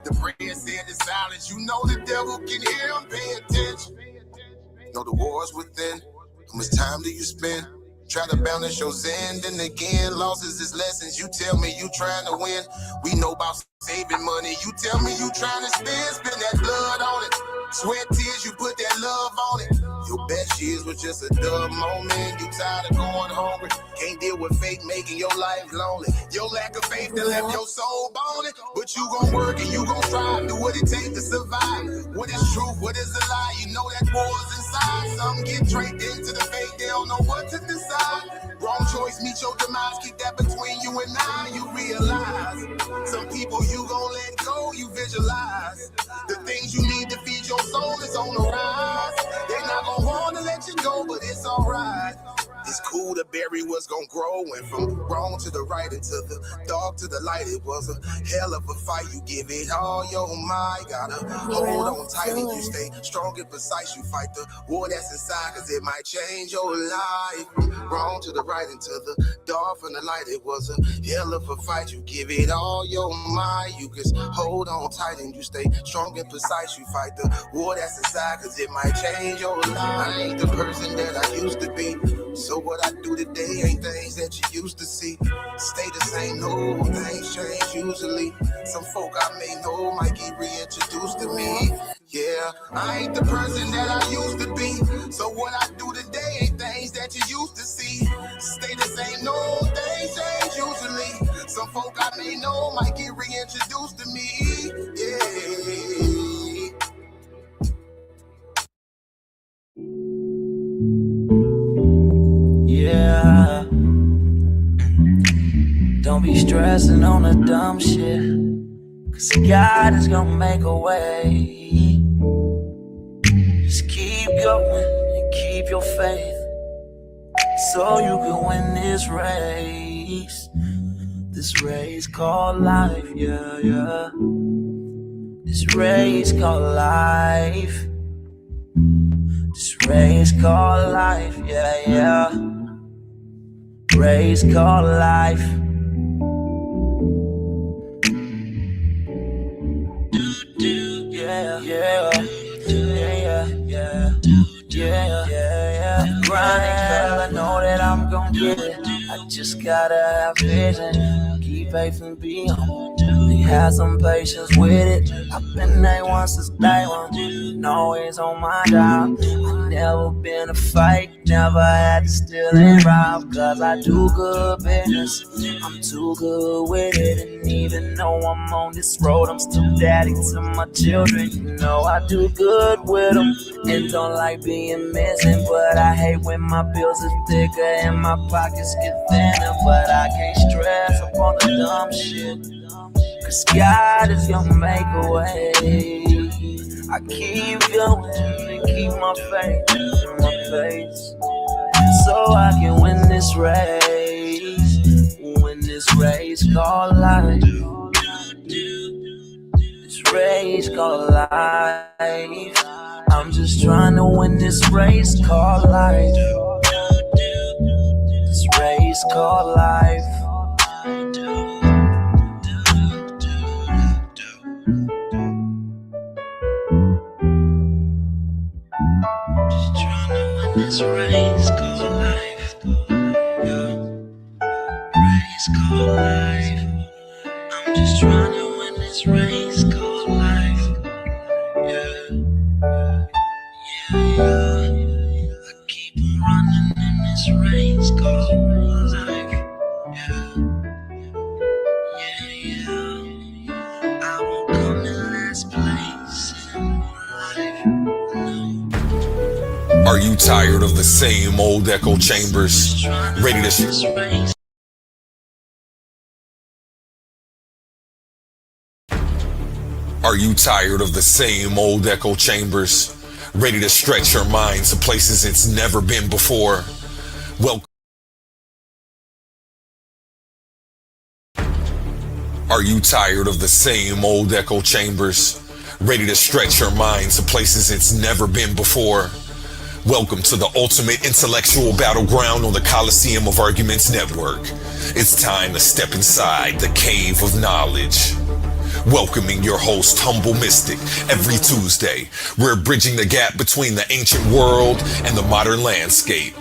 The prayer said in silence, you know the devil can hear him, pay attention. Know the war's within, how much time do you spend? Try to balance your zen, then again, losses is lessons. You tell me you trying to win, we know about saving money. You tell me you trying to spend that blood on it. Sweat, tears, you put that love on it. Your best years was just a dumb moment. You tired of going hungry, can't deal with fate making your life lonely. Your lack of faith that left your soul boning. But you gon' work and you gon' strive, do what it takes to survive. What is truth, what is a lie? You know that war's inside. Some get draped into the fate, they don't know what to decide. Wrong choice, meet your demise, keep that between you and I. You realize some people you gon' let go, you visualize. The things you need to feed your soul is on the rise. They not gon' wanna let you go, but it's alright. It's cool to bury what's gon' grow. And from wrong to the right and to the dark to the light, it was a hell of a fight. You give it all your might. Gotta hold on tight and you stay strong and precise. You fight the war that's inside, cause it might change your life. Wrong to the right and to the dark from the light, it was a hell of a fight. You give it all your might. You just hold on tight and you stay strong and precise. You fight the war that's inside, cause it might change your life. I ain't the person that I used to be, so what I do today ain't things that you used to see. Stay the same, no, things change usually. Some folk I may know might get reintroduced to me. Yeah, I ain't the person that I used to be, so what I do today ain't things that you used to see. Stay the same, no, things change usually. Some folk I may know might get reintroduced to me. Yeah. Yeah, don't be stressing on the dumb shit, cause God is gonna make a way. Just keep going and keep your faith, so you can win this race called life, yeah. This race called life. This race called life, yeah. Race called life. Yeah. Grinding, girl, I know that I'm gon' get it. I just gotta have vision. Keep faith and be on. Have some patience with it. I've been A1 since day one. Always on my job. I never been a fight. Never had to steal and rob. Cause I do good business. I'm too good with it. And even though I'm on this road, I'm still daddy to my children. You know I do good with them. And don't like being missing. But I hate when my bills are thicker and my pockets get thinner. But I can't stress up on the dumb shit, cause God is gonna make a way. I keep going and keep my faith in my face, so I can win this race called life. This race called life. I'm just trying to win this race called life. This race called life. This race called life, yeah. Race called life. I'm just trying to win this race called life, yeah. I keep on running in this race called life, yeah. I won't come in last place in my life, no. Are you tired of the same old echo chambers? Ready to... Are you tired of the same old echo chambers? Ready to stretch your mind to places it's never been before? Well, are you tired of the same old echo chambers? Ready to stretch your mind to places it's never been before? Welcome to the ultimate intellectual battleground on the Coliseum of Arguments Network. It's time to step inside the cave of knowledge. Welcoming your host, Humble Mystic, every Tuesday. We're bridging the gap between the ancient world and the modern landscape.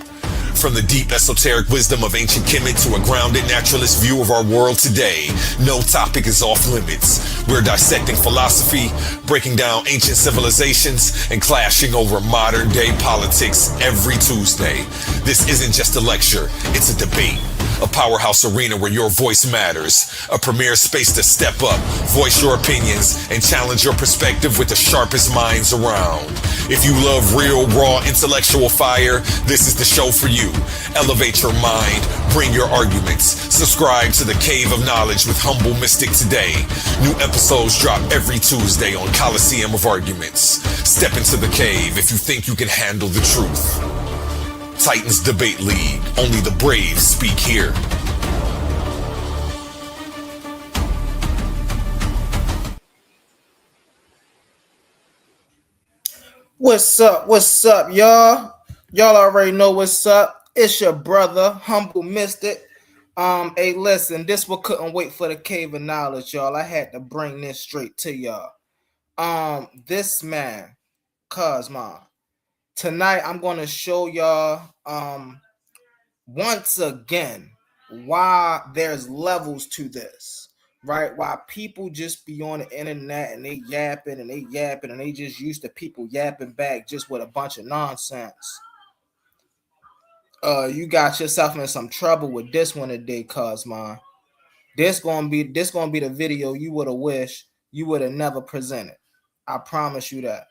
From the deep esoteric wisdom of ancient Kemet to a grounded naturalist view of our world today, no topic is off limits. We're dissecting philosophy, breaking down ancient civilizations, and clashing over modern day politics every Tuesday. This isn't just a lecture, it's a debate. A powerhouse arena where your voice matters. A premier space to step up, voice your opinions, and challenge your perspective with the sharpest minds around. If you love real, raw, intellectual fire, this is the show for you. Elevate your mind, bring your arguments. Subscribe to the Cave of Knowledge with Humble Mystic today. New episodes drop every Tuesday on Coliseum of Arguments. Step into the cave if you think you can handle the truth. Titans Debate League. Only the brave speak here. What's up, y'all? Y'all already know what's up. It's your brother, Humble Mystic. Hey, listen, this one couldn't wait for the Cave of Knowledge, y'all. I had to bring this straight to y'all. This man, Kosmon. Tonight, I'm gonna show y'all, once again, why there's levels to this. Right? Why people just be on the internet and they yapping and they just used to people yapping back just with a bunch of nonsense. You got yourself in some trouble with this one today, Kosmon. This gonna be the video you would have wished you would have never presented. I promise you that.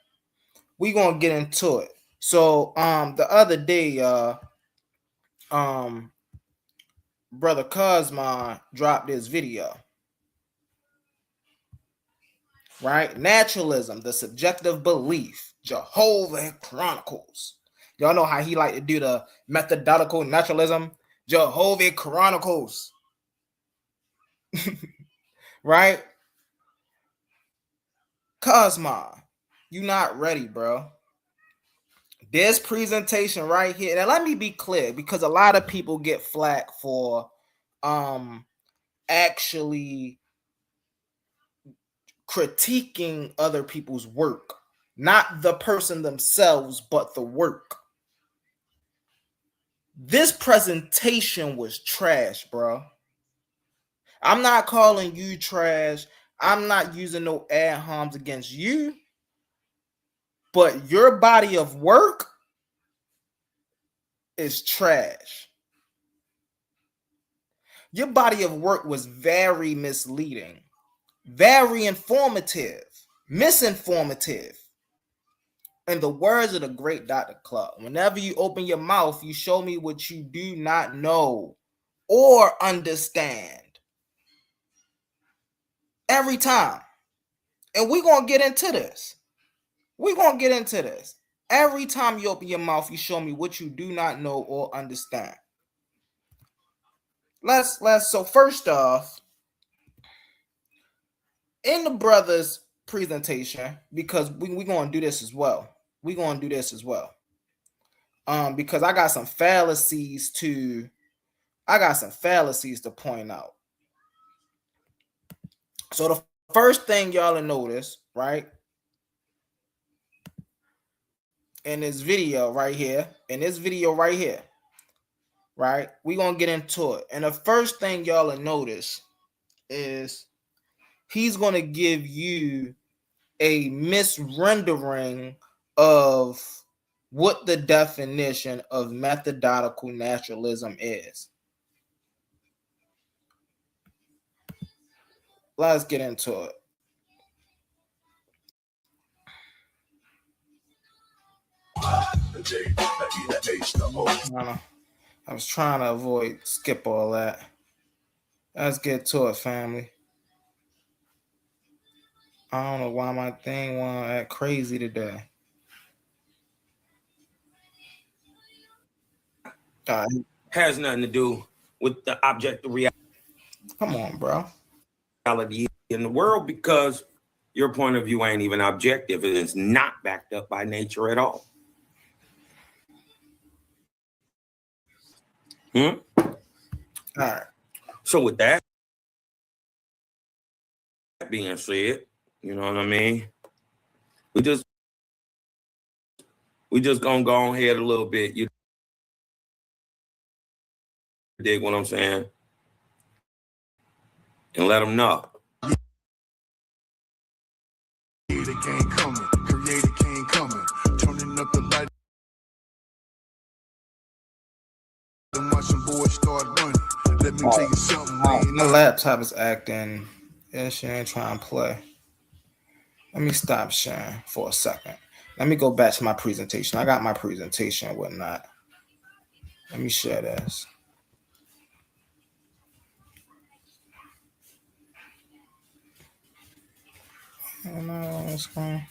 We gonna get into it. So the other day, brother Kosmon dropped this video. Right? Naturalism, the subjective belief, Jehovah Chronicles. Y'all know how he like to do the methodological naturalism, Jehovah Chronicles. Right? Kosmon, you not ready, bro. This presentation right here, now let me be clear, because a lot of people get flack for actually critiquing other people's work, not the person themselves, but the work. This presentation was trash, bro. I'm not calling you trash. I'm not using no ad homs against you, but your body of work is trash. Your body of work was very misleading, very informative, misinformative. In the words of the great Dr. Clark, whenever you open your mouth, you show me what you do not know or understand. Every time. And we're going to get into this. Every time you open your mouth, you show me what you do not know or understand. So first off, in the brother's presentation, because we're going to do this as well. Because I got some fallacies to point out. So the first thing y'all will notice, right, in this video right here, right, we're going to get into it. And the first thing y'all will notice is he's going to give you a misrendering of what the definition of methodological naturalism is. Let's get into it. I was trying to skip all that. Let's get to it, family. I don't know why my thing went act crazy today. Has nothing to do with the objective reality. Come on, bro. In the world, because your point of view ain't even objective. It is not backed up by nature at all. All right. So with that, being said, you know what I mean? We just gonna go ahead a little bit. You dig what I'm saying? And let them know. Creator can't coming, creator can't coming. Turning up the light and watching boys start running. Let me tell you something, man. My laptop is acting. Yeah, she ain't trying to play. Let me stop sharing for a second. Let me go back to my presentation. I got my presentation and whatnot. Let me share this. I don't know what's going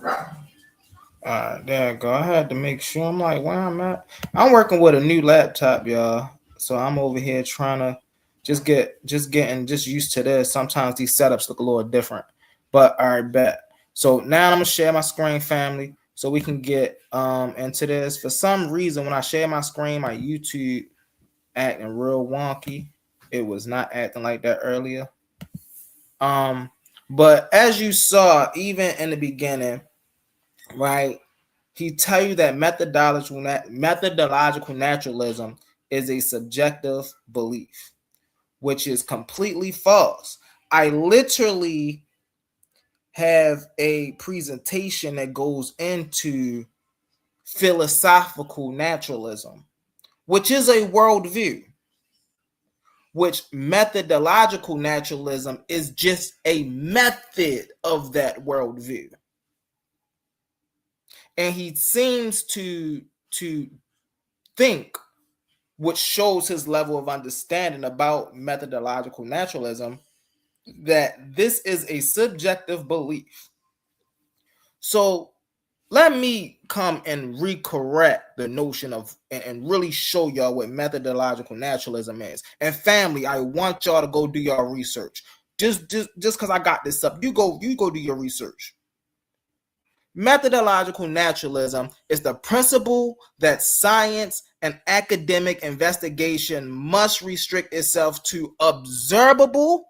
on. Alright, there I go. I had to make sure. I'm like, where I'm at. I'm working with a new laptop, y'all. So I'm over here trying to getting used to this. Sometimes these setups look a little different. But all right, bet. So now I'm gonna share my screen, family, so we can get into this. For some reason, when I share my screen, my YouTube acting real wonky. It was not acting like that earlier. But as you saw, even in the beginning, right? He tell you that methodological naturalism is a subjective belief, which is completely false. I literally have a presentation that goes into philosophical naturalism, which is a worldview, which methodological naturalism is just a method of that worldview. And he seems to think, which shows his level of understanding about methodological naturalism, that this is a subjective belief. So let me come and recorrect the notion of and really show y'all what methodological naturalism is. And family, I want y'all to go do your research. Just because I got this up, you go do your research. Methodological naturalism is the principle that science and academic investigation must restrict itself to observable,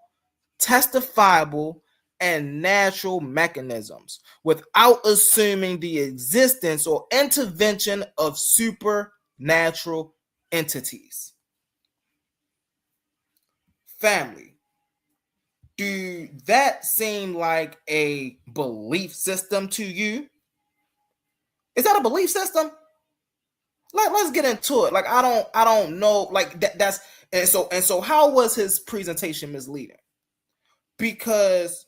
testifiable, and natural mechanisms without assuming the existence or intervention of supernatural entities. Family, do that seem like a belief system to you? Is that a belief system? Let's get into it. Like I don't know. Like that's and so how was his presentation misleading? Because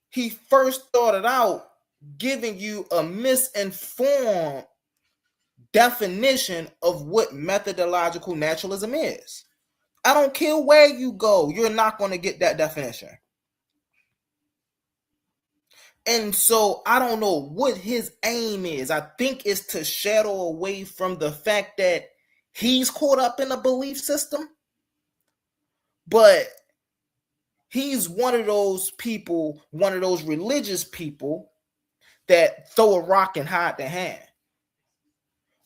he first started out giving you a misinformed definition of what methodological naturalism is. I don't care where you go, you're not going to get that definition. And so I don't know what his aim is. I think it's to shadow away from the fact that he's caught up in a belief system. But he's one of those people, one of those religious people that throw a rock and hide their hand.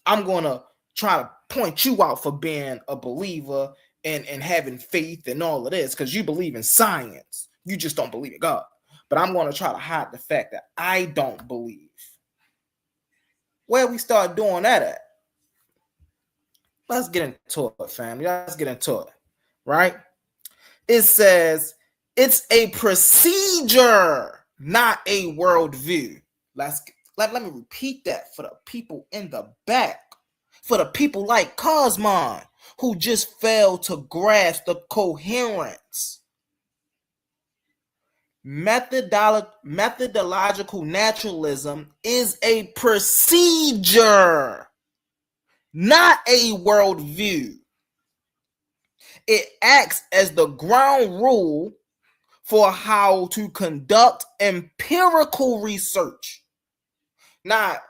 I'm going to try to point you out for being a believer and having faith and all of this because you believe in science. You just don't believe in God. But I'm going to try to hide the fact that I don't believe. Where we start doing that at? Let's get into it, family. Let's get into it, right? It says it's a procedure, not a worldview. Let me repeat that for the people in the back, for the people like Kosmon, who just failed to grasp the coherence. Methodological naturalism is a procedure, not a worldview. It acts as the ground rule for how to conduct empirical research. Not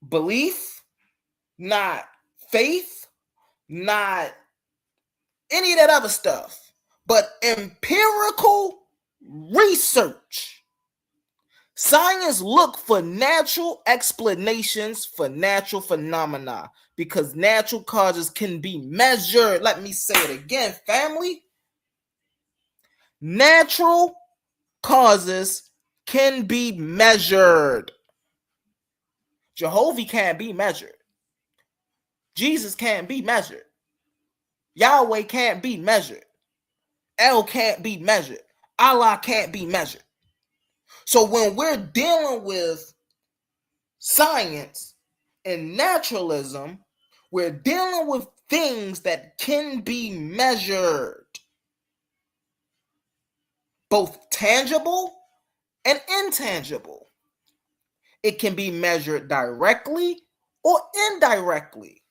belief, not faith, not any of that other stuff, but empirical research. Science look for natural explanations for natural phenomena because natural causes can be measured. Let me say it again, family. Natural causes can be measured. Jehovah can't be measured. Jesus can't be measured. Yahweh can't be measured. El can't be measured. Allah can't be measured. So when we're dealing with science and naturalism, we're dealing with things that can be measured, both tangible and intangible. It can be measured directly or indirectly.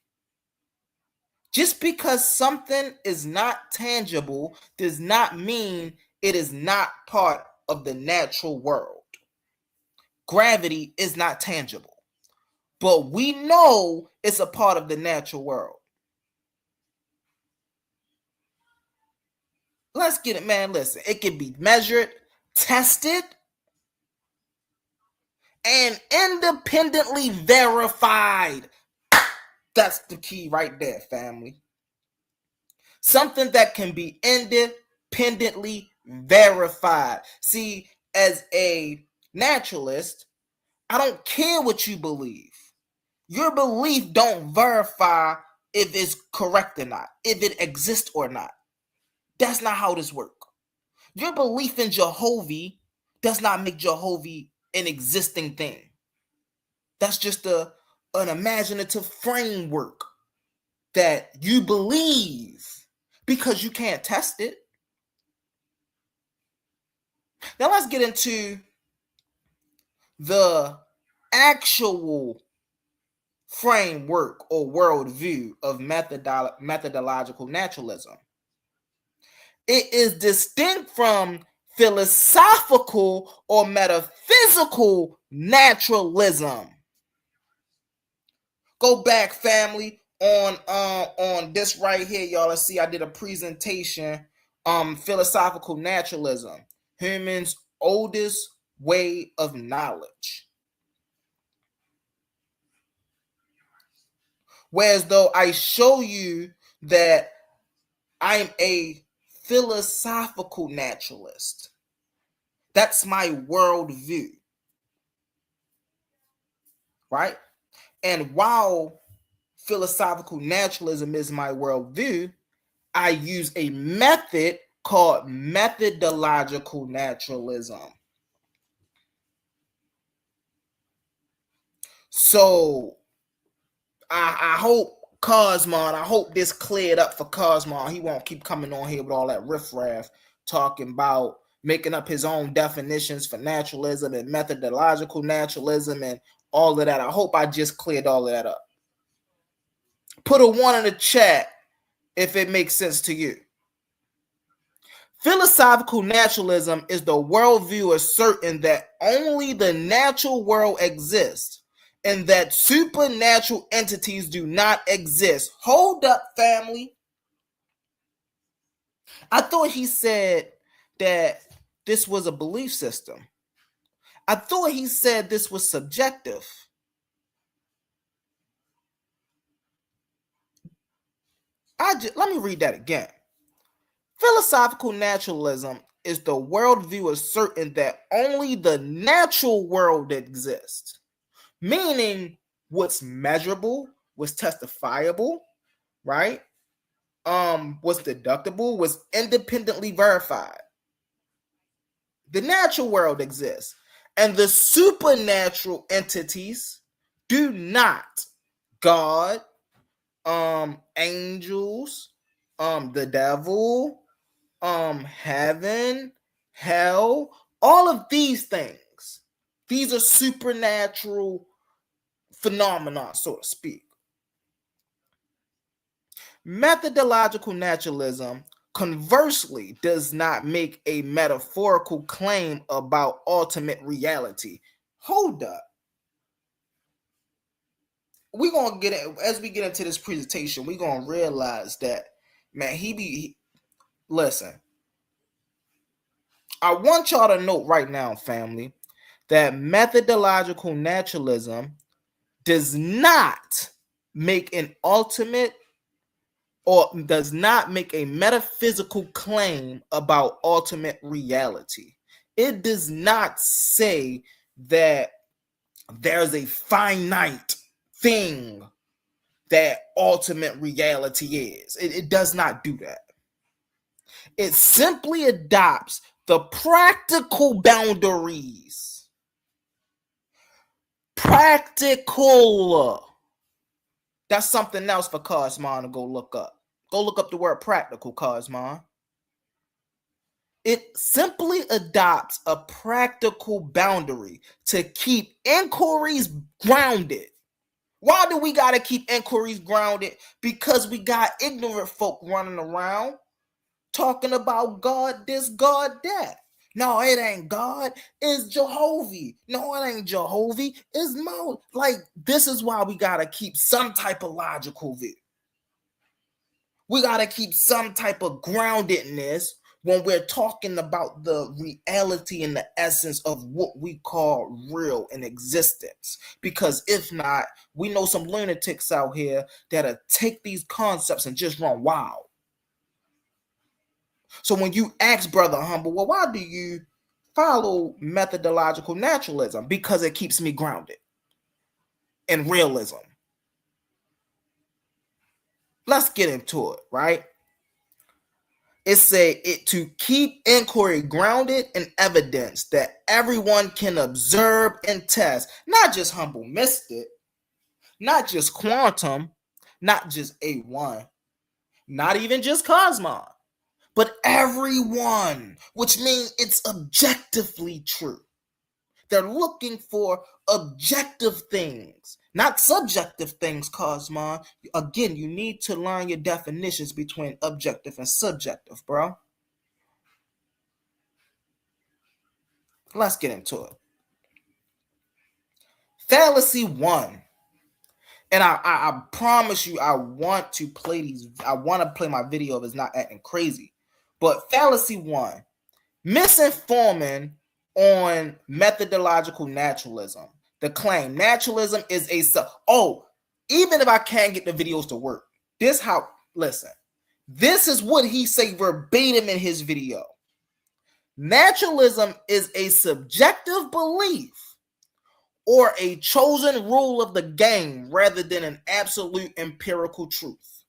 Just because something is not tangible does not mean it is not part of the natural world. Gravity is not tangible, but we know it's a part of the natural world. Let's get it, man. Listen, it can be measured, tested, and independently verified. That's the key right there, family. Something that can be independently verified. See, as a naturalist, I don't care what you believe. Your belief don't verify if it's correct or not, if it exists or not. That's not how this works. Your belief in Jehovah does not make Jehovah an existing thing. That's just an imaginative framework that you believe because you can't test it. Now let's get into the actual framework or worldview of methodological naturalism. It is distinct from philosophical or metaphysical naturalism. Go back, family, on this right here, y'all. Let's see, I did a presentation, philosophical naturalism, humans' oldest way of knowledge. Whereas though I show you that I'm a philosophical naturalist. That's my worldview, right? And while philosophical naturalism is my worldview, I use a method called methodological naturalism. So I hope Kosmon, I hope this cleared up for Kosmon. He won't keep coming on here with all that riffraff talking about making up his own definitions for naturalism and methodological naturalism and all of that. I hope I just cleared all of that up. Put a 1 in the chat if it makes sense to you. Philosophical naturalism is the worldview asserting that only the natural world exists and that supernatural entities do not exist. Hold up, family. I thought he said that this was a belief system. I thought he said this was subjective. Let me read that again. Philosophical naturalism is the worldview asserting that only the natural world exists, meaning what's measurable, what's testifiable, right? What's deductible, was independently verified. The natural world exists, and the supernatural entities do not. God, angels, the devil, heaven, hell, all of these things. These are supernatural phenomena, so to speak. Methodological naturalism, conversely, does not make a metaphorical claim about ultimate reality. Hold up. We're going to get it as we get into this presentation. We're going to realize that, man, listen. I want y'all to note right now, family, that methodological naturalism does not make an ultimate or does not make a metaphysical claim about ultimate reality. It does not say that there's a finite thing that ultimate reality is. It does not do that. It simply adopts the practical boundaries. Practical. That's something else for Kosmon to go look up. Go look up the word practical, Kosmon. It simply adopts a practical boundary to keep inquiries grounded. Why do we got to keep inquiries grounded? Because we got ignorant folk running around talking about God this, God that. No, it ain't God. It's Jehovah. No, it ain't Jehovah. It's Mo. Like, this is why we got to keep some type of logical view. We got to keep some type of groundedness when we're talking about the reality and the essence of what we call real in existence. Because if not, we know some lunatics out here that'll take these concepts and just run wild. So when you ask Brother Humble, well, why do you follow methodological naturalism? Because it keeps me grounded in realism. Let's get into it, right? It say it to keep inquiry grounded in evidence that everyone can observe and test. Not just Humble Mystic, not just Quantum, not just A1, not even just Kosmon, but everyone, which means it's objectively true. They're looking for objective things, not subjective things, Kosmon. Again, you need to learn your definitions between objective and subjective, bro. Let's get into it. Fallacy 1. And I promise you, I want to play these. I want to play my video if it's not acting crazy. But fallacy 1. Misinforming on methodological naturalism. The claim naturalism is even if I can't get the videos to work, this is what he say verbatim in his video. Naturalism is a subjective belief or a chosen rule of the game rather than an absolute empirical truth.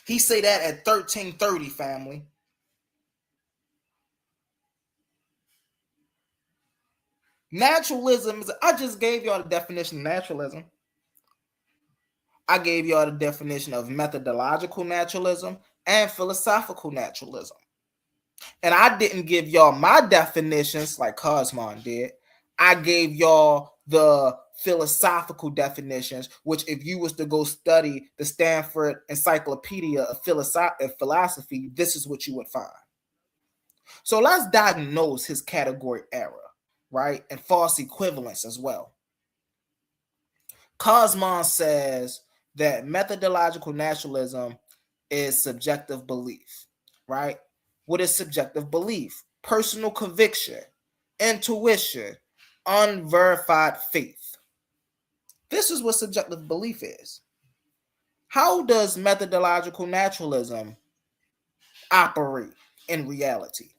He say that at 1330, family. Naturalism is, I just gave y'all the definition of naturalism. I gave y'all the definition of methodological naturalism and philosophical naturalism. And I didn't give y'all my definitions like Kosmon did. I gave y'all the philosophical definitions, which if you was to go study the Stanford Encyclopedia of Philosophy, this is what you would find. So let's diagnose his category error, right? And false equivalence as well. Kosmon says that methodological naturalism is subjective belief, right? What is subjective belief? Personal conviction, intuition, unverified faith. This is what subjective belief is. How does methodological naturalism operate in reality?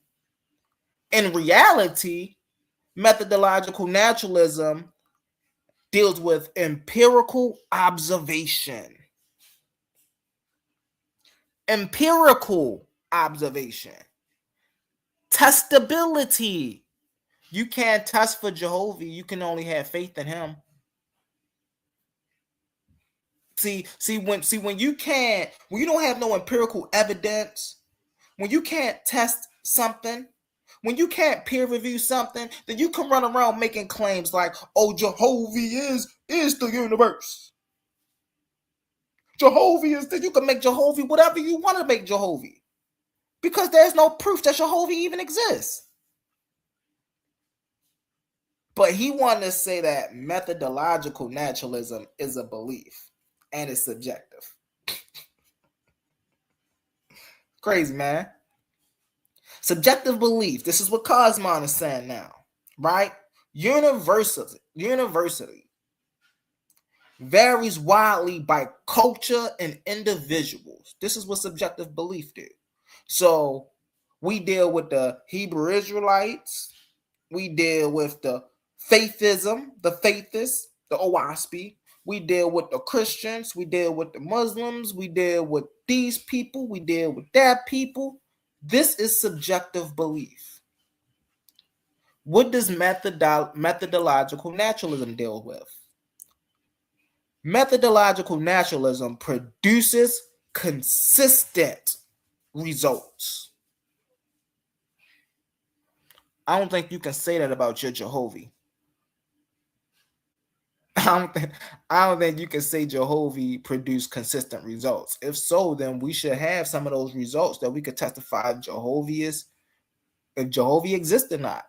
In reality, methodological naturalism deals with empirical observation. Empirical observation. Testability. You can't test for Jehovah. You can only have faith in him. See, when you don't have no empirical evidence, when you can't test something, when you can't peer review something, then you can run around making claims like, oh, Jehovah is the universe. Jehovah is that you can make Jehovah whatever you want to make Jehovah. Because there's no proof that Jehovah even exists. But he wanted to say that methodological naturalism is a belief and it's subjective. Crazy, man. Subjective belief. This is what Kosmon is saying now, right? University varies widely by culture and individuals. This is what subjective belief do. So we deal with the Hebrew Israelites, we deal with the faithism, the faithists, the OWASP. We deal with the Christians, we deal with the Muslims, we deal with these people, we deal with that people. This is subjective belief. What does methodological naturalism deal with? Methodological naturalism produces consistent results. I don't think you can say that about your Jehovah. I don't think you can say Jehovah produced consistent results. If so, then we should have some of those results that we could testify if Jehovah exists or not.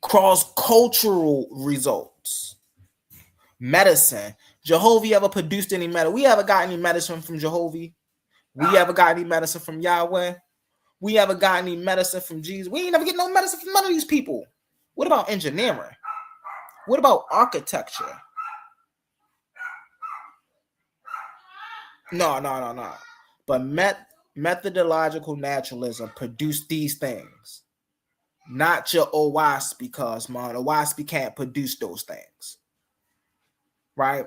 Cross-cultural results. Medicine. Jehovah ever produced any medicine? We ever got any medicine from Jehovah? We ever got any medicine from Yahweh? We ever got any medicine from Jesus? We ain't never get no medicine from none of these people. What about engineering? What about architecture? No. But methodological naturalism produced these things. Not your OWASP, Kosmon. OWASP can't produce those things. Right?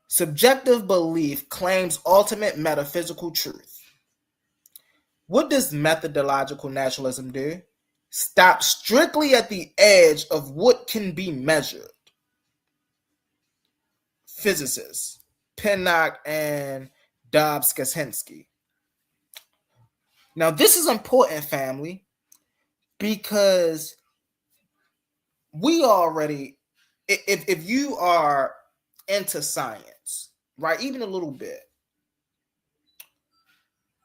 Subjective belief claims ultimate metaphysical truth. What does methodological naturalism do? Stop strictly at the edge of what can be measured. Physicists Pinnock and Dobbs-Kaczynski. Now, this is important, family, because we already, if you are into science, right, even a little bit,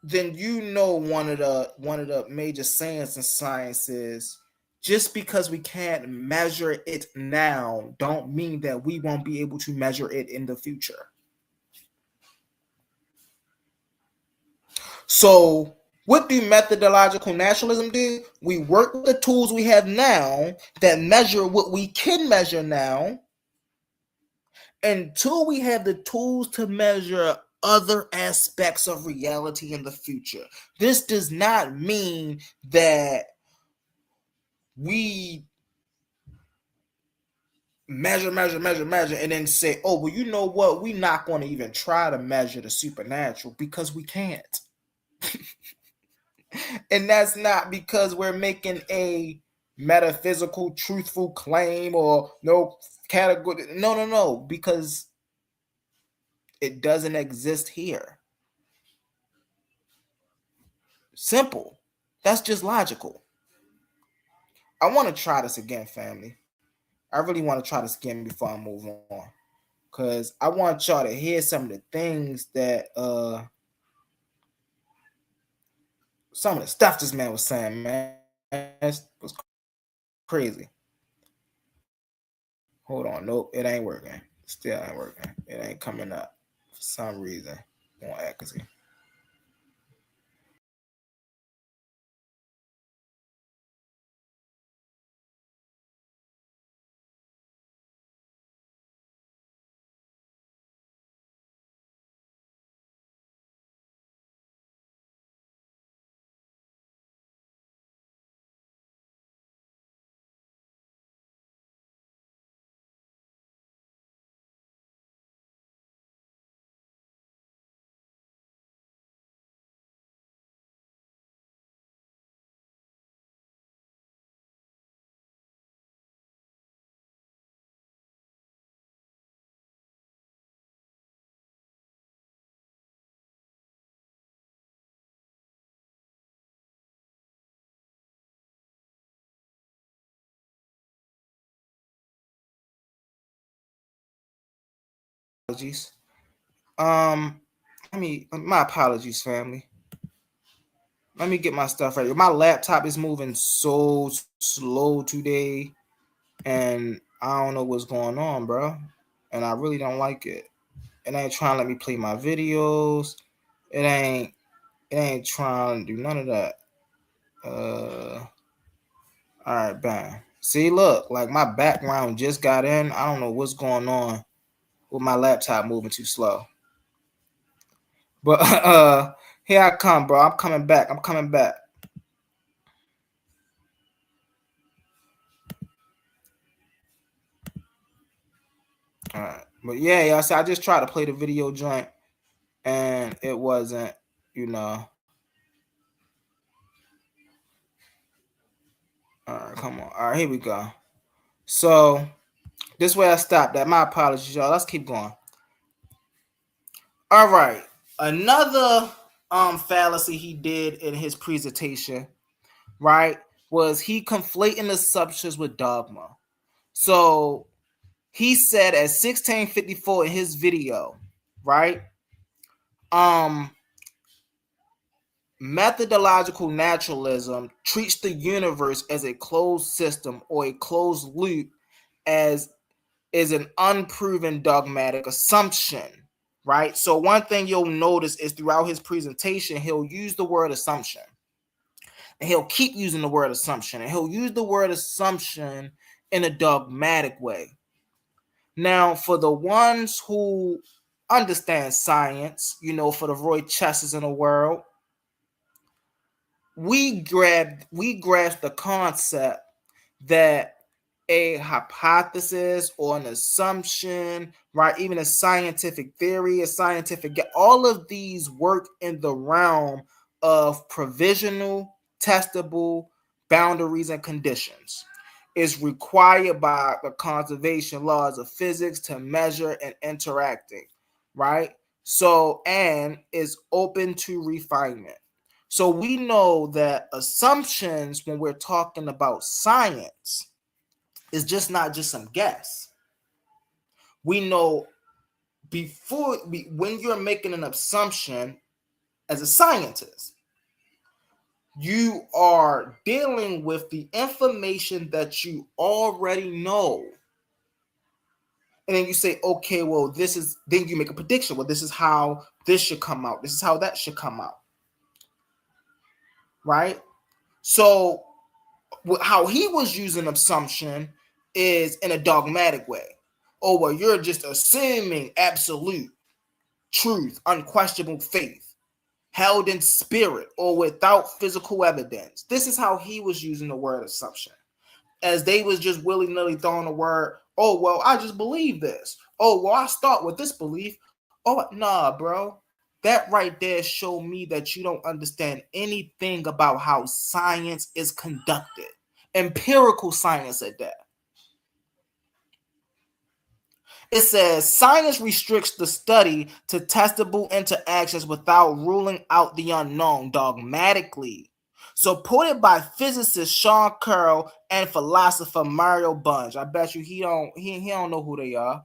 then you know one of the major sayings in science is just because we can't measure it now don't mean that we won't be able to measure it in the future. So what do methodological naturalism do? We work with the tools we have now that measure what we can measure now until we have the tools to measure other aspects of reality in the future. This does not mean that we measure, and then say, oh, well, you know what? We're not going to even try to measure the supernatural because we can't. And that's not because we're making a metaphysical, truthful claim or no category. No, because it doesn't exist here. Simple. That's just logical. I want to try this again, family. I really want to try this again before I move on. Because I want y'all to hear some of the things that some of the stuff this man was saying, man. It was crazy. Hold on. Nope, it ain't working. Still ain't working. It ain't coming up for some reason. On accuracy. Apologies. My apologies, family. Let me get my stuff ready. My laptop is moving so slow today, and I don't know what's going on, bro. And I really don't like it. It ain't trying to let me play my videos. It ain't trying to do none of that. All right, bam. See, look, like my background just got in. I don't know what's going on with my laptop moving too slow. But here I come, bro. I'm coming back. All right. But yeah, y'all see, I just tried to play the video joint and it wasn't, you know. All right, come on. All right, here we go. So this way I stopped at. My apologies, y'all. Let's keep going. All right. Another fallacy he did in his presentation, right, was he conflating assumptions with dogma. So he said at 1654 in his video, right? Methodological naturalism treats the universe as a closed system or a closed loop as is an unproven dogmatic assumption, right? So one thing you'll notice is throughout his presentation, he'll use the word assumption. And he'll keep using the word assumption. And he'll use the word assumption in a dogmatic way. Now, for the ones who understand science, you know, for the Roy Chesses in the world, we grasp the concept that a hypothesis or an assumption, right? Even a scientific theory, all of these work in the realm of provisional, testable boundaries and conditions. Is required by the conservation laws of physics to measure and interacting, right? So, and is open to refinement. So we know that assumptions, when we're talking about science, is just not just some guess. We know when you're making an assumption as a scientist, you are dealing with the information that you already know. And then you say, okay, well, then you make a prediction. Well, this is how this should come out. This is how that should come out. Right? So how he was using assumption is in a dogmatic way. Oh, well, you're just assuming absolute truth, unquestionable faith, held in spirit or without physical evidence. This is how he was using the word assumption. As they was just willy-nilly throwing the word, oh, well, I just believe this. Oh, well, I start with this belief. Oh, nah, bro. That right there showed me that you don't understand anything about how science is conducted. Empirical science at that. It says science restricts the study to testable interactions without ruling out the unknown dogmatically. Supported by physicist Sean Curl and philosopher Mario Bunge. I bet you he don't know who they are.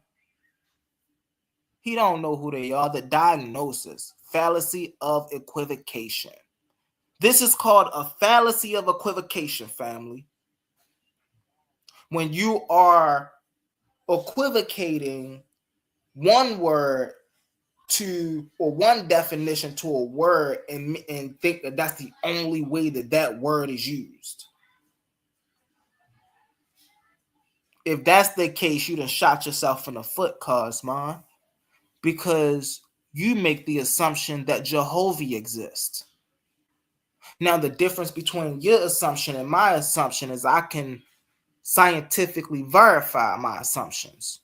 He don't know who they are. The diagnosis, fallacy of equivocation. This is called a fallacy of equivocation, family. When you are equivocating one word to, or one definition to a word and think that that's the only way that word is used. If that's the case, you done shot yourself in the foot, Kosmon, because you make the assumption that Jehovah exists. Now, the difference between your assumption and my assumption is I can scientifically verify my assumptions.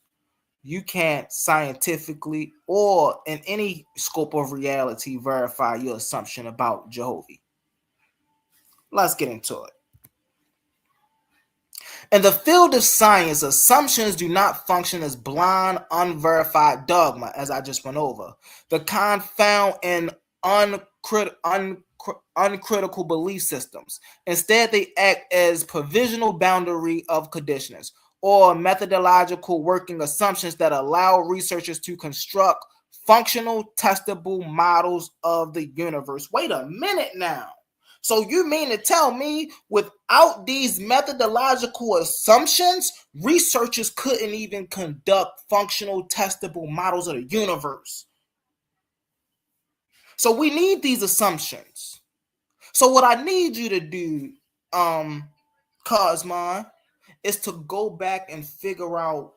You can't scientifically or in any scope of reality verify your assumption about Jehovah. Let's get into it. In the field of science, assumptions do not function as blind, unverified dogma, as I just went over. The kind found in uncritical belief systems. Instead, they act as provisional boundary of conditions or methodological working assumptions that allow researchers to construct functional, testable models of the universe. Wait a minute now. So you mean to tell me without these methodological assumptions, researchers couldn't even conduct functional, testable models of the universe? So we need these assumptions. So what I need you to do, Kosmon, is to go back and figure out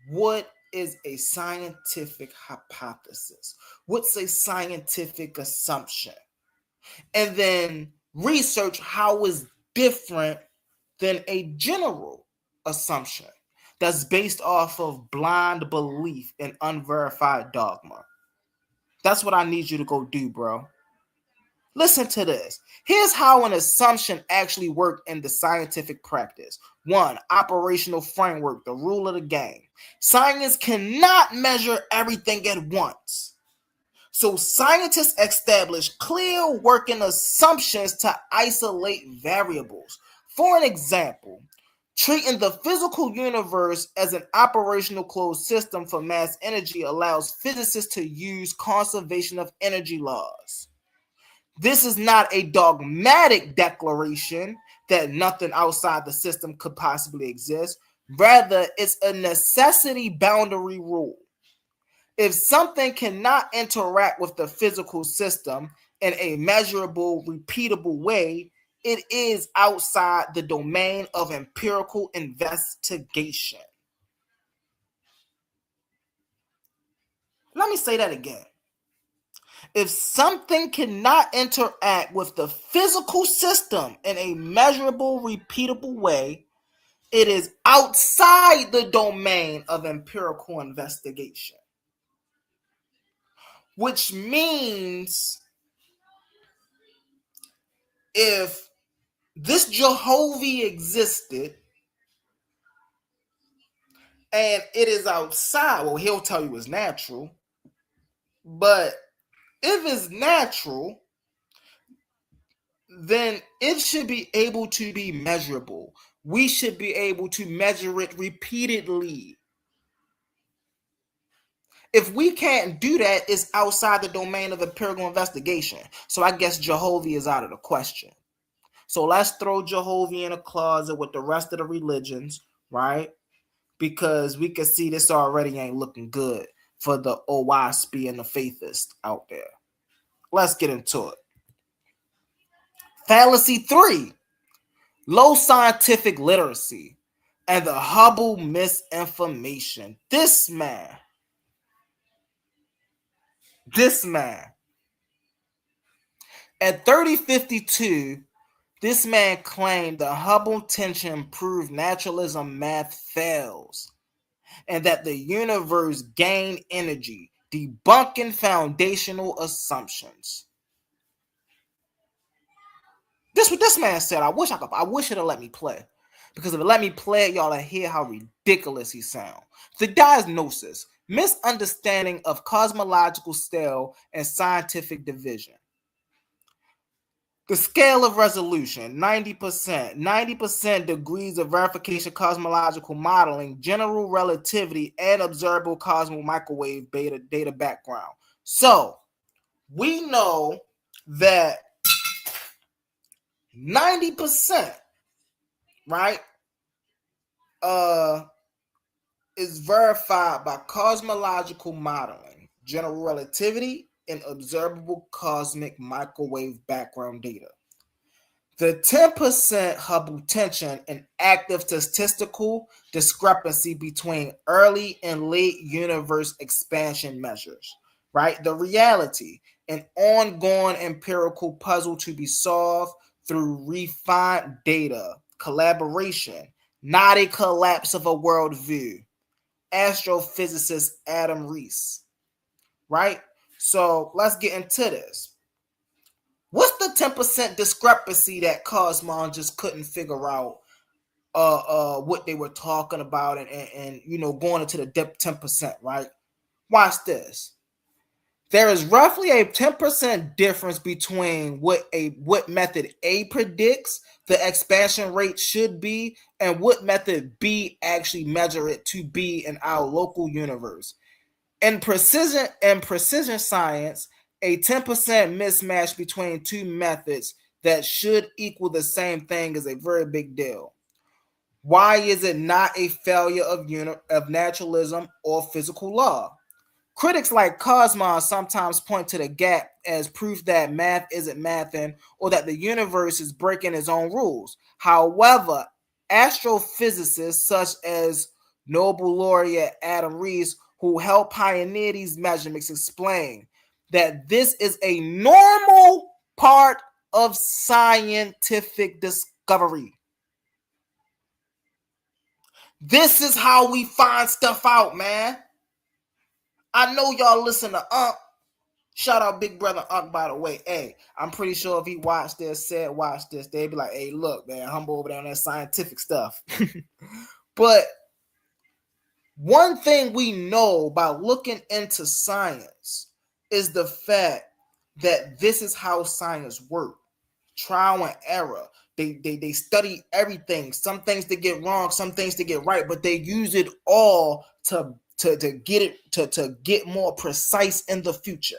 what is a scientific hypothesis, what's a scientific assumption, and then research how it's different than a general assumption that's based off of blind belief and unverified dogma. That's what I need you to go do, bro. Listen to this. Here's how an assumption actually worked in the scientific practice. 1. Operational framework, the rule of the game. Science cannot measure everything at once. So scientists establish clear working assumptions to isolate variables. For an example, treating the physical universe as an operational closed system for mass energy allows physicists to use conservation of energy laws. This is not a dogmatic declaration that nothing outside the system could possibly exist. Rather, it's a necessity boundary rule. If something cannot interact with the physical system in a measurable, repeatable way, it is outside the domain of empirical investigation. Let me say that again. If something cannot interact with the physical system in a measurable, repeatable way, it is outside the domain of empirical investigation. Which means if this Jehovah existed and it is outside, well, he'll tell you it's natural, but if it's natural, then it should be able to be measurable. We should be able to measure it repeatedly. If we can't do that, it's outside the domain of empirical investigation. So I guess Jehovah is out of the question. So let's throw Jehovah in a closet with the rest of the religions, right? Because we can see this already ain't looking good for the OWASP and the faithists out there. Let's get into it. Fallacy 3, low scientific literacy and the Hubble misinformation. This man, at 3052, this man claimed the Hubble tension proved naturalism math fails and that the universe gained energy, debunking foundational assumptions. This what this man said. I wish it'd have let me play. Because if it let me play it, y'all will hear how ridiculous he sounds. The diagnosis, misunderstanding of cosmological scale and scientific division. The scale of resolution, 90%. 90% degrees of verification cosmological modeling, general relativity, and observable cosmic microwave beta data background. So, we know that 90%, right, is verified by cosmological modeling, general relativity, and observable cosmic microwave background data. The 10% Hubble tension and active statistical discrepancy between early and late universe expansion measures, right? The reality, an ongoing empirical puzzle to be solved through refined data, collaboration, not a collapse of a worldview. Astrophysicist Adam Rees, right? So let's get into this. What's the 10% discrepancy that Kosmon just couldn't figure out what they were talking about and you know going into the 10%, right? Watch this. There is roughly a 10% difference between what method A predicts the expansion rate should be and what method B actually measure it to be in our local universe. In precision science, a 10% mismatch between two methods that should equal the same thing is a very big deal. Why is it not a failure of naturalism or physical law? Critics like Kosmon sometimes point to the gap as proof that math isn't mathing or that the universe is breaking its own rules. However, astrophysicists such as Nobel laureate Adam Rees, who helped pioneer these measurements, explain that this is a normal part of scientific discovery. This is how we find stuff out, man. I know y'all listen to Shout out Big Brother Unc, by the way. Hey, I'm pretty sure if he watched this, they'd be like, hey, look, man, humble over there on that scientific stuff. But one thing we know by looking into science is the fact that this is how science works. Trial and error. They study everything. Some things they get wrong, some things they get right, but they use it all to get more precise in the future.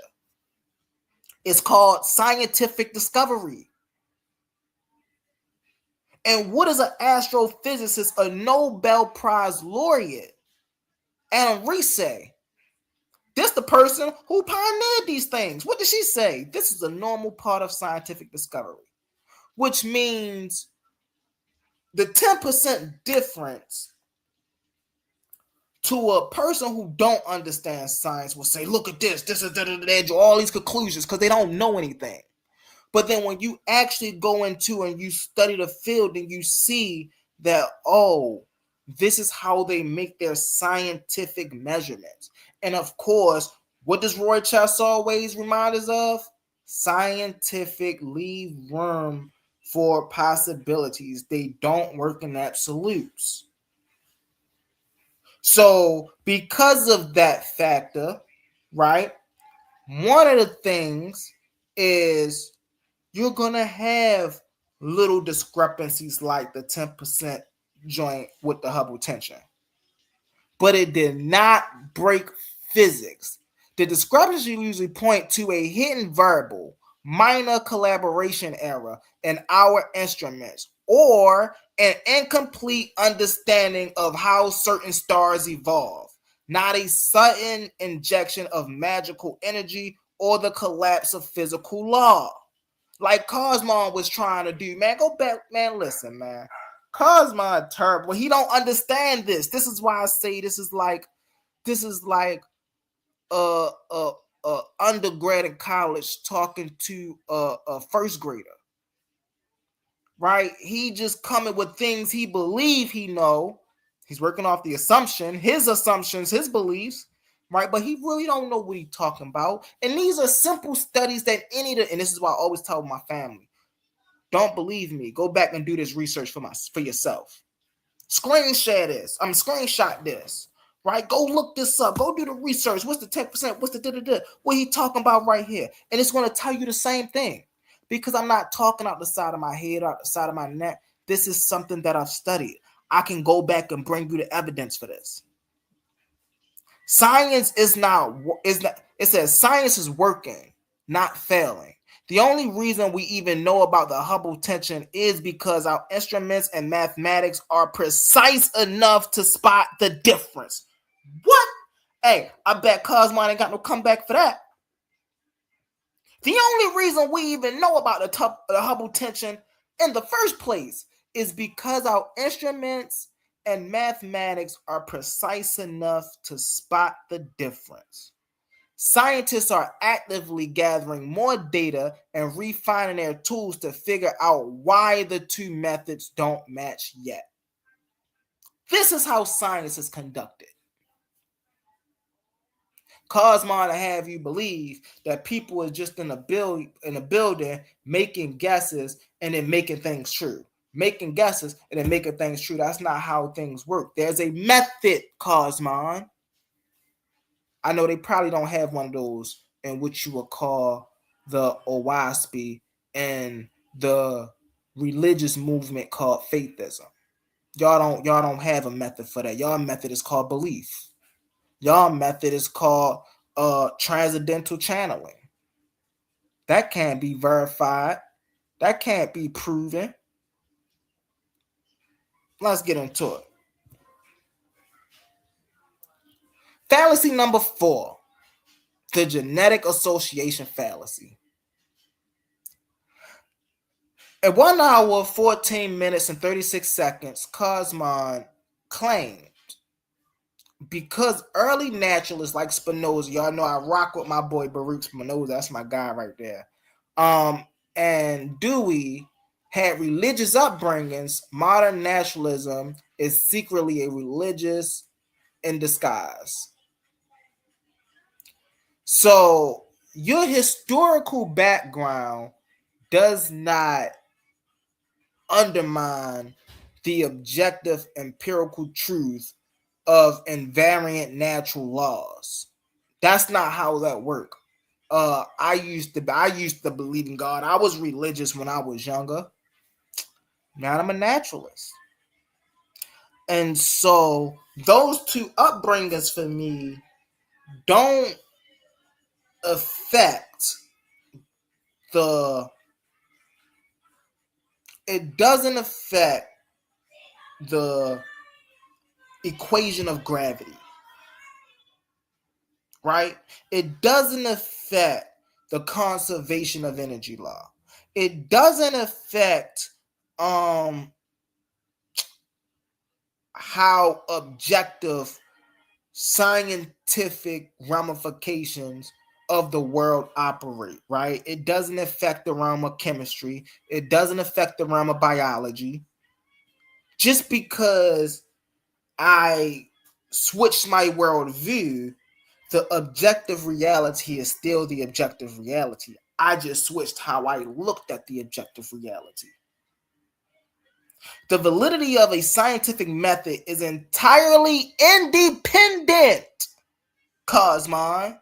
It's called scientific discovery. And what is an astrophysicist, a Nobel Prize laureate? Adam Rees say, this the person who pioneered these things. What did she say? This is a normal part of scientific discovery, which means the 10% difference to a person who don't understand science will say, look at this is they draw all these conclusions because they don't know anything. But then when you actually go into and you study the field and you see that, oh, this is how they make their scientific measurements. And of course, what does Roy Chess always remind us of? Scientific leave room for possibilities. They don't work in absolutes. So because of that factor, right, one of the things is you're going to have little discrepancies like the 10% joint with the Hubble tension. But it did not break physics. The discrepancies usually point to a hidden variable, minor collaboration error in our instruments, or an incomplete understanding of how certain stars evolve, not a sudden injection of magical energy or the collapse of physical law. Like Kosmon was trying to do, man. Go back, man. Listen, man. Kosmon terrible. He don't understand this. This is why I say this is like a undergrad in college talking to a first grader. Right? He just coming with things he believe he know. He's working off the assumptions, his beliefs. Right, but he really don't know what he's talking about. And these are simple studies that and this is why I always tell my family, don't believe me. Go back and do this research for yourself. Screenshot this. Right, go look this up. Go do the research. What's the 10%? What's the what he talking about right here? And it's going to tell you the same thing, because I'm not talking out the side of my head, out the side of my neck. This is something that I've studied. I can go back and bring you the evidence for this. Science is not, it says science is working, not failing. The only reason we even know about the Hubble tension is because our instruments and mathematics are precise enough to spot the difference. What? Hey, I bet Kosmon ain't got no comeback for that. The only reason we even know about the Hubble tension in the first place is because our instruments and mathematics are precise enough to spot the difference. Scientists are actively gathering more data and refining their tools to figure out why the two methods don't match yet. This is how science is conducted. Kosmon to have you believe that people are just in a building making guesses and then making things true. Making guesses and then making things true. That's not how things work. There's a method, Kosmon. I know they probably don't have one of those in which you would call the OWASP and the religious movement called faithism. Y'all don't have a method for that. Y'all method is called belief. Y'all method is called transcendental channeling. That can't be verified. That can't be proven. Let's get into it. Fallacy number 4. the genetic association fallacy. At 1 hour, 14 minutes, and 36 seconds, Kosmon claimed, because early naturalists like Spinoza, y'all know I rock with my boy Baruch Spinoza, that's my guy right there, and Dewey had religious upbringings, modern naturalism is secretly a religious in disguise. So your historical background does not undermine the objective empirical truth of invariant natural laws. That's not how that works. I used to believe in God. I was religious when I was younger. Now I'm a naturalist. And so those two upbringings for me don't affect it doesn't affect the equation of gravity, right? It doesn't affect the conservation of energy law. It doesn't affect how objective scientific ramifications of the world operate, right? It doesn't affect the realm of chemistry. It doesn't affect the realm of biology. Just because I switched my worldview, the objective reality is still the objective reality. I just switched how I looked at the objective reality. The validity of a scientific method is entirely independent, Kosmon,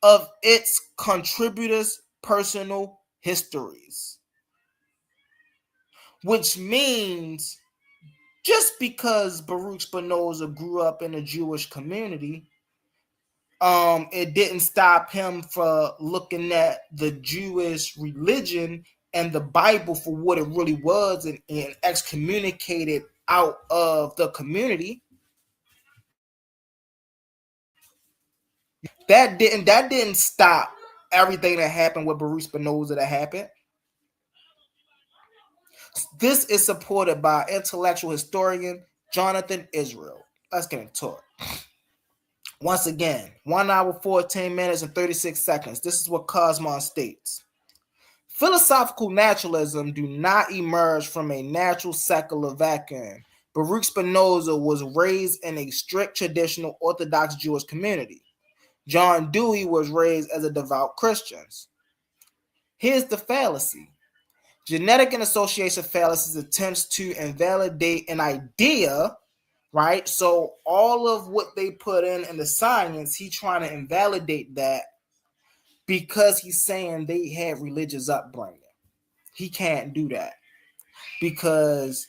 of its contributors' personal histories. Which means just because Baruch Spinoza grew up in a Jewish community, it didn't stop him from looking at the Jewish religion and the Bible for what it really was and excommunicated out of the community. That didn't stop everything that happened with Baruch Spinoza that happened. This is supported by intellectual historian Jonathan Israel. Let's get into it. Once again, 1 hour, 14 minutes, and 36 seconds. This is what Kosmon states. Philosophical naturalism do not emerge from a natural secular vacuum. Baruch Spinoza was raised in a strict traditional Orthodox Jewish community. John Dewey was raised as a devout Christian. Here's the fallacy. Genetic and association fallacies attempts to invalidate an idea, right? So all of what they put in the science, he's trying to invalidate that because he's saying they had religious upbringing. He can't do that because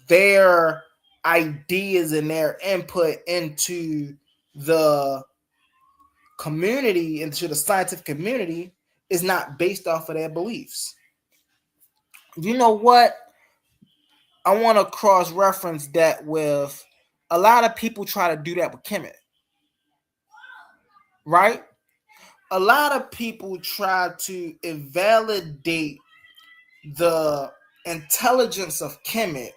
their ideas and their input into the community, into the scientific community, is not based off of their beliefs. You know what? I want to cross-reference that with a lot of people try to do that with Kemet, right? A lot of people try to invalidate the intelligence of Kemet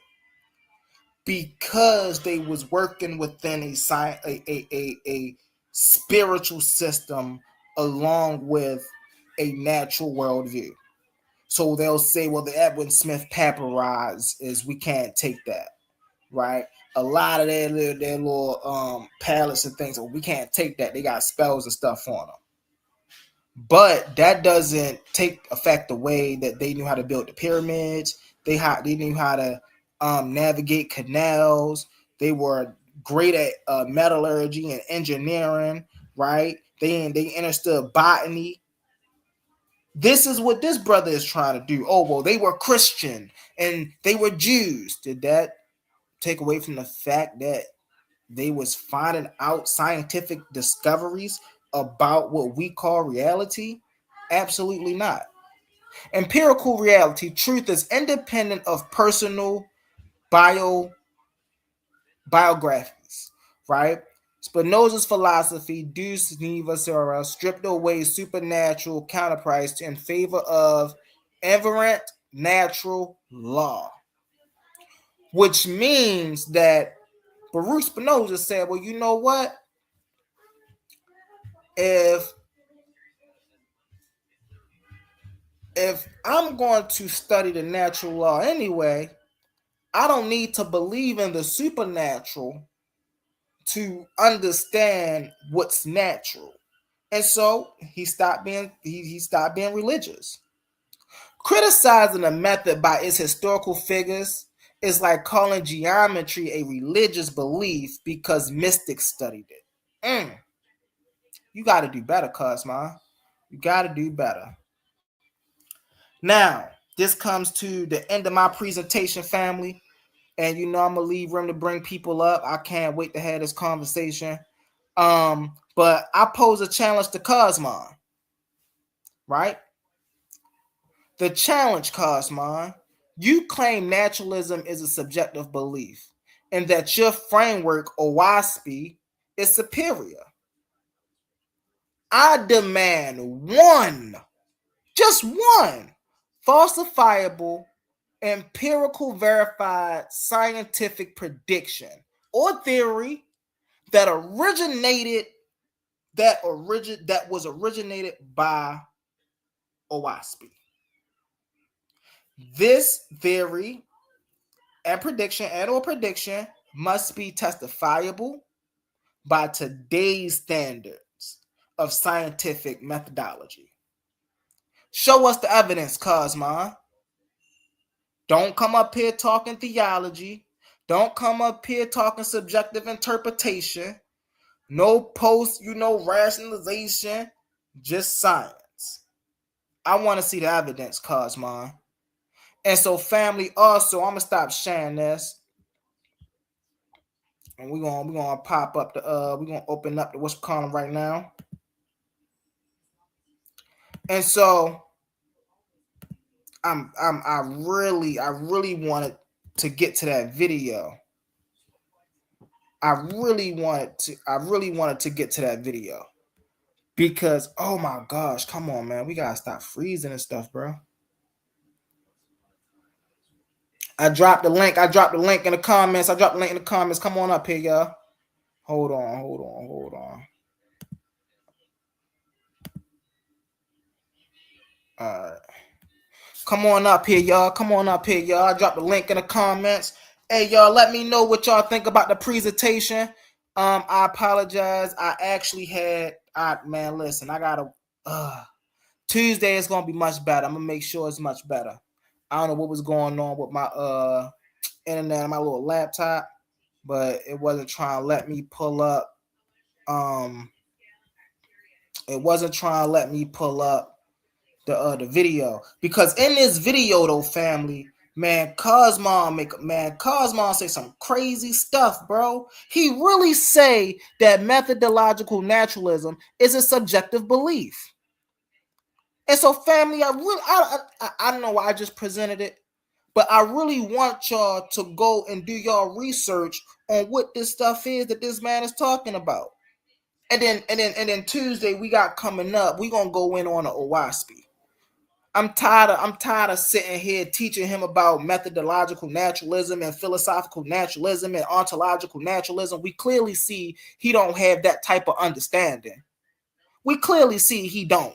because they was working within a spiritual system along with a natural worldview. So they'll say, well, the Edwin Smith papyrus is, we can't take that, right? A lot of their little palettes and things, we can't take that. They got spells and stuff on them. But that doesn't take effect the way that they knew how to build the pyramids. They knew how to navigate canals. They were great at metallurgy and engineering, right? They understood botany. This is what this brother is trying to do. Oh, well, they were Christian and they were Jews. Did that take away from the fact that they was finding out scientific discoveries about what we call reality? Absolutely not. Empirical reality, truth, is independent of personal biographies, right? Spinoza's philosophy, Deus Neva Sera, stripped away supernatural counterparts in favor of invariant natural law, which means that Baruch Spinoza said, well, you know what? If I'm going to study the natural law anyway, I don't need to believe in the supernatural to understand what's natural. And so he stopped being religious. Criticizing the method by its historical figures is like calling geometry a religious belief because mystics studied it. You got to do better, Kosmon. You got to do better. Now, this comes to the end of my presentation, family. And I'm gonna leave room to bring people up. I can't wait to have this conversation. But I pose a challenge to Kosmon, right? The challenge, Kosmon, you claim naturalism is a subjective belief and that your framework, or WASP, is superior. I demand one, just one, falsifiable, empirical verified scientific prediction or theory that was originated by OWASP. This theory and prediction must be testifiable by today's standards of scientific methodology. Show us the evidence, Kosmon. Don't come up here talking theology. Don't come up here talking subjective interpretation. No post, rationalization. Just science. I want to see the evidence, Kosmon. And so, family, also, I'm gonna stop sharing this. And we're gonna pop up we're gonna open up the what's calling right now. And so I really wanted to get to that video. I really wanted to get to that video. Because oh my gosh, come on, man. We gotta stop freezing and stuff, bro. I dropped the link in the comments. Come on up here, y'all. Hold on. All right. Come on up here, y'all. I dropped the link in the comments. Hey, y'all, let me know what y'all think about the presentation. I apologize. I actually had, listen, I gotta, Tuesday is gonna be much better. I'm gonna make sure it's much better. I don't know what was going on with my internet on my little laptop, but it wasn't trying to let me pull up. The video, because in this video though, family, Kosmon say some crazy stuff, bro. He really say that methodological naturalism is a subjective belief. And so, family, I don't know why I just presented it, but I really want y'all to go and do y'all research on what this stuff is that this man is talking about. And then Tuesday we got coming up, we gonna go in on the OWASP. I'm tired of sitting here teaching him about methodological naturalism and philosophical naturalism and ontological naturalism. We clearly see he don't have that type of understanding. We clearly see he don't.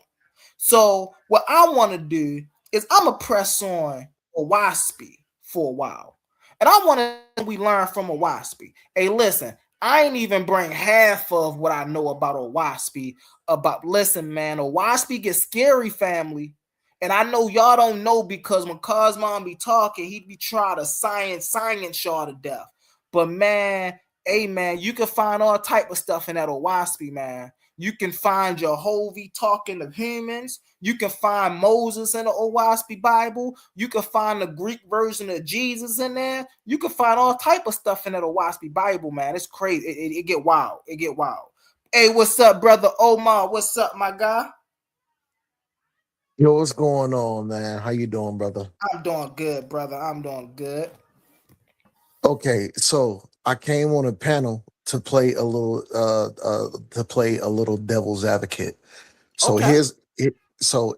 So what I want to do is I'm going to press on OWASP for a while. And I want to we learn from OWASP. Hey, listen, I ain't even bring half of what I know about OWASP. Listen, man, OWASP gets scary, family. And I know y'all don't know because when Kosmon be talking, he be trying to science y'all to death. But man, hey man, you can find all type of stuff in that OWASP, man. You can find Jehovah talking to humans. You can find Moses in the OWASP Bible. You can find the Greek version of Jesus in there. You can find all type of stuff in that OWASP Bible, man. It's crazy. It get wild. Hey, what's up, brother Omar? What's up, my guy? Yo, what's going on, man? How you doing, brother? I'm doing good, brother. I'm doing good. Okay, so I came on a panel to play a little devil's advocate. So Okay. here's it. So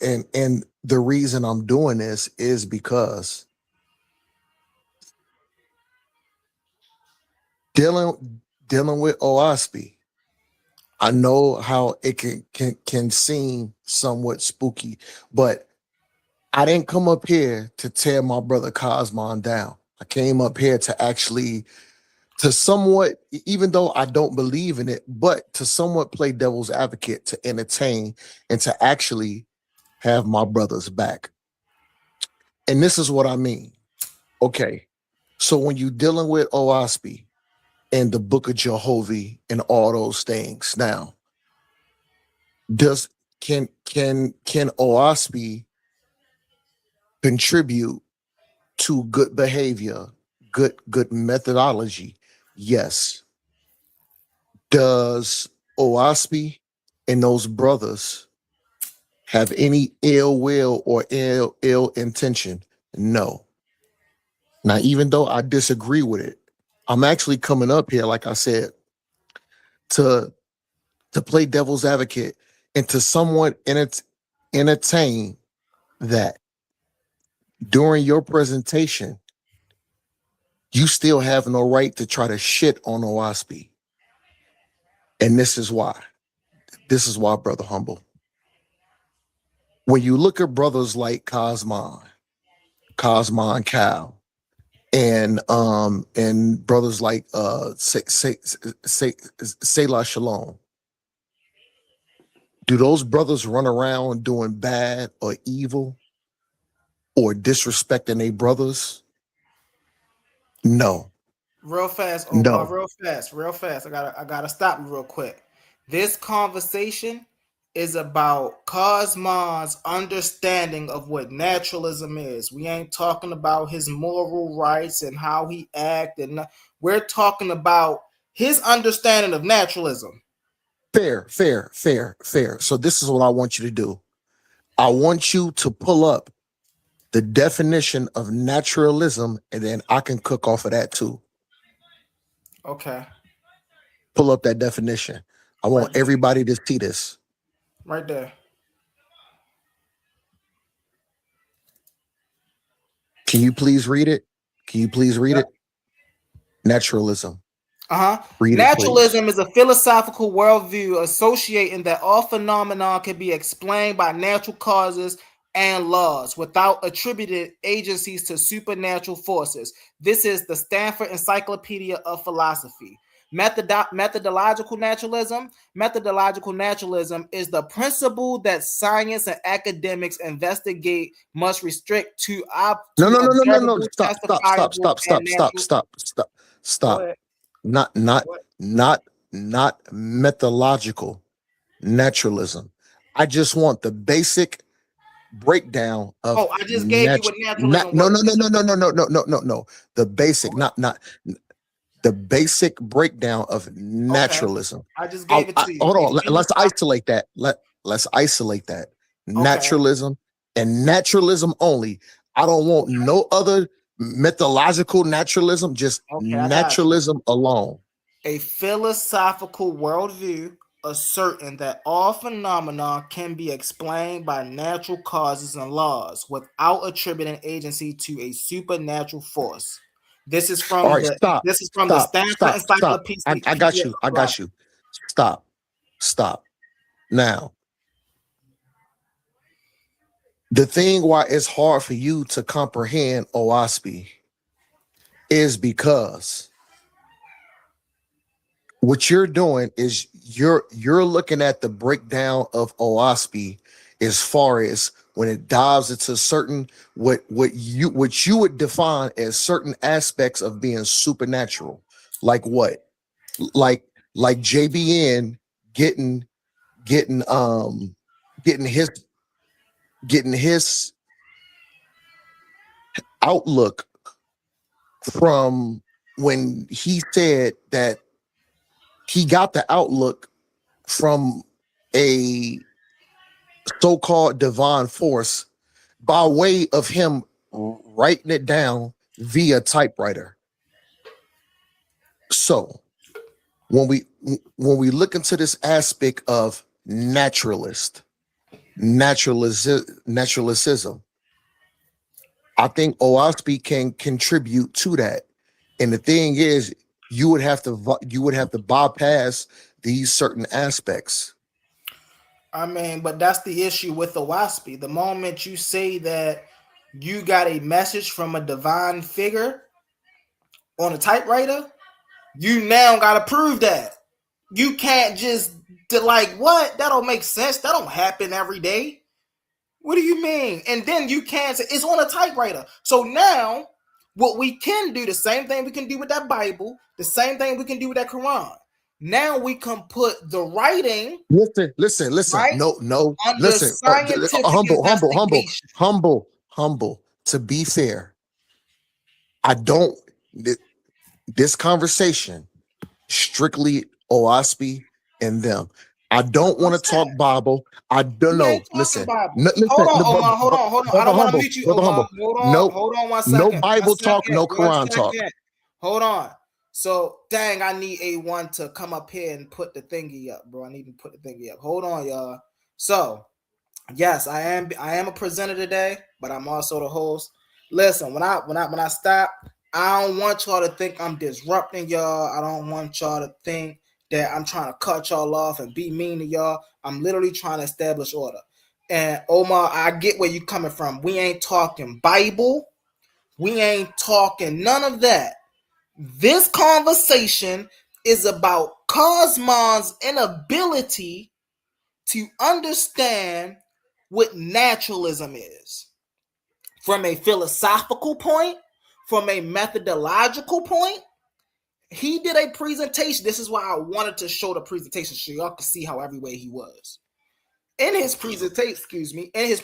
and the reason I'm doing this is because dealing with OASP, I know how it can seem somewhat spooky, but I didn't come up here to tear my brother Kosmon down. I came up here to actually to somewhat, even though I don't believe in it, but to somewhat play devil's advocate, to entertain and to actually have my brother's back. And this is what I mean. Okay. So when you're dealing with OASP and the Book of Jehovah and all those things, now, does can OASP contribute to good behavior, good methodology? Yes. Does OASP and those brothers have any ill will or ill intention? No. Now, even though I disagree with it, I'm actually coming up here, like I said, to play devil's advocate and to somewhat entertain that during your presentation, you still have no right to try to shit on OASP. And this is why. This is why, Brother Humble. When you look at brothers like Kosmon Cal, and brothers like Selah Shalom, do those brothers run around doing bad or evil or disrespecting their brothers? No. Real fast, No. real fast. I gotta stop you real quick. This conversation is about Kosmon's understanding of what naturalism is. We ain't talking about his moral rights and how he act, and we're talking about his understanding of naturalism. Fair. So this is what I want you to do. I want you to pull up the definition of naturalism, and then I can cook off of that too. Okay. Pull up that definition. I want everybody to see this. Right there. Can you please read it? It? Naturalism. Naturalism is a philosophical worldview associating that all phenomena can be explained by natural causes and laws without attributed agencies to supernatural forces. This is the Stanford Encyclopedia of Philosophy. Methodological naturalism. Methodological naturalism is the principle that science and academics investigate must restrict to No. Stop. Not methodological naturalism. I just want the basic breakdown of. I just gave you what naturalism. No. The basic, not the basic breakdown of naturalism. Okay. I just gave it to you. Hold on. Let's isolate that. Let's isolate that. Okay. Naturalism and naturalism only. I don't want no other methodological naturalism, just naturalism alone. A philosophical worldview asserting that all phenomena can be explained by natural causes and laws without attributing agency to a supernatural force. This is from the Stanford Encyclopedia. I got you. Stop. Now, the thing why it's hard for you to comprehend OASP is because what you're doing is you're looking at the breakdown of OASP as far as when it dives into certain what you would define as certain aspects of being supernatural. Like what? Like JBN getting his outlook from when he said that he got the outlook from a so-called divine force by way of him writing it down via typewriter. So when we look into this aspect of naturalism, I think OSP can contribute to that. And the thing is, you would have to bypass these certain aspects. I mean, but that's the issue with the WASPy. The moment you say that you got a message from a divine figure on a typewriter, you now got to prove that. You can't just like what? That don't make sense. That don't happen every day. What do you mean? And then you can't say it's on a typewriter. So now, what we can do, the same thing we can do with that Bible, the same thing we can do with that Quran. Now we can put the writing Listen. right No. under Listen. scientific investigation. Humble. To be fair, I don't. This conversation strictly OSP and them. I don't want to talk Bible. I don't We ain't know. talking Listen, Bible. Hold listen, on, Omar. Hold on. I brother don't want to humble, mute you, brother Omar. humble. Hold on. No, Hold on one no second. One Bible talk, second. no One Quran talk. second. Hold on. So, dang, I need A1 to come up here and put the thingy up, bro. I need to put the thingy up. Hold on, y'all. So, yes, I am a presenter today, but I'm also the host. Listen, when I stop, I don't want y'all to think I'm disrupting y'all. I don't want y'all to think that I'm trying to cut y'all off and be mean to y'all. I'm literally trying to establish order. And Omar, I get where you coming from. We ain't talking Bible. We ain't talking none of that. This conversation is about Kosmon's inability to understand what naturalism is from a philosophical point, from a methodological point. He did a presentation. This is why I wanted to show the presentation so y'all can see how everywhere he was. In his presentation, in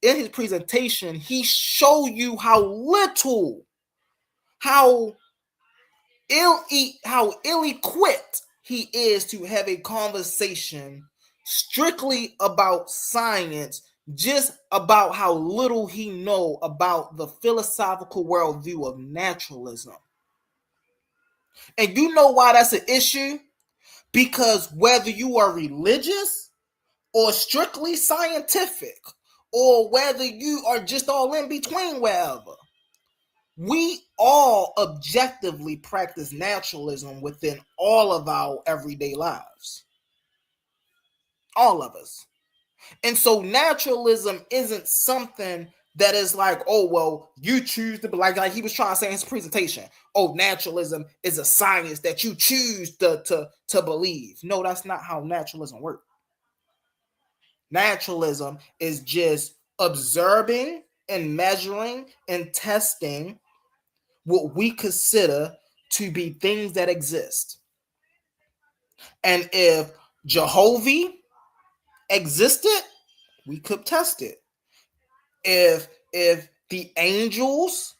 his presentation, he showed you how little, how ill-equipped he is to have a conversation strictly about science, just about how little he know about the philosophical worldview of naturalism. And you know why that's an issue? Because whether you are religious or strictly scientific, or whether you are just all in between, wherever, we all objectively practice naturalism within all of our everyday lives. All of us. And so naturalism isn't something that is like, oh, well, you choose to be like he was trying to say in his presentation. Oh, naturalism is a science that you choose to believe. No, that's not how naturalism works. Naturalism is just observing and measuring and testing what we consider to be things that exist. And if Jehovah existed, we could test it. If the angels,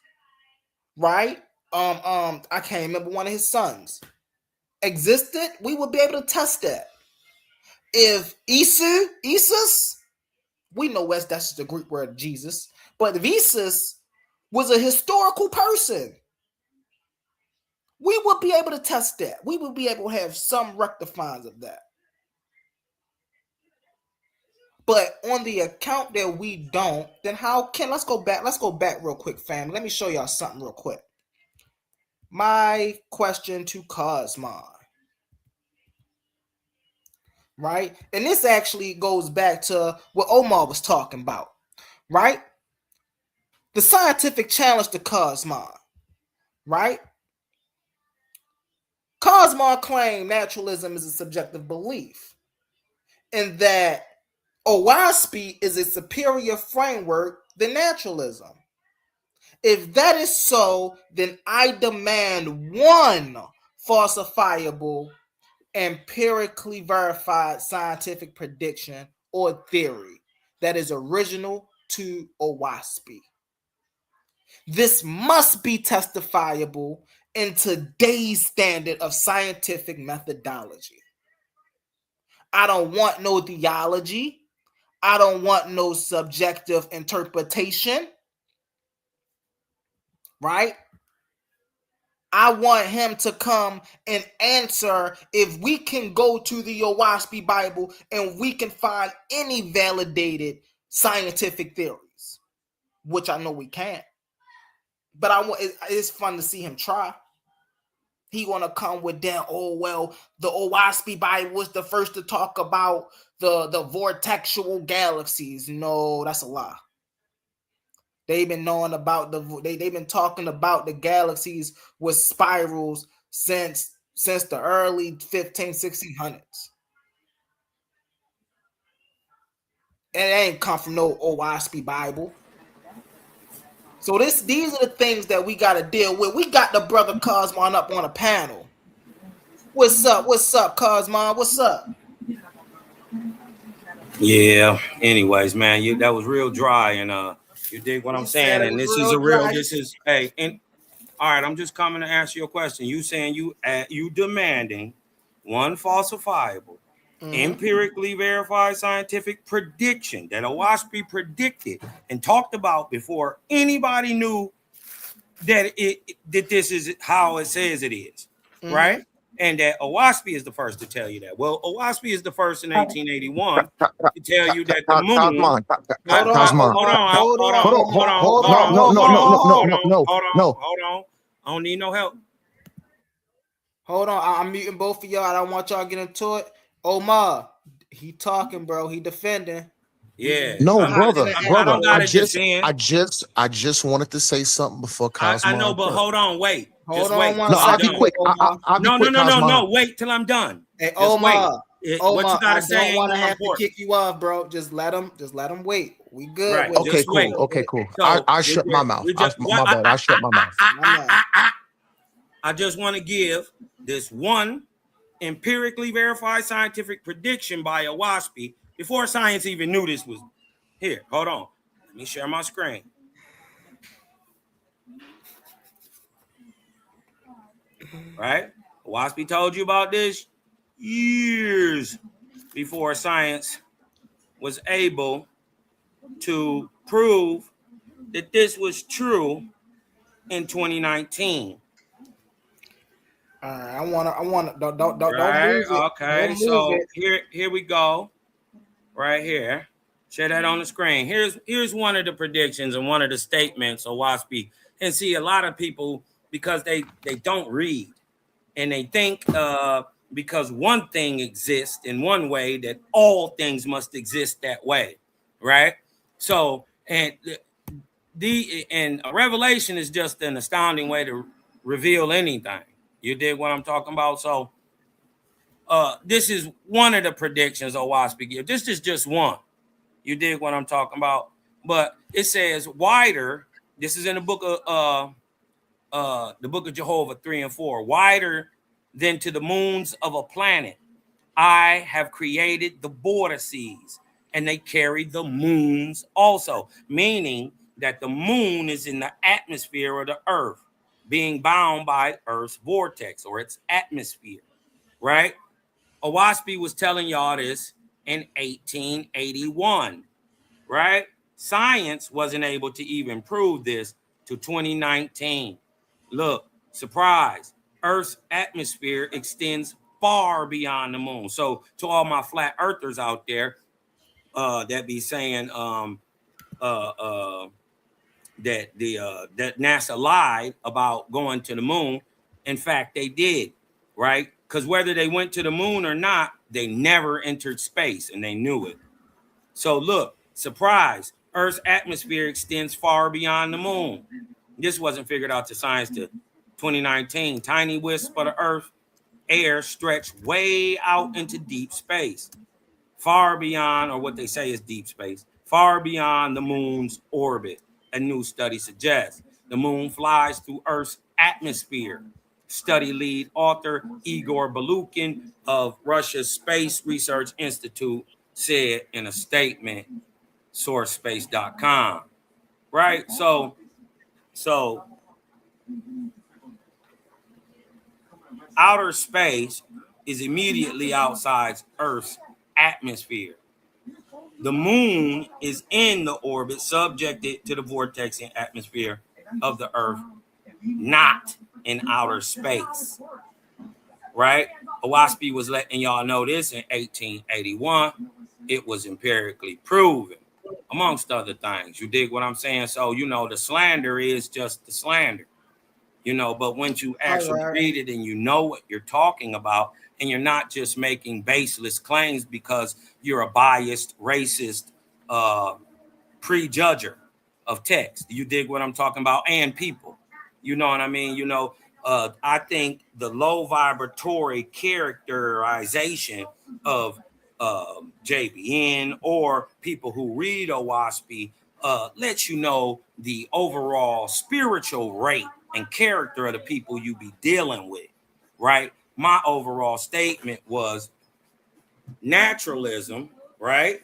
right? I can't remember one of his sons existed, we would be able to test that. If Isus, we know that's just the Greek word Jesus, but if Isus was a historical person, we would be able to test that. We would be able to have some rectifiers of that. But on the account that we don't, then how can let's go back real quick, fam. Let me show y'all something real quick. My question to Kosmon, right? And this actually goes back to what Omar was talking about, right? The scientific challenge to Kosmon, right? Kosmon claimed naturalism is a subjective belief, and that OSP is a superior framework than naturalism. If that is so, then I demand one falsifiable, empirically verified scientific prediction or theory that is original to OWASP. This must be testifiable in today's standard of scientific methodology. I don't want no theology. I don't want no subjective interpretation. Right? I want him to come and answer if we can go to the Owaspy Bible and we can find any validated scientific theories, which I know we can't. But it's fun to see him try. He want to come with that, oh, well, the Owaspy Bible was the first to talk about the vortexual galaxies. No, that's a lie. They've been knowing about they've been talking about the galaxies with spirals since the early 1600s. And it ain't come from no Owaspy Bible. So these are the things that we got to deal with. We got the brother Kosmon up on a panel. What's up? What's up, Kosmon? What's up? Yeah. Anyways, man, that was real dry, and you dig what I'm saying? And this is a real. Dry. This is and all right. I'm just coming to ask you a question. You saying you demanding one falsifiable, empirically verified scientific prediction that Owaspy predicted and talked about before anybody knew that that this is how it says it is, right? And that Owaspy is the first to tell you that. Well, Owaspy is the first in 1881 to tell you that the moon. Hold on. I don't need no help. Hold on, I'm muting both of y'all. I don't want y'all to get into it. Omar, he talking, bro. He defending. Yeah. No, brother. I just wanted to say something before Kosmon. I know, but hold on, wait. Just wait. No, I'll be quick. No. Wait till I'm done. Hey, Omar, what you gotta say? I don't want to have to kick you off, bro. Just let him wait. We good. Right. Okay, cool. Okay, cool. So I shut my mouth. My bad. I shut my mouth. I just want to give this one empirically verified scientific prediction by Owaspy before science even knew this was here. Hold on. Let me share my screen. Right? Owaspy told you about this years before science was able to prove that this was true in 2019. I want to don't right? move it. Okay, don't so move it. here we go, right here. Share that on the screen. Here's one of the predictions and one of the statements of Owaspy. And see, a lot of people, because they don't read and they think because one thing exists in one way that all things must exist that way, right? So and a revelation is just an astounding way to reveal anything. You dig what I'm talking about? So this is one of the predictions Owaspy gives. This is just one. You dig what I'm talking about? But it says wider. This is in the book of Jehovah 3 and 4. Wider than to the moons of a planet, I have created the border seas, and they carry the moons also, meaning that the moon is in the atmosphere of the earth, being bound by Earth's vortex or its atmosphere, right? Owaspy was telling y'all this in 1881, right? Science wasn't able to even prove this to 2019. Look, surprise, Earth's atmosphere extends far beyond the moon. So to all my flat earthers out there that be saying that NASA lied about going to the moon. In fact, they did, right? Because whether they went to the moon or not, they never entered space, and they knew it. So look, surprise, Earth's atmosphere extends far beyond the moon. This wasn't figured out to science till 2019. Tiny wisps of the Earth air stretch way out into deep space, far beyond, or what they say is deep space, far beyond the moon's orbit. A new study suggests the moon flies through Earth's atmosphere. Study lead author Igor Balukin of Russia's Space Research Institute said in a statement, sourcespace.com. Right? So outer space is immediately outside Earth's atmosphere. The moon is in the orbit subjected to the vortex and atmosphere of the Earth, not in outer space, right? Owaspy was letting y'all know this in 1881. It was empirically proven, amongst other things. You dig what I'm saying? So, you know, the slander is just the slander, you know, but once you actually read it and you know what you're talking about, and you're not just making baseless claims because you're a biased, racist, prejudger of text. You dig what I'm talking about? And people, you know what I mean? You know, I think the low vibratory characterization of JBN or people who read Owaspy lets you know the overall spiritual rate and character of the people you be dealing with, right? My overall statement was naturalism, right,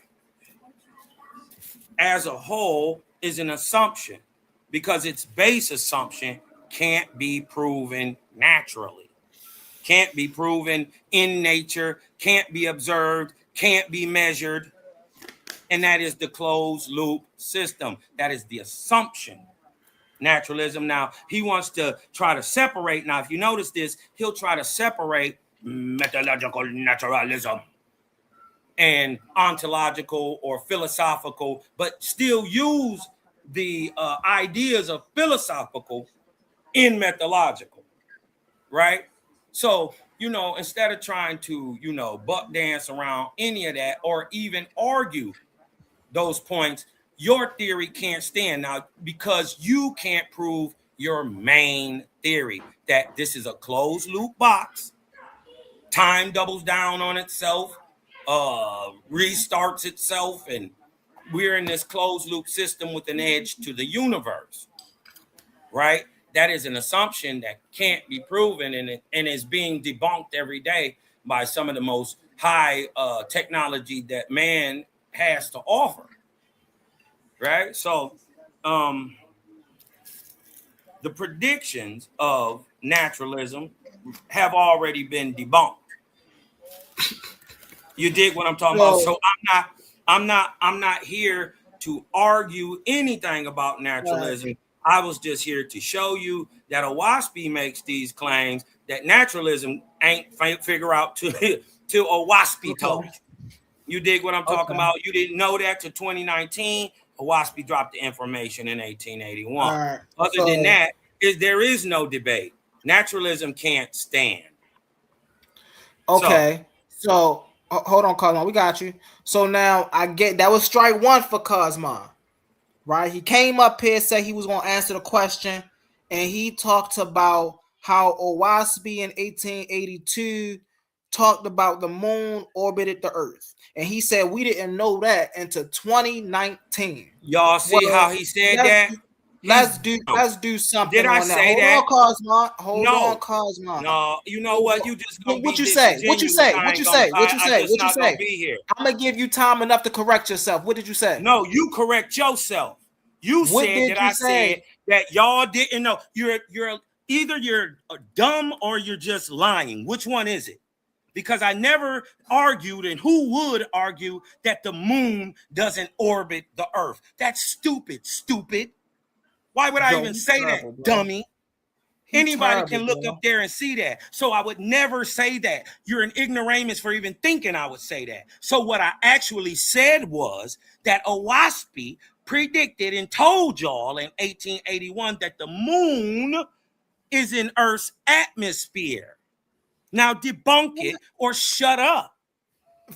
as a whole is an assumption because its base assumption can't be proven naturally, can't be proven in nature, can't be observed, can't be measured. And that is the closed loop system. That is the assumption. Naturalism. Now, he wants to try to separate. Now, if you notice this, he'll try to separate methodological naturalism and ontological or philosophical, but still use the ideas of philosophical in methodological, right? So, you know, instead of trying to, you know, buck dance around any of that or even argue those points, your theory can't stand now because you can't prove your main theory that this is a closed loop box. Time doubles down on itself, restarts itself, and we're in this closed loop system with an edge to the universe, right? That is an assumption that can't be proven and is being debunked every day by some of the most high technology that man has to offer. Right. So the predictions of naturalism have already been debunked. You dig what I'm talking about? So I'm not here to argue anything about naturalism. Right. I was just here to show you that Owaspy makes these claims that naturalism ain't figure out to Owaspy told. You dig what I'm talking about? You didn't know that to 2019. Owaspy dropped the information in 1881. Right. Other than that, there is no debate. Naturalism can't stand. Okay. So hold on, Kosmon. We got you. So now I get that was strike one for Kosmon, right? He came up here, said he was going to answer the question, and he talked about how Owaspy in 1882 talked about the moon orbited the earth. And he said we didn't know that until 2019. Y'all see how he said that? Let's do something. Did I say that? Hold on, Kosmon. No, you know what? You just gonna what you say? What you say? I'm gonna give you time enough to correct yourself. What did you say? No, you correct yourself. You said that I said that y'all didn't know. You're either you're dumb or you're just lying. Which one is it? Because I never argued, and who would argue that the moon doesn't orbit the earth? That's stupid. Why would I even say that, dummy? Anybody can look up there and see that. So I would never say that. You're an ignoramus for even thinking I would say that. So what I actually said was that Owaspy predicted and told y'all in 1881 that the moon is in Earth's atmosphere. Now debunk it or shut up.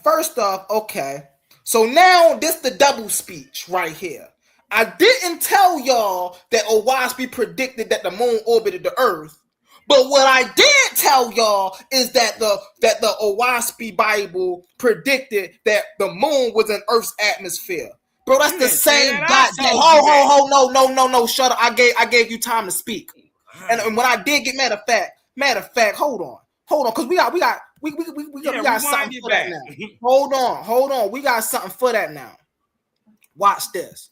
First off, okay. So now this the double speech right here. I didn't tell y'all that Owaspy predicted that the moon orbited the earth. But what I did tell y'all is that the Owaspy Bible predicted that the moon was in Earth's atmosphere. Bro, that's the same goddamn. No, shut up. I gave you time to speak. And when I did get matter of fact, hold on, because we got something for that now. Hold on, we got something for that now. Watch this.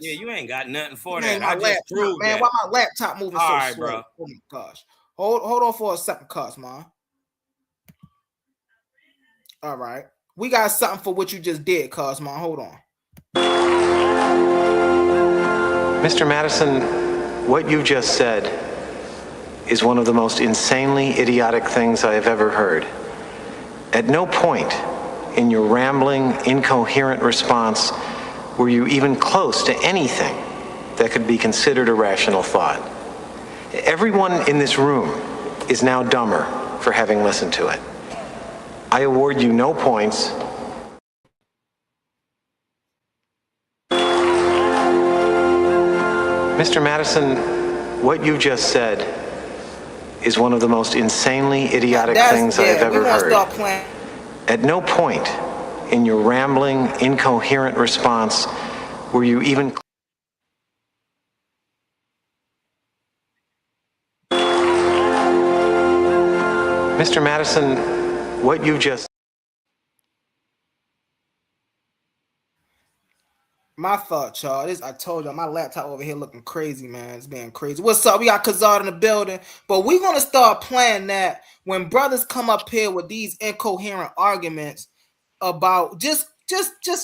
Yeah, you ain't got nothing for that. I just proved that. Why my laptop moving so slow? Bro. Oh my gosh. Hold on for a second, Kosmon. All right. We got something for what you just did, Kosmon. Hold on. Mr. Madison, what you just said is one of the most insanely idiotic things I have ever heard. At no point in your rambling, incoherent response were you even close to anything that could be considered a rational thought. Everyone in this room is now dumber for having listened to it. I award you no points. Mr. Madison, what you just said is one of the most insanely idiotic things I have ever heard. At no point in your rambling, incoherent response were you even... Mr. Madison, what you just... My thought, y'all. This I told y'all, my laptop over here looking crazy, man. It's being crazy. What's up? We got Kazard in the building, but we're gonna start playing that when brothers come up here with these incoherent arguments about just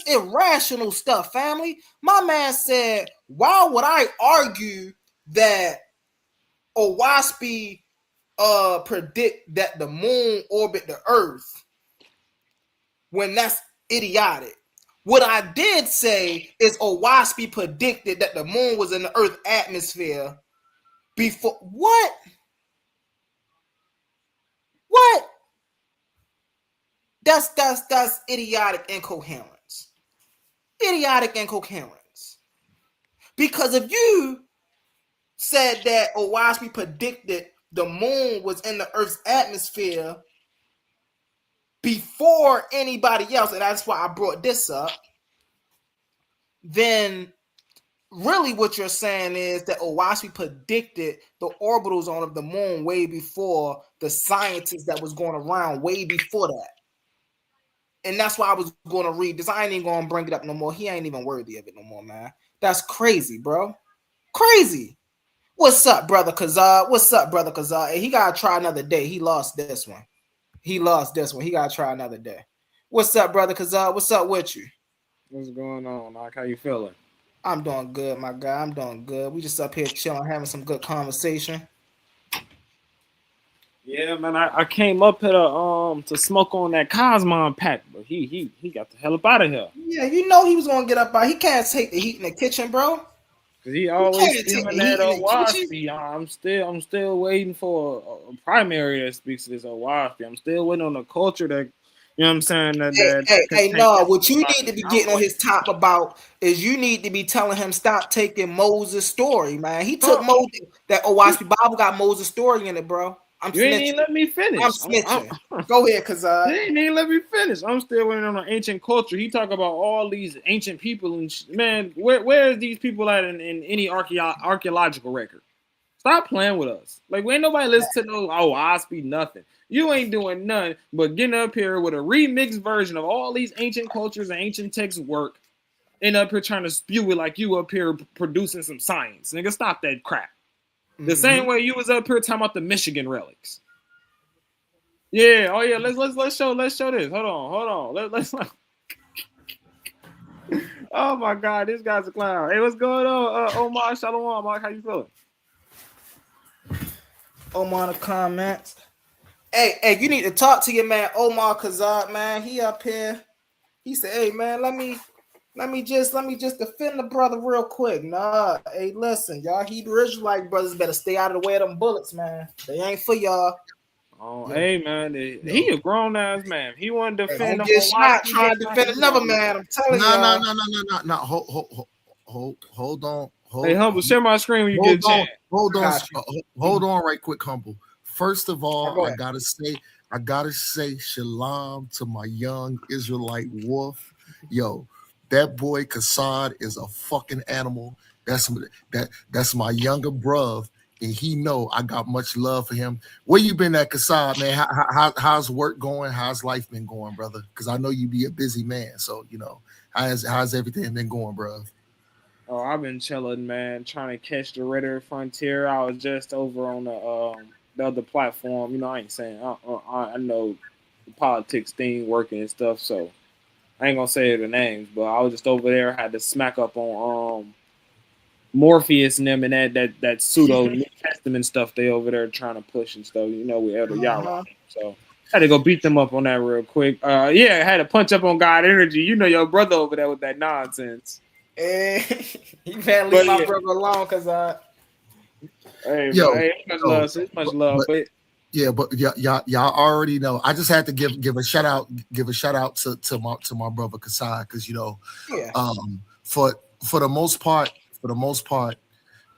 irrational stuff, family. My man said, why would I argue that Owaspy predict that the moon orbit the earth when that's idiotic? What I did say is Owaspy predicted that the moon was in the Earth atmosphere before. What? That's idiotic incoherence. Idiotic incoherence. Because if you said that Owaspy predicted the moon was in the Earth's atmosphere before anybody else, and that's why I brought this up, then really what you're saying is that Owaspy predicted the orbital zone of the moon way before the scientists that was going around way before that. And that's why I was going to read this. I ain't even going to bring it up no more. He ain't even worthy of it no more, man. That's crazy, bro. Crazy. What's up, brother Kazar? What's up, brother Kazar? Hey, he got to try another day. He lost this one. He got to try another day. What's up, brother Kazar? What's up with you? What's going on, Mike? How you feeling? I'm doing good, my guy. I'm doing good. We just up here chilling, having some good conversation. Yeah, man. I came up here to smoke on that Kosmon pack, but he got the hell up out of here. Yeah, you know he was gonna get up out. He can't take the heat in the kitchen, bro. Cause he always stealing that Owaspy. I'm still waiting for a primary that speaks to this Owaspy. I'm still waiting on the culture that, you know what I'm saying? No, what you need to be getting on his top about is you need to be telling him stop taking Moses' story, man. He took Moses, that Owaspy Bible got Moses' story in it, bro. You ain't even let me finish. I'm snitching. Go ahead, cause you ain't even let me finish. I'm still waiting on an ancient culture. He talk about all these ancient people and man, where is these people at in any archaeological record? Stop playing with us. Like, ain't nobody listen to no Owaspy nothing. You ain't doing nothing but getting up here with a remixed version of all these ancient cultures and ancient texts work, and up here trying to spew it like you up here producing some science. Nigga, stop that crap. The same way you was up here talking about the Michigan relics. Yeah, oh yeah, let's show this. Hold on. Let's Oh my god, this guy's a clown. Hey, what's going on? Omar, Shalom, Mark, how you feeling? Omar in the comments. Hey, you need to talk to your man Omar Kazad, man. He up here. He said, hey man, let me just defend the brother real quick. Nah, hey, listen, y'all Hebrew Israelite brothers better stay out of the way of them bullets, man. They ain't for y'all. Oh, no. Hey man, he a grown ass man. He want to defend. Don't get shot trying to defend another man. I'm telling you. No. Hold on. Hey, Humble, share my screen when you get a chance. Hold on, right quick, Humble. First of all, I gotta say shalom to my young Israelite wolf. Yo, that boy Kassad is a fucking animal. That's my younger bruv, and he know I got much love for him. Where you been at, Kassad, man? How's work going? How's life been going, brother? Because I know you be a busy man, so you know how's everything been going, bruv? Oh, I've been chilling, man, trying to catch the Ritter Frontier. I was just over on the other platform. You know, I ain't saying I know the politics thing working and stuff, so I ain't gonna say the names, but I was just over there. Had to smack up on Morpheus and them and that pseudo New Testament stuff they over there trying to push and stuff, with Elder Yara. So I had to go beat them up on that real quick. I had to punch up on God Energy. Your brother over there with that nonsense. You can't leave my brother alone because much love. But y'all already know. I just had to give a shout out to my brother Kasai, because for the most part,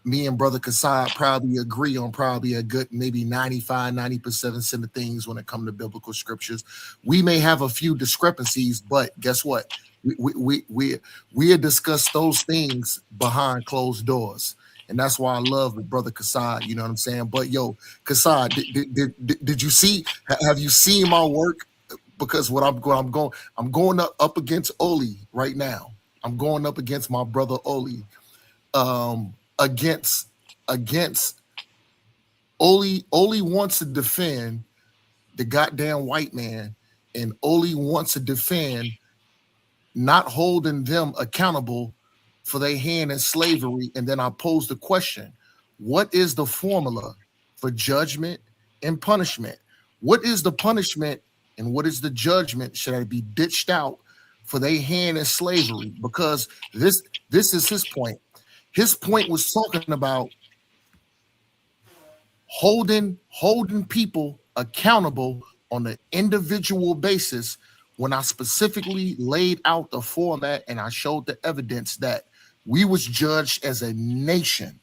me and brother Kasai probably agree on probably a good maybe 90% of things when it comes to biblical scriptures. We may have a few discrepancies, but guess what? We discuss those things behind closed doors. And that's why I love brother Kasai, you know what I'm saying? But Kasai, did you see? Have you seen my work? Because I'm going up against Oli right now. I'm going up against my brother Oli. Against Oli wants to defend the goddamn white man, and Oli wants to defend not holding them accountable for their hand in slavery. And then I pose the question, what is the formula for judgment and punishment? What is the punishment and what is the judgment? Should I be ditched out for their hand in slavery? Because this is his point. His point was talking about holding people accountable on an individual basis, when I specifically laid out the format and I showed the evidence that we was judged as a nation.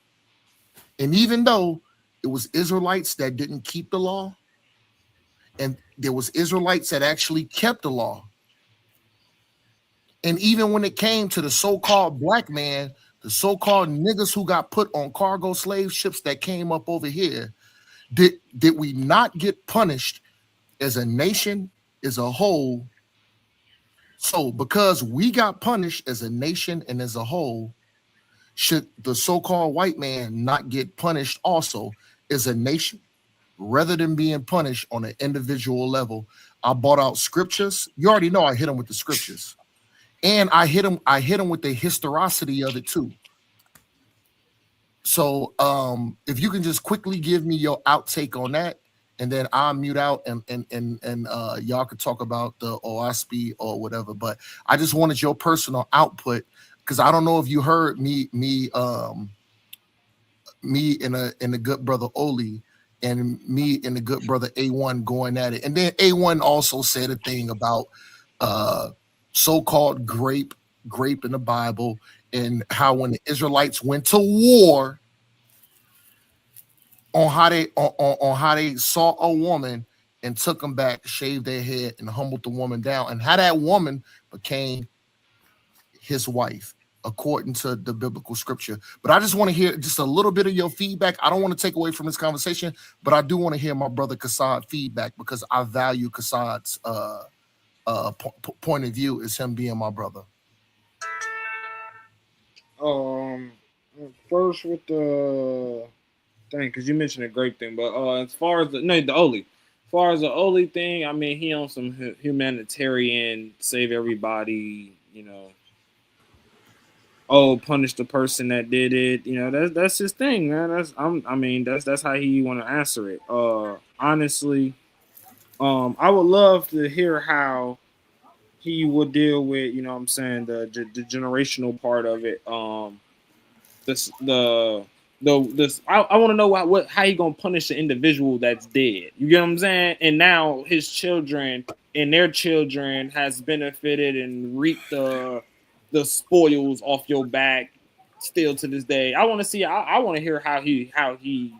And even though it was Israelites that didn't keep the law, and there was Israelites that actually kept the law, and even when it came to the so-called black man, the so-called niggas who got put on cargo slave ships that came up over here, did we not get punished as a nation, as a whole? So because we got punished as a nation and as a whole, should the so-called white man not get punished also as a nation, rather than being punished on an individual level? I brought out scriptures. You already know I hit him with the scriptures. And I hit him with the historicity of it too. So if you can just quickly give me your outtake on that, and then I'll mute out and y'all could talk about the OSP or whatever. But I just wanted your personal output, because I don't know if you heard me and the good brother Oli and me and the good brother A1 going at it. And then A1 also said a thing about so-called grape in the Bible, and how when the Israelites went to war, on how they saw a woman and took them back, shaved their head, and humbled the woman down, and how that woman became his wife, according to the biblical scripture. But I just want to hear just a little bit of your feedback. I don't want to take away from this conversation, but I do want to hear my brother Kassad feedback, because I value Kassad's point of view as him being my brother. First with the thing, because you mentioned a great thing, but as far as the Oli thing, I mean, he on some humanitarian, save everybody, punish the person that did it. That's his thing, man. That's how he want to answer it. Honestly, I would love to hear how he would deal with, the generational part of it. I want to know how he gonna punish the individual that's dead. You get what I'm saying? And now his children and their children has benefited and reaped the spoils off your back still to this day. I want to see. I want to hear how he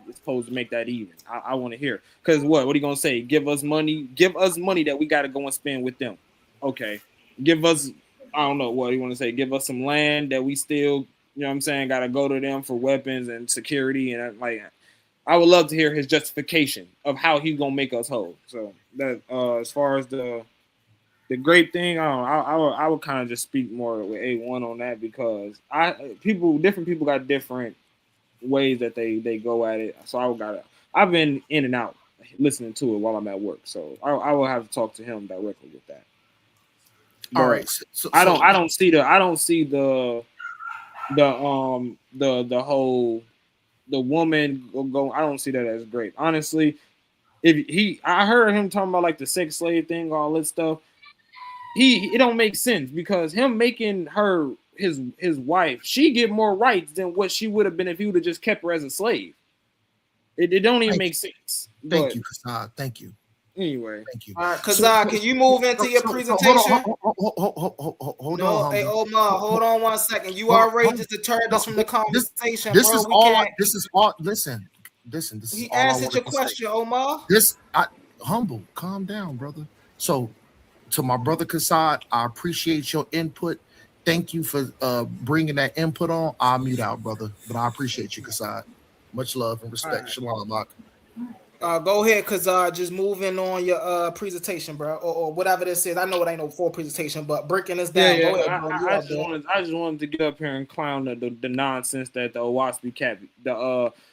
is supposed to make that even. I want to hear, because what are you gonna say? Give us money that we got to go and spend with them. Okay, give us. I don't know what you want to say. Give us some land that we still. Got to go to them for weapons and security. And I would love to hear his justification of how he's going to make us whole. So that as far as the grape thing, I would kind of just speak more with A1 on that, because different people got different ways that they go at it. So I've been in and out listening to it while I'm at work. So I will have to talk to him directly with that. But all right. So I don't see the the whole the woman go. I don't see that as great, honestly. I heard him talking about like the sex slave thing, all this stuff. It don't make sense because him making her his wife, she get more rights than what she would have been if he would have just kept her as a slave. It don't even make sense. Thank you, Kasad. Thank you. Anyway, thank you. All right, Kazan, can you move into your presentation? Hold No, on. hey Omar, hold on 1 second. You outrageous deterred us from the conversation, this bro. is all. This is all. Listen. This He is all I answered wanted your to question, say. Omar. Humble. Calm down, brother. So, to my brother Kasad, I appreciate your input. Thank you for bringing that input on. I'll mute out, brother, but I appreciate you, Kasad. Much love and respect. Right. Shalom, Mark. Go ahead, just moving on your presentation, bro, or whatever this is. I know it ain't no full presentation, but breaking this down. yeah. Go ahead, bro. I just wanted to get up here and clown the nonsense that the Owaspy cat.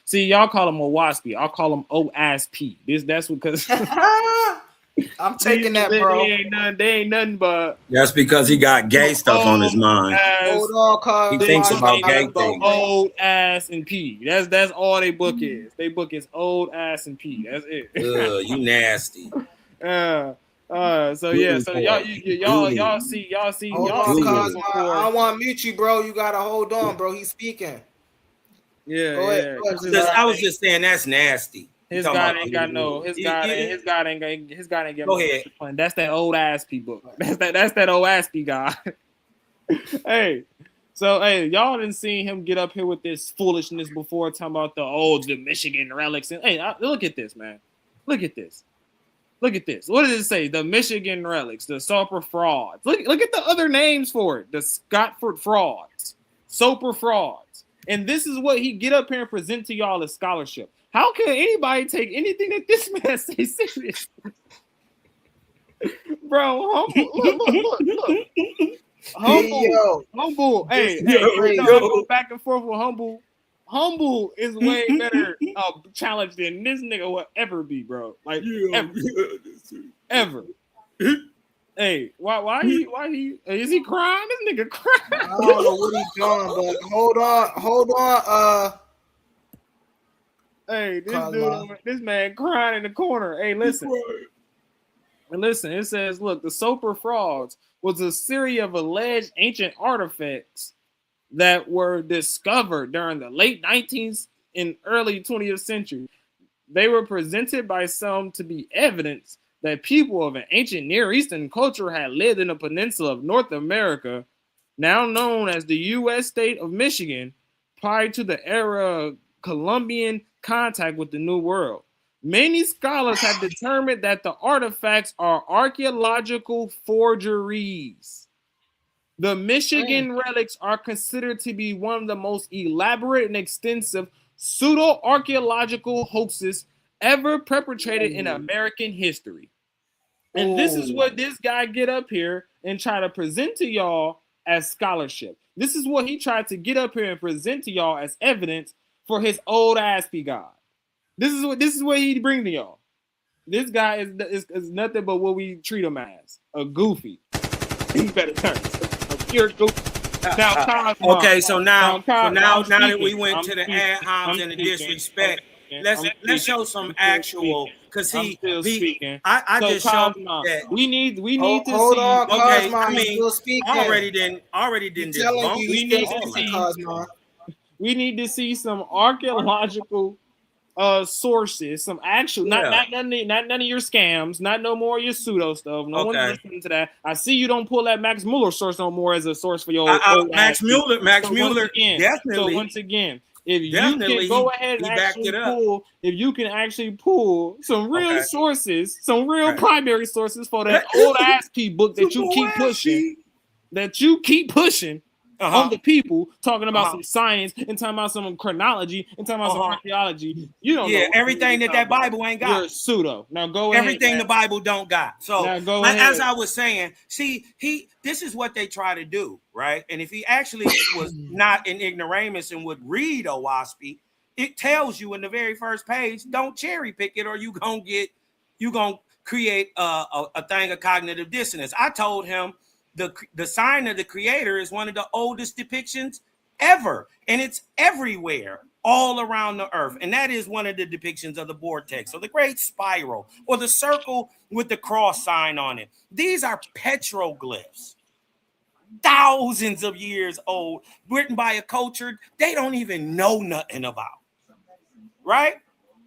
See, y'all call him Owaspy. I'll call him OASP. That's because I'm taking that, bro. They ain't nothing but. That's because he got gay stuff on his mind. Hold on, cause he thinks about gay things. Old ass and P. That's all they book is. They book is old ass and P. That's it. You nasty. So y'all see. Hold on, cause I don't want to mute you, bro. You gotta hold on, bro. He's speaking. Yeah, go ahead. I was just saying that's nasty. His God ain't got no. His God ain't got. Go ahead. That's that old Aspie book. That's that old Aspie guy. Hey, y'all didn't see him get up here with this foolishness before, talking about the Michigan relics. And look at this, man. Look at this. What does it say? The Michigan relics, the Soper frauds. Look at the other names for it. The Scotford frauds, Soper frauds. And this is what he get up here and present to y'all as scholarship. How can anybody take anything that this man says serious? Bro, look. Humble. Hey, go back and forth with Humble. Humble is way better challenge than this nigga will ever be, bro. Like ever. Hey, why he is he crying? This nigga crying. I don't know what he's doing, but hold on. Hey, this man crying in the corner. Hey, listen. It says, look, the Soper frauds was a series of alleged ancient artifacts that were discovered during the late 19th and early 20th century. They were presented by some to be evidence that people of an ancient Near Eastern culture had lived in the peninsula of North America, now known as the U.S. state of Michigan, prior to the era of Columbian contact with the New World. Many scholars have determined that the artifacts are archaeological forgeries. The Michigan relics are considered to be one of the most elaborate and extensive pseudo-archaeological hoaxes ever perpetrated in American history. And this is what this guy get up here and try to present to y'all as scholarship. This is what he tried to get up here and present to y'all as evidence for his old Aspie God. This is what he bring to y'all. This guy is nothing but what we treat him as, a goofy. He better turn a pure goofy. Now, okay, so now that we went to the ad homs and the disrespect, let's show some actual. Because I just showed that we need to hold see. On, okay, Cosmo, I mean, already didn't debunk. We need to see some archaeological sources, some actual, not none of your scams, not no more of your pseudo stuff. No one's listening to that. I see you don't pull that Max Muller source no more as a source for your Max Muller, definitely. So once again, if you can go ahead and actually pull some real sources, some real primary sources for that old Aspie book that you keep pushing. On the people talking about some science and talking about some chronology and talking about some archaeology. You don't know everything that Bible ain't got. You're pseudo. Now go ahead. Everything the Bible don't got. So as I was saying, see, this is what they try to do, right? And if he actually was not an ignoramus and would read Owaspy, it tells you in the very first page, don't cherry pick it or you gonna create a thing of cognitive dissonance. I told him the sign of the creator is one of the oldest depictions ever. And it's everywhere, all around the earth. And that is one of the depictions of the vortex, or the great spiral, or the circle with the cross sign on it. These are petroglyphs, thousands of years old, written by a culture they don't even know nothing about. Right?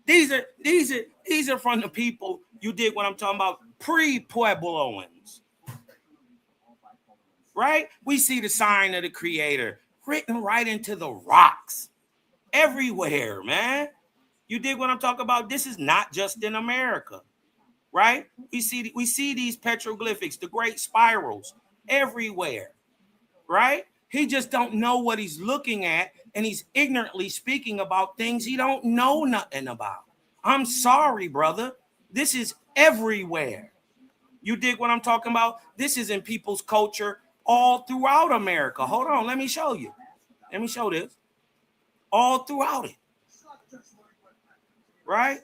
These are from the people, you dig what I'm talking about, pre-Puebloans. Right? We see the sign of the creator written right into the rocks everywhere, man. You dig what I'm talking about? This is not just in America, right? We see these petroglyphics, the great spirals, everywhere, right? He just don't know what he's looking at, and he's ignorantly speaking about things he don't know nothing about. I'm sorry, brother. This is everywhere. You dig what I'm talking about? This is in people's culture all throughout America. Hold on, let me show you. Let me show this. All throughout it. Right?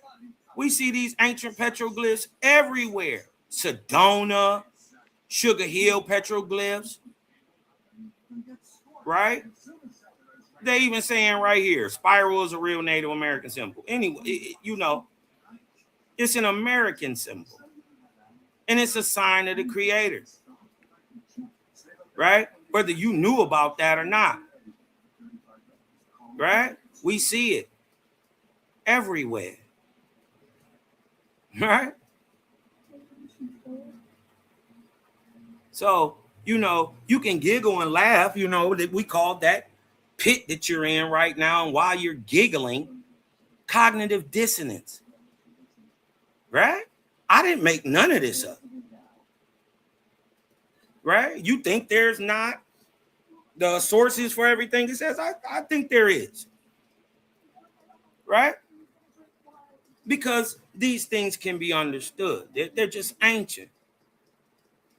We see these ancient petroglyphs everywhere. Sedona, Sugar Hill petroglyphs. Right? They even saying right here, spiral is a real Native American symbol. Anyway, it's an American symbol. And it's a sign of the creator. Right? Whether you knew about that or not. Right? We see it everywhere. Right? So, you can giggle and laugh, that we call that pit that you're in right now. And while you're giggling, cognitive dissonance. Right? I didn't make none of this up. Right? You think there's not the sources for everything it says? I think there is. Right? Because these things can be understood. They're just ancient.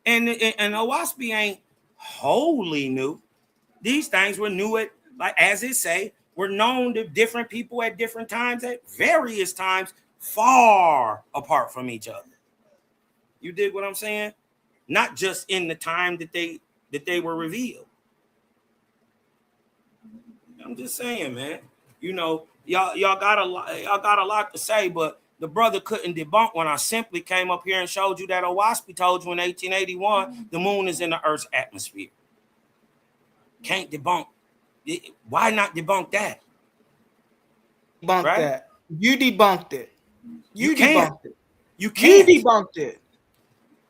And Owaspy ain't wholly new. These things were new at, like as it say, were known to different people at different times, at various times, far apart from each other. You dig what I'm saying? Not just in the time that they were revealed. I'm just saying, man. Y'all got a lot to say, but the brother couldn't debunk when I simply came up here and showed you that Owaspy told you in 1881 the moon is in the Earth's atmosphere. Can't debunk. Why not debunk that? Debunk right? that. You debunked it. You debunked it. You can't. You debunked it.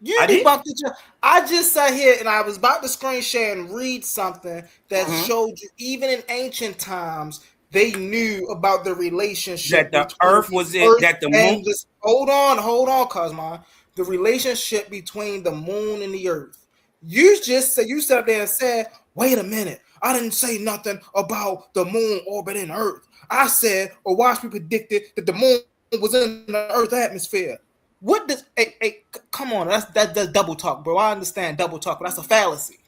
You debunked it. I just sat here and I was about to screen share and read something that showed you even in ancient times they knew about the relationship that the Earth was in, that the moon. Hold on, Kosmon. The relationship between the moon and the Earth. You sat up there and said, "Wait a minute, I didn't say nothing about the moon orbiting Earth. I said, or Owaspy predicted that the moon was in the Earth atmosphere." What does? Hey, come on, that's double talk, bro. I understand double talk, but that's a fallacy.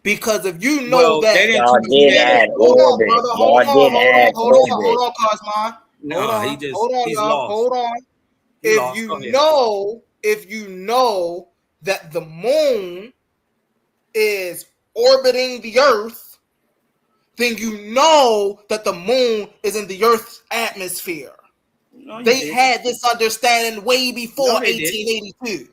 Because if you know that, y'all did add orbit. Hold on, Kosmon. Hold on, y'all. Lost. Hold on. If you know that the moon is orbiting the Earth, then you know that the moon is in the Earth's atmosphere. No, they had this understanding way before 1882.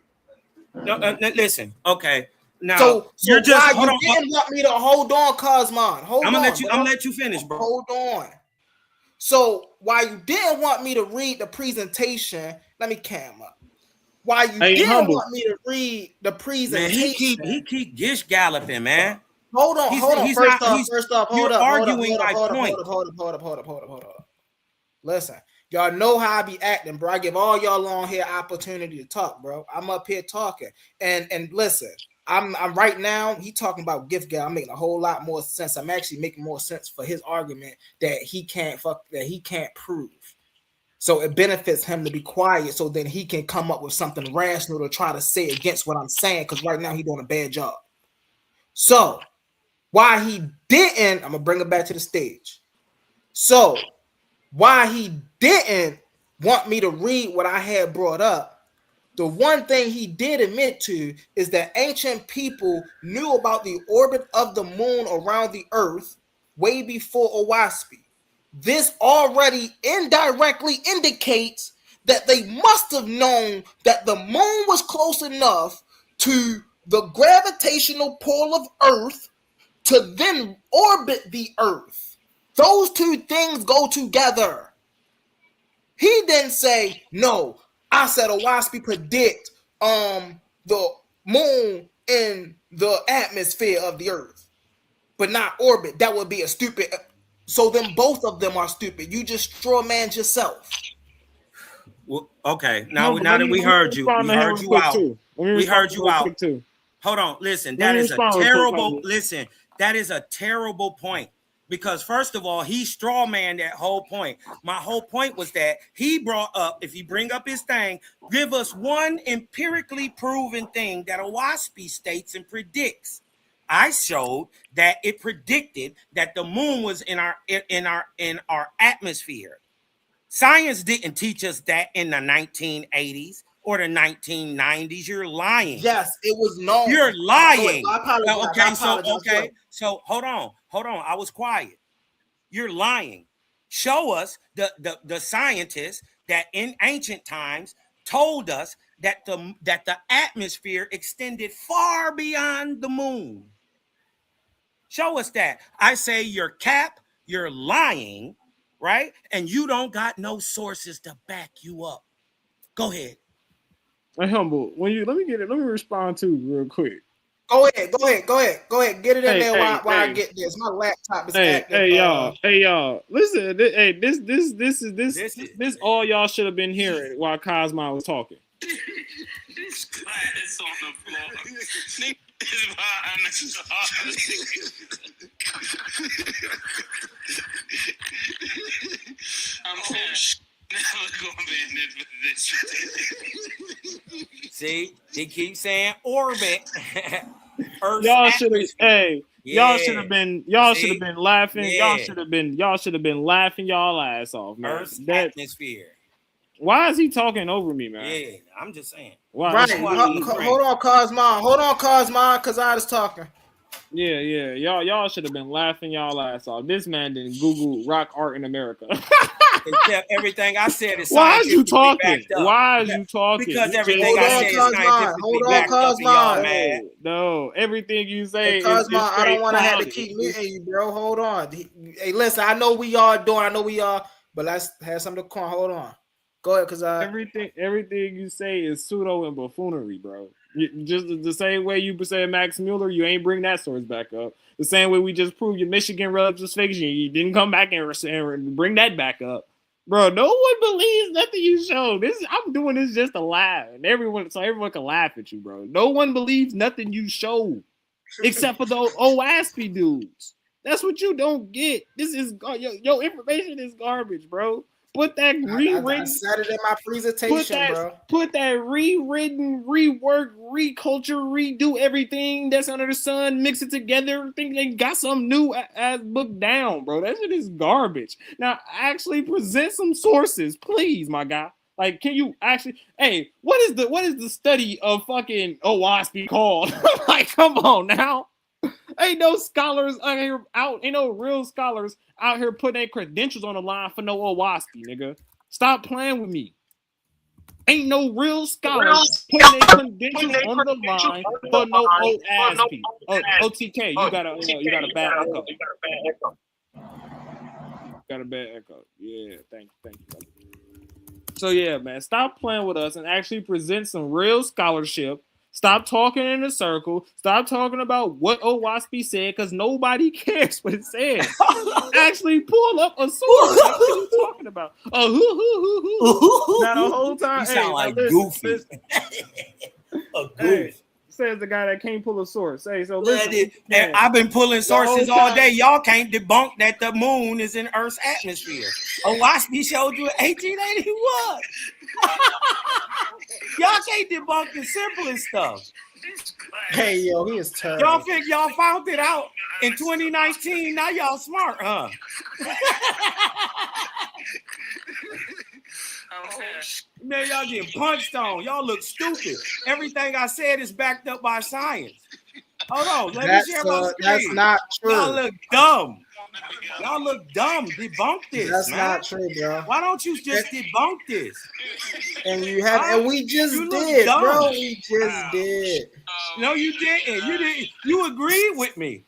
No, listen. Okay. Now, so you're just why you didn't want me to hold on, Kosmon. I'm gonna let you finish, bro. Hold on. So why you didn't want me to read the presentation? Let me cam up. Why you didn't want me to read the presentation? Man, he keep gish galloping, man. Hold on. First off, hold up. Arguing my point. Hold up. Listen. Y'all know how I be acting, bro. I give all y'all on here opportunity to talk, bro. I'm up here talking. And listen, I'm right now, he talking about gift gab. I'm making a whole lot more sense. I'm actually making more sense for his argument that he can't prove. So it benefits him to be quiet so then he can come up with something rational to try to say against what I'm saying, because right now he's doing a bad job. So why he didn't, I'm gonna bring it back to the stage. So why he didn't want me to read what I had brought up, the one thing he did admit to is that ancient people knew about the orbit of the moon around the Earth way before Owaspy. This already indirectly indicates that they must have known that the moon was close enough to the gravitational pull of Earth to then orbit the Earth. Those two things go together. He didn't say, no, I said Owaspy predict the moon in the atmosphere of the Earth, but not orbit. That would be a stupid. So then both of them are stupid. You just straw man yourself. Well, okay, now that we heard you, we heard you out. We heard you out. Hold on, listen. That is a terrible. Listen, that is a terrible point. Because first of all, he straw man that whole point. My whole point was that he brought up, if you bring up his thing, give us one empirically proven thing that Owaspy states and predicts. I showed that it predicted that the moon was in our atmosphere. Science didn't teach us that in the 1980s or the 1990s. You're lying. Yes, it was known. You're lying. Okay, so hold on. I was quiet. You're lying. Show us the scientists that in ancient times told us that the atmosphere extended far beyond the moon. Show us that. I say you're you're lying, right? And you don't got no sources to back you up. Go ahead. Hey, Humble, let me respond to real quick. Go ahead. Get it in there while I get this. My laptop is active. Hey y'all. Listen, this all y'all should have been hearing while Kosmon was talking. This class on the floor. I'm never gonna be in this position. See, he keeps saying orbit. Y'all should have. Y'all should have been laughing. Yeah. Y'all should have been laughing y'all ass off, man. Earth's atmosphere. Why is he talking over me, man? Yeah, I'm just saying. Why? Right. Hold on, Kosmon, because I was talking. Yeah. Y'all should have been laughing y'all ass off. This man didn't Google rock art in America. Except everything I said is Why is you talking? Why is you talking? Because everything I say is scientifically backed up. Y'all mad. No, everything you say is Kosmon, I don't want to have to keep muting you, bro. Hold on. Hey, listen, I know we are, but let's have something to call. Hold on. Go ahead, because everything you say is pseudo and buffoonery, bro. Just the same way you said Max Mueller, you ain't bring that source back up. The same way we just proved your Michigan relatives fiction, you didn't come back and bring that back up, bro. No one believes nothing you showed. I'm doing this just to laugh, and everyone can laugh at you, bro. No one believes nothing you showed, except for the Owaspy dudes. That's what you don't get. This is your information is garbage, bro. Put that rewritten. I said it in my presentation, bro. Put that rewritten, rework, reculture, redo everything that's under the sun, mix it together. Think they got some new ass book down, bro. That shit is garbage. Now, actually present some sources, please, my guy. Like, can you actually? Hey, what is the study of fucking Owaspy called? Like, come on now. Ain't no scholars ain't no real scholars out here putting their credentials on the line for no Owaspy, nigga. Stop playing with me. Ain't no real scholars putting their credentials on the line for no Owaspy. OTK, you got a bad echo. Got a bad echo. Yeah, thank you. So yeah, man, stop playing with us and actually present some real scholarship. Stop talking in a circle. Stop talking about what Owaspy said, because nobody cares what it says. Actually pull up a source. What are you talking about? Now the whole time, you sound like Goofy. A goof. Says the guy that can't pull a source. Hey, so listen. I've been pulling sources all day. Y'all can't debunk that the moon is in Earth's atmosphere. Owaspy showed you in 1881. Y'all can't debunk the simplest stuff. Hey, yo, he is terrible. Y'all think y'all found it out in 2019? Now y'all smart, huh? Man, y'all get punched on. Y'all look stupid. Everything I said is backed up by science. Hold on, let me share my screen. That's not true. Y'all look dumb. Y'all look dumb. Debunk this. That's man. not true, bro. Why don't you just debunk this? And you have, and we just You look did, dumb. bro. We just did. No, you didn't. You didn't. You agreed with me.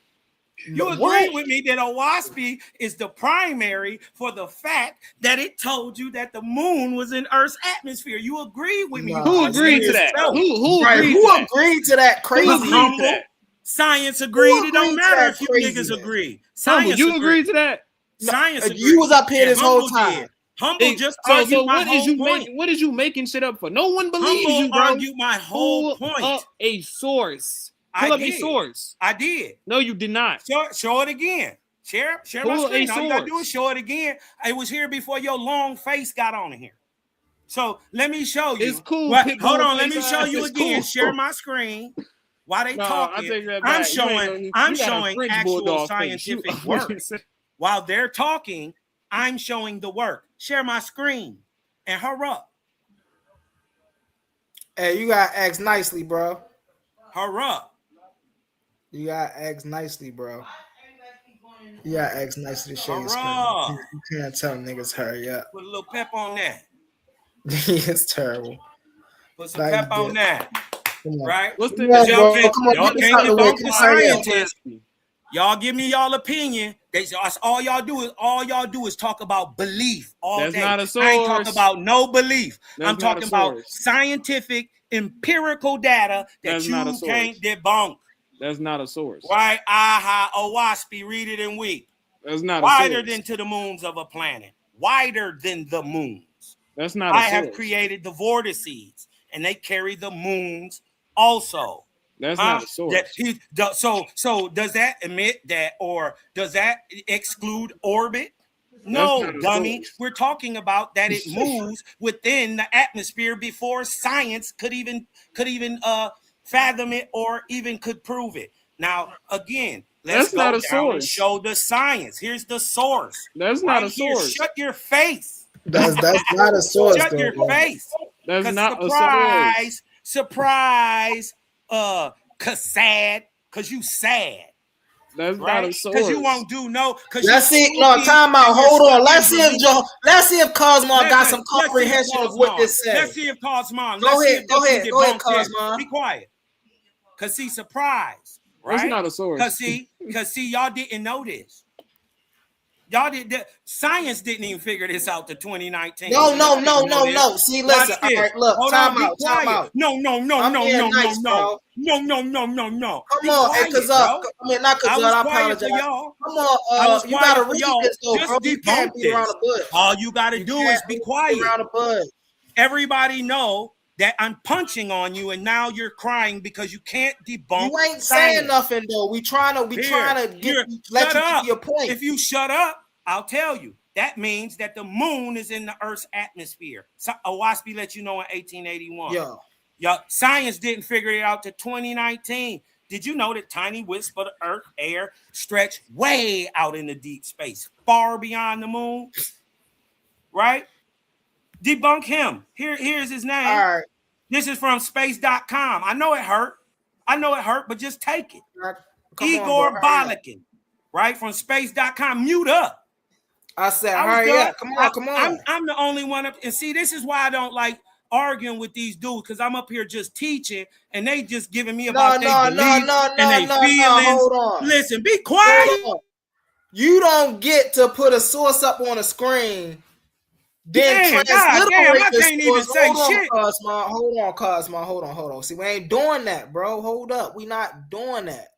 You What? agreed with me that Owaspy is the primary for the fact that it told you that the moon was in Earth's atmosphere. You agreed with me. Nah. Who agreed to that? Who Right, agreed who to that? agreed to that? Crazy. Who agreed to Humble. that? Science agreed. It don't agreed to matter that if you craziness? niggas agree. Humble, Science you agreed to that? Science agreed. You was up here this whole Humble time. did. Humble just So argued my what whole is you point. making? What is you making shit up for? No one believes Humble you, bro. argued my whole Pull point. up a source. I Pull up a did. source. I did. No, you did not. Show it again. Share my Pull a screen. All you gotta do source. is show it again. It was here before your long face got on here. So let me show you. It's cool. What, Pitbull hold on, let face me show ass. you It's again. cool. Share my screen. While they No, I talking, take that I'm back. You ain't showing no- I'm you got a showing French actual bulldog face. You scientific fucking work. say- While they're talking, I'm showing the work. Share my screen and hurry up. Hey, you gotta act nicely, bro. Hurry up. You gotta act nicely, bro. You gotta act nicely to show your screen. Hurrah. You can't tell niggas hurry up. Put a little pep on that. It's terrible. Put some Like pep this. on that. Come on. Right? What's the Come on, Y'all bro. can't, Come on, y'all get this can't out the way. debunk Come the on, hurry up. scientists. Y'all give me y'all opinion. That's all y'all do is talk about belief all That's day. not a I ain't source. talking about no belief. That's I'm not talking a about source. scientific, empirical data that That's you not a source. can't debunk. That's not a source. Right? Aha, Owaspy, read it and weep. That's not a Wider source. than to the moons of a planet. Wider than the moons. That's not a I source. have created the vortices, and they carry the moons also. That's not a source. So does that admit that, or does that exclude orbit? No, not a dummy. source. We're talking about that it moves within the atmosphere before science could even fathom it or even could prove it. Now, again, let's That's not go a down and source. show the science. Here's the source. That's not a here. source. Shut your face. That's not a source, Shut though, your bro. face. That's 'Cause not a source. surprise, sad, cause you sad, That's not right? a source. Because you won't do no. Cause Let's you see. No, spooky time out. and you're Hold on. stuck Let's in see if belief. Let's see if Cosmon got Let's- some let's see if comprehension of what this Let's says. see if Kosmon. Go Let's see ahead, if go this ahead, can go ahead, debunk this. Kosmon. Be quiet. Cause see, surprise, right? That's not a source. Cause see, y'all didn't know this. Y'all did. Science didn't even figure this out to 2019. No. See, Watch listen. All this. right, look. Hold Time on, be out. Time quiet. out. No. I'm being nice, bro. No. Come Be on, quiet, hey, Kazak. bro. I mean, not I Kazak. was I quiet for apologize. y'all. Come I on, was you quiet gotta for read y'all. this though, Just bro. You can't debunk beat around this. the bush. All you got to You do can't is be beat quiet. around the bush. Everybody know that I'm punching on you, and now you're crying because you can't debunk. You ain't science. saying nothing though. We trying to let Shut you up. get your point. If you shut up, I'll tell you. That means that the moon is in the Earth's atmosphere. So, Owaspy let you know in 1881. Yeah, science didn't figure it out to 2019. Did you know that tiny wisps of the Earth air stretch way out in the deep space, far beyond the moon? Right? Debunk him. Here's his name. All right. This is from space.com. I know it hurt, but just take it. Igor Balakin, right? From space.com. Mute up. I said, hurry up. Come on. I'm the only one up. And see, this is why I don't like arguing with these dudes, because I'm up here just teaching and they just giving me about their beliefs and their feelings. Hold on. Listen, be quiet. You don't get to put a source up on a screen. Then I can't even say shit. Hold on, Kosmon. Hold on. See, we ain't doing that, bro. Hold up. We not doing that.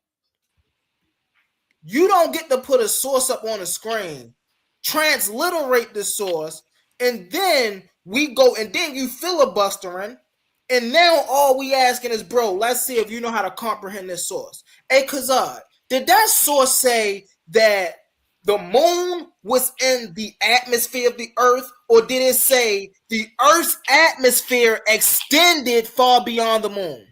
You don't get to put a source up on a screen, transliterate the source, and then we go, and then you filibustering, and now all we asking is, bro, let's see if you know how to comprehend this source. Hey, Kazad, did that source say that the moon was in the atmosphere of the Earth, or did it say the Earth's atmosphere extended far beyond the moon?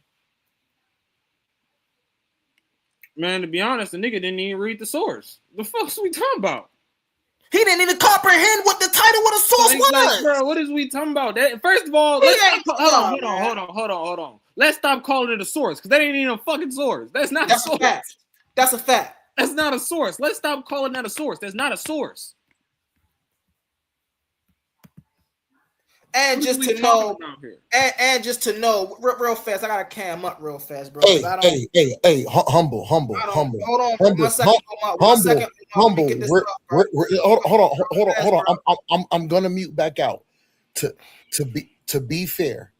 Man, to be honest, the nigga didn't even read the source. The fuck's we talking about? He didn't even comprehend what the title of the source was. Like, bro, what is we talking about? That, first of all, hold on. Let's stop calling it a source, because that ain't even a fucking source. That's not a source. That's a fact. That's not a source. Let's stop calling that a source. That's not a source. And just to know, and just to know, real fast, I gotta cam up real fast, bro. Hey, humble. Hold on, one second. Hold on. I'm gonna mute back out. To be fair,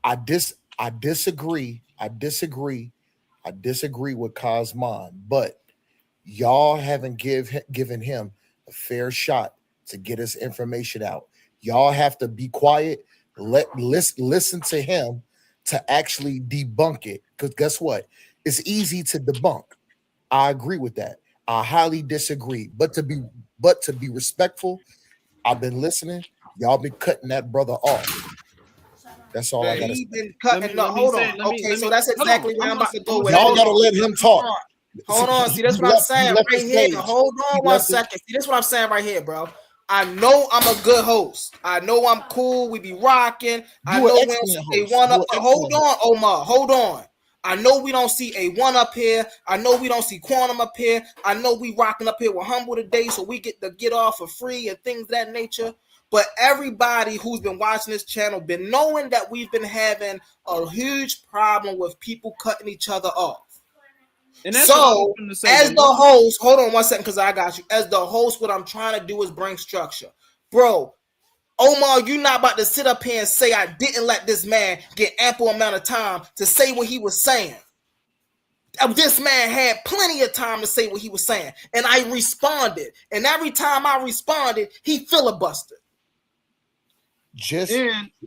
I disagree with Kosmon, but y'all haven't given him a fair shot to get his information out. Y'all have to be quiet. Listen to him to actually debunk it. Because guess what? It's easy to debunk. I agree with that. I highly disagree. But to be respectful, I've been listening. Y'all been cutting that brother off. That's all I gotta say. Been cutting. Hold on. Okay, so that's exactly where I'm about to go with. Y'all gotta let him talk. Hold on. See, that's what I'm saying right here. Hold on 1 second. See, that's what I'm saying right here, bro. I know I'm a good host. I know I'm cool. We be rocking. I know we don't see a one up. Hold on, Omar. Hold on. I know we don't see a one up here. I know we don't see Quantum up here. I know we rocking up here with Humble today, so we get to get off for free and things of that nature. But everybody who's been watching this channel been knowing that we've been having a huge problem with people cutting each other off. And so, as the host, hold on 1 second, because I got you. As the host, what I'm trying to do is bring structure. Bro, Omar, you're not about to sit up here and say I didn't let this man get ample amount of time to say what he was saying. This man had plenty of time to say what he was saying. And I responded. And every time I responded, he filibustered.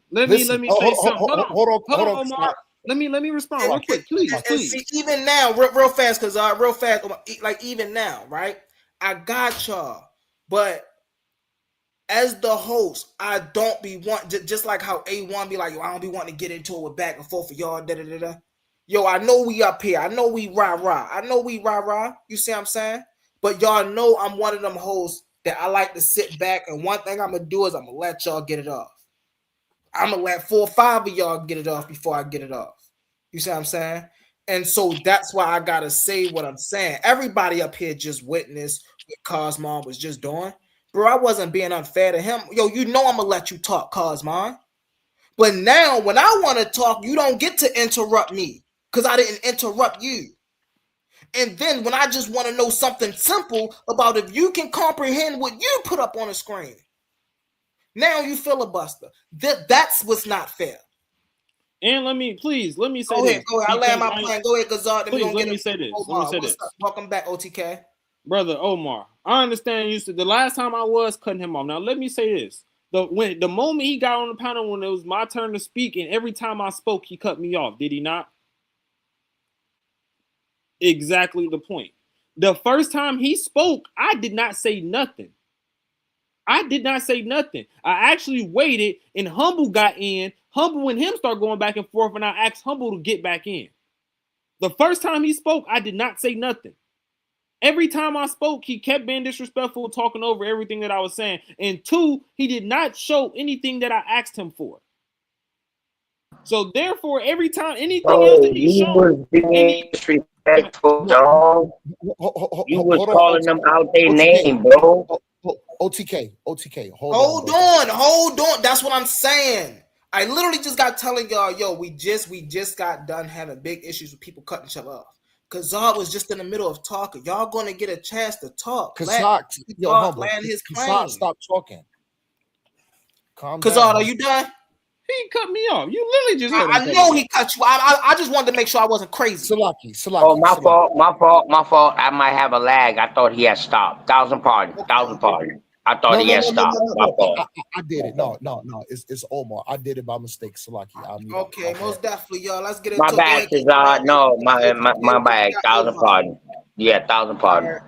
Let me say something. Hold on, Omar. Let me respond real quick, please. See, even now, real fast, because real fast, like even now, right? I got y'all, but as the host, I don't be just like how A1 be like, yo, I don't be wanting to get into it with back and forth for y'all. Yo, I know we up here. I know we rah. I know we rah. You see what I'm saying? But y'all know I'm one of them hosts that I like to sit back, and one thing I'm gonna do is I'm gonna let y'all get it off. I'm gonna let 4 or 5 of y'all get it off before I get it off. You see what I'm saying? And so that's why I gotta say what I'm saying. Everybody up here just witnessed what Kosmon was just doing. Bro, I wasn't being unfair to him. Yo, you know I'm gonna let you talk, Kosmon. But now when I want to talk, you don't get to interrupt me because I didn't interrupt you. And then when I just want to know something simple about if you can comprehend what you put up on the screen, now you filibuster. That's what's not fair. And let me say go this. Ahead. I land my plan. Go ahead, Gazard. Please, let me say this. Welcome back, OTK. Brother Omar, I understand you said the last time I was cutting him off. Now, let me say this. The moment he got on the panel when it was my turn to speak, and every time I spoke, he cut me off. Did he not? Exactly the point. The first time he spoke, I did not say nothing. I actually waited, and Humble got in. Humble and him start going back and forth, and I asked Humble to get back in. The first time he spoke, I did not say nothing. Every time I spoke, he kept being disrespectful, talking over everything that I was saying. And 2, he did not show anything that I asked him for. So therefore, every time anything else that he showed, was being disrespectful, dog. You was calling them out their name, bro. OTK. Hold on. That's what I'm saying. I literally just got telling y'all, yo, we just got done having big issues with people cutting each other off. Kazak was just in the middle of talking. Y'all gonna get a chance to talk. Kazak, land his claim. Stop talking. Calm Kazak, down. are you done? He cut me off. You literally just heard I know he cut you. I just wanted to make sure I wasn't crazy. Salaki. Oh, my fault. I might have a lag. I thought he had stopped. Thousand pardon. I thought he had stopped. My fault. I did it. No. It's Omar. I did it by mistake, Salaki. Okay, most definitely, y'all. Let's get into my bad, Kazar. No, my bad. Thousand pardon. Yeah, 1,000 pardon. Right.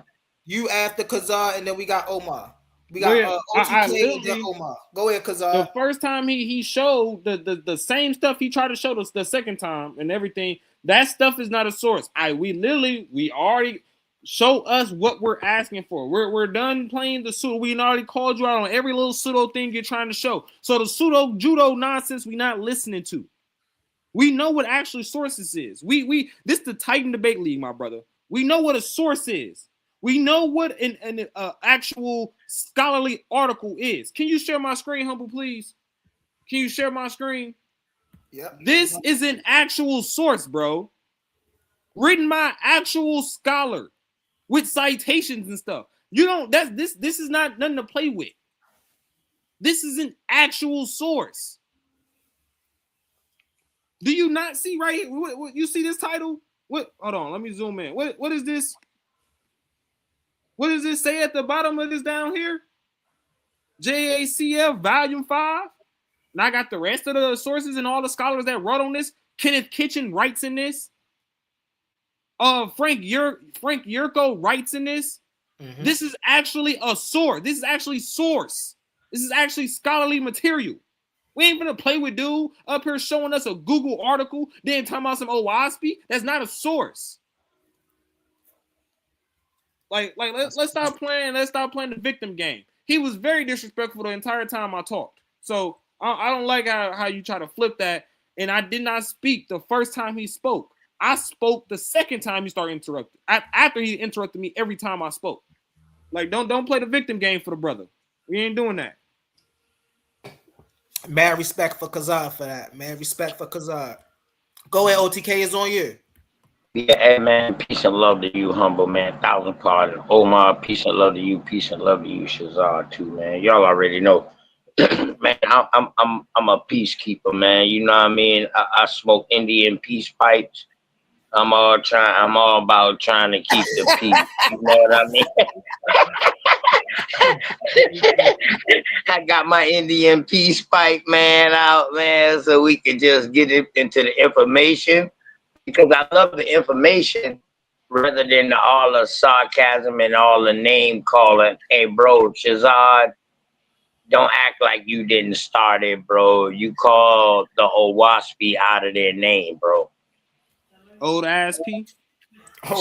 You after Kazar, and then we got Omar. We got OTK and then Omar. Go ahead, Kazar. The first time he showed the same stuff he tried to show us the second time and everything, that stuff is not a source. We already show us what we're asking for. We're done playing the pseudo. We already called you out on every little pseudo thing you're trying to show. So the pseudo judo nonsense we not listening to. We know what actual sources is. This is the Titan Debate League, my brother. We know what a source is. We know what an actual scholarly article is. Can you share my screen, Humble, please? Can you share my screen? Yep. This is an actual source, bro. Written by actual scholar with citations and stuff. You don't. This is not nothing to play with. This is an actual source. Do you not see right here? What you see this title? What? Hold on, let me zoom in. What is this? What does this say at the bottom of this down here? JACF Volume 5. And I got the rest of the sources and all the scholars that wrote on this. Kenneth Kitchen writes in this. Frank Yurko writes in this. Mm-hmm. This is actually a source. This is actually source. This is actually scholarly material. We ain't gonna play with dude up here showing us a Google article, then talking about some OWASP. That's not a source. Like let's stop playing. Let's stop playing the victim game. He was very disrespectful the entire time I talked. So I don't like how you try to flip that. And I did not speak the first time he spoke. I spoke the second time he started interrupting. After he interrupted me every time I spoke. Like don't play the victim game for the brother. We ain't doing that. Mad respect for Kazar for that. Mad respect for Kazar. Go ahead, OTK is on you. Yeah, hey man, peace and love to you, Humble, man. 1,000 pardons. Omar, peace and love to you. Peace and love to you, Shazar, too, man. Y'all already know. Man, I'm a peacekeeper, man. You know what I mean? I smoke Indian peace pipes. I'm all about trying to keep the peace. You know what I mean? I got my Indian peace pipe, man, out, man, so we can just get it into the information. Because I love the information rather than all the sarcasm and all the name calling. Hey, bro, Shazad, don't act like you didn't start it, bro. You called the OWASP out of their name, bro. Old ass P.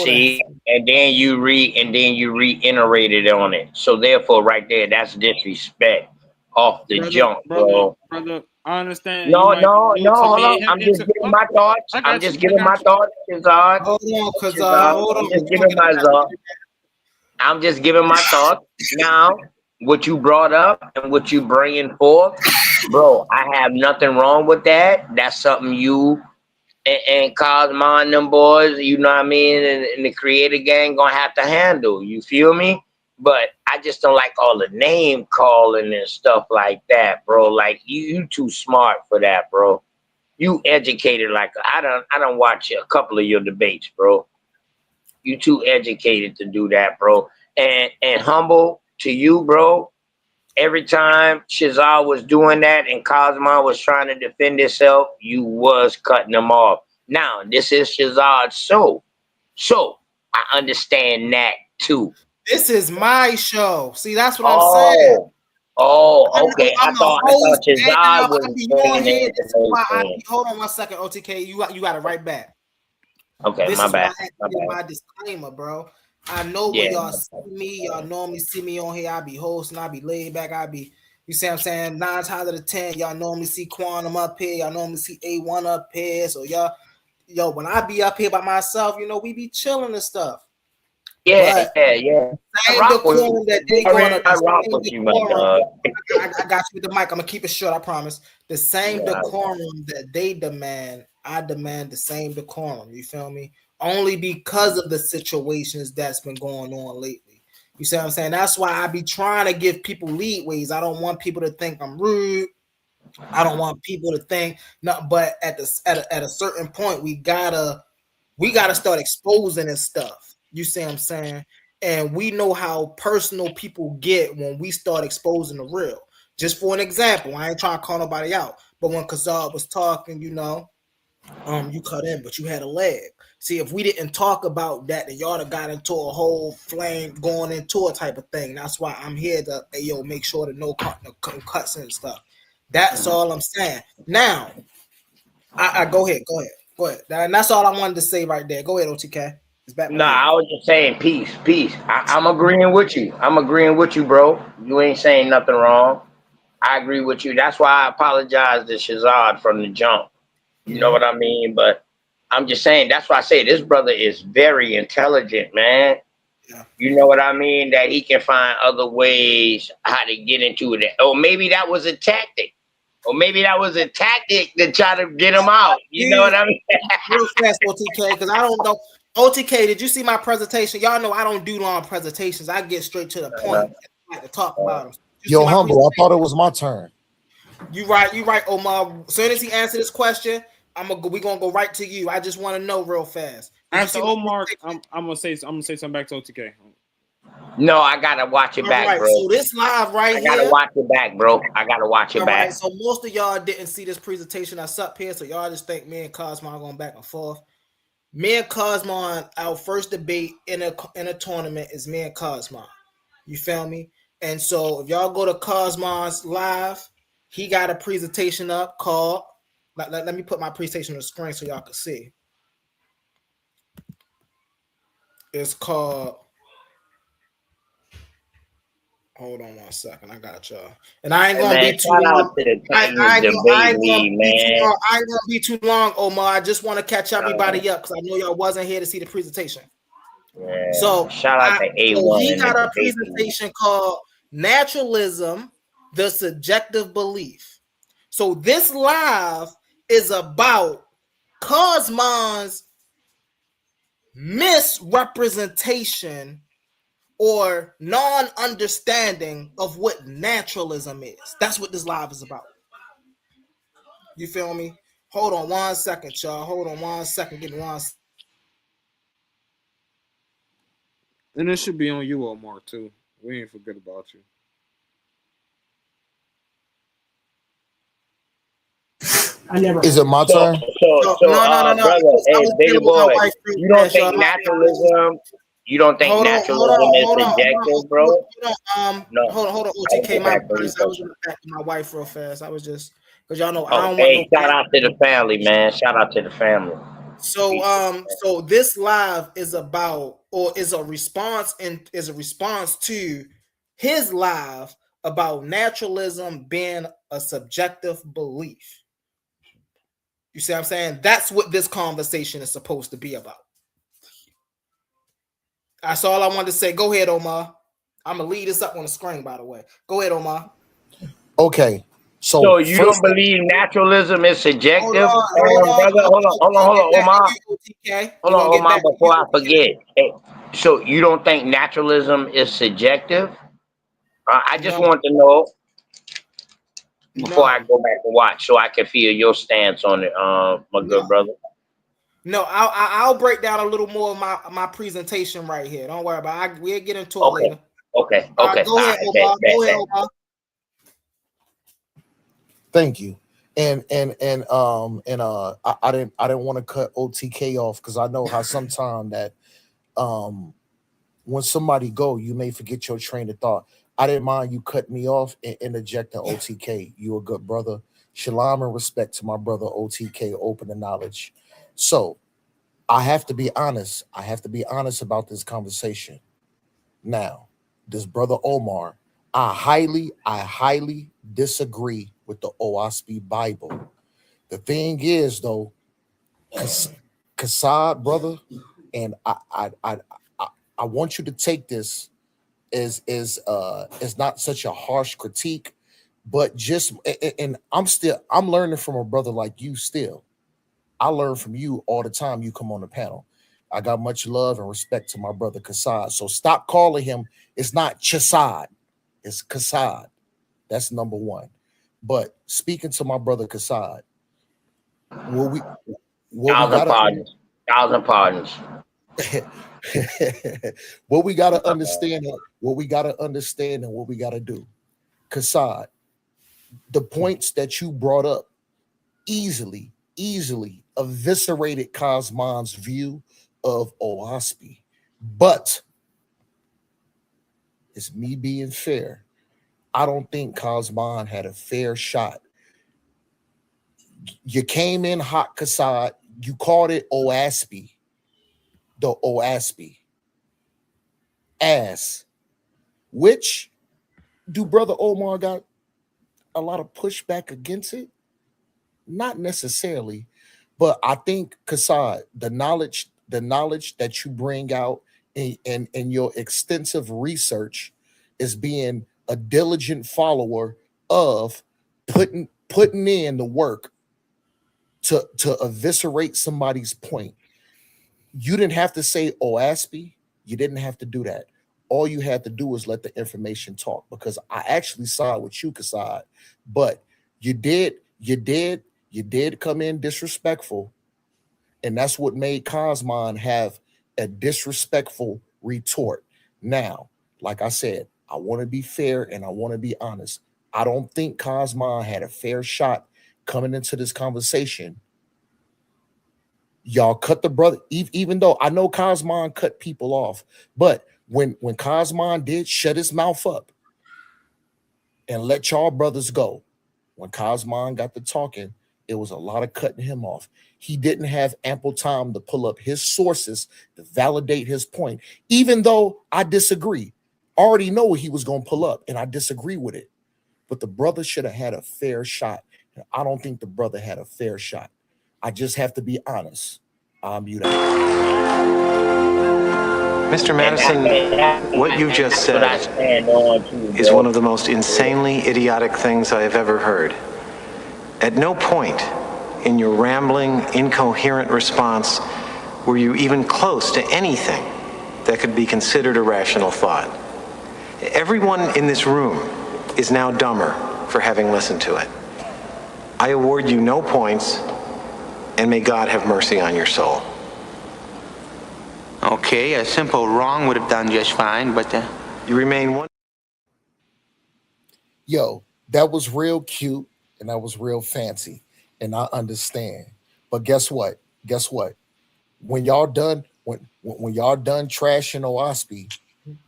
See, and then you reiterated on it. So therefore, right there, that's disrespect off the jump, bro. Brother, I understand. No, hold on. I'm just giving my thoughts. I'm just giving my thoughts, Shazad. Hold on, Kazar. I'm just giving my thoughts. Now, what you brought up and what you bringing forth, bro, I have nothing wrong with that. That's something you and Kosmon, them boys, you know what I mean, and the creator gang gonna have to handle. You feel me? But I just don't like all the name calling and stuff like that, bro. Like you too smart for that, bro. You educated like I don't watch a couple of your debates, bro. You too educated to do that, bro. And Humble to you, bro. Every time Shazar was doing that and Kosmon was trying to defend himself, you was cutting him off. Now, this is Shazar's show. So, I understand that too. This is my show. See, that's what I'm saying. Oh, okay. I thought Shazar was saying that. Hold on 1 second, OTK. You got it right back. Okay, this my is bad. My disclaimer, bro. I know when y'all see me, y'all normally see me on here. I be hosting, I be laid back, you see what I'm saying? 9 times out of 10, y'all normally see Quantum up here, y'all normally see A1 up here. So y'all, when I be up here by myself, you know, we be chilling and stuff. Yeah. Same decorum that they gonna. I got you with the mic. I'm gonna keep it short. I promise. The same decorum that they demand, I demand the same decorum. You feel me? Only because of the situations that's been going on lately. You see what I'm saying? That's why I be trying to give people leadways. I don't want people to think I'm rude. I don't want people to think no, but at a certain point, we gotta start exposing this stuff. You see what I'm saying? And we know how personal people get when we start exposing the real. Just for an example, I ain't trying to call nobody out, but when Kazar was talking, you know, you cut in, but you had a leg. See, if we didn't talk about that, then y'all have got into a whole flame going into a type of thing. That's why I'm here to make sure that no cuts and stuff. That's all I'm saying. Now, I go ahead. And that's all I wanted to say right there. Go ahead, OTK. It's back. I was just saying peace. I'm agreeing with you. Bro. You ain't saying nothing wrong. I agree with you. That's why I apologize to Shazad from the jump. You know what I mean? But I'm just saying, that's why I say this brother is very intelligent, man. You know what I mean? That he can find other ways how to get into it. Or maybe that was a tactic. Or maybe that was a tactic to try to get him out. You know what I mean? Real fast, OTK, because I don't know. OTK, did you see my presentation? Y'all know I don't do long presentations. I get straight to the point. I like to talk about them. Yo, Humble, I thought it was my turn. You right, Omar. As soon as he answered this question, we're gonna go right to you. I just want to know real fast. After Omar, I'm gonna say something back to OTK. No, I gotta watch it back, bro. So this live right here. I gotta watch it back, bro. I gotta watch it back. Right, so most of y'all didn't see this presentation that's up here, so y'all just think me and Kosmon are going back and forth. Me and Kosmon, our first debate in a tournament is me and Kosmon. You feel me? And so if y'all go to Kosmon's live, he got a presentation up called. Let me put my presentation on the screen so y'all can see. It's called. Hold on 1 second. I got y'all. And I ain't gonna be too long. I ain't gonna be too long, Omar. I just want to catch everybody up because I know y'all wasn't here to see the presentation. Yeah. So shout out to A1. So he got a presentation called Naturalism, the Subjective Belief. So this live is about Kosmon's misrepresentation or non-understanding of what naturalism is. That's what this live is about. You feel me? Hold on 1 second, y'all. Hold on 1 second. Give me 1 second. And it should be on you, Omar, too. We ain't forget about you. Is it my turn? No, brother, hey, big boy, you don't think naturalism? You don't think naturalism is subjective, bro? No. Hold on, OTK. I was back to my wife real fast. I was just because y'all know I don't want. No shout out to the family, man. Shout out to the family. So this live is about, or is a response to his live about naturalism being a subjective belief. You see what I'm saying? That's what this conversation is supposed to be about. That's all I wanted to say. Go ahead, Omar. I'm gonna leave this up on the screen, by the way. Go ahead, Omar. Okay. So you don't believe naturalism is subjective? Hold on, Omar. Hold on, Omar, before I forget. Hey, so you don't think naturalism is subjective? I just want to know before I go back and watch, so I can feel your stance on it, my good brother. No, I'll break down a little more of my presentation right here. Don't worry about it. We'll get into it later. Okay. Go ahead, Omar. Go ahead, Omar. Thank you. I didn't want to cut OTK off because I know how sometimes that when somebody go, you may forget your train of thought. I didn't mind you cutting me off and interjecting OTK. You a good brother. Shalom and respect to my brother OTK, open to knowledge. So I have to be honest. I have to be honest about this conversation. Now, this brother Omar, I highly disagree with the OSP Bible. The thing is, though, Kassad, brother, and I want you to take this as not such a harsh critique, but just, and I'm learning from a brother like you still. I learn from you all the time you come on the panel. I got much love and respect to my brother Kassad. So stop calling him. It's not Chasad. It's Kassad. That's number one. But speaking to my brother Kassad, Thousand pardons. What we gotta understand, and what we gotta do. Kassad, the points that you brought up easily eviscerated Kosmon's view of OSP. But it's me being fair. I don't think Kosmon had a fair shot. You came in hot, Kassad. You called it OASP. The OASP. Ass. Which, do Brother Omar got a lot of pushback against it? Not necessarily. But I think, Kassad, the knowledge that you bring out and your extensive research is being a diligent follower of putting in the work to eviscerate somebody's point. You didn't have to say OASP. You didn't have to do that. All you had to do was let the information talk, because I actually side with you, Kasad, but you did come in disrespectful, and that's what made Kosmon have a disrespectful retort. Now, like I said, I want to be fair and I want to be honest. I don't think Kosmon had a fair shot coming into this conversation. Y'all cut the brother, even though I know Kosmon cut people off, but when Kosmon did shut his mouth up and let y'all brothers go, when Kosmon got to talking, it was a lot of cutting him off. He didn't have ample time to pull up his sources to validate his point, even though I disagree. I already know what he was going to pull up, and I disagree with it. But the brother should have had a fair shot, and I don't think the brother had a fair shot. I just have to be honest. I'll mute out. Mr. Madison, what you just said is one of the most insanely idiotic things I have ever heard. At no point in your rambling, incoherent response were you even close to anything that could be considered a rational thought. Everyone in this room is now dumber for having listened to it. I award you no points, and may God have mercy on your soul. Okay, a simple wrong would have done just fine, but you remain one. Yo, that was real cute and that was real fancy, and I understand. But guess what? When y'all done, when y'all done trashing OASP,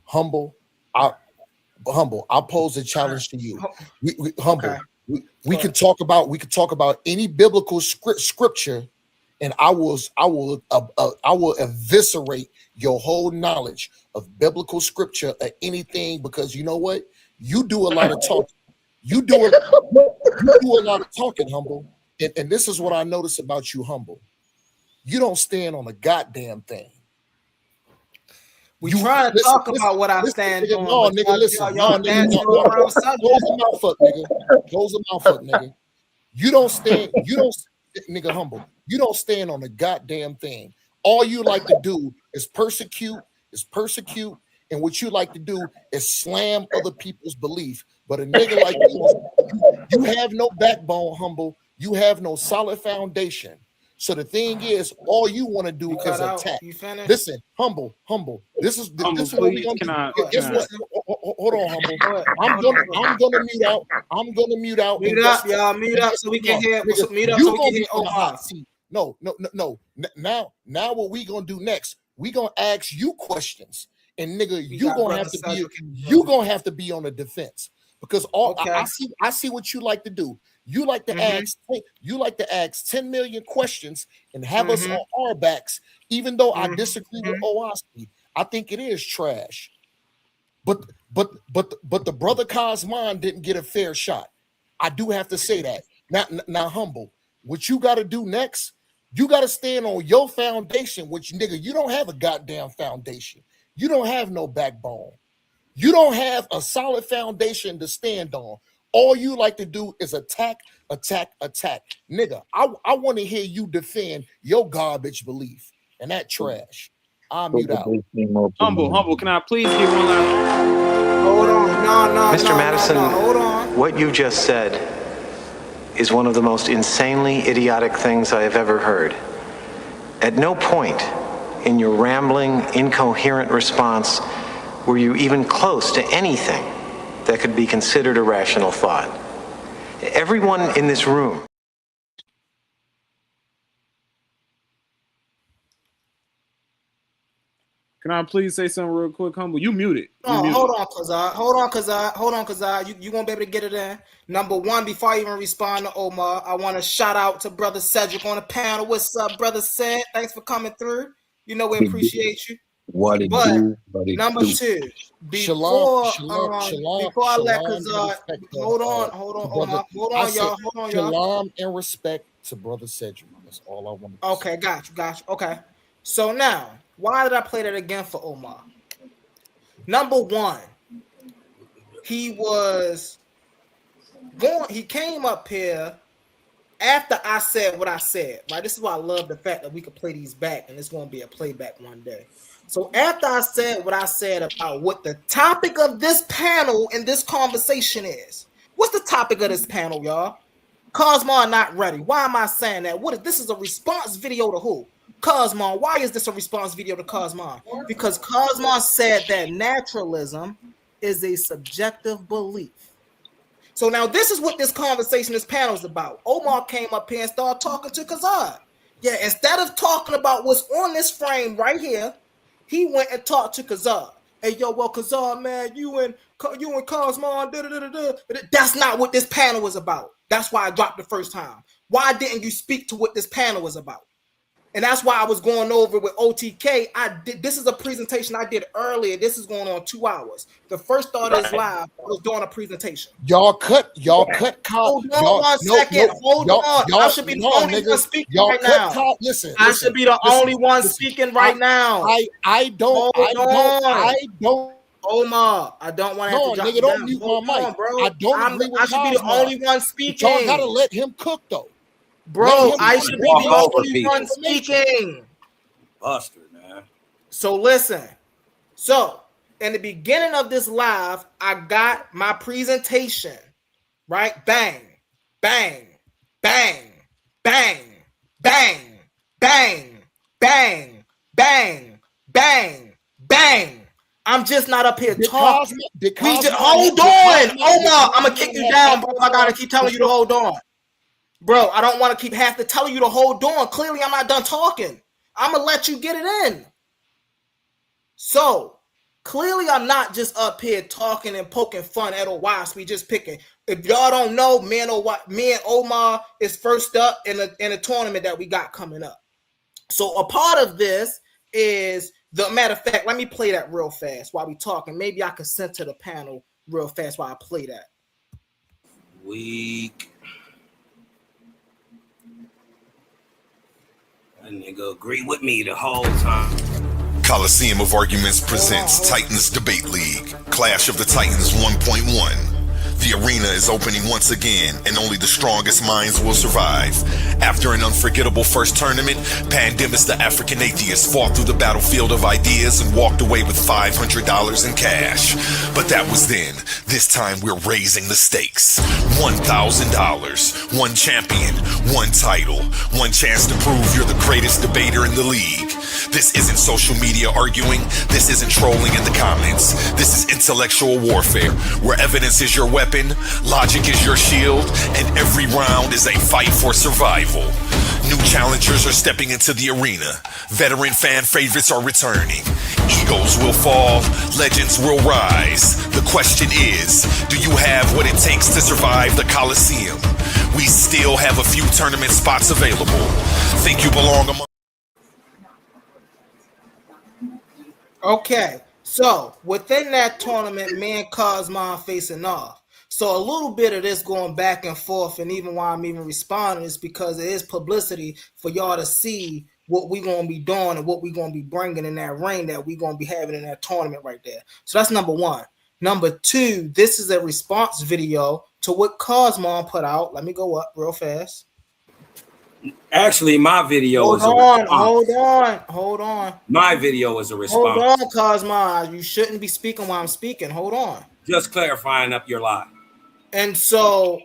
humble, I pose a challenge to you. Humble. Okay. We can talk about any biblical scripture, and I will eviscerate your whole knowledge of biblical scripture or anything, because you know what? You do a lot of talking. You do a lot of talking, Humble. And this is what I notice about you, Humble. You don't stand on a goddamn thing. We try to talk about what I stand on. No, nigga, listen. No, nigga. Close the mouth up, nigga. Close the mouth up, nigga. You don't stand, nigga, Humble. You don't stand on a goddamn thing. All you like to do is persecute, and what you like to do is slam other people's belief. But a nigga like you have no backbone, Humble. You have no solid foundation. So the thing is, all you want to do is attack. Listen, Humble. This is what we're gonna do. Guess what? Hold on, Humble. I'm gonna mute out. Mute up, y'all. Mute up so we can hear. Mute up so we can hear. No. Now what we gonna do next? We gonna ask you questions, and nigga, you gonna have to be on the defense, because I see what you like to do. You like to ask 10 million questions and have us on our backs, even though I disagree with OASP. I think it is trash. But the brother Kosmon didn't get a fair shot. I do have to say that. Now, Humble, what you got to do next, you got to stand on your foundation, which, nigga, you don't have a goddamn foundation. You don't have no backbone. You don't have a solid foundation to stand on. All you like to do is attack. Nigga, I want to hear you defend your garbage belief and that trash. I'm mute out. Humble, can I please get one last? Hold on. Mr. Madison, hold on. What you just said is one of the most insanely idiotic things I have ever heard. At no point in your rambling, incoherent response were you even close to anything that could be considered a rational thought. Everyone in this room. Can I please say something real quick, Humble? You muted. Hold on, Kazad. You won't be able to get it in. Number one, before I even respond to Omar, I want to shout out to Brother Cedric on the panel. What's up, Brother Ced? Thanks for coming through. You know we appreciate you. Number two, before I let Kazad, hold on, y'all. Shalom and respect to Brother Cedric. That's all I want to say. Okay, got you. Okay. So now, Why did I play that again for Omar? Number one, he came up here after I said what I said, right? This is why I love the fact that we could play these back, and it's going to be a playback one day. So after I said what I said about what the topic of this panel and this conversation is, what's the topic of this panel, y'all? Kosmon not ready. Why am I saying that? This is a response video to who? Kosmon. Why is this a response video to Kosmon? Because Kosmon said that naturalism is a subjective belief. So now this is what this conversation, this panel is about. Omar came up here and started talking to Kazad. Yeah, instead of talking about what's on this frame right here, he went and talked to Kazad. Hey, yo, well, Kazad, man, you and Kosmon, da-da-da-da-da. That's not what this panel is about. That's why I dropped the first time. Why didn't you speak to what this panel was about? And that's why I was going over with OTK. This is a presentation I did earlier. This is going on 2 hours. The first thought is live. I was doing a presentation. Y'all cut. Hold on one second. Hold on. I should be the only one speaking right now. Listen. I should be the only one speaking right now. I don't. Omar, I don't want to have to drop nigga, don't mute my mic, bro. I should be the only one speaking. Y'all gotta let him cook though. Bro, I should be the only one speaking. Buster, man. So listen. So in the beginning of this live, I got my presentation. Right? Bang, bang, bang, bang, bang, bang, bang, bang, bang, bang. I'm just not up here talking. Hold on, Omar. I'm gonna kick you down, bro. I gotta keep telling you to hold on. Bro, I don't want to have to tell you to hold on. Clearly, I'm not done talking. I'm going to let you get it in. So, clearly, I'm not just up here talking and poking fun at Owaspi, just picking. If y'all don't know, me and Omar is first up in a tournament that we got coming up. So, a part of this is, the matter of fact, let me play that real fast while we talking. Maybe I can send to the panel real fast while I play that. Weak. That nigga agree with me the whole time. Coliseum of Arguments presents Titans Debate League, Clash of the Titans 1.1. The arena is opening once again, and only the strongest minds will survive. After an unforgettable first tournament, Pandemus the African Atheist fought through the battlefield of ideas and walked away with $500 in cash. But that was then. This time we're raising the stakes. $1,000, one champion, one title, one chance to prove you're the greatest debater in the league. This isn't social media arguing. This isn't trolling in the comments. This is intellectual warfare, where evidence is your weapon, logic is your shield, and every round is a fight for survival. New challengers are stepping into the arena. Veteran fan favorites are returning. Egos will fall, legends will rise. The question is, do you have what it takes to survive the Coliseum? We still have a few tournament spots available. Think you belong among... Okay, so within that tournament, me and Kosmon facing off. So a little bit of this going back and forth, and even why I'm even responding is because it is publicity for y'all to see what we're going to be doing and what we're going to be bringing in that ring that we're going to be having in that tournament right there. So that's number one. Number two, this is a response video to what Kosmon put out. Let me go up real fast. Actually, my video hold is a response. Hold on. My video is a response. Hold on, Kosmon. You shouldn't be speaking while I'm speaking. Hold on. Just clarifying up your lie. And so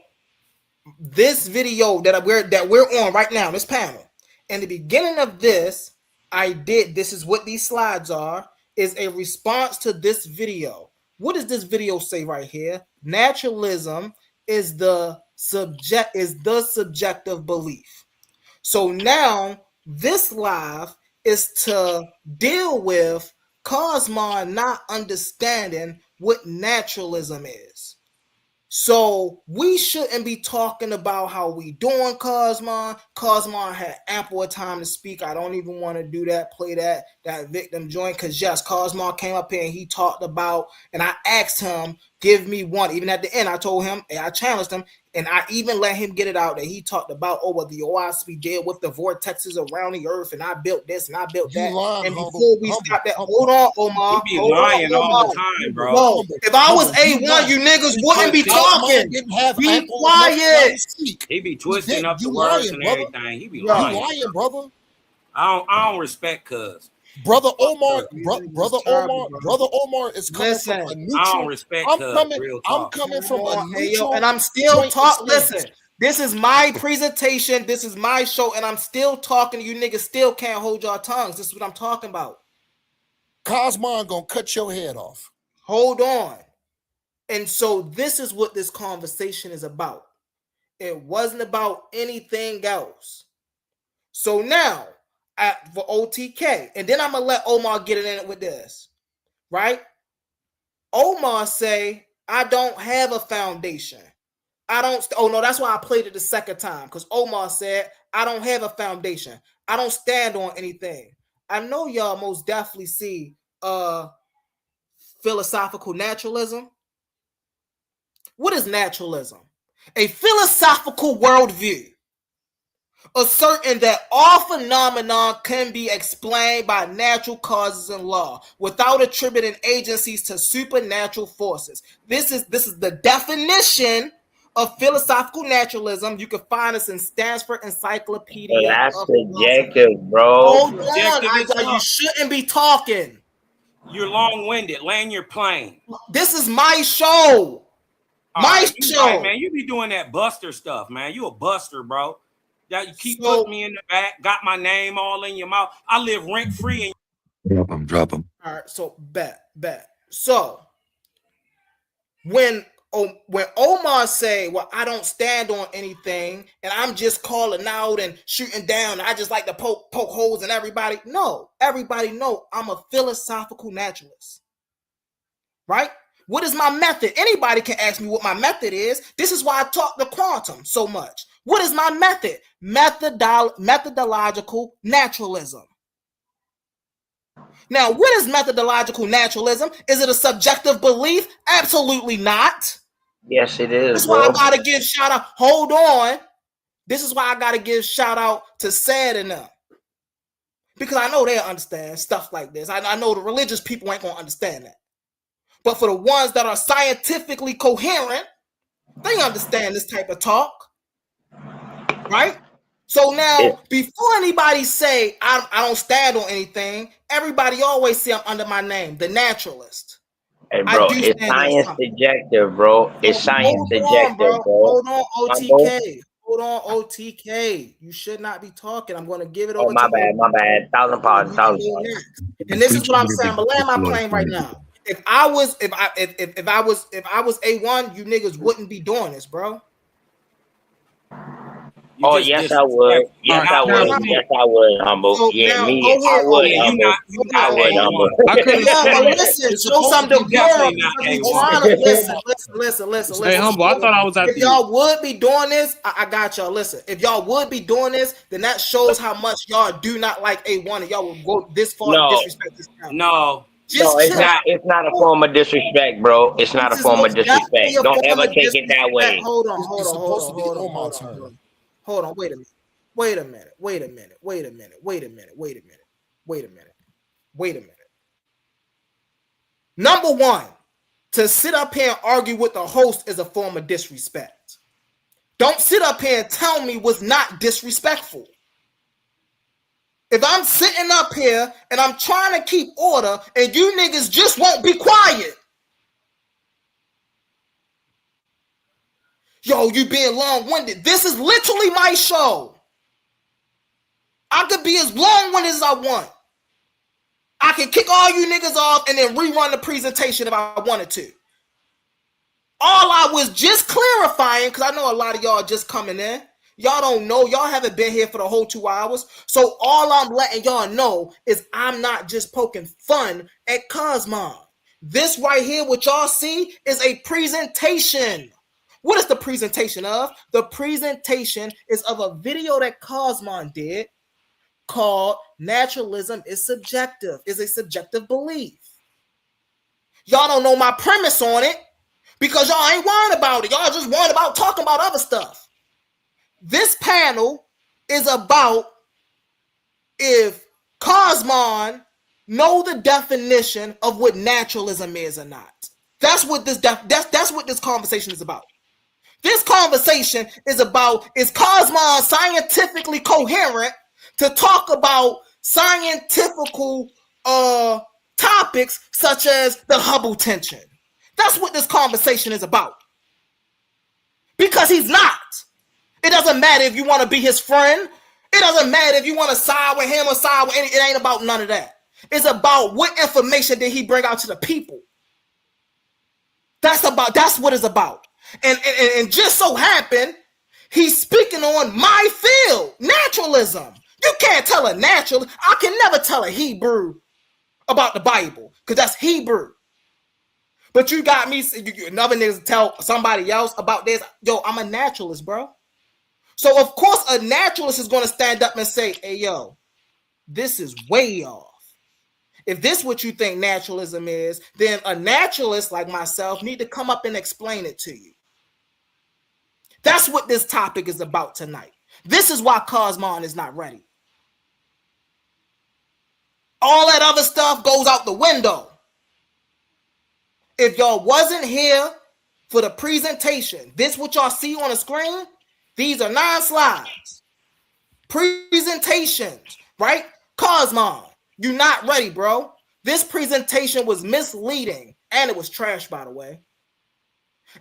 this video that we're on right now, this panel, in the beginning of this, this is what these slides are, is a response to this video. What does this video say right here? Naturalism is the subjective belief. So now this live is to deal with Kosmon not understanding what naturalism is. So we shouldn't be talking about how we doing Kosmon. Kosmon had ample time to speak. I don't even want to do that, play that victim joint, because yes, Kosmon came up here and he talked about, and I asked him, give me one. Even at the end, I told him, and I challenged him, and I even let him get it out that he talked about, what the OISP did with the vortexes around the earth, and I built this and I built that. Lying, and humble, before we humble, stop that, humble. hold on, Omar. He be Hold lying on, all Omar. the time, bro. No, if I was A1, you niggas wouldn't be talking. Didn't have Be ample enough time quiet. to speak. He be twisting did. up You the words lying, and brother. everything. He be Bro. lying. You lying, brother. I don't respect Cuz. Brother Omar, Brother Omar is coming from a neutral. I don't respect I'm Cuz. coming. Real I'm talk. coming from a Hey, neutral. yo, and I'm still point of talking. stance. Listen, this is my presentation. This is my show, and I'm still talking. You niggas still can't hold your tongues. This is what I'm talking about. Kosmon gonna cut your head off. Hold on. And so this is what this conversation is about. It wasn't about anything else. So now, for OTK, and then I'm gonna let Omar get it in with this, right? Omar say, I don't have a foundation. I don't. Oh no, that's why I played it the second time, because Omar said, I don't have a foundation. I don't stand on anything. I know y'all most definitely see philosophical naturalism. What is naturalism? A philosophical worldview asserting that all phenomena can be explained by natural causes and law without attributing agencies to supernatural forces. This is the definition of philosophical naturalism. You can find this in Stanford Encyclopedia. So that's subjective, bro. Hold on, you shouldn't be talking. You're long-winded. Land your plane. This is my show. My show. Right, man. You be doing that buster stuff, man. You a buster, bro. You keep putting me in the back, got my name all in your mouth. I live rent-free. Drop him. All right, so bet. So when Omar say, well, I don't stand on anything, and I'm just calling out and shooting down, I just like to poke holes in everybody. No, everybody know I'm a philosophical naturalist, right? What is my method? Anybody can ask me what my method is. This is why I talk to quantum so much. What is my method? Methodological naturalism. Now, what is methodological naturalism? Is it a subjective belief? Absolutely not. Yes, it is. That's why I gotta give shout out. Hold on. This is why I gotta give shout out to Sad and them. Because I know they'll understand stuff like this. I know the religious people ain't gonna understand that. But for the ones that are scientifically coherent, they understand this type of talk. Right? So now, before anybody say I don't stand on anything, everybody always say I'm under my name, the naturalist. Hey, bro, it's science subjective, bro. It's science subjective, bro. Hold on, OTK. Hold on, OTK. You should not be talking. I'm going to give it over to my bad. 1,000 pardons. And this is what I'm saying. I'm gonna land my plane right now. If I was A1, you niggas wouldn't be doing this, bro. Yes, I would. Yes, I would. Yes, I would, humble. So yeah, now, me. go I ahead. would, Yeah, humble. I would, humble. Listen, show some decorum. Listen. Hey, humble. I thought I was at If y'all would be doing this, I got y'all. Listen, if y'all would be doing this, then that shows how much y'all do not like A1, and y'all will go this far to disrespect this family. No, it's not a form of disrespect, bro. It's not a form of disrespect. Don't ever take it that way. Hold on. Wait a minute. Number one, to sit up here and argue with the host is a form of disrespect. Don't sit up here and tell me what's not disrespectful. If I'm sitting up here and I'm trying to keep order and you niggas just won't be quiet. Yo, you being long-winded. This is literally my show. I could be as long-winded as I want. I can kick all you niggas off and then rerun the presentation if I wanted to. All I was just clarifying, because I know a lot of y'all just coming in. Y'all don't know. Y'all haven't been here for the whole 2 hours. So all I'm letting y'all know is I'm not just poking fun at Kosmon. This right here, what y'all see, is a presentation. What is the presentation of? The presentation is of a video that Kosmon did called Naturalism is Subjective, is a subjective belief. Y'all don't know my premise on it. because y'all ain't worried about it. Y'all just worried about talking about other stuff. This panel is about if Kosmon know the definition of what naturalism is or not. That's what this conversation is about. This conversation is about, is Kosmon scientifically coherent to talk about scientifical topics such as the Hubble tension? That's what this conversation is about. Because he's not. It doesn't matter if you want to be his friend. It doesn't matter if you want to side with him or side with any. It ain't about none of that. It's about what information did he bring out to the people. That's what it's about. And just so happened, he's speaking on my field, naturalism. You can't tell a naturalist. I can never tell a Hebrew about the Bible because that's Hebrew. But you got me, another niggas tell somebody else about this. Yo, I'm a naturalist, bro. So of course a naturalist is going to stand up and say, hey, yo, this is way off. If this is what you think naturalism is, then a naturalist like myself need to come up and explain it to you. That's what this topic is about tonight. This is why Kosmon is not ready. All that other stuff goes out the window. If y'all wasn't here for the presentation, this what y'all see on the screen, these are 9 slides. Presentations, right? Kosmon, you're not ready, bro. This presentation was misleading, and it was trash, by the way.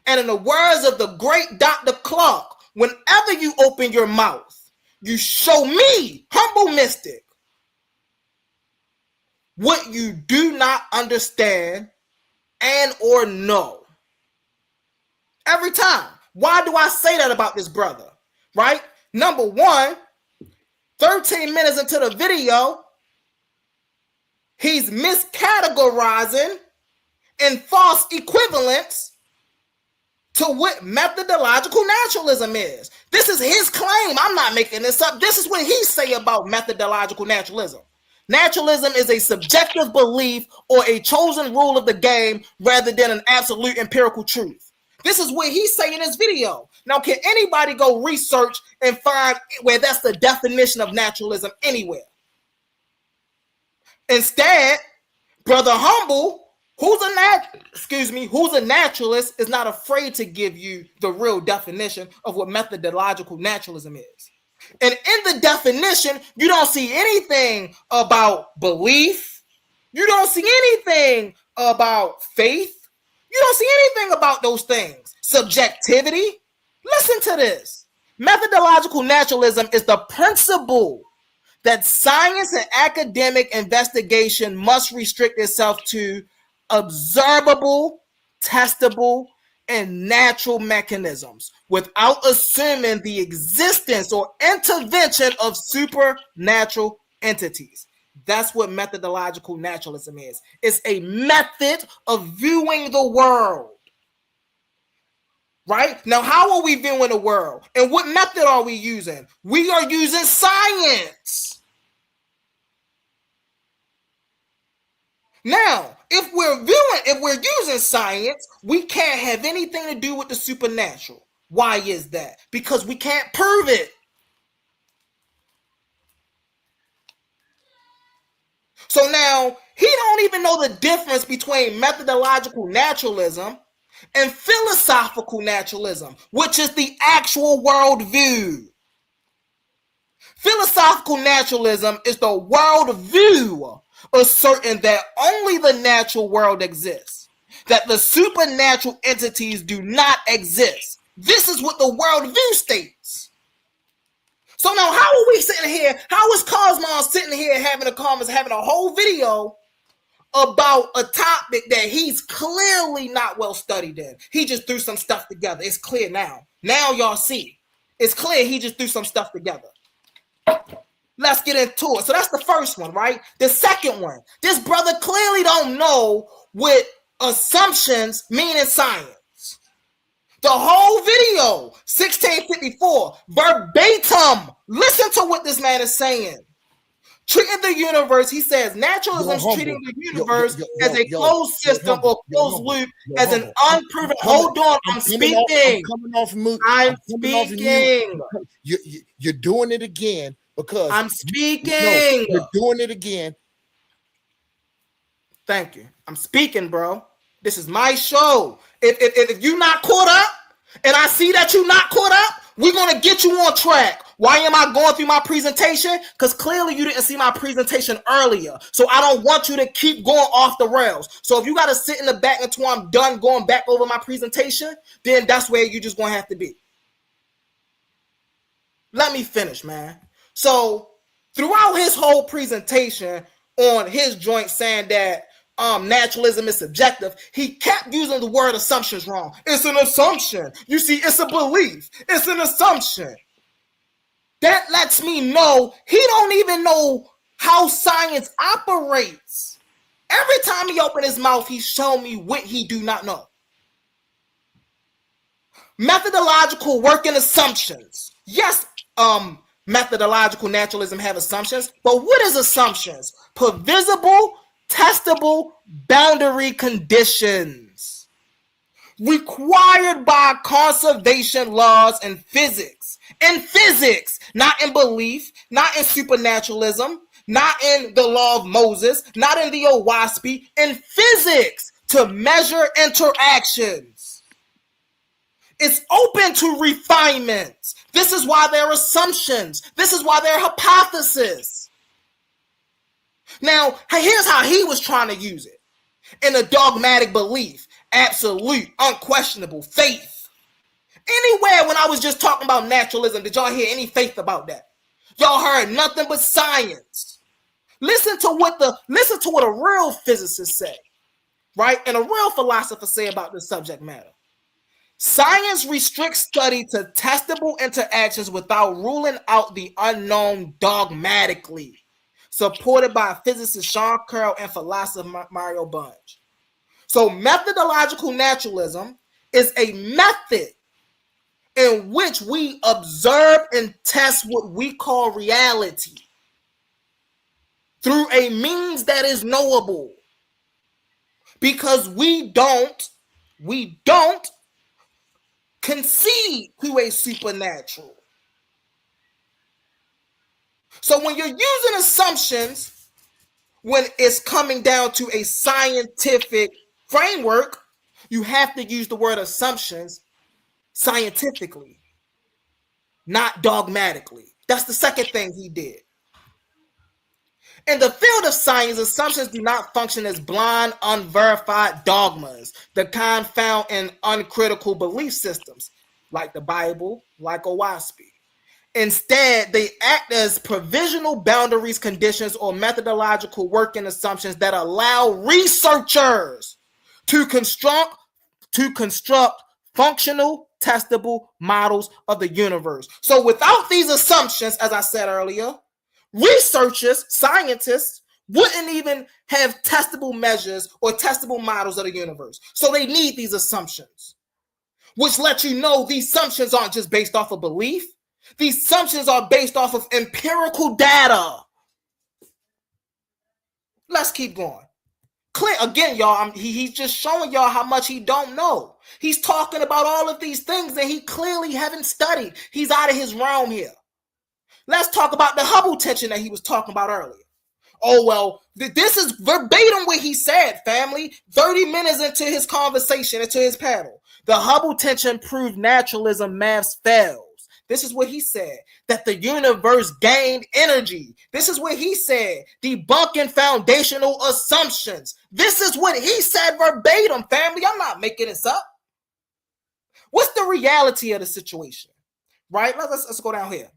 And in the words of the great Dr. Clark, whenever you open your mouth, you show me, humble mystic, what you do not understand and or know. Every time. Why do I say that about this brother? Right? Number one, 13 minutes into the video, he's miscategorizing in false equivalence to what methodological naturalism is. This is his claim. I'm not making this up. This is what he say about methodological naturalism. Naturalism is a subjective belief or a chosen rule of the game rather than an absolute empirical truth. This is what he's saying in his video. Now, can anybody go research and find where that's the definition of naturalism anywhere? Instead, Brother Humble, who's a naturalist, is not afraid to give you the real definition of what methodological naturalism is. And in the definition, you don't see anything about belief. You don't see anything about faith. You don't see anything about those things. Subjectivity. Listen to this. Methodological naturalism is the principle that science and academic investigation must restrict itself to observable, testable, and natural mechanisms without assuming the existence or intervention of supernatural entities. That's what methodological naturalism is. It's a method of viewing the world. Right? Now, how are we viewing the world? And what method are we using? We are using science. Now, if we're using science, we can't have anything to do with the supernatural. Why is that? Because we can't prove it. So now, he don't even know the difference between methodological naturalism and philosophical naturalism, which is the actual worldview. Philosophical naturalism is the worldview asserting that only the natural world exists, that the supernatural entities do not exist. This is what the worldview states. So now, how are we sitting here? How is Kosmon sitting here having a whole video about a topic that he's clearly not well studied in? He just threw some stuff together. It's clear now. Now y'all see. It's clear he just threw some stuff together. Let's get into it. So that's the first one, right? The second one, this brother clearly don't know what assumptions mean in science. The whole video, 1654, verbatim. Listen to what this man is saying. Treating the universe, he says, naturalism is treating the universe as a closed system or closed loop, as an unproven. Hold on, I'm speaking. I'm coming off mute. I'm speaking. You're doing it again because I'm speaking. No, you're doing it again. Thank you. I'm speaking, bro. This is my show. If you're not caught up, and I see that you're not caught up, we're gonna get you on track. Why am I going through my presentation? Because clearly you didn't see my presentation earlier. So I don't want you to keep going off the rails. So if you got to sit in the back until I'm done going back over my presentation, then that's where you're just going to have to be. Let me finish, man. So throughout his whole presentation on his joint saying that naturalism is subjective, he kept using the word assumptions wrong. It's an assumption. You see, it's a belief. It's an assumption. That lets me know he don't even know how science operates. Every time he opened his mouth, he showed me what he do not know. Methodological working assumptions. Yes, methodological naturalism have assumptions, but what is assumptions? Previsible, testable boundary conditions required by conservation laws and physics. In physics, not in belief, not in supernaturalism, not in the law of Moses, not in the OWASP, in physics to measure interactions. It's open to refinement. This is why they're assumptions. This is why they're hypotheses. Now, here's how he was trying to use it. In a dogmatic belief, absolute, unquestionable faith. Anywhere when I was just talking about naturalism, did y'all hear any faith about that? Y'all heard nothing but science. Listen to what a real physicist say, right? And a real philosopher say about this subject matter. Science restricts study to testable interactions without ruling out the unknown dogmatically, supported by physicist Sean Curl and philosopher Mario Bunge. So methodological naturalism is a method in which we observe and test what we call reality through a means that is knowable, because we don't concede to a supernatural. So when you're using assumptions, when it's coming down to a scientific framework, you have to use the word assumptions scientifically, not dogmatically. That's the second thing he did. In the field of science, assumptions do not function as blind, unverified dogmas, the kind found in uncritical belief systems, like the Bible, like OWASP. Instead, they act as provisional boundaries, conditions, or methodological working assumptions that allow researchers to construct functional, testable models of the universe. So without these assumptions, as I said earlier, researchers, scientists, wouldn't even have testable measures or testable models of the universe. So they need these assumptions, which let you know these assumptions aren't just based off of belief. These assumptions are based off of empirical data. Let's keep going. Clear again, y'all. He's just showing y'all how much he don't know. He's talking about all of these things that he clearly haven't studied. He's out of his realm here. Let's talk about the Hubble tension that he was talking about earlier. Oh, well, this is verbatim what he said, family. 30 minutes into his conversation, into his panel. The Hubble tension proved naturalism maths fails. This is what he said, that the universe gained energy. This is what he said, debunking foundational assumptions. This is what he said verbatim, family. I'm not making this up. What's the reality of the situation, right? Let's go down here.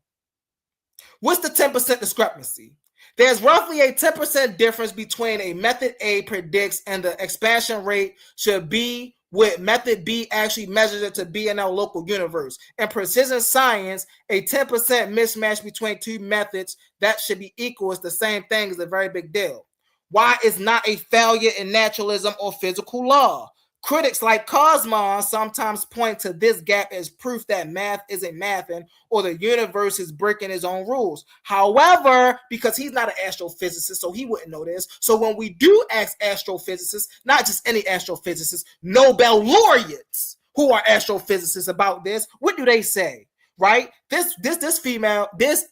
What's the 10% discrepancy? There's roughly a 10% difference between a method A predicts and the expansion rate should be what method B actually measures it to be in our local universe. In precision science, a 10% mismatch between two methods that should be equal is the same thing as a very big deal. Why is not a failure in naturalism or physical law? Critics like Kosmon sometimes point to this gap as proof that math isn't mathing or the universe is breaking its own rules. However, because he's not an astrophysicist, so he wouldn't know this. So when we do ask astrophysicists, not just any astrophysicists, Nobel laureates who are astrophysicists about this, what do they say? Right? This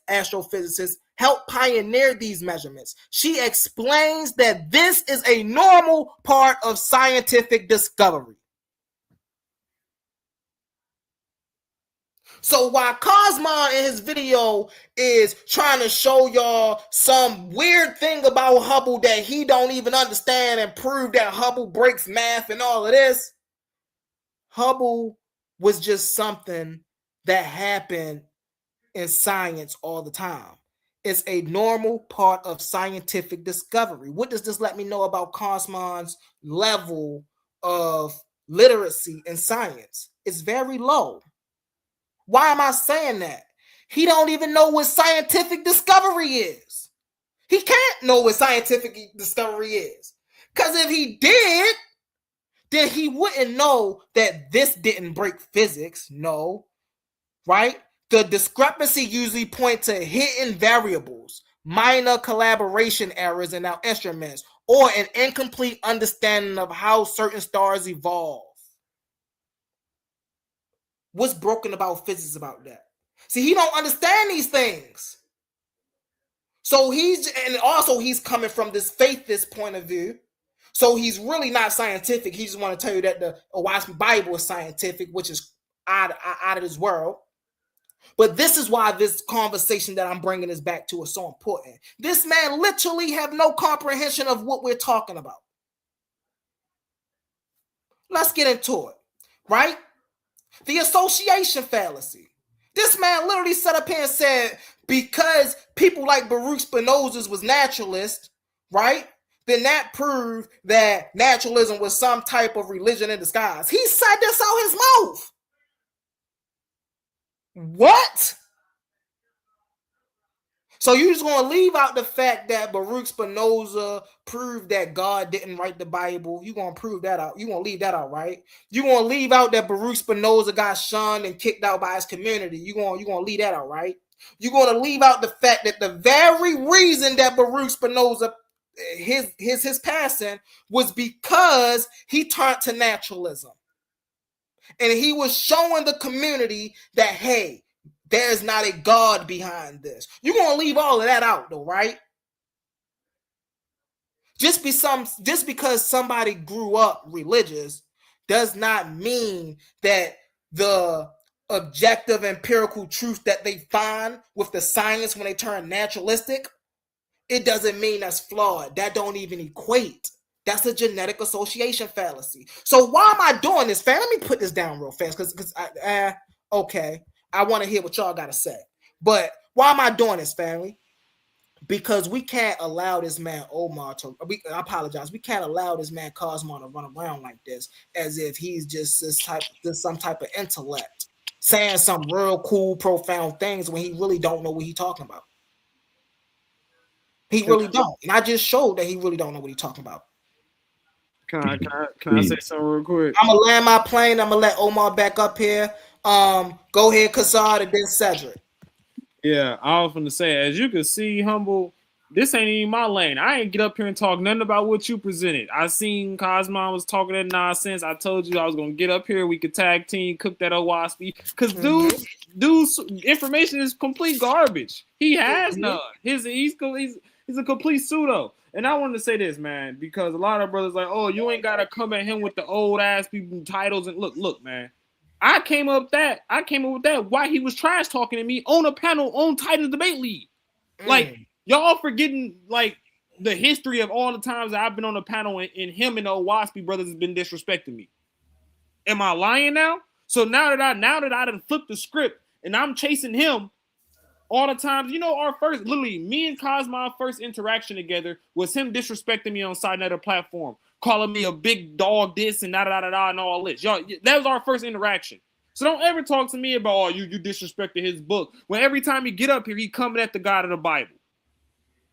astrophysicist helped pioneer these measurements. She explains that this is a normal part of scientific discovery. So while Kosmon in his video is trying to show y'all some weird thing about Hubble that he don't even understand and prove that Hubble breaks math and all of this, Hubble was just something that happened in science all the time. It's a normal part of scientific discovery. What does this let me know about Kosmon's level of literacy in science? It's very low. Why am I saying that? He don't even know what scientific discovery is. He can't know what scientific discovery is. Because if he did, then he wouldn't know that this didn't break physics. No. Right? The discrepancy usually points to hidden variables, minor collaboration errors in our instruments, or an incomplete understanding of how certain stars evolve. What's broken about physics about that? See, he don't understand these things. So he's coming from this faithist point of view. So he's really not scientific. He just want to tell you that the Owaski Bible is scientific, which is out of this world. But this is why this conversation that I'm bringing us back to is so important. This man literally have no comprehension of what we're talking about. Let's get into it, right? The association fallacy. This man literally sat up here and said, because people like Baruch Spinoza was naturalist, right? Then that proved that naturalism was some type of religion in disguise. He said this out his mouth. What? So you're just going to leave out the fact that Baruch Spinoza proved that God didn't write the Bible. You're going to prove that out. You're going to leave that out, right? You're going to leave out that Baruch Spinoza got shunned and kicked out by his community. You're going to leave that out, right? You're going to leave out the fact that the very reason that Baruch Spinoza, his passing, was because he turned to naturalism. And he was showing the community that, hey, there's not a God behind this. You're going to leave all of that out, though, right? Just because somebody grew up religious does not mean that the objective empirical truth that they find with the science when they turn naturalistic, it doesn't mean that's flawed. That don't even equate. That's a genetic association fallacy. So why am I doing this, fam? Let me put this down real fast because okay. I want to hear what y'all got to say. But why am I doing this, family? Because we can't allow this man Omar to, I apologize, we can't allow this man Kosmon to run around like this as if he's just some type of intellect, saying some real cool, profound things when he really don't know what he's talking about. He really don't. And I just showed that he really don't know what he's talking about. Can I say something real quick? I'm going to land my plane. I'm going to let Omar back up here. Go ahead, Kassad, and then Cedric. Yeah, I was going to say, as you can see, Humble, this ain't even my lane. I ain't get up here and talk nothing about what you presented. I seen Kosmon was talking that nonsense. I told you I was going to get up here. We could tag team, cook that Owaspy. Because dude's information is complete garbage. He has none. He's a complete pseudo. And I wanted to say this, man, because a lot of brothers like, oh, you ain't got to come at him with the old ass people titles. And look, man. I came up with that while he was trash talking to me on a panel on Titan Debate League. Like, y'all forgetting, like, the history of all the times that I've been on a panel and him and the Owaspy brothers has been disrespecting me. Am I lying now? So now that I done flipped the script and I'm chasing him all the times, literally me and Kosmon's first interaction together was him disrespecting me on Side Netter platform, calling me a big dog, this and da-da-da-da and all this. Y'all, that was our first interaction. So don't ever talk to me about, oh, you disrespected his book. When every time you get up here, he coming at the God of the Bible.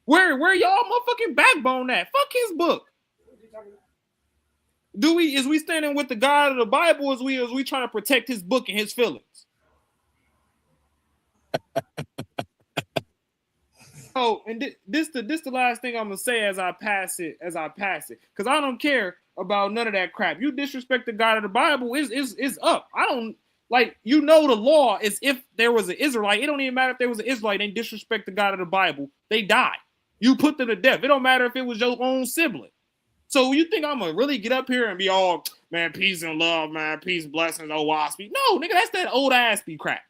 Where y'all motherfucking backbone at? Fuck his book. Is we standing with the God of the Bible, or is we trying to protect his book and his feelings? Oh, and this the last thing I'm gonna say as I pass it, because I don't care about none of that crap. You disrespect the God of the Bible, is up. I don't like, the law is, if there was an Israelite, it don't even matter if there was an Israelite, they disrespect the God of the Bible, they die. You put them to death. It don't matter if it was your own sibling. So you think I'm gonna really get up here and be all, man, peace and love, man, peace, blessings, oh waspy? No, nigga, that's that old aspy crap.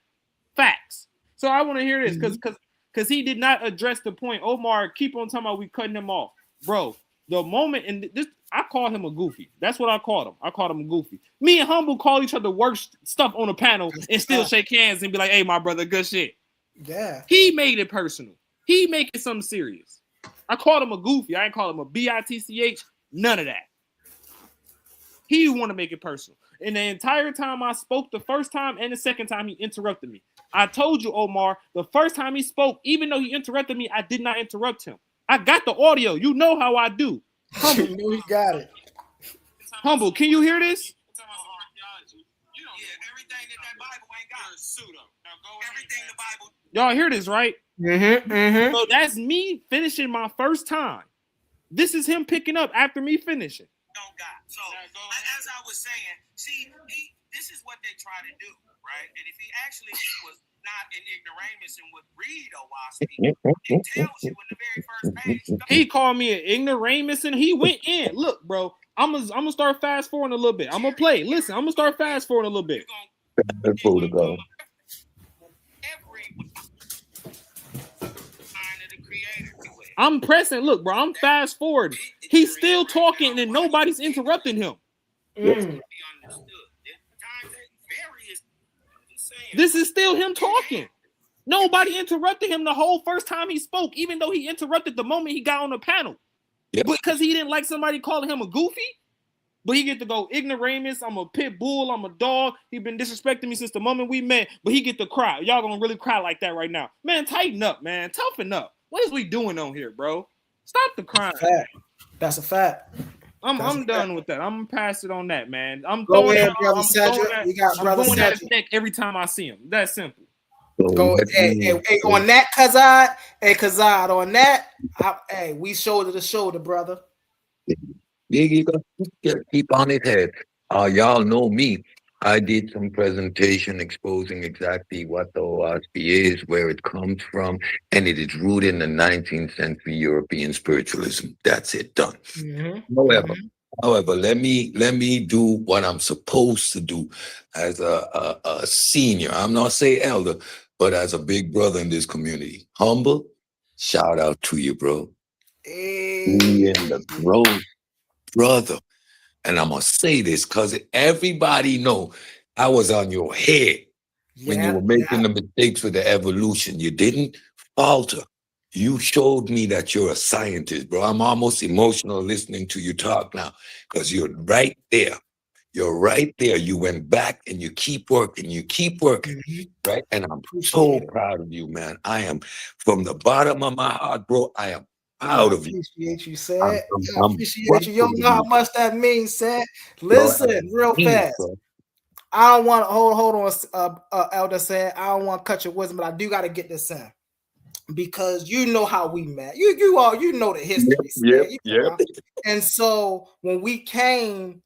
Facts. So I want to hear this because he did not address the point. Omar, keep on talking about we cutting him off, bro. The moment, and this, I call him a goofy. That's what I called him. I called him a goofy. Me and Humble call each other worst stuff on the panel and still shake hands and be like, "Hey, my brother, good shit." Yeah. He made it personal. He make it something serious. I called him a goofy. I ain't call him a bitch. None of that. He want to make it personal. And the entire time I spoke, the first time and the second time, he interrupted me. I told you, Omar, the first time he spoke, even though he interrupted me, I did not interrupt him. I got the audio. You know how I do. Humble, you know he got it. Humble, can you hear this? Y'all hear this, right? So that's me finishing my first time. This is him picking up after me finishing. So, as I was saying, see, this is what they try to do, right? And if he actually was not an ignoramus and would read Owaski, it tells you in the very first page. He called me an ignoramus and he went in. Look, bro, I'm gonna start fast forwarding a little bit. I'm gonna play. Listen, I'm gonna start fast forwarding a little bit. I'm pressing. Look, bro, I'm fast forwarding. He's still talking and nobody's interrupting him. This is still him talking. Nobody interrupted him the whole first time he spoke, even though he interrupted the moment he got on the panel. Because he didn't like somebody calling him a goofy. But he get to go ignoramus. I'm a pit bull. I'm a dog. He been disrespecting me since the moment we met. But he get to cry. Y'all gonna really cry like that right now, man? Tighten up, man. Toughen up. What is we doing on here, bro? Stop the crying. That's a fact. I'm done with that. I'm gonna pass it on that, man. I'm Go throwing ahead, that. brother I'm Cedric. throwing that. We got I'm brother going at his Cedric. neck every time I see him. That's simple. Go, hey, on that, Kazad, on that, hey, we shoulder to shoulder, brother. Biggie, keep on his head. Y'all know me. I did some presentation exposing exactly what the OSP is, where it comes from, and it is rooted in the 19th century European spiritualism. That's it, done. However, let me do what I'm supposed to do as a senior. I'm not say elder, but as a big brother in this community. Humble, shout out to you, bro. Me and the growth, brother. And I'm gonna say this because everybody know I was on your head when you were making the mistakes with the evolution. You didn't falter. You showed me that you're a scientist, bro. I'm almost emotional listening to you talk now because you're right there. You're right there. You went back and you keep working. Right? And I'm so proud of you, man. I am, from the bottom of my heart, bro. I am proud of you. Appreciate you, Seth. I appreciate you. You don't know how much that means, Seth. Listen, real fast. I don't want to hold on, Elder said. I don't want to cut your wisdom, but I do got to get this in because you know how we met. You all know the history. Yep. And so when we came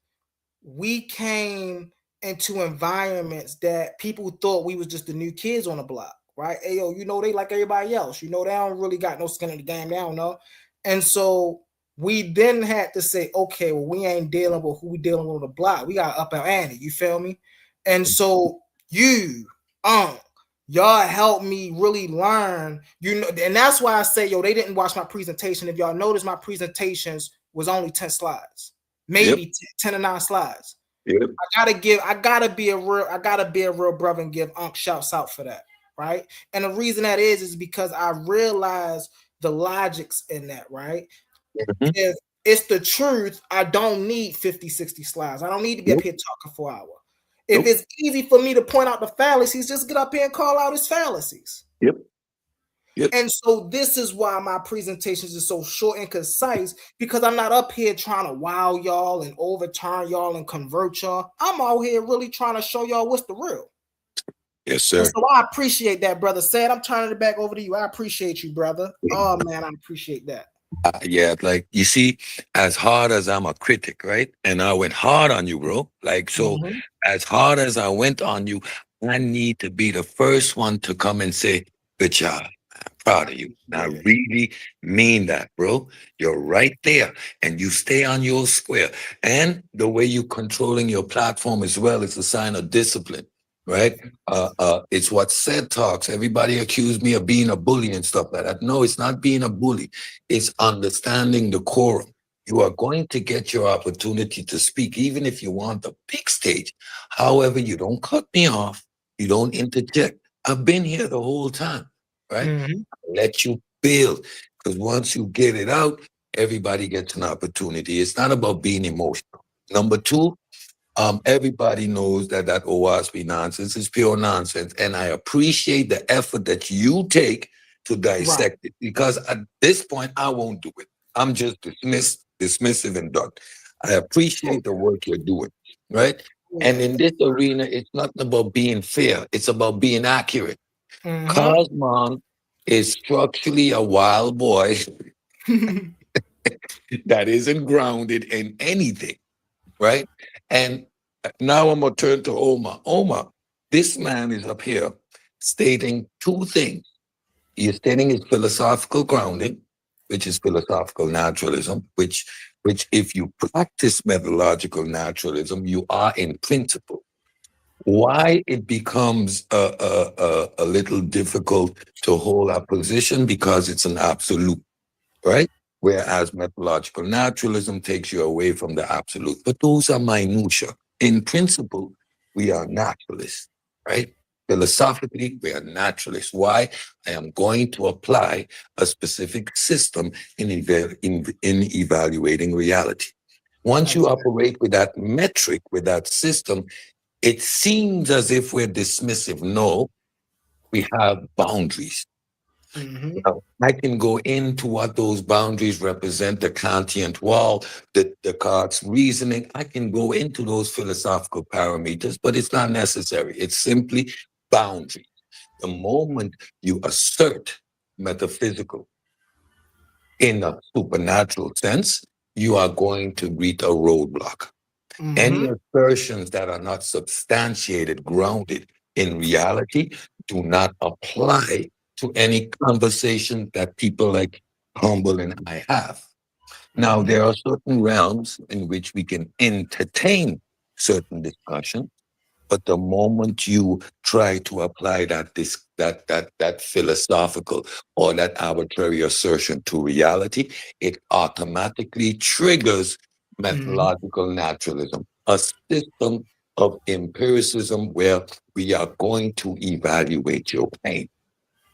into environments that people thought we was just the new kids on the block. Right? Hey, yo, they like everybody else. They don't really got no skin in the game. They don't know. And so we then had to say, okay, well, we ain't dealing with who we dealing with on the block. We got up our ante. You feel me? And so y'all helped me really learn, and that's why I say, they didn't watch my presentation. If y'all notice, my presentations was only 10 slides, maybe 10 or 9 slides. Yep. I gotta be a real brother and give shouts out for that. Right. And the reason that is because I realize the logics in that. Right. If it's the truth, I don't need 50, 60 slides. I don't need to be up here talking for an hour. If it's easy for me to point out the fallacies, just get up here and call out his fallacies. Yep. And so this is why my presentations are so short and concise, because I'm not up here trying to wow y'all and overturn y'all and convert y'all. I'm out here really trying to show y'all what's the real. Yes, And sir. so I appreciate that, brother. Sad, I'm turning it back over to you. I appreciate you, brother. Oh man, I appreciate that. Yeah, like you see, as hard as I'm a critic, right? And I went hard on you, bro. Like, so Mhm. as hard as I went on you, I need to be the first one to come and say, good job. I'm proud of you. And I Yeah. really mean that, bro. You're right there and you stay on your square. And the way you controlling your platform as well is a sign of discipline, right? It's what said talks. Everybody accused me of being a bully and stuff like that. No, it's not being a bully. It's understanding the quorum. You are going to get your opportunity to speak, even if you want the big stage. However, you don't cut me off. You don't interject. I've been here the whole time, right? Mhm. Let you build. Because once you get it out, everybody gets an opportunity. It's not about being emotional. Number two, everybody knows that that OWASP nonsense is pure nonsense. And I appreciate the effort that you take to Right. dissect it, because at this point, I won't do it. I'm just dismissive and done. I appreciate the work you're doing, right? And Yeah. in this arena, it's not about being fair. It's about being accurate. Mhm. Kosmon is structurally a wild boy that isn't grounded in anything, right? And now I'm gonna turn to Omar. Omar, this man is up here stating two things. He is stating his philosophical grounding, which is philosophical naturalism, which if you practice methodological naturalism, you are in principle. Why it becomes a little difficult to hold our position, because it's an absolute, right? Whereas methodological naturalism takes you away from the absolute. But those are minutia. In principle, we are naturalists, right? Philosophically, we are naturalists. Why? I am going to apply a specific system in evaluating reality. Once you operate with that metric, with that system, it seems as if we're dismissive. No, we have boundaries. Mhm. Now, I can go into what those boundaries represent, the Kantian wall, the Descartes' reasoning. I can go into those philosophical parameters, but it's not necessary. It's simply boundaries. The moment you assert metaphysical in a supernatural sense, you are going to meet a roadblock. Any Mhm. assertions that are not substantiated, grounded in reality, do not apply to any conversation that people like Humble and I have. Now, Mhm. there are certain realms in which we can entertain certain discussion, but the moment you try to apply that philosophical or that arbitrary assertion to reality, it automatically triggers Mhm. methodological naturalism, a system of empiricism where we are going to evaluate your pain.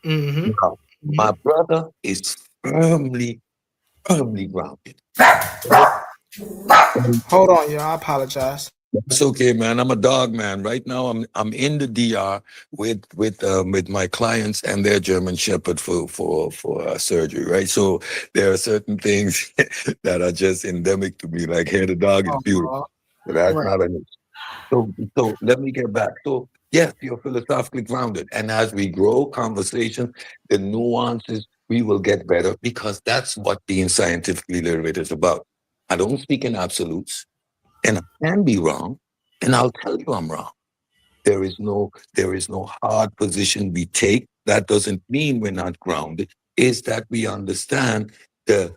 Mhm. Now, my Mhm. brother is firmly grounded. Right? Hold on, y'all. I apologize. It's okay, man. I'm a dog man. Right now, I'm in the DR with my clients and their German Shepherd for surgery. Right, so there are certain things that are just endemic to me. Like, here, the dog is beautiful. Uh-huh. So that's Right. not an issue. So let me get back. So yes, you're philosophically grounded, and as we grow conversation, the nuances we will get better, because that's what being scientifically literate is about. I don't speak in absolutes. And I can be wrong, and I'll tell you I'm wrong. There is no hard position we take. That doesn't mean we're not grounded. Is that we understand the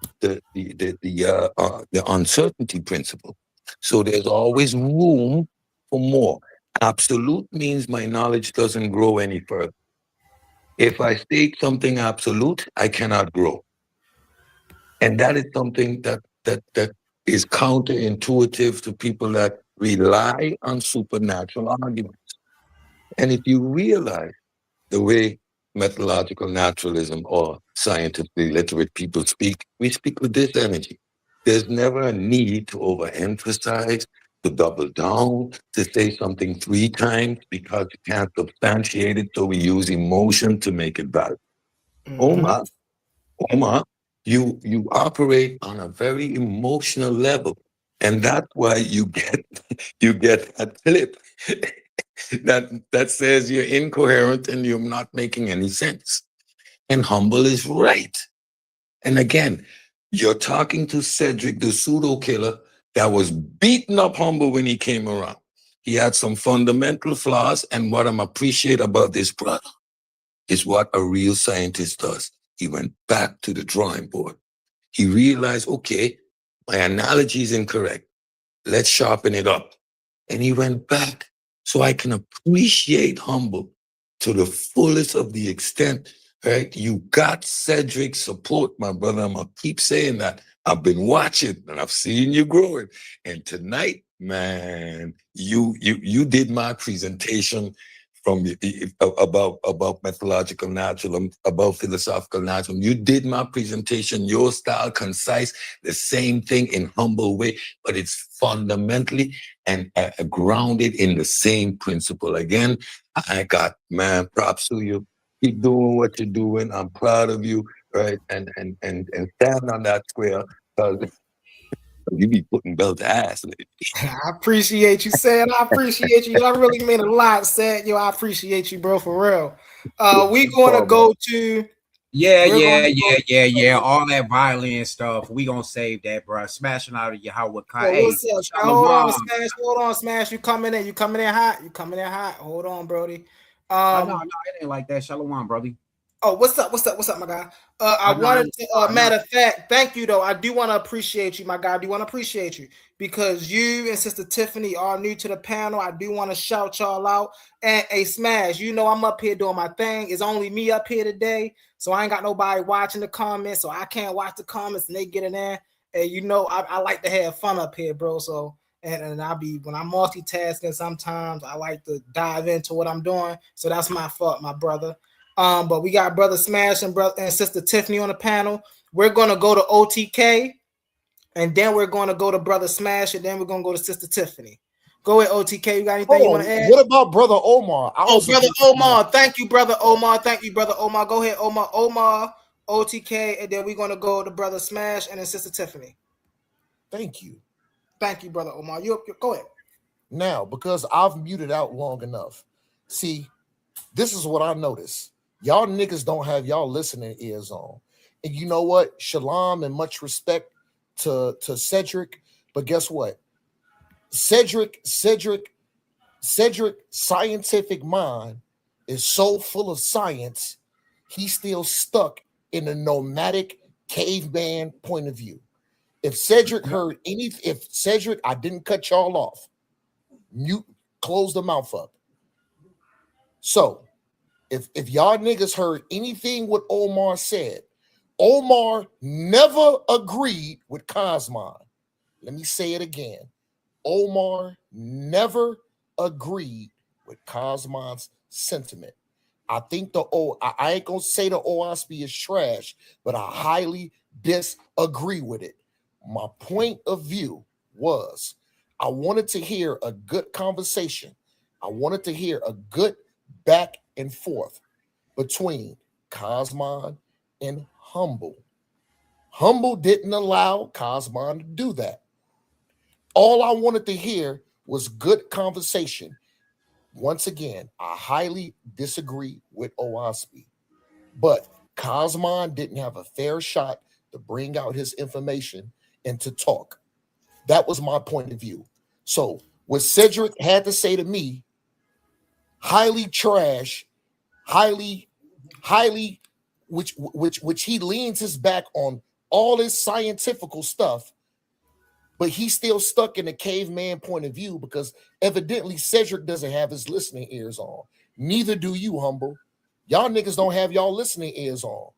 uncertainty principle. So there's always room for more. Absolute means my knowledge doesn't grow any further. If I state something absolute, I cannot grow. And that is something that is counterintuitive to people that rely on supernatural arguments. And if you realize the way methodological naturalism or scientifically literate people speak, we speak with this energy. There's never a need to overemphasize, to double down, to say something three times because you can't substantiate it. So we use emotion to make it valid. Omar, Omar, you operate on a very emotional level, and that's why you get you get a clip that says you're incoherent and you're not making any sense. And Humble is right. And again, you're talking to Cedric, the pseudo killer that was beating up Humble when he came around. He had some fundamental flaws, and what I'm appreciate about this brother is what a real scientist does. He went back to the drawing board. He realized, okay, my analogy is incorrect. Let's sharpen it up. And he went back so I can appreciate Humble to the fullest of the extent, right? You got Cedric's support, my brother. I'm going to keep saying that. I've been watching and I've seen you growing. And tonight, man, you did my presentation from about methodological naturalism, about philosophical naturalism. You did my presentation, your style, concise, the same thing in humble way, but it's fundamentally and grounded in the same principle. Again, I got, man, props to you. Keep doing what you're doing. I'm proud of you, right? And stand on that square because you be putting belt to ass. I appreciate you saying. I appreciate you. That really mean a lot, said. Yo, I appreciate you, bro, for real. We gonna go to All that violent stuff. We gonna save that, bro. Smashing out of your house with Kai. Hey, what's up? Hold on, Smash. Hold on, Smash. You coming in? You coming in hot? You coming in hot? Hold on, Brody. No, it ain't like that. Shalom, brother. Oh, what's up? What's up? What's up, my guy? I wanted to, matter of fact, thank you though. I do want to appreciate you, my guy. I do want to appreciate you because you and Sister Tiffany are new to the panel. I do want to shout y'all out. And a Smash, you know I'm up here doing my thing. It's only me up here today, so I ain't got nobody watching the comments, so I can't watch the comments and they get in there. And you know I like to have fun up here, bro. So and I be when I'm multitasking, sometimes I like to dive into what I'm doing. So that's my fault, my brother. But we got Brother Smash and brother and Sister Tiffany on the panel. We're gonna go to OTK, and then we're gonna go to Brother Smash, and then we're gonna go to Sister Tiffany. Go ahead, OTK. You got anything you want to add? What about Brother Omar? Brother Omar. Thank you, Brother Omar. Thank you, Brother Omar. Go ahead, Omar, OTK, and then we're gonna go to Brother Smash and then Sister Tiffany. Thank you. Thank you, Brother Omar. You go ahead. Now, because I've muted out long enough. See, this is what I noticed. Y'all niggas don't have y'all listening ears on. And you know what? Shalom and much respect to Cedric. But guess what? Cedric scientific mind is so full of science, he's still stuck in a nomadic caveman point of view. If Cedric I didn't cut y'all off, mute, close the mouth up. So if y'all niggas heard anything what Omar said, Omar never agreed with Kosmon. Let me say it again. Omar never agreed with Kosmon's sentiment. I think I ain't gonna say the OSP is trash, but I highly disagree with it. My point of view was I wanted to hear a good conversation. I wanted to hear a good back and forth between Kosmon and Humble. Humble didn't allow Kosmon to do that. All I wanted to hear was good conversation. Once again, I highly disagree with OSP, but Kosmon didn't have a fair shot to bring out his information and to talk. That was my point of view. So what Cedric had to say to me, highly trash, highly, which he leans his back on all his scientific stuff, but he's still stuck in the caveman point of view because evidently Cedric doesn't have his listening ears on. Neither do you, Humble. Y'all niggas don't have y'all listening ears on.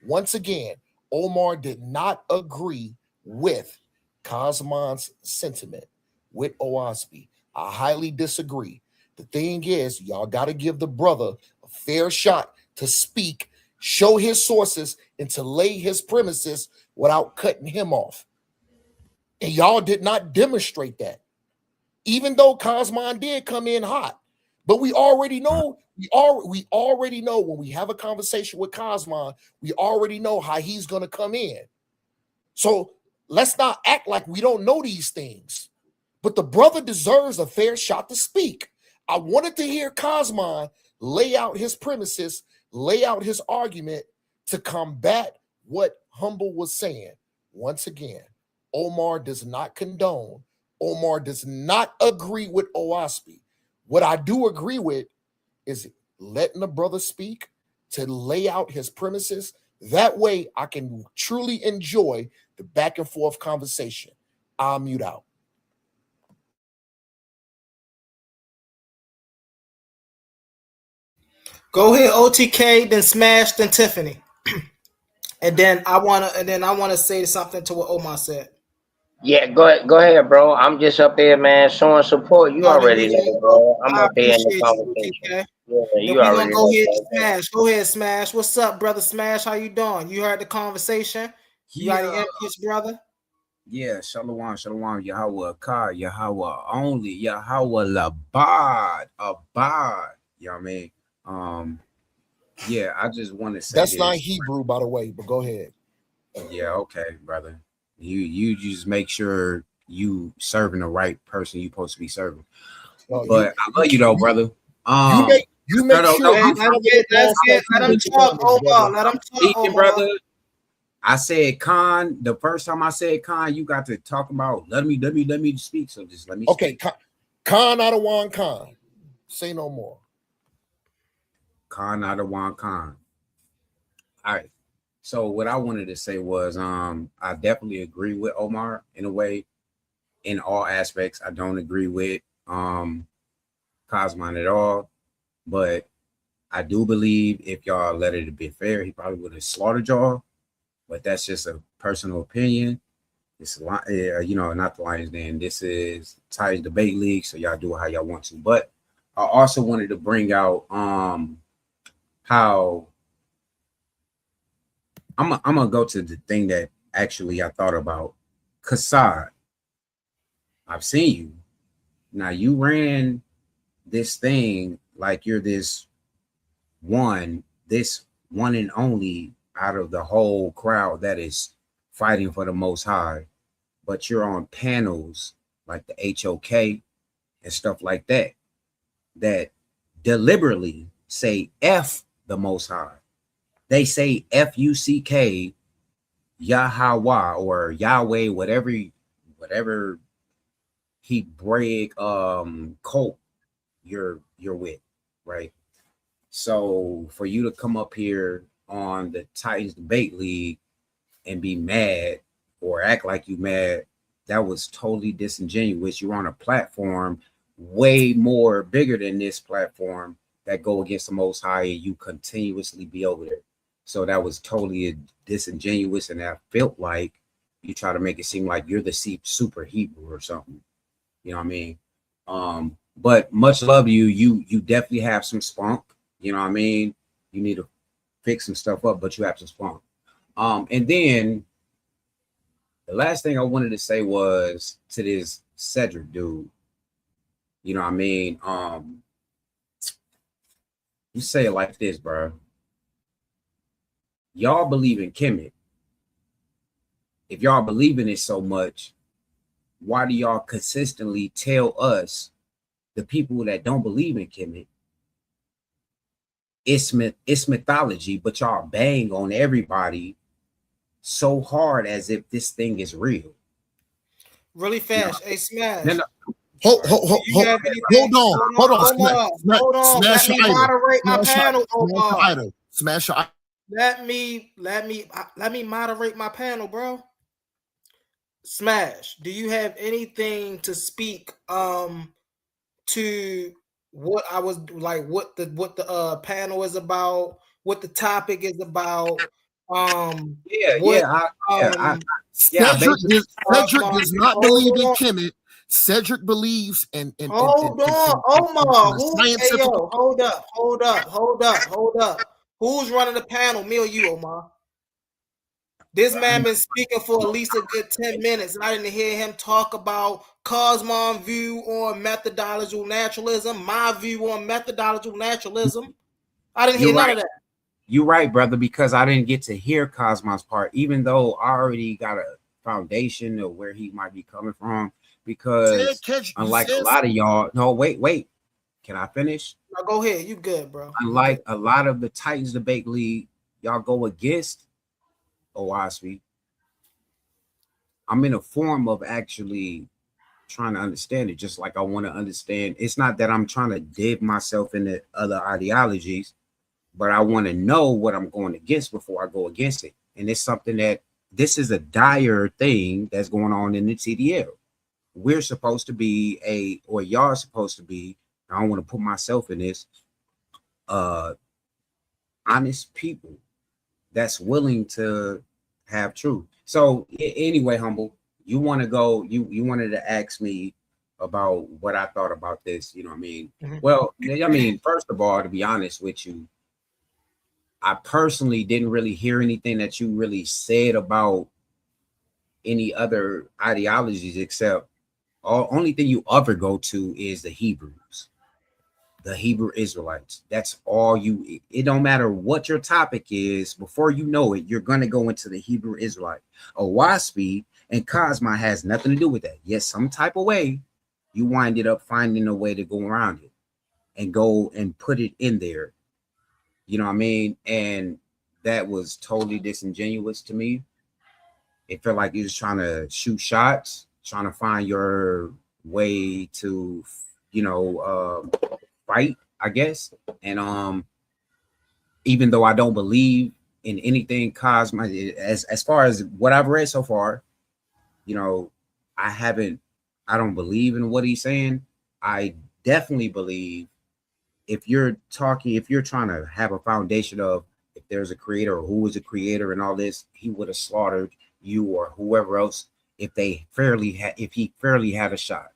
Once again, Omar did not agree with Kosmon's sentiment with OSP. I highly disagree. The thing is, y'all got to give the brother a fair shot to speak, show his sources, and to lay his premises without cutting him off. And y'all did not demonstrate that. Even though Kosmon did come in hot, But we already know, we already know when we have a conversation with Kosmon, we already know how he's gonna come in. So let's not act like we don't know these things. But the brother deserves a fair shot to speak. I wanted to hear Kosmon lay out his premises, lay out his argument to combat what Humble was saying. Once again, Omar does not condone. Omar does not agree with OASP. What I do agree with is letting the brother speak to lay out his premises. That way I can truly enjoy the back and forth conversation. I'll mute out. Go ahead, OTK, then Smash, then Tiffany. and then I wanna say something to what Omar said. Yeah, go ahead, bro. I'm just up there, man, showing support. You already know, bro. I'm I up here in the appreciate you, conversation. OTK. Yeah, Then you we gonna already go know, ahead bro. and Smash. Go ahead, Smash. What's up, brother Smash? How you doing? You heard the conversation? You got any inputs, brother? Yeah, Shalom, Shalom, Yahweh Ka, Yahweh only, Yahweh Labad, Abad. You know what I mean? Yeah, I just want to say that's this. not Hebrew, by the way, but go ahead. Yeah, okay, brother. You just make sure you serving the right person you supposed to be serving. But I love you though, brother. You make sure let him talk, Omar. Let him talk, Omar. Brother. I said Khan. The first time I said Khan, you got to talk about let me speak. So just let me speak. Khan Adawan Khan. Say no more. Khan Adawan Khan. All right. So what I wanted to say was I definitely agree with Omar in a way. In all aspects, I don't agree with Kosmon at all. But I do believe if y'all let it be fair, he probably would have slaughtered y'all. But that's just a personal opinion. It's not the Lions Den. This is Titans Debate League, so y'all do it how y'all want to. But I also wanted to bring out how I'm gonna go to the thing that actually I thought about. Kassad, I've seen you. Now you ran this thing like you're this one and only out of the whole crowd that is fighting for the Most High, but you're on panels like the HOK and stuff like that deliberately say F the Most High. They say FUCK Yahweh or Yahweh, whatever Hebraic cult you're with, right? So for you to come up here on the Titans Debate League and be mad or act like you mad, that was totally disingenuous. You're on a platform way more bigger than this platform that go against the Most High, and you continuously be over there. So that was totally disingenuous, and that felt like you try to make it seem like you're the super Hebrew or something. You know what I mean? But much love to you. You definitely have some spunk. You know what I mean? You need to fix some stuff up, but you have some spunk. And then the last thing I wanted to say was to this Cedric dude. You know what I mean? You say it like this, bro. Y'all believe in Kemet. If y'all believe in it so much, why do y'all consistently tell us, the people that don't believe in Kemet, it's mythology, but y'all bang on everybody so hard as if this thing is real? Really fast, hey Smash. Hold on. Let me moderate my panel, Omar. Smash your item. Let me moderate my panel, bro. Smash, do you have anything to speak to what I was like, what the panel is about, what the topic is about? Cedric does not believe in Kemet. Cedric believes in hold on, Omar. Hold up. Who's running the panel? Me or you, Omar? This man been speaking for at least a good 10 minutes, and I didn't hear him talk about Kosmon view on methodological naturalism, my view on methodological naturalism. I didn't hear none of that. You're right, brother, because I didn't get to hear Cosmos part, even though I already got a foundation of where he might be coming from. Because unlike a lot of y'all, no, wait, can I finish? No, go ahead, you good, bro. Unlike a lot of the Titans debate league, y'all go against OSP. I'm in a form of actually trying to understand it, just like I want to understand. It's not that I'm trying to dig myself into other ideologies, but I want to know what I'm going against before I go against it. And it's something that this is a dire thing that's going on in the TDL. We're supposed to be or y'all are supposed to be, I don't want to put myself in this, honest people that's willing to have truth. So anyway, Humble, you want to go, you wanted to ask me about what I thought about this, you know what I mean? Mm-hmm. Well, I mean, first of all, to be honest with you, I personally didn't really hear anything that you really said about any other ideologies, except only thing you ever go to is the Hebrews, the Hebrew Israelites. That's all you, it don't matter what your topic is, before you know it, you're going to go into the Hebrew Israelite. Owaspi and Cosma has nothing to do with that. Yes, some type of way you winded up finding a way to go around it and go and put it in there. You know what I mean? And that was totally disingenuous to me. It felt like you was trying to shoot shots, trying to find your way to, you know, fight, I guess. And even though I don't believe in anything Cosmo, as far as what I've read so far, you know, I don't believe in what he's saying. I definitely believe if you're trying to have a foundation of if there's a creator or who is a creator and all this, he would have slaughtered you or whoever else if he fairly had a shot.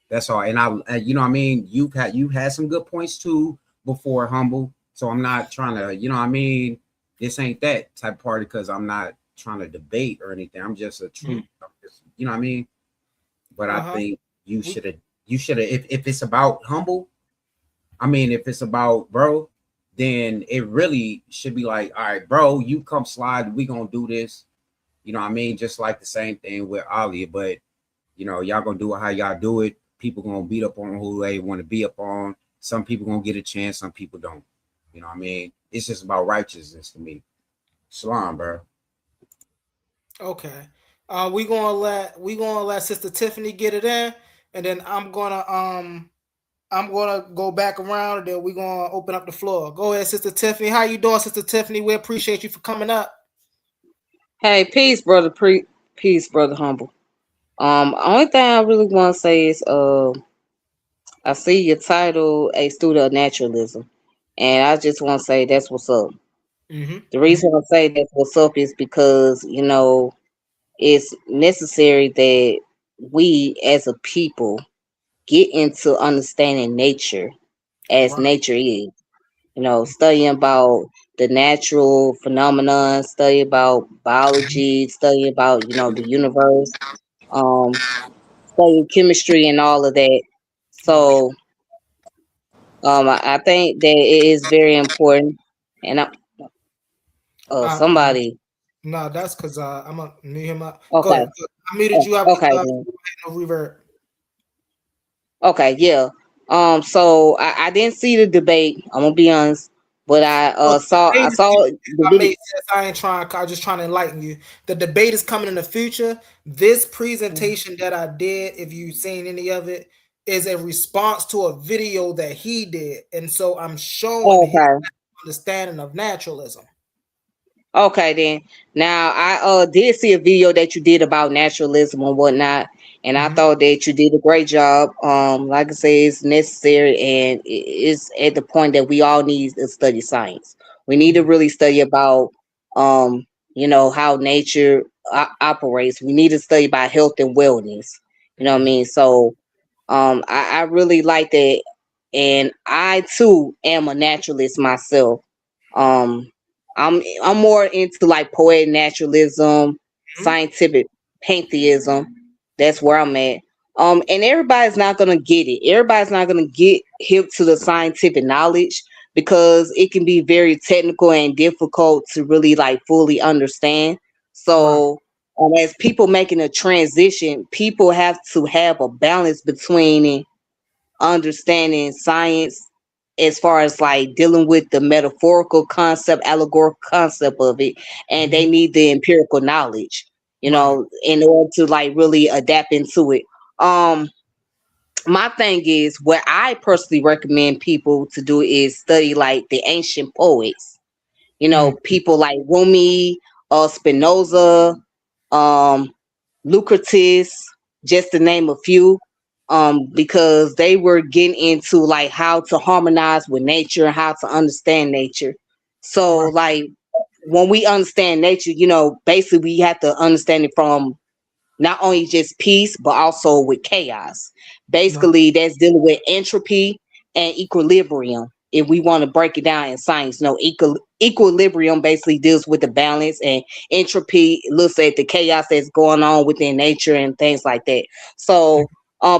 That's all. And I you know what I mean, you've had some good points too before, Humble. So I'm not trying to, you know what I mean, this ain't that type of party because I'm not trying to debate or anything. I'm just a truth. You know what I mean? But I think you should have if it's about Humble, I mean, if it's about bro, then it really should be like, all right, bro, you come slide, we gonna do this. You know what I mean? Just like the same thing with Ali, but you know, y'all gonna do it how y'all do it. People gonna beat up on who they want to be up on. Some people gonna get a chance, some people don't. You know what I mean? It's just about righteousness to me. Shalom, bro. Okay. We gonna let Sister Tiffany get it in, and then I'm gonna go back around, and then we're gonna open up the floor. Go ahead, Sister Tiffany. How you doing, Sister Tiffany? We appreciate you for coming up. Hey, peace, brother. Peace, brother. Humble. Only thing I really want to say is, I see your title, a student of naturalism, and I just want to say that's what's up. Mm-hmm. The reason I say that's what's up is because it's necessary that we as a people get into understanding nature as nature is. Studying about the natural phenomenon, study about biology, study about the universe, study chemistry and all of that. So I think that it is very important. And somebody. No, that's because I'm gonna mute him up. Okay. Go ahead. I muted you up. Okay. No reverb. Okay. Yeah. So I didn't see the debate. I'm gonna be honest, but I saw the video. I'm just trying to enlighten you. The debate is coming in the future. This presentation that I did, if you've seen any of it, is a response to a video that he did, and so I'm showing his understanding of naturalism. Okay, then. Now I did see a video that you did about naturalism and whatnot, and I thought that you did a great job. Like I say, it's necessary, and it's at the point that we all need to study science. We need to really study about how nature operates. We need to study about health and wellness. You know what I mean? So I really like that, and I too am a naturalist myself. I'm more into like poetic naturalism, scientific pantheism. That's where I'm at. And everybody's not gonna get it. Everybody's not gonna get hip to the scientific knowledge because it can be very technical and difficult to really like fully understand. So as people making a transition, people have to have a balance between understanding science as far as like dealing with the metaphorical concept, allegorical concept of it, and they need the empirical knowledge, you know, in order to like really adapt into it. My thing is what I personally recommend people to do is study like the ancient poets, you know, people like Rumi, Spinoza, um, Lucratus, just to name a few, because they were getting into like how to harmonize with nature and how to understand nature. So, like, when we understand nature, you know, basically we have to understand it from not only just peace, but also with chaos. Basically, that's dealing with entropy and equilibrium. If we want to break it down in science, no, equilibrium basically deals with the balance, and entropy looks at the chaos that's going on within nature and things like that. So,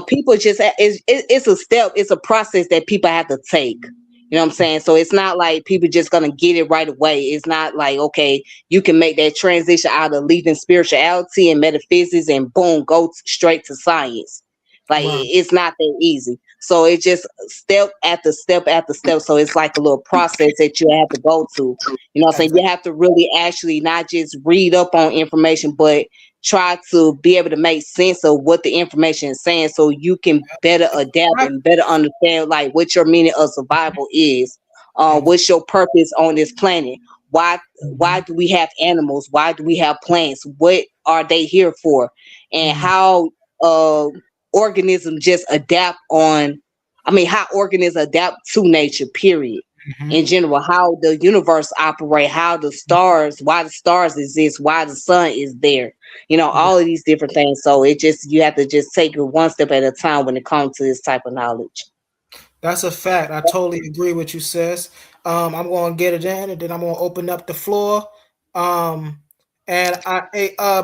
people just it's a step, it's a process that people have to take. You know what I'm saying? So it's not like people just gonna get it right away. It's not like, okay, you can make that transition out of leaving spirituality and metaphysics and boom, go straight to science. Like it's not that easy. So it's just step after step after step. So it's like a little process that you have to go to. You know what I'm saying? You have to really actually not just read up on information, but try to be able to make sense of what the information is saying so you can better adapt and better understand like what your meaning of survival is. What's your purpose on this planet? Why do we have animals? Why do we have plants? What are they here for? And how organisms just adapt on, I mean, how organisms adapt to nature, period. In general, how the universe operate, how the stars, why the stars exist, why the sun is there, you know, all of these different things. So it just, you have to just take it one step at a time when it comes to this type of knowledge. That's a fact. I totally agree with you, sis. I'm going to get it in, and then I'm going to open up the floor. And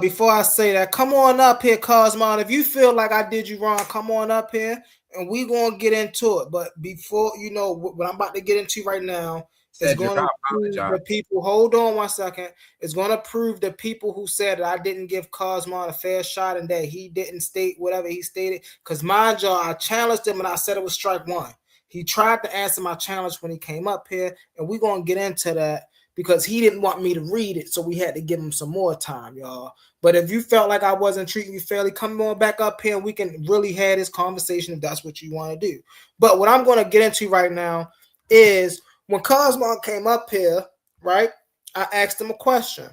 before I say that, come on up here, Kosmon. If you feel like I did you wrong, come on up here, and we going to get into it. But before, you know, what I'm about to get into right now is going to prove the people. Hold on 1 second. It's going to prove the people who said that I didn't give Kosmon a fair shot and that he didn't state whatever he stated. Because mind y'all, I challenged him and I said it was strike one. He tried to answer my challenge when he came up here, and we're going to get into that because he didn't want me to read it, so we had to give him some more time, y'all. But if you felt like I wasn't treating you fairly, come on back up here and we can really have this conversation if that's what you want to do. But what I'm going to get into right now is when Kosmon came up here, right, I asked him a question.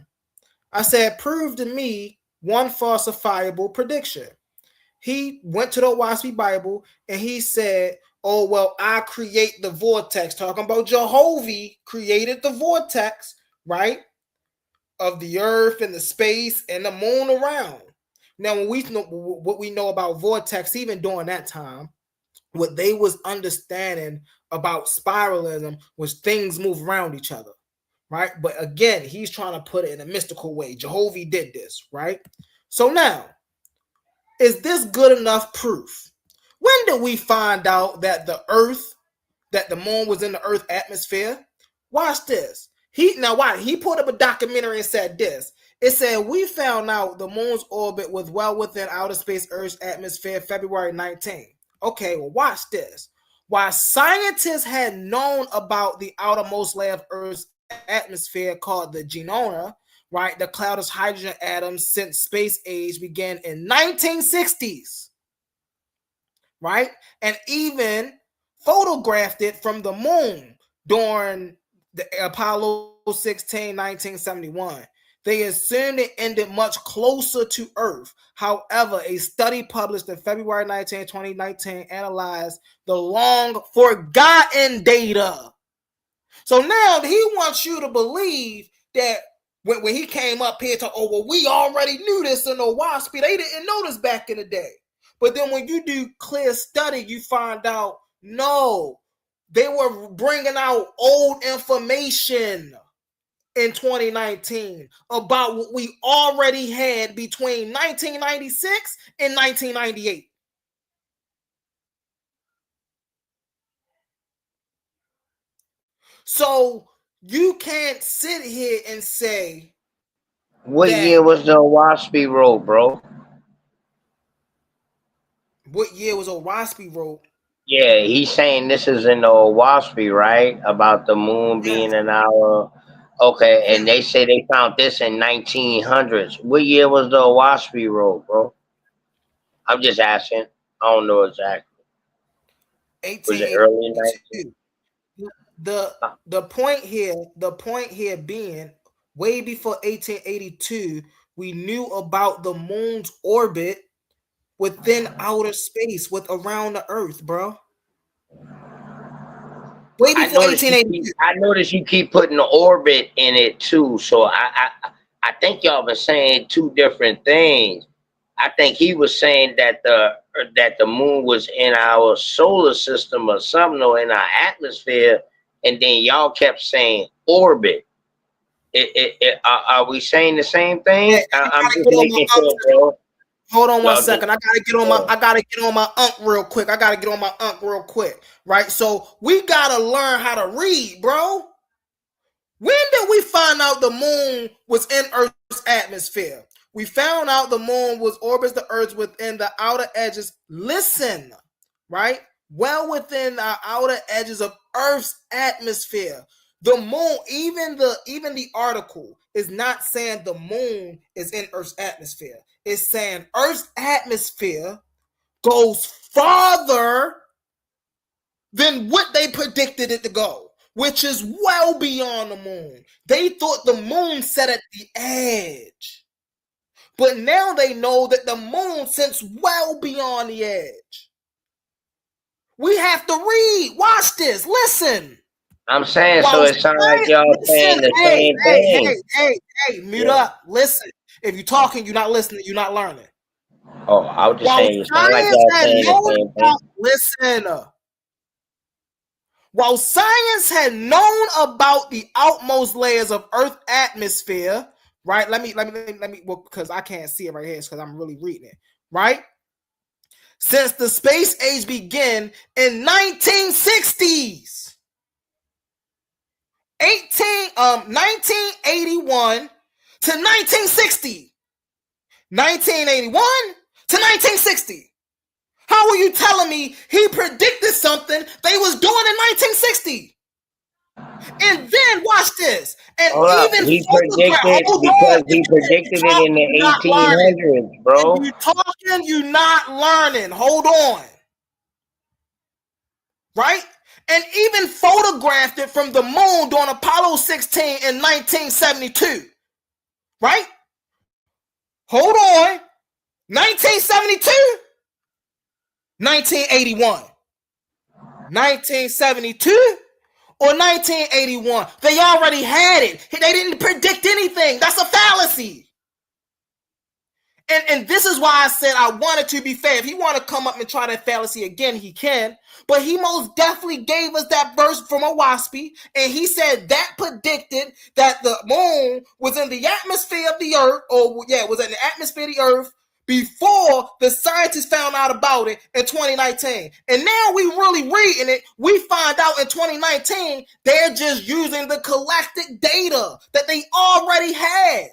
I said, prove to me one falsifiable prediction. He went to the WASP Bible and he said, oh, well, I create the vortex. Talking about Jehovah created the vortex, right? Of the earth and the space and the moon around. Now, when we know what we know about vortex, even during that time, what they was understanding about spiralism was things move around each other, right? But again, he's trying to put it in a mystical way. Jehovah did this, right? So now, is this good enough proof? When did we find out that the moon was in the Earth atmosphere? Watch this. He put up a documentary and said this. It said, we found out the moon's orbit was well within outer space Earth's atmosphere February 19. Okay, well, watch this. While scientists had known about the outermost layer of Earth's atmosphere called the genoma, right, the cloud of hydrogen atoms since space age began in 1960s, right? And even photographed it from the moon during the Apollo 16, 1971. They assumed it ended much closer to Earth. However, a study published in February 19, 2019 analyzed the long forgotten data. So now he wants you to believe that when he came up here to, oh, well, we already knew this in the WASP. They didn't know this back in the day. But then when you do clear study, you find out, no, they were bringing out old information. in 2019 about what we already had between 1996 and 1998. So you can't sit here and say What that. year was the Owaspy Road, bro? What year was Owaspy Road? Yeah, he's saying this is in the Owaspy, right? About the moon being an hour. Okay, and they say they found this in 1900s. What year was the Owaspy Road, bro? I'm just asking. I don't know exactly. Was it early 1882. The point here being way before 1882, we knew about the moon's orbit within outer space with around the Earth, bro. Way before 1882. I noticed you keep putting the orbit in it too. So I think y'all been saying two different things. I think he was saying that the moon was in our solar system or something, or in our atmosphere, and then y'all kept saying orbit. Are we saying the same thing? Hey, I'm just making sure, bro. Hold on one Y'all second. I gotta get on my unk real quick. Right? So we gotta learn how to read, bro. When did we find out the moon was in Earth's atmosphere? We found out the moon was orbits the Earth within the outer edges. Listen, right? Well within the outer edges of Earth's atmosphere. The moon, even the article is not saying the moon is in Earth's atmosphere. It's saying Earth's atmosphere goes farther than what they predicted it to go, which is well beyond the moon. They thought the moon sat at the edge, but now they know that the moon sits well beyond the edge. We have to read. Watch this. Listen. I'm saying, so it sounds like y'all saying the same thing. Hey, mute up. Listen. If you're talking, you're not listening, you're not learning. Oh, I was just saying, it sounds like y'all saying the same thing. Listen. While science had known about the outmost layers of Earth's atmosphere, right? Let me, well, because I can't see it right here, because I'm really reading it, right? Since the space age began in 1960s. 1981 to 1960. 1981 to 1960. How are you telling me he predicted something they was doing in 1960? And then watch this. And even he predicted because he predicted it in the 1800s, bro. If you talking, you not learning. Hold on. Right? And even photographed it from the moon during Apollo 16 in 1972. Right? Hold on. 1972? 1981. 1972 or 1981? They already had it. They didn't predict anything. That's a fallacy. And this is why I said I wanted to be fair. If he want to come up and try that fallacy again, he can. But he most definitely gave us that verse from Owaspy, and he said that predicted that the moon was in the atmosphere of the Earth, was in the atmosphere of the Earth before the scientists found out about it in 2019. And now we really reading it. We find out in 2019 they're just using the collected data that they already had.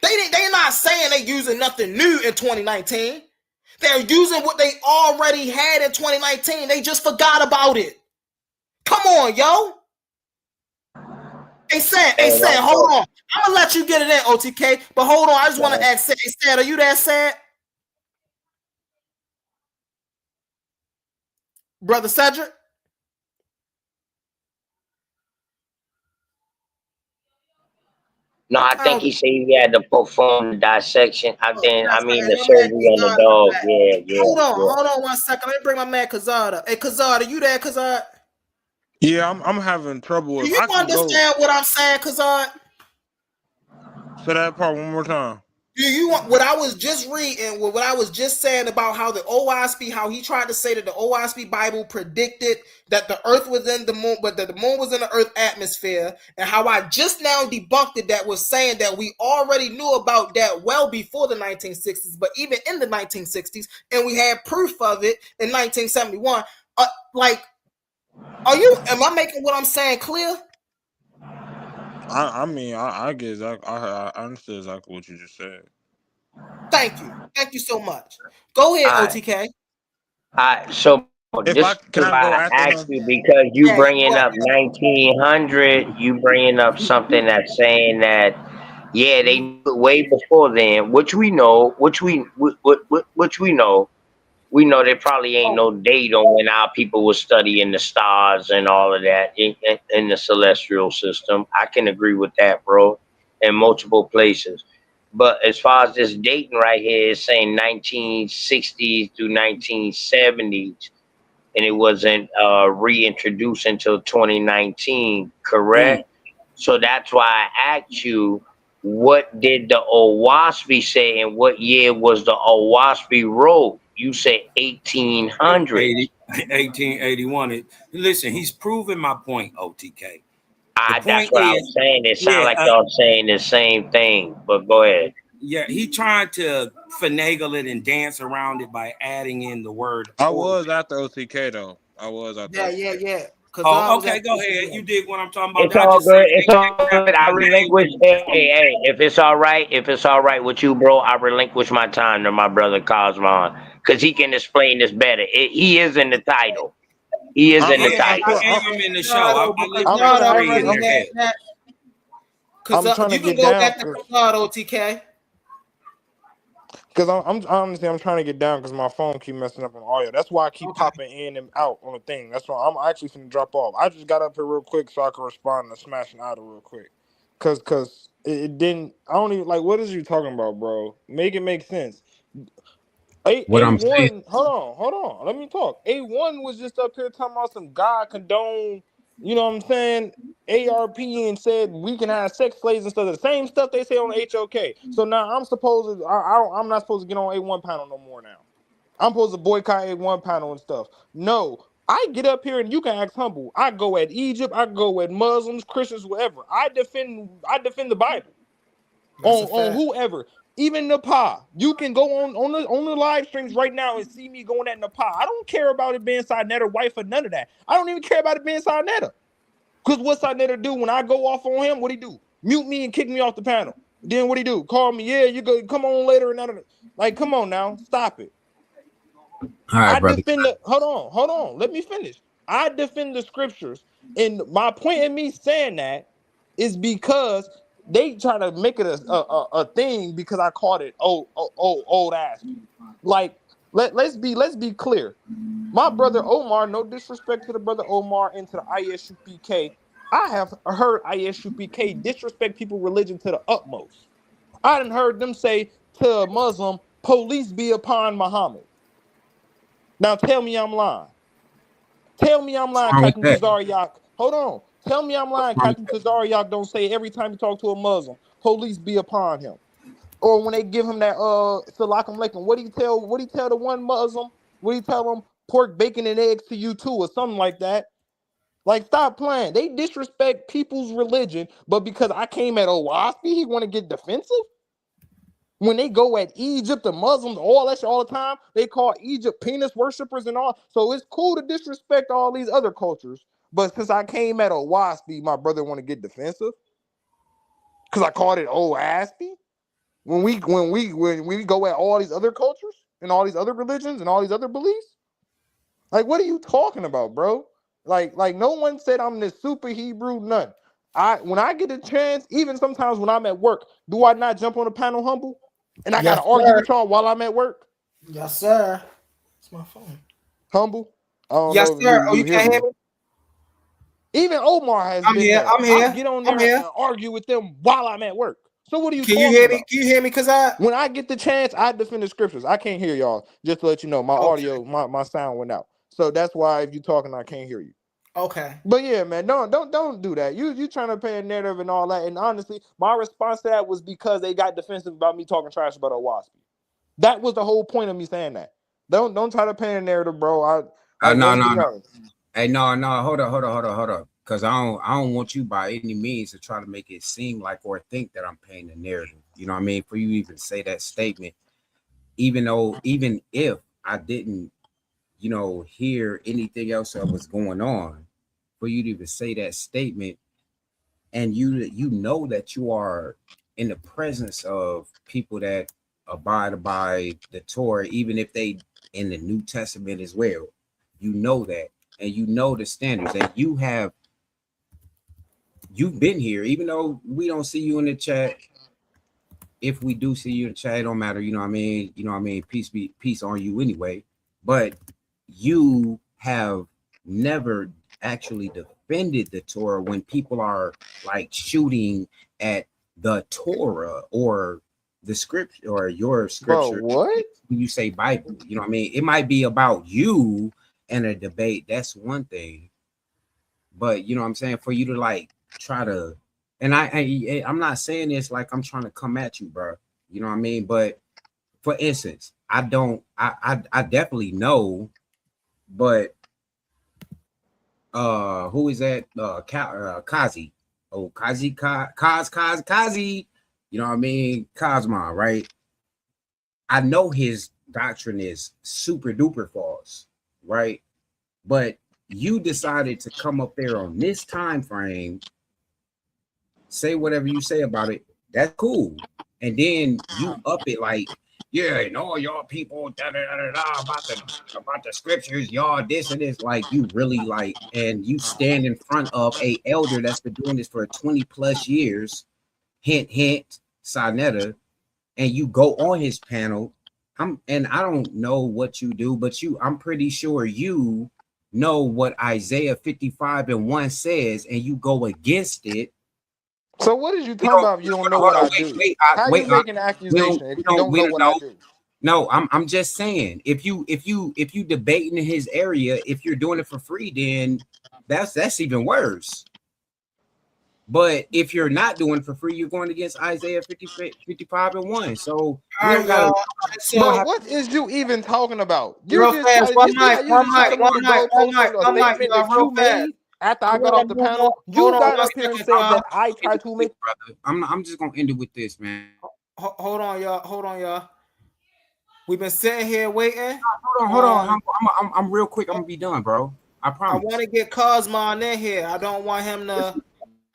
They're not saying they're using nothing new in 2019. They're using what they already had in 2019. They just forgot about it. Come on, yo. Hey, Sad, hold on. I'm going to let you get it in, OTK. But hold on, I just want to ask Sad. Hey, Sad, are you there, Sad? Brother Cedric? No, I think he said he had to perform the dissection. The surgery on the dog. Yeah. Hold on 1 second. Let me bring my man Kazard up. Hey, Kazard, are you there, Kazard? Yeah, I'm having trouble with. Do you understand what I'm saying, Kazard? Say that part one more time. Do you want what I was just reading, what I was just saying about how the OSP, how he tried to say that the OSP Bible predicted that the earth was in the moon, but that the moon was in the earth atmosphere, and how I just now debunked it that was saying that we already knew about that well before the 1960s, but even in the 1960s, and we had proof of it in 1971. Like, am I making what I'm saying clear? I mean, I get exactly. I understood exactly what you just said. Thank you so much. Go ahead, OTK. So If this can is I go why after I asked him? you, because you Yeah, bringing up 1900, you bringing up something that's saying that, yeah, they knew it way before then, which we know, which we know. We know there probably ain't no date on when our people were studying the stars and all of that in the celestial system. I can agree with that, bro, in multiple places. But as far as this dating right here, it's saying 1960s through 1970s, and it wasn't reintroduced until 2019, correct? So that's why I asked you, what did the OWASP say and what year was the OWASP wrote? You said 1800s. 1881. Listen, he's proving my point, OTK. The That's point what I is, was saying. It sounds yeah, like y'all saying the same thing, but go ahead. yeah, he tried to finagle it and dance around it by adding in the word. I was after OTK though. I was after OTK. Yeah. Oh, okay, go ahead. You did what I'm talking about. It's I all just good. say It's all good. I relinquish. Hey, if it's all right with you, bro, I relinquish my time to my brother Kosmon, because he can explain this better. He is in the title. He is in the title. I am in the show. I Because live rent free in already their head. had that. I'm Because trying to you can get go down back to Claude, OTK. because I'm honestly I'm trying to get down because my phone keep messing up on audio. That's why I keep popping in and out on the thing. That's why I'm actually finna drop off. I just got up here real quick so I can respond to Smashing Idol real quick. Cause it didn't. I don't even like. What is you talking about, bro? Make it make sense. What I'm saying, A1, hold on. Let me talk. A1 was just up here talking about some God condone, you know what I'm saying? ARP and said we can have sex slaves and stuff. The same stuff they say on HOK. So now I'm supposed to, I'm not supposed to get on A1 panel no more now. I'm supposed to boycott A1 panel and stuff. No, I get up here and you can ask humble. I go at Egypt. I go at Muslims, Christians, whatever. I defend the Bible on whoever. Even Nepal, you can go on the live streams right now and see me going at Nepal. I don't care about it being Sinetta wife or none of that. I don't even care about it being Sinetta. Because what Sinetta do when I go off on him? What he do? Mute me and kick me off the panel. Then what he do? Call me. Yeah, you go. Come on later and none of that. Like, come on now, stop it. all right, I brother. defend the. Hold on. Let me finish. I defend the scriptures, and my point in me saying that is because they try to make it a thing because I called it old Aspie. Like let's be clear. My brother Omar, no disrespect to the brother Omar and to the ISUPK, I have heard ISUPK disrespect people's religion to the utmost. I done heard them say to a Muslim, "Police be upon Muhammad." Now tell me I'm lying. Tell me I'm What's lying, wrong with Captain that? Tazariak. Hold on. Tell me I'm lying, What's wrong with Captain Tazariak. Don't say every time you talk to a Muslim, police be upon him. Or when they give him that salakum alaikum, what do you tell the one Muslim? What do you tell them? Pork, bacon, and eggs to you too, or something like that. Like, stop playing. They disrespect people's religion, but because I came at Owaski, he want to get defensive? When they go at Egypt, the Muslims, all that shit all the time, they call Egypt penis worshippers and all. So it's cool to disrespect all these other cultures. But since I came at Owaski, my brother want to get defensive? Because I called it Owaski? When we go at all these other cultures and all these other religions and all these other beliefs? Like, what are you talking about, bro? Like no one said I'm this super Hebrew, none. When I get a chance, even sometimes when I'm at work, do I not jump on the panel humble? And I Yes, gotta argue sir. with y'all while I'm at work? Yes, sir. It's my phone. Humble? I don't Yes, know if sir. Oh, you you hear can't hear me. me? Even Omar has I'm been here. there. I'm I here. get on I'm there here. and argue with them while I'm at work. So what are you Can you talking hear me? about? Can you hear me? When I get the chance, I defend the scriptures. I can't hear y'all. Just to let you know, my Okay. audio, my sound went out. So that's why if you're talking, I can't hear you. Okay. But yeah, man, don't do that. You trying to paint a narrative and all that. And honestly, my response to that was because they got defensive about me talking trash about Owaspy. That was the whole point of me saying that. Don't try to paint a narrative, bro. Like No, let's no, be no. honest. Hey, no. Hold up. Because I don't want you by any means to try to make it seem like or think that I'm painting a narrative. You know what I mean? For you to even say that statement, even if I didn't, hear anything else that was going on, for you to even say that statement, and you know that you are in the presence of people that abide by the Torah, even if they in the New Testament as well. You know that, and you know the standards, and you've been here, even though we don't see you in the chat. If we do see you in the chat, it don't matter. You know what I mean? Peace on you anyway. But you have never actually defended the Torah when people are like shooting at the Torah or the scripture or your scripture. Bro, what? When you say Bible, you know what I mean? It might be about you and a debate. That's one thing. But you know what I'm saying? For you to like try to, and I'm not saying this like I'm trying to come at you, bro. You know what I mean? But for instance, I definitely know, but who is that? Kazi. Oh, Kazi. You know what I mean? Kosmon, right? I know his doctrine is super duper false, right? But you decided to come up there on this time frame, say whatever you say about it. That's cool. And then you up it like, yeah, and all y'all people about the scriptures, y'all this and this, like you really like, and you stand in front of a elder that's been doing this for 20 plus years, hint, Sinetta, and you go on his panel. And I don't know what you do, but I'm pretty sure you know what Isaiah 55:1 says, and you go against it. So what is you talking about if you don't know what I do? How you making an accusation if you don't know what I do? No, I'm just saying if you debating in his area, if you're doing it for free, then that's even worse. But if you're not doing it for free, you're going against Isaiah 55:1. So we don't gotta. Bro, what is you even talking about? You Real just fast, try to move the goalpost on a statement that you made after I got off the panel. You got up here and said that I tried to make. I'm just gonna end it with this, man. Hold on, y'all. We've been sitting here waiting. Hold on. I'm real quick. I'm gonna be done, bro. I promise. I want to get Kosmon in here. I don't want him to.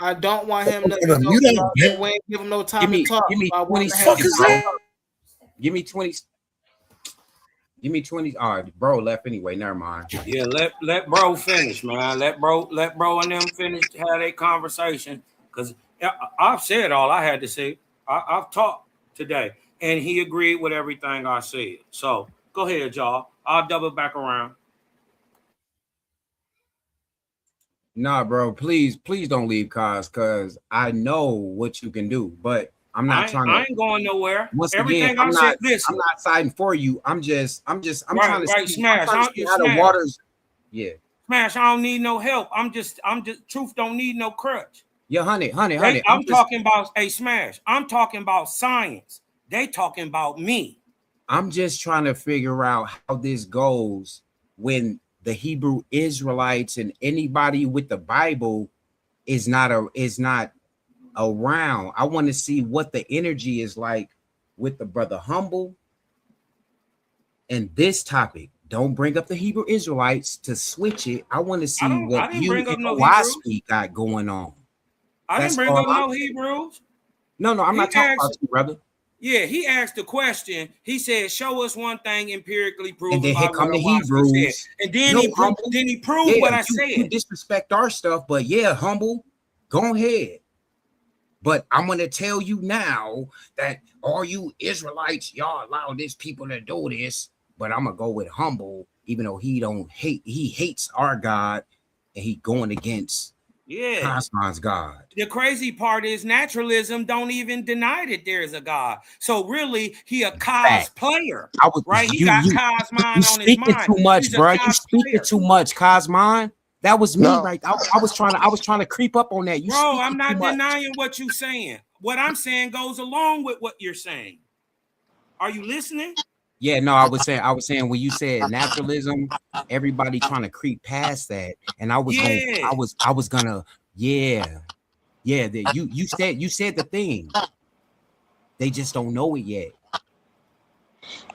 We ain't give him no time to talk. Give me 20 seconds. Give me 20. Give me 20. All right, bro left anyway. Never mind. Yeah, let bro finish, man. Let bro and them finish, have their conversation. Because I've said all I had to say. I've talked today, and he agreed with everything I said. So go ahead, y'all. I'll double back around. Nah, bro, please don't leave, because I know what you can do, but I'm not trying to. I ain't going nowhere. Once Everything again, I said, listen. I'm not siding for you. I'm trying to see Smash. how the waters. Yeah. Smash, I don't need no help. I'm just truth don't need no crutch. Yeah, honey. I'm talking about Smash. I'm talking about science. They talking about me. I'm just trying to figure out how this goes when the Hebrew Israelites and anybody with the Bible is not around. I want to see what the energy is like with the brother Humble and this topic. Don't bring up the Hebrew Israelites to switch it. I want to see what you and Owaspy got going on. I didn't bring up no Hebrews. No, I'm not talking about you, brother. Yeah, he asked the question. He said, "Show us one thing empirically proven." And then here come the Hebrews. And then he proved what I said. You disrespect our stuff, but yeah, Humble, go ahead. But I'm gonna tell you now that all you Israelites, y'all allow these people to do this. But I'm gonna go with Humble, even though he hates our God, and he going against Kosmon's God. The crazy part is naturalism don't even deny that there is a God. So really, he a cosplayer, right? He got Kosmon on his mind. Too much, bro. You speaking too much, Kosmon. That was me, No. right? I was trying to creep up on that. You Bro, speaking I'm not too much. denying what you're saying. What I'm saying goes along with what you're saying. Are you listening? Yeah, no, I was saying when you said naturalism, everybody trying to creep past that, and I was gonna, yeah, that you said the thing. They just don't know it yet.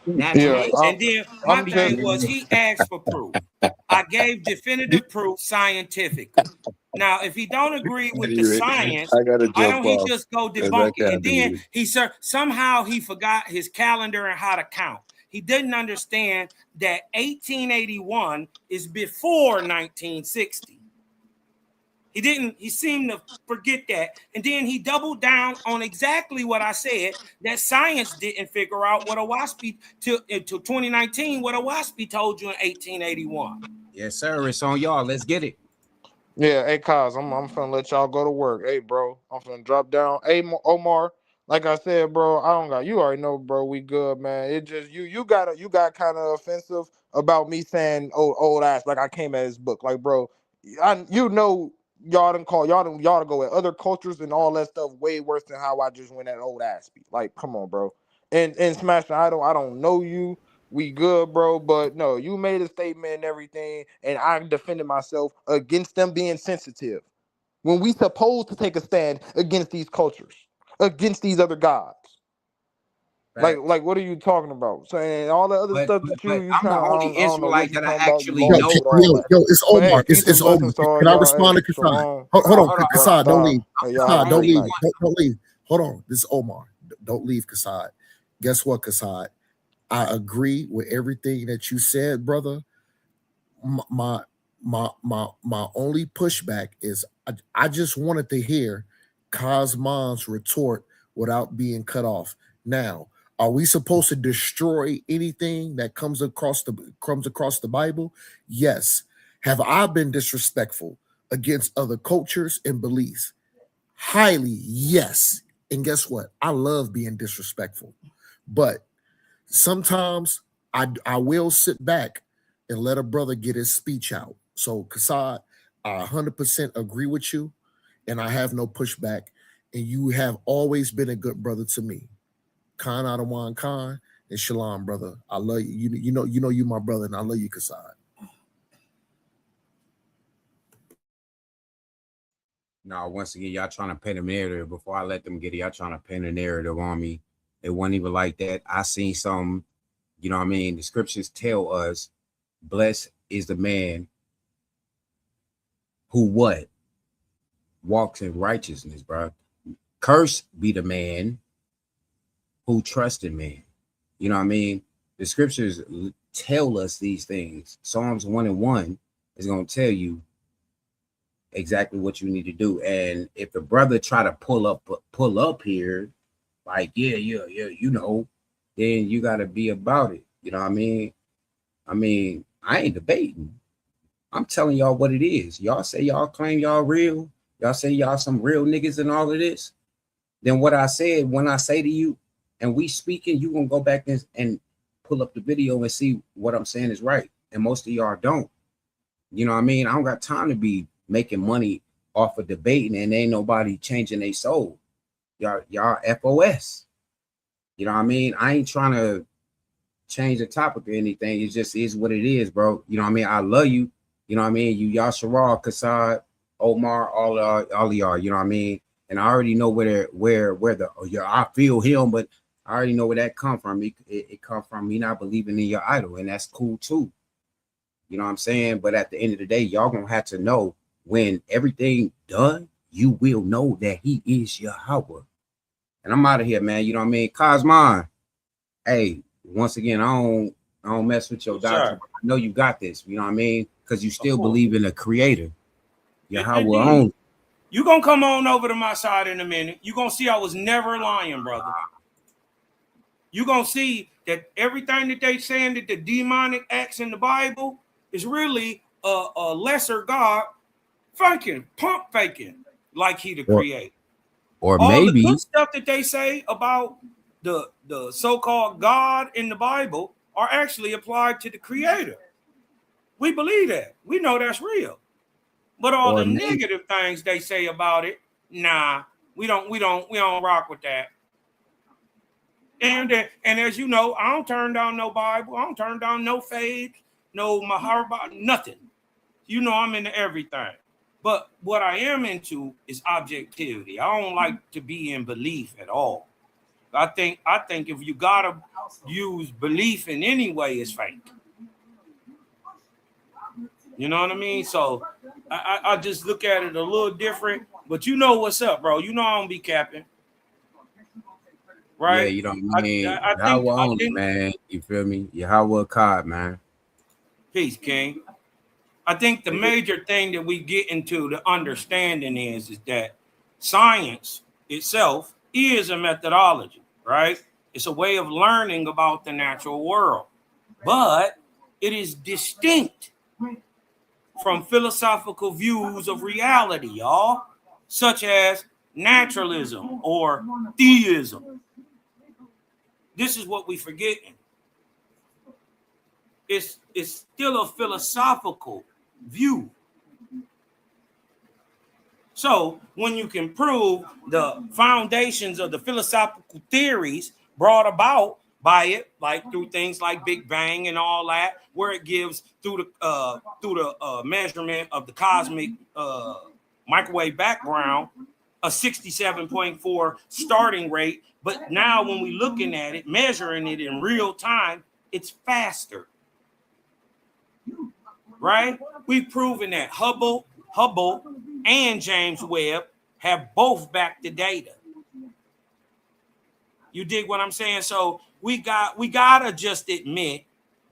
Yeah, Naturalism. And then my I'm thing just was he asked for proof. I gave definitive proof scientifically. Now, if he don't agree with the science, I gotta why jump don't he off just go because I debunk it? And can't do then this. he somehow he forgot his calendar and how to count. He didn't understand that 1881 is before 1960. He seemed to forget that. And then he doubled down on exactly what I said, that science didn't figure out what Owaspy till 2019, what Owaspy told you in 1881. Yes, sir. It's on y'all. Let's get it. Yeah, hey Kaz, I'm finna let y'all go to work. Hey, bro, I'm finna drop down. Hey, Omar, like I said, bro, I don't got you already know, bro. We good, man. It just you got kind of offensive about me saying old ass like I came at his book, like bro. Y'all done call y'all to go at other cultures and all that stuff way worse than how I just went at old ass. Like, come on, bro. And Smash, I don't know you. We good, bro, but no, you made a statement and everything, and I defended myself against them being sensitive. When we supposed to take a stand against these cultures, against these other gods. Facts. Like what are you talking about? So and all the other But, stuff but that but you I'm the trying only I don't know what Israelite you that I talking about. You actually lost know. with all that. It's But hey, Omar. peace and It's Omar. blessings to all Can I y'all. respond Hey, to Kassan? shalom. Hold on, Hold on. Kassan, don't leave. Y'all I'm have the a Kassan, don't good only leave. night. one. Don't leave. Hold on. This is Omar. Don't leave, Kassan. Guess what, Kassan? I agree with everything that you said, brother. My my only pushback is I just wanted to hear Kosmon's retort without being cut off. Now, are we supposed to destroy anything that comes across the Bible? Yes. Have I been disrespectful against other cultures and beliefs? Highly, yes. And guess what? I love being disrespectful. But sometimes I will sit back and let a brother get his speech out. So Kassad, I 100% agree with you, and I have no pushback. And you have always been a good brother to me. Khan Adawan Khan and Shalom, brother. I love you. You know you my brother, and I love you, Kassad. No, once again, y'all trying to paint a narrative. Before I let them get it, y'all trying to paint a narrative on me. It wasn't even like that. I seen some, you know what I mean? The scriptures tell us, blessed is the man who what? Walks in righteousness, bro. Cursed be the man who trusts in man. You know what I mean? The scriptures tell us these things. Psalms 1:1 is going to tell you exactly what you need to do. And if the brother try to pull up here, like, yeah, you know, then you got to be about it. You know what I mean? I ain't debating. I'm telling y'all what it is. Y'all say y'all claim y'all real. Y'all say y'all some real niggas and all of this. Then what I said, when I say to you, and we speaking, you gonna go back and pull up the video and see what I'm saying is right. And most of y'all don't. You know what I mean? I don't got time to be making money off of debating and ain't nobody changing their soul. Y'all FOS. You know what I mean? I ain't trying to change the topic or anything. It just is what it is, bro. You know what I mean? I love you. You know what I mean? You Yasharal, Kassad, Omar, all of y'all, you know what I mean? And I already know where I feel him, but I already know where that come from. It come from me not believing in your idol, and that's cool too. You know what I'm saying? But at the end of the day, y'all gonna have to know when everything done, you will know that he is Yahweh. And I'm out of here, man. You know what I mean? Kosmon, hey, once again, I don't mess with your doctrine. I know you got this, you know what I mean? Because you still believe in a creator. Yahweh only. You gonna come on over to my side in a minute. You gonna see I was never lying, brother. You gonna see that everything that they saying that the demonic acts in the Bible is really a lesser God pump faking like he the creator. Or All the maybe good stuff that they say about the so-called God in the Bible are actually applied to the creator. We believe that. We know that's real. But all Or the maybe, negative things they say about it, nah, we don't rock with that. And as you know, I don't turn down no Bible, I don't turn down no faith, no Maharba, nothing. You know, I'm into everything. But what I am into is objectivity. I don't like to be in belief at all. I think if you gotta use belief in any way, it's fake. You know what I mean? So I just look at it a little different. But you know what's up, bro. You know I don't be capping. yeah, Right? you know what I mean? I Yahweh only, think man. You feel me? Yahweh God, man. peace, King. I think the major thing that we get into the understanding is that science itself is a methodology, right? It's a way of learning about the natural world, but it is distinct from philosophical views of reality, y'all, such as naturalism or theism. This is what we forgetting. It's still a philosophical view. So when you can prove the foundations of the philosophical theories brought about by it, like through things like Big Bang and all that, where it gives through the measurement of the cosmic microwave background a 67.4 starting rate, but now when we're looking at it, measuring it in real time, it's faster. Right? We've proven that Hubble and James Webb have both backed the data. You dig what I'm saying? So we gotta just admit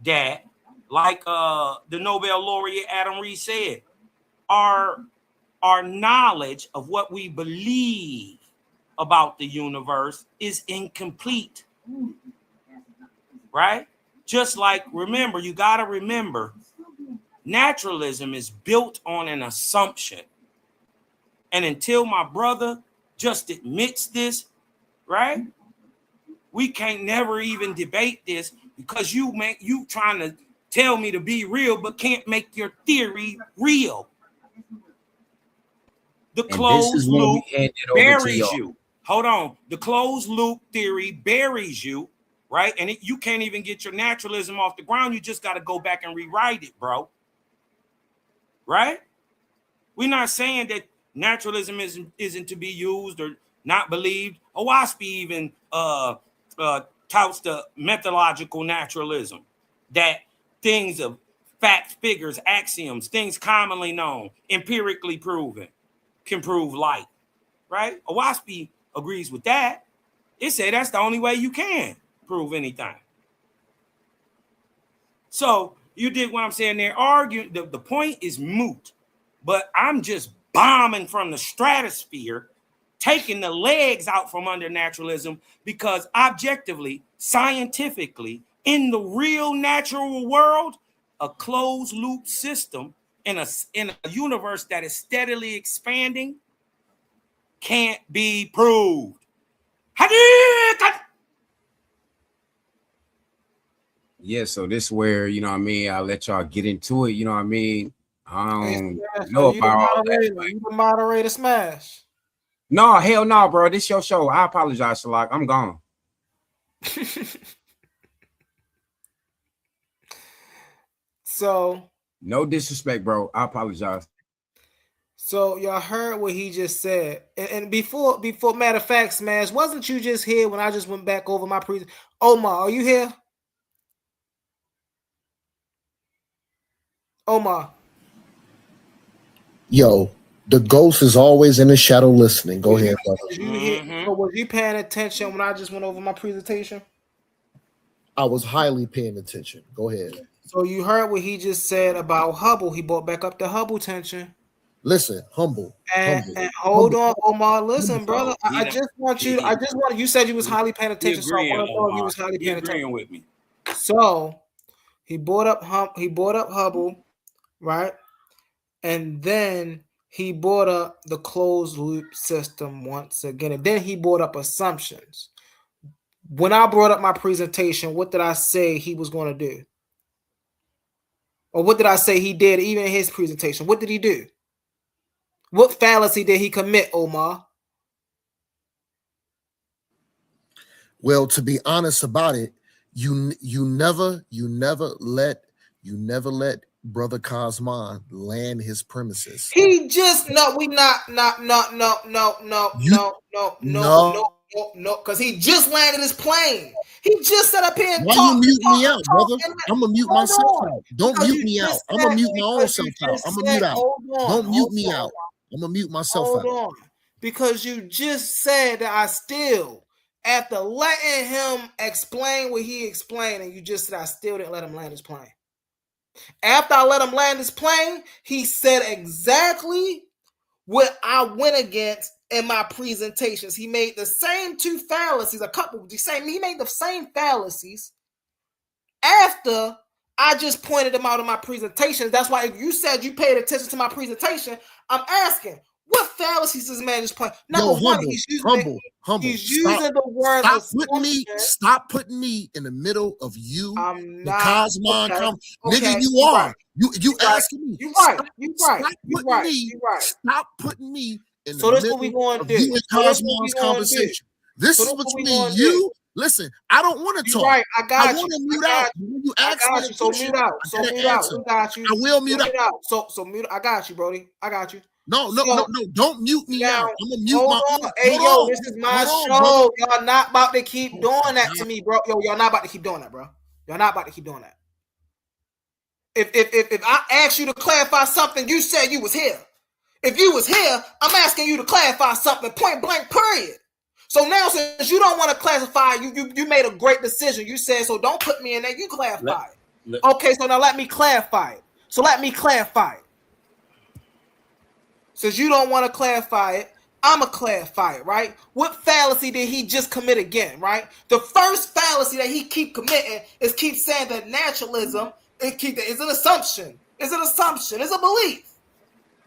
that, like the Nobel laureate Adam Rees said, our knowledge of what we believe about the universe is incomplete. Right? Just like, remember, you gotta remember, naturalism is built on an assumption. And until my brother just admits this, right? We can't never even debate this, because you trying to tell me to be real, but can't make your theory real. The closed loop buries you. Hold on. The closed loop theory buries you, right? And you can't even get your naturalism off the ground. You just got to go back and rewrite it, bro. Right? We're not saying that naturalism isn't to be used or not believed. Owaspie even touts the methodological naturalism, that things of facts, figures, axioms, things commonly known, empirically proven, can prove light. Right? Owaspie agrees with that. It said that's the only way you can prove anything. So you did what I'm saying there. Arguing the point is moot. But I'm just bombing from the stratosphere, taking the legs out from under naturalism, because objectively, scientifically, in the real natural world, a closed loop system in a universe that is steadily expanding can't be proved. Yeah, so this is where, you know what I mean, I'll let y'all get into it, you know what I mean? I don't So know about all that. you the moderator, Smash. No, hell no, bro. This your show. I apologize, Shalak. I'm gone. So no disrespect, bro. I apologize. So y'all heard what he just said, and before matter of fact, Smash, wasn't you just here when I just went back over my Omar, are you here? Omar. Yo, the ghost is always in the shadow listening. Go ahead, brother. So was you paying attention when I just went over my presentation? I was highly paying attention. Go ahead. So you heard what he just said about Hubble. He brought back up the Hubble tension. Listen, humble. And hold on, Omar. Listen, brother. I just want you. You said you was highly paying attention. So I want to know if you was highly paying attention with me. So he brought up Hubble, right? And then he brought up the closed loop system once again. And then he brought up assumptions. When I brought up my presentation, what did I say he was going to do? Or what did I say he did even in his presentation? What did he do? What fallacy did he commit, Omar? Well, to be honest about it, you never let Brother Kosmon land his premises. He just no, because he just landed his plane. He just set up here and Why you mute me out, brother? and I'm gonna mute hold myself on. out. Don't Because mute you me out. just I'm gonna said- mute my own because self you out. just I'm gonna said- mute out. hold on, Don't mute hold me on. out. I'm gonna mute myself Hold out. on. Because you just said that I still, after letting him explain what he explained, and you just said I still didn't let him land his plane. After I let him land his plane, he said exactly what I went against in my presentations. He made the same two fallacies, he made the same fallacies after I just pointed them out in my presentations. That's why if you said you paid attention to my presentation, I'm asking, what fallacies does man just point? Number one, he's using the word Stop putting me in the middle of you. I'm the not Cosmon okay. nigga, you are. Right. You asking me. You're right. You're right. Stop putting me in So the that's middle what we going of to do. you and So that's what we Cosmon's going to do. conversation. This So is that's what we between gonna you. do. Listen, I don't want to talk. Right, I got want you. to mute I out. got you. When you I ask got me you. a So question, mute out. I So gotta mute out. answer. We got you. I will mute out. So mute. I got you, Brody. I got you. No. Don't mute me out. I'm gonna mute hold my on. own. Hey, yo, this is my show. Y'all not about to keep Oh, doing that to me, bro. Yo, y'all not about to keep doing that, bro. Y'all not about to keep doing that. If I asked you to clarify something, you said you was here. If you was here, I'm asking you to clarify something, point blank, period. So now, since you don't want to classify, you made a great decision. You said, so don't put me in there. You clarify it. Okay, so now let me clarify it. Since you don't want to clarify it, I'm going to clarify it, right? What fallacy did he just commit again, right? The first fallacy that he keep committing is keep saying that naturalism is an assumption. It's an assumption. It's a belief.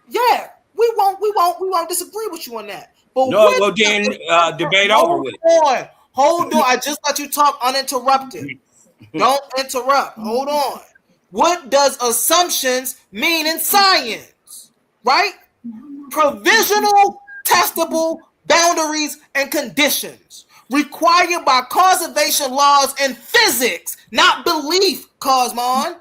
Yeah, we won't disagree with you on that. But no, well then debate over with it. Hold on. I just let you talk uninterrupted. Don't interrupt. Hold on. What does assumptions mean in science? Right? Provisional, testable boundaries and conditions required by conservation laws and physics, not belief, Kosmon.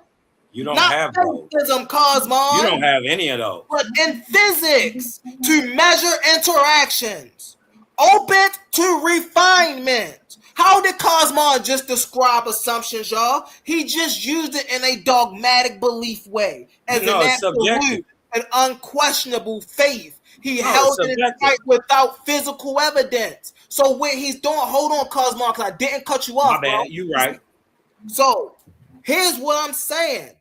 You don't have those. Kosmon. You don't have any of those. But in physics, to measure interactions, open to refinement. How did Kosmon just describe assumptions, y'all? He just used it in a dogmatic belief way, as an absolute and unquestionable faith. He held it in sight without physical evidence. So what he's doing, hold on, Kosmon, because I didn't cut you off, My bad, bro. you right. So here's what I'm saying.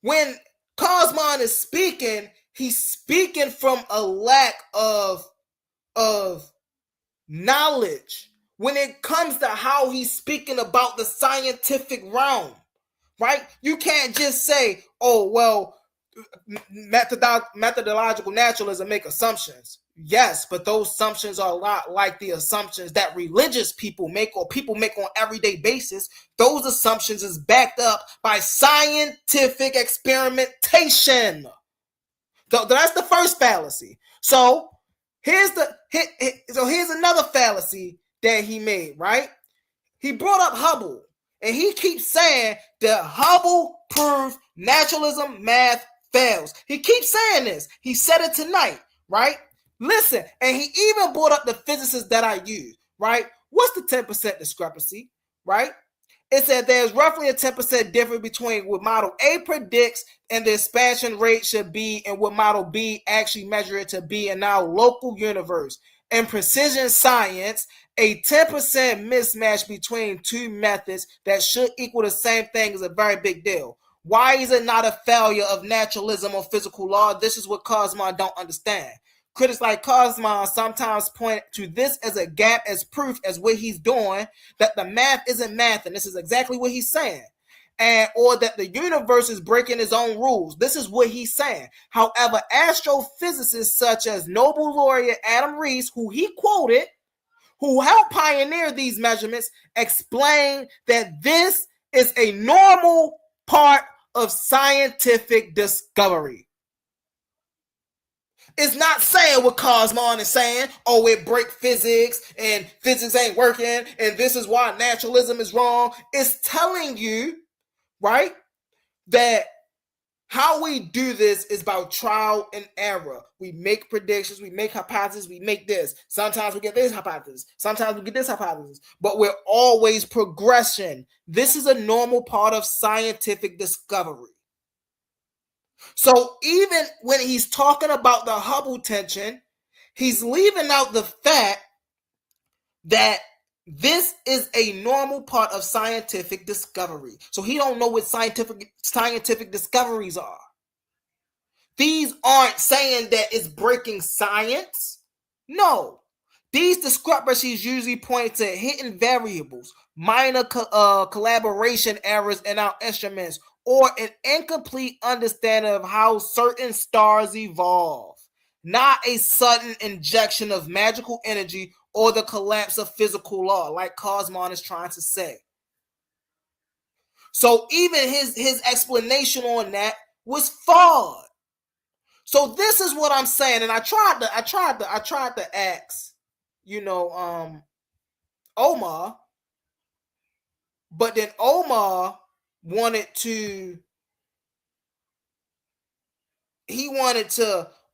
When Kosmon is speaking, he's speaking from a lack of knowledge when it comes to how he's speaking about the scientific realm, right? You can't just say, oh, well, methodological naturalism make assumptions. Yes, but those assumptions are a lot like the assumptions that religious people make or people make on everyday basis. Those assumptions is backed up by scientific experimentation. That's the first fallacy. So here's another fallacy that he made, right? He brought up Hubble, and he keeps saying that Hubble proved naturalism math fails. He keeps saying this. He said it tonight, right? Listen, and he even brought up the physicists that I use, right? What's the 10% discrepancy, right? It said there's roughly a 10% difference between what model A predicts and the expansion rate should be and what model B actually measure it to be in our local universe. In precision science, a 10% mismatch between two methods that should equal the same thing is a very big deal. Why is it not a failure of naturalism or physical law? This is what Kosmon don't understand. Critics like Kosmon sometimes point to this as a gap as proof as what he's doing, that the math isn't math, and this is exactly what he's saying. Or that the universe is breaking its own rules. This is what he's saying. However, astrophysicists such as Nobel laureate Adam Rees, who he quoted, who helped pioneer these measurements, explain that this is a normal part of scientific discovery. It's not saying what Kosmon is saying, oh, it break physics and physics ain't working and this is why naturalism is wrong. It's telling you, right, that how we do this is about trial and error. We make predictions, we make hypotheses, we make this. Sometimes we get this hypothesis, sometimes we get this hypothesis, but we're always progression. This is a normal part of scientific discovery. So even when he's talking about the Hubble tension, he's leaving out the fact that this is a normal part of scientific discovery. So he don't know what scientific discoveries are. These aren't saying that it's breaking science. No. These discrepancies usually point to hidden variables, minor collaboration errors in our instruments, or an incomplete understanding of how certain stars evolve, not a sudden injection of magical energy or the collapse of physical law, like Kosmon is trying to say. So even his explanation on that was flawed. So this is what I'm saying, and I tried to ask, Omar, but then Omar wanted to,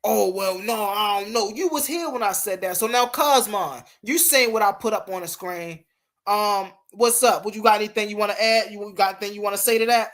oh, well, no, I don't know. You was here when I said that. So now, Kosmon, you saying what I put up on the screen. What's up? Would you got anything you want to add? You got anything you want to say to that?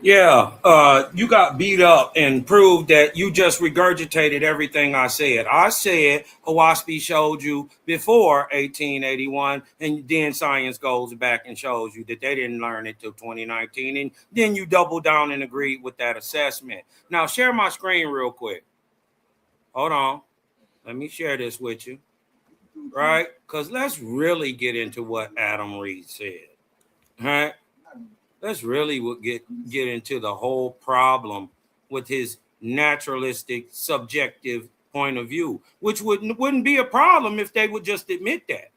Yeah, you got beat up and proved that you just regurgitated everything I said. I said Hawaspi showed you before 1881, and then science goes back and shows you that they didn't learn it till 2019, and then you double down and agreed with that assessment. Now, share my screen real quick. Hold on. Let me share this with you, right? Because let's really get into what Adam Reed said, right? Let's really get into the whole problem with his naturalistic, subjective point of view, which wouldn't be a problem if they would just admit that.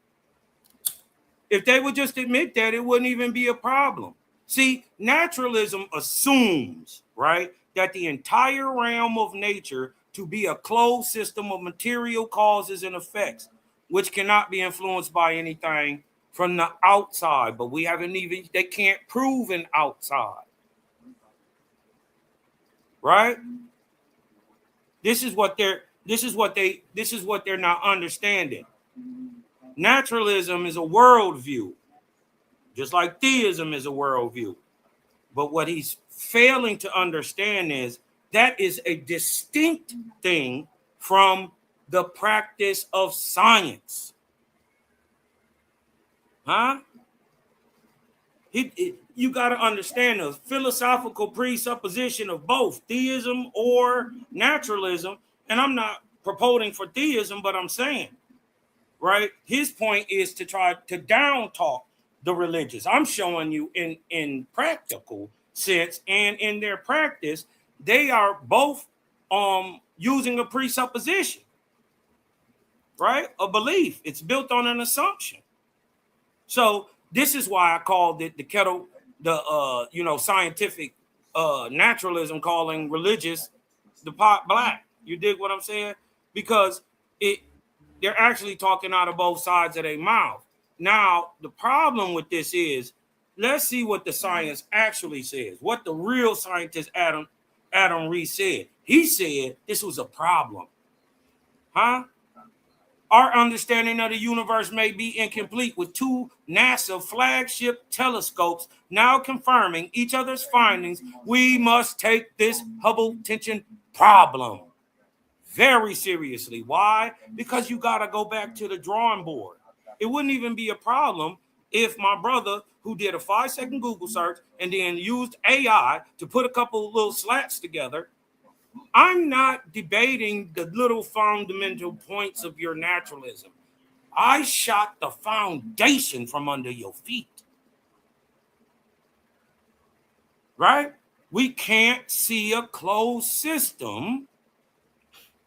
If they would just admit that, it wouldn't even be a problem. See, naturalism assumes, right, that the entire realm of nature to be a closed system of material causes and effects, which cannot be influenced by anything from the outside, but they can't prove an outside. Right? This is what they're not understanding. Naturalism is a worldview, just like theism is a worldview. But what he's failing to understand is that is a distinct thing from the practice of science. Huh? You got to understand the philosophical presupposition of both theism or naturalism. And I'm not proposing for theism, but I'm saying, right? His point is to try to down talk the religious. I'm showing you in practical sense and in their practice, they are both using a presupposition, right? A belief. It's built on an assumption. So this is why I called it scientific naturalism, calling religious the pot black. You dig what I'm saying? Because they're actually talking out of both sides of their mouth. Now, the problem with this is, let's see what the science actually says. What the real scientist Adam Reed said. He said this was a problem. Huh? Our understanding of the universe may be incomplete, with two NASA flagship telescopes now confirming each other's findings. We must take this Hubble tension problem very seriously. Why? Because you got to go back to the drawing board. It wouldn't even be a problem if my brother, who did a 5-second Google search and then used AI to put a couple little slats together. I'm not debating the little fundamental points of your naturalism. I shot the foundation from under your feet. Right? We can't see a closed system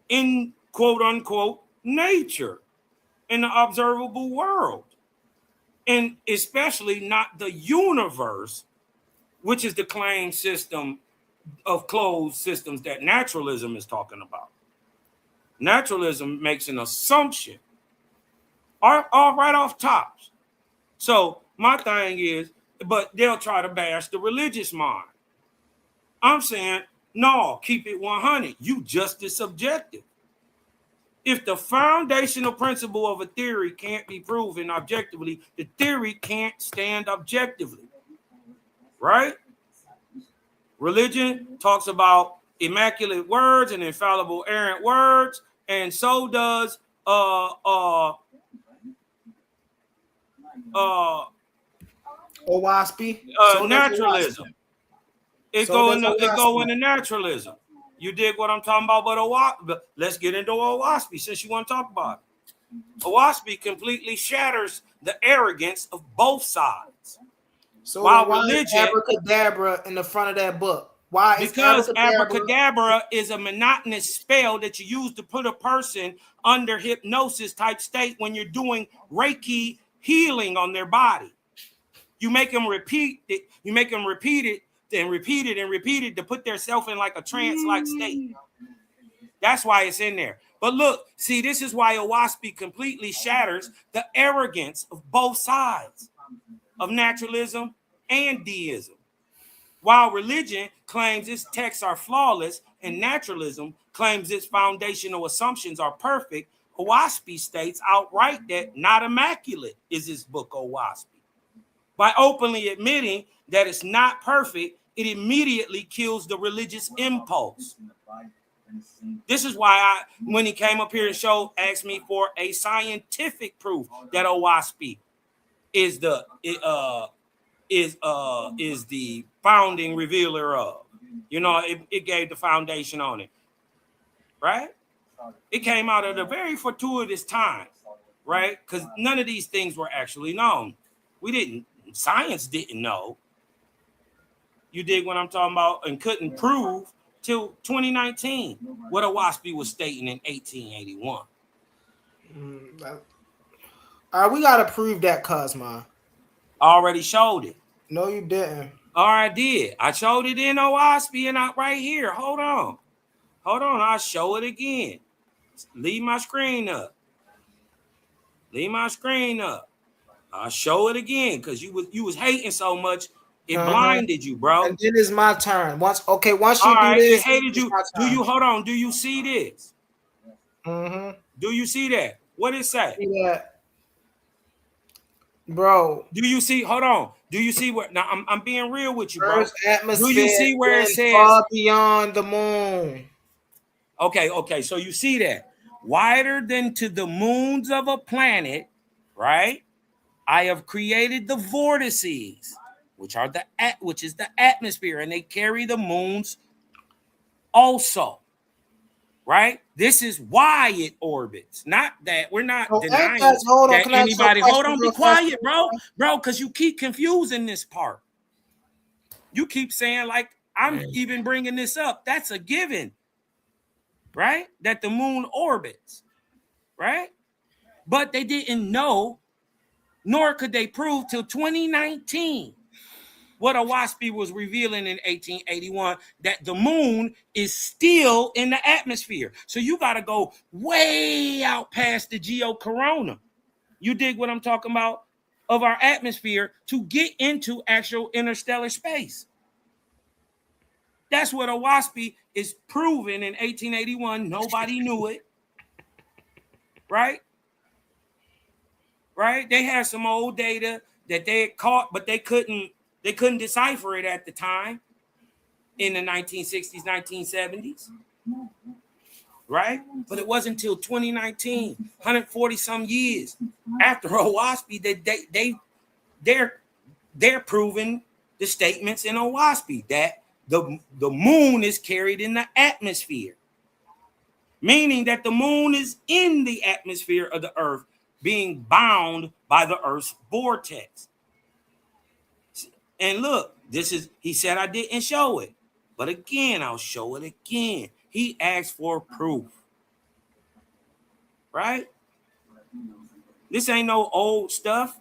in quote unquote nature, in the observable world, and especially not the universe which is the claim system of closed systems that naturalism is talking about. Naturalism makes an assumption right off tops. So my thing is, but they'll try to bash the religious mind. I'm saying, no, keep it 100. You just as subjective. If the foundational principle of a theory can't be proven objectively, the theory can't stand objectively, right? Religion talks about immaculate words and infallible errant words, and so does Owaspy. Naturalism. It go into naturalism. You dig what I'm talking about? But let's get into Owaspy since you want to talk about it. Owaspy completely shatters the arrogance of both sides. So while religion, abracadabra in the front of that book. Why? Because abracadabra is a monotonous spell that you use to put a person under hypnosis type state when you're doing Reiki healing on their body. You make them repeat it. You make them repeat it and repeat it and repeat it to put themselves in like a trance-like state. That's why it's in there. But look, see, this is why Owaspy completely shatters the arrogance of both sides of naturalism and deism. While religion claims its texts are flawless and naturalism claims its foundational assumptions are perfect, Owaspy states outright that not immaculate is his book, Owaspy. By openly admitting that it's not perfect, it immediately kills the religious impulse. This is why when he came up here and asked me for a scientific proof that Owaspy is the founding revealer of. You know, it gave the foundation on it, right? It came out at a very fortuitous time, right? Because none of these things were actually known. Science didn't know. You dig what I'm talking about? And couldn't prove till 2019 what Owaspy was stating in 1881. All right, we got to prove that, Kosmon. I already showed it. No, you didn't. All right, I did. I showed it in Owaspy and out right here. Hold on. I'll show it again. Leave my screen up. I'll show it again because you was hating so much. It blinded you, bro. And then it's my turn. Once you do this, it hated you. Do you hold on? Do you see this? Do you see that? What it say? See that, bro? Do you see? Hold on. Do you see what? Now I'm being real with you, bro. Atmosphere do you see where it says far beyond the moon? Okay. So you see that wider than to the moons of a planet, right? I have created the vortices, which is the atmosphere, and they carry the moons also, right? This is why it orbits. Not that we're not denying that anybody. Hold on, be quiet, bro, because you keep confusing this part. You keep saying like I'm even bringing this up. That's a given, right? That the moon orbits, right? But they didn't know. Nor could they prove till 2019 what Owaspy was revealing in 1881, that the moon is still in the atmosphere. So you got to go way out past the geocorona. You dig what I'm talking about? Of our atmosphere to get into actual interstellar space. That's what Owaspy is proving in 1881. Nobody knew it, right? Right? They had some old data that they had caught, but they couldn't decipher it at the time in the 1960s, 1970s. Right? But it wasn't until 2019, 140 some years after Owaspy that they're proving the statements in Owaspy that the moon is carried in the atmosphere. Meaning that the moon is in the atmosphere of the earth, being bound by the Earth's vortex. And look, he said I didn't show it. But again, I'll show it again. He asked for proof. Right? This ain't no old stuff.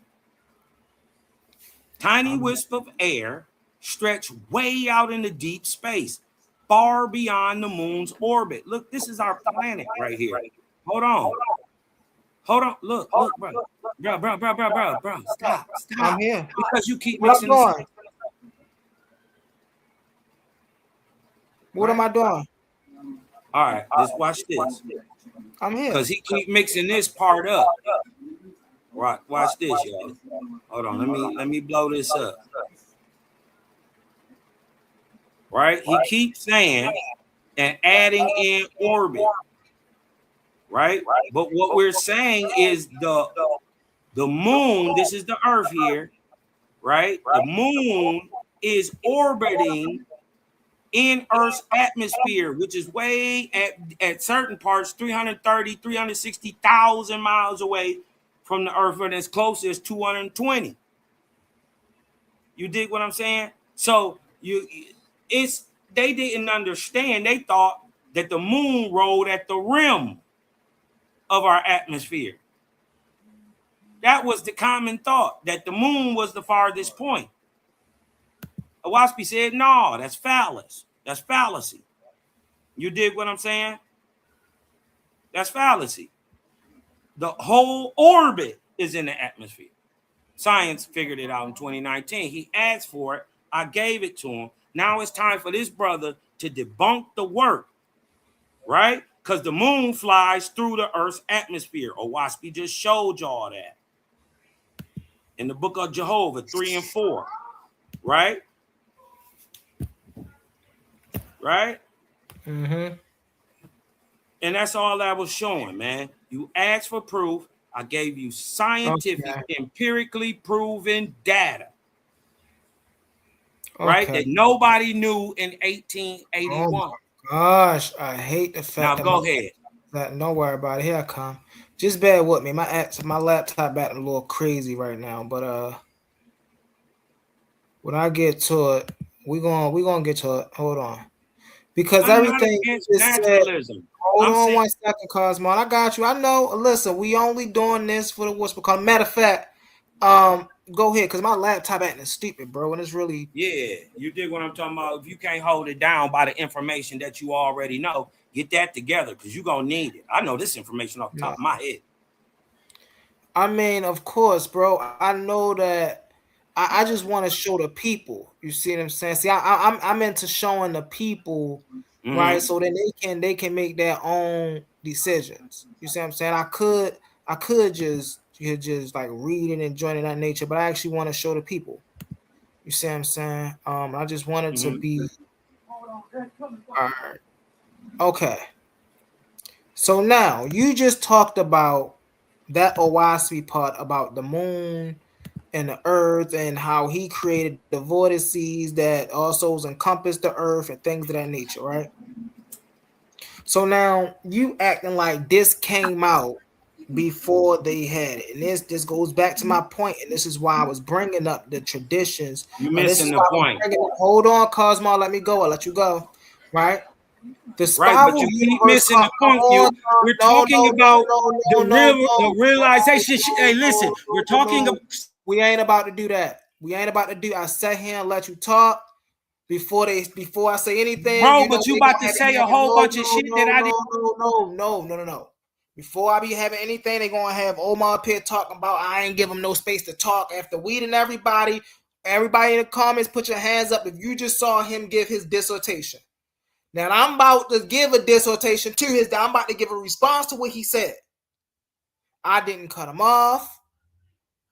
Tiny wisp of air stretch way out into deep space, far beyond the moon's orbit. Look, this is our planet right here. Hold on. Look, bro. Bro. Stop. I'm here. Because you keep What I'm mixing this doing? What am I doing? All right, let's watch this. I'm here. Because he keep mixing this part up. Right, watch this, y'all. Hold on, let me blow this up. Right? He keeps saying and adding in orbit. Right? But what we're saying is the moon, this is the earth here, right? The moon is orbiting in Earth's atmosphere, which is way at certain parts 330, 360,000 miles away from the Earth, and as close as 220. You dig what I'm saying? So they didn't understand. They thought that the moon rolled at the rim of our atmosphere. That was the common thought, that the moon was the farthest point. Owaspy said, no, that's phallus. That's fallacy. You dig what I'm saying? That's fallacy. The whole orbit is in the atmosphere. Science figured it out in 2019. He asked for it. I gave it to him. Now it's time for this brother to debunk the work, right? Because the moon flies through the Earth's atmosphere. Owaspy just showed y'all that in the book of Jehovah 3 and 4, right? Right? Mm-hmm. And that's all I was showing, man. You asked for proof. I gave you scientific, empirically proven data. Right? That nobody knew in 1881. Oh my gosh, I hate the fact now go ahead. Don't worry about it. Here I come. Just bear with me. My laptop battery a little crazy right now, but when I get to it, we're gonna get to it. Hold on. Because I'm everything not is naturalism. Hold on 1 second, Kosmon. I got you. I know. Listen, we only doing this for the what's called. Matter of fact, go ahead, because my laptop acting stupid, bro. And it's really you dig what I'm talking about. If you can't hold it down by the information that you already know, get that together because you're gonna need it. I know this information off the top of my head. I mean, of course, bro. I know that. I just want to show the people. You see what I'm saying? See, I'm into showing the people, right? So then they can make their own decisions. You see what I'm saying? I could just like read and enjoy it that nature, but I actually want to show the people. You see what I'm saying? I just wanted to be all right. Okay. So now you just talked about that Owaspy part about the moon and the earth and how he created the vortices that also encompass the earth and things of that nature, right? So now you acting like this came out before they had it, and this goes back to my point, and this is why I was bringing up the traditions. You're missing the point. Hold on, Cosmo, let me go. I'll let you go, right? The spiral, but you keep missing the point. We're talking about the realization. Hey, listen, we're talking about. We ain't about to do that. We ain't about to do. I sat here and let you talk before I say anything. Bro, but you about to say a whole bunch of shit that I didn't. No. Before I be having anything, they gonna have Omar up here talking about. I ain't give them no space to talk after weeding everybody. Everybody in the comments, put your hands up if you just saw him give his dissertation. Now I'm about to give a dissertation to his. I'm about to give a response to what he said. I didn't cut him off.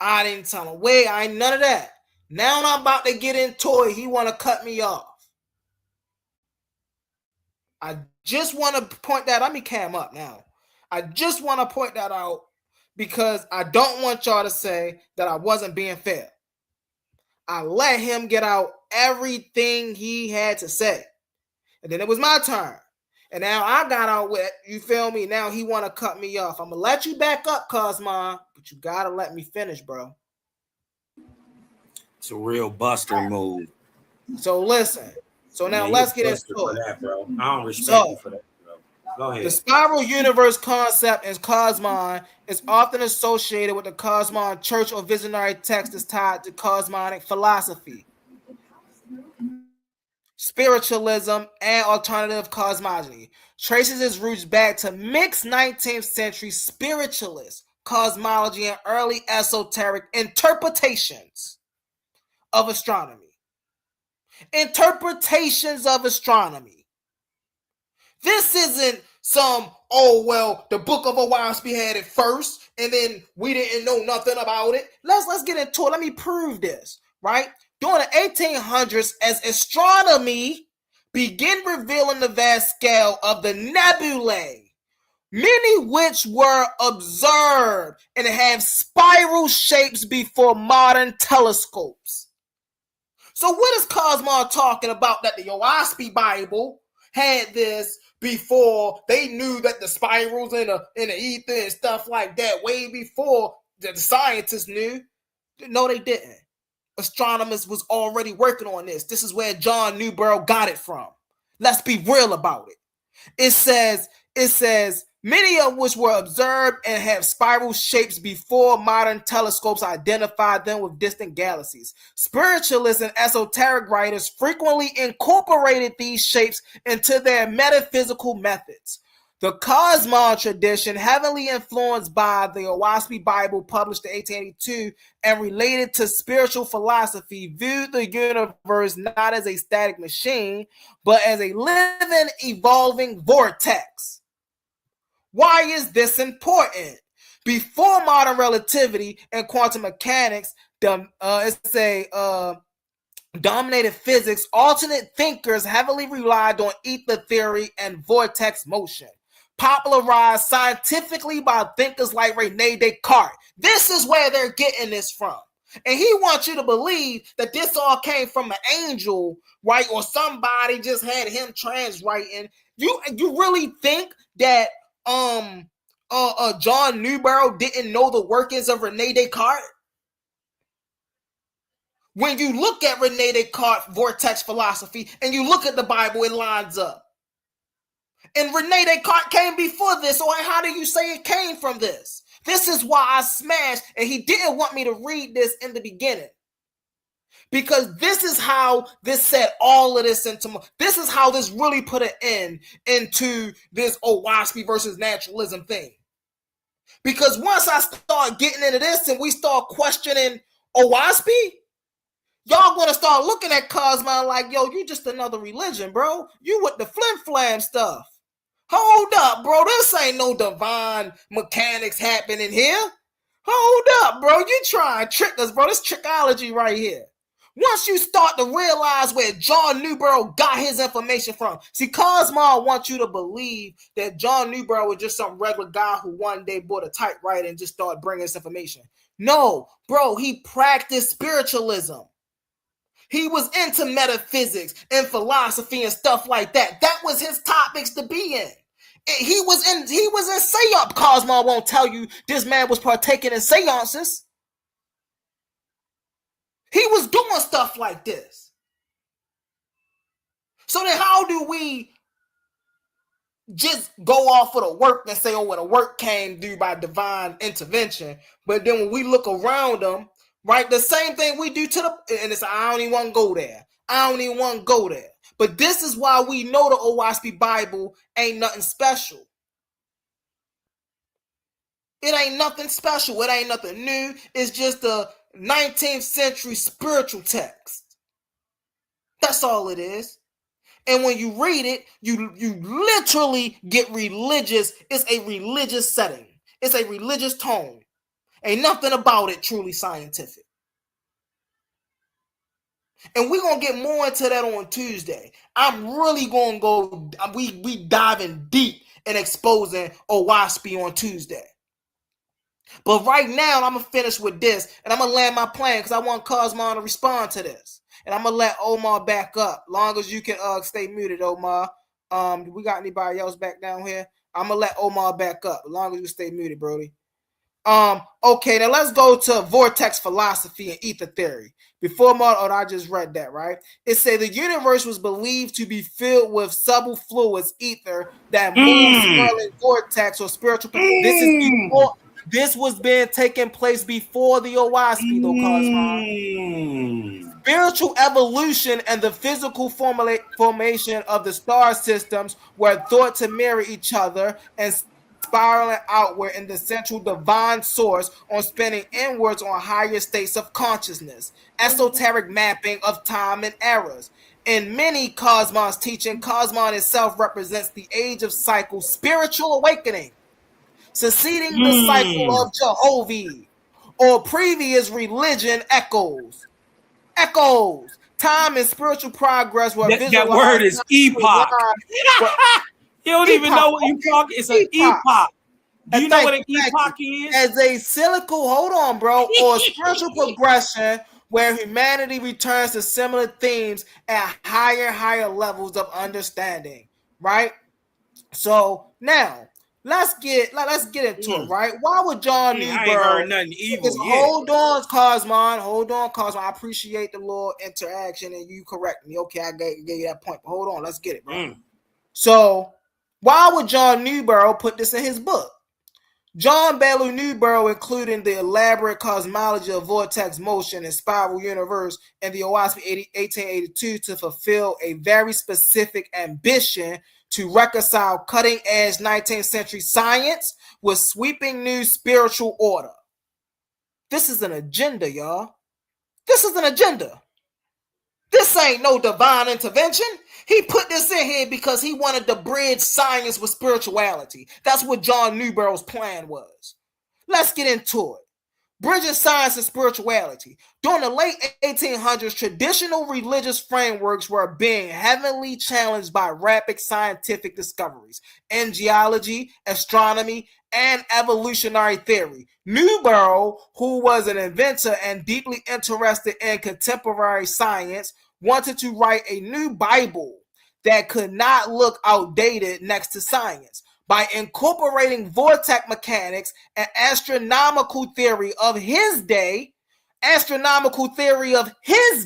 I didn't tell him wait. I ain't none of that. Now I'm about to get into it. He want to cut me off. I just want to point that. Let me cam up now. I just want to point that out because I don't want y'all to say that I wasn't being fair. I let him get out everything he had to say. And then it was my turn. And now I got out with, you feel me? Now he want to cut me off. I'm going to let you back up, Kosmon, but you got to let me finish, bro. It's a real buster move. So listen. So now let's get into it. Bro. I don't respect you for that, bro. Go ahead. The spiral universe concept in Kosmon is often associated with the Kosmon church or visionary text is tied to cosmonic philosophy. spiritualism, and alternative cosmology. Traces its roots back to mixed 19th century spiritualist cosmology and early esoteric interpretations of astronomy. Interpretations of astronomy. This isn't some, oh, well, the Book of Owaspy had it first, and then we didn't know nothing about it. Let's get into it. Let me prove this, right? During the 1800s, as astronomy began revealing the vast scale of the nebulae, many which were observed and have spiral shapes before modern telescopes. So what is Kosmon talking about that the Owaspy Bible had this before they knew that the spirals in the ether and stuff like that, way before the scientists knew? No, they didn't. Astronomers was already working on this. This is where John Newborough got it from. Let's be real about it. It says many of which were observed and have spiral shapes before modern telescopes identified them with distant galaxies. Spiritualists and esoteric writers frequently incorporated these shapes into their metaphysical methods. The Kosmon tradition, heavily influenced by the Owaspy Bible published in 1882 and related to spiritual philosophy, viewed the universe not as a static machine, but as a living, evolving vortex. Why is this important? Before modern relativity and quantum mechanics, dominated physics, alternate thinkers heavily relied on ether theory and vortex motion, popularized scientifically by thinkers like René Descartes. This is where they're getting this from. And he wants you to believe that this all came from an angel, right? Or somebody just had him transwriting. You really think that John Newborough didn't know the workings of René Descartes? When you look at René Descartes' vortex philosophy and you look at the Bible, it lines up. And René Descartes came before this, so how do you say it came from this? This is why I smashed, and he didn't want me to read this in the beginning. Because this is how this set all of this into, this is how this really put an end into this Owaspy versus naturalism thing. Because once I start getting into this and we start questioning Owaspy, y'all gonna start looking at Kosmon like, yo, you just another religion, bro. You with the flim-flam stuff. Hold up, bro. This ain't no divine mechanics happening here. Hold up, bro. You trying to trick us, bro. This trickology right here. Once you start to realize where John Newborough got his information from. See, Kosmon wants you to believe that John Newborough was just some regular guy who one day bought a typewriter and just started bringing this information. No, bro. He practiced spiritualism. He was into metaphysics and philosophy and stuff like that. That was his topics to be in. He was in seance. Kosmon won't tell you this man was partaking in seances. He was doing stuff like this. So then how do we just go off of the work and say, oh, well, the work came due by divine intervention. But then when we look around them, right, the same thing we do to the, and it's, I don't even want to go there. I don't even want to go there. But this is why we know the Owaspy Bible ain't nothing special. It ain't nothing special. It ain't nothing new. It's just a 19th century spiritual text. That's all it is. And when you read it, you literally get religious. It's a religious setting. It's a religious tone. Ain't nothing about it truly scientific. And we're going to get more into that on Tuesday. I'm really going to go, we diving deep and exposing Owaspy on Tuesday. But right now, I'm going to finish with this, and I'm going to land my plane because I want Kosmon to respond to this. And I'm going to let Omar back up, long as you can stay muted, Omar. Do we got anybody else back down here? I'm going to let Omar back up, as long as you stay muted, Brody. Okay, now let's go to vortex philosophy and ether theory. I just read that, right? It said the universe was believed to be filled with subtle fluids, ether, that moves swirling vortex or spiritual. This is before. This was being taking place before the Owaspy, though, Kosmon. Spiritual evolution and the physical formation of the star systems were thought to mirror each other and spiraling outward in the central divine source on spinning inwards on higher states of consciousness, esoteric mapping of time and eras. In many Kosmon's teaching, Kosmon itself represents the age of cycle spiritual awakening, succeeding the cycle of Jehovah or previous religion echoes. Time and spiritual progress were visualized. That word is epoch. You don't even know what epoch is. An epoch. Do you know what an epoch is? As a cyclical, hold on, bro, or spiritual progression where humanity returns to similar themes at higher levels of understanding, right? So now let's get into it, right? Why would John Newborough? I ain't heard nothing evil yet. Hold on, Cosmon. I appreciate the little interaction, and you correct me. Okay, I gave you that point. But hold on, let's get it, bro. So why would John Newborough put this in his book? John Bailey Newborough, including the elaborate cosmology of vortex motion and spiral universe in the OWASP 1882 to fulfill a very specific ambition to reconcile cutting-edge 19th century science with sweeping new spiritual order. This is an agenda, y'all. This is an agenda. This ain't no divine intervention. He put this in here because he wanted to bridge science with spirituality. That's what John Newborough's plan was. Let's get into it. Bridging science and spirituality. During the late 1800s, traditional religious frameworks were being heavily challenged by rapid scientific discoveries in geology, astronomy, and evolutionary theory. Newborough, who was an inventor and deeply interested in contemporary science, wanted to write a new Bible that could not look outdated next to science. By incorporating vortex mechanics and astronomical theory of his day, astronomical theories of his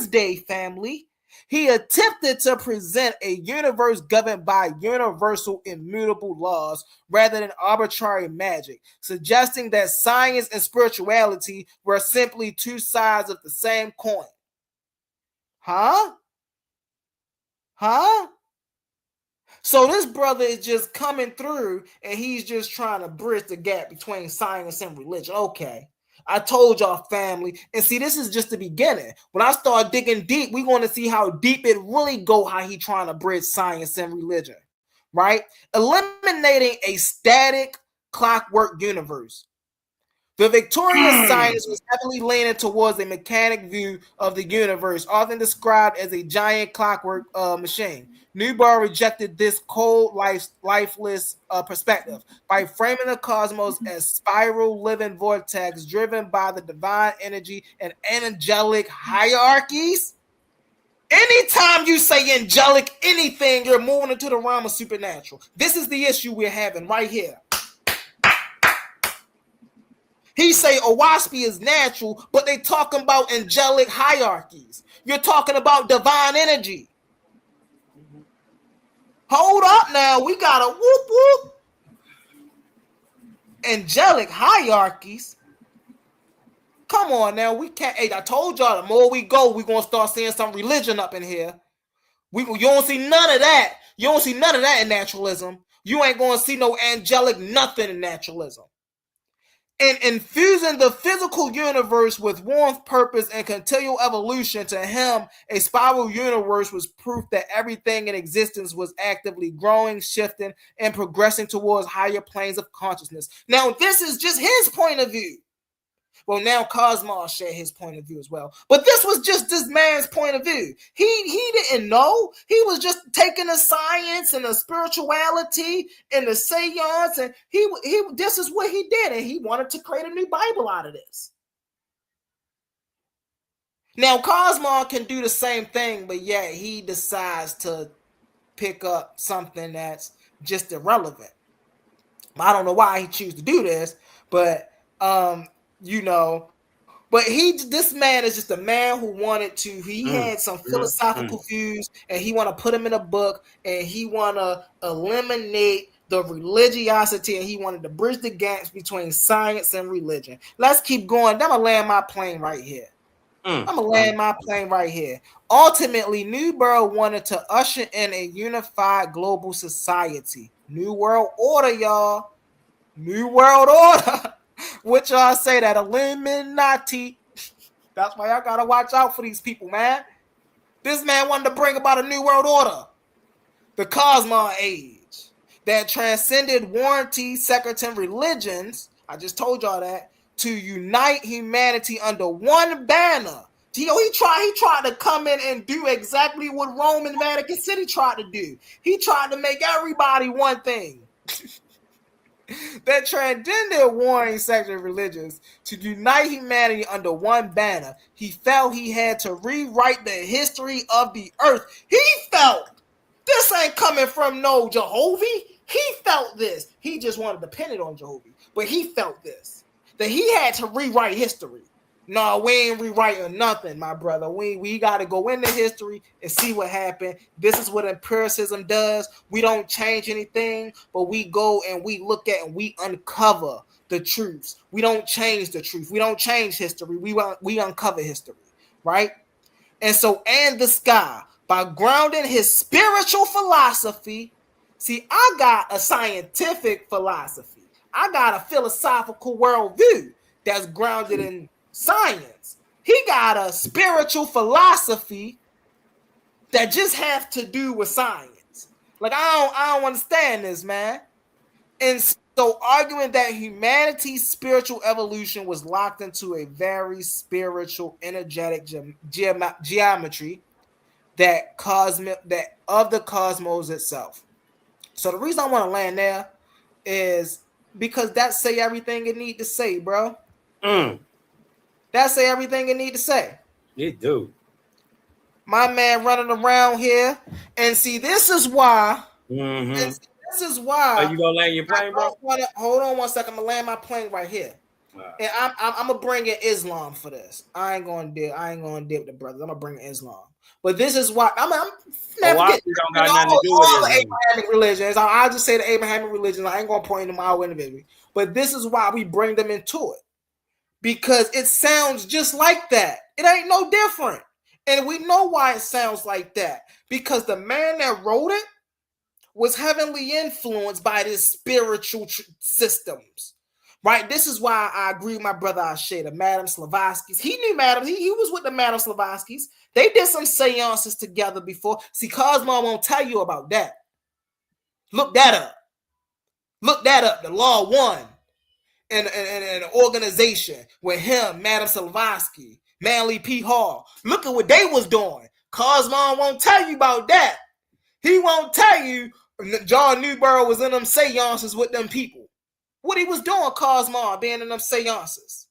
day, family, he attempted to present a universe governed by universal immutable laws rather than arbitrary magic, suggesting that science and spirituality were simply two sides of the same coin. Huh? So this brother is just coming through and he's just trying to bridge the gap between science and religion. Okay. I told y'all, family. And see, this is just the beginning. When I start digging deep, we're going to see how deep it really go, how he trying to bridge science and religion, right? Eliminating a static clockwork universe. The Victorian science was heavily leaning towards a mechanic view of the universe, often described as a giant clockwork machine. Newborough rejected this cold, lifeless perspective by framing the cosmos as spiral living vortex driven by the divine energy and angelic hierarchies. Anytime you say angelic anything, you're moving into the realm of supernatural. This is the issue we're having right here. He say Owaspy is natural, but they talking about angelic hierarchies. You're talking about divine energy. Hold up now, we got a whoop whoop. Angelic hierarchies. Come on now, we can't. Hey, I told y'all the more we go, we're gonna start seeing some religion up in here. You don't see none of that. You don't see none of that in naturalism. You ain't gonna see no angelic nothing in naturalism. And infusing the physical universe with warmth, purpose, and continual evolution, to him, a spiral universe was proof that everything in existence was actively growing, shifting, and progressing towards higher planes of consciousness. Now, this is just his point of view. Well, now Cosmos shared his point of view as well. But this was just this man's point of view. He didn't know. He was just taking the science and the spirituality and the seance, and he this is what he did, and he wanted to create a new Bible out of this. Now, Cosmos can do the same thing, but yet he decides to pick up something that's just irrelevant. I don't know why he chooses to do this, but but this man is just a man who wanted to, he had some philosophical views, and he want to put them in a book, and he want to eliminate the religiosity, and he wanted to bridge the gaps between science and religion. Let's keep going. I'm gonna land my plane right here. Ultimately, Newborough wanted to usher in a unified global society. New World Order, y'all. New World Order. What y'all say, that Illuminati? That's why y'all gotta watch out for these people, man. This man wanted to bring about a new world order. The Kosmon age that transcended warranty, sectarian religions. I just told y'all that, to unite humanity under one banner. He tried to come in and do exactly what Rome and Vatican City tried to do. He tried to make everybody one thing. That transcended warring sectarian religions to unite humanity under one banner. He felt he had to rewrite the history of the earth. He felt this ain't coming from no Jehovah. He felt this. He just wanted to pin it on Jehovah, but he felt this, that he had to rewrite history. No, we ain't rewriting nothing, my brother. We got to go into history and see what happened. This is what empiricism does. We don't change anything, but we go and we look at and we uncover the truths. We don't change the truth. We don't change history. We uncover history, right? And so, and the sky, by grounding his spiritual philosophy. See, I got a scientific philosophy. I got a philosophical worldview that's grounded in science. He got a spiritual philosophy that just has to do with science. Like, I don't understand this, man. And so arguing that humanity's spiritual evolution was locked into a very spiritual, energetic geometry that of the cosmos itself. So the reason I want to land there is because that say everything it need to say, bro. That say everything it need to say. It do. My man running around here, and see, this is why. Mm-hmm. This is why. Are you gonna land your plane, bro? Hold on one second. I'm gonna land my plane right here. And I'm gonna bring in Islam for this. I ain't gonna dip the brothers. I'm gonna bring in Islam. But this is why I'm never get don't got nothing to do with all the Abrahamic religions. I'll just say the Abrahamic religions. I ain't gonna point them out individually. But this is why we bring them into it. Because it sounds just like that. It ain't no different. And we know why it sounds like that. Because the man that wrote it was heavily influenced by these spiritual systems. Right? This is why I agree with my brother Ashay, the Madame Slavatskys. He knew Madame. He was with the Madame Slavatskys. They did some seances together before. See, Kosmon won't tell you about that. Look that up. Look that up. The Law One. And an organization with him, Madame Slavatsky, Manly P. Hall. Look at what they was doing. Kosmon won't tell you about that. He won't tell you John Newborough was in them seances with them people. What he was doing, Kosmon, being in them seances.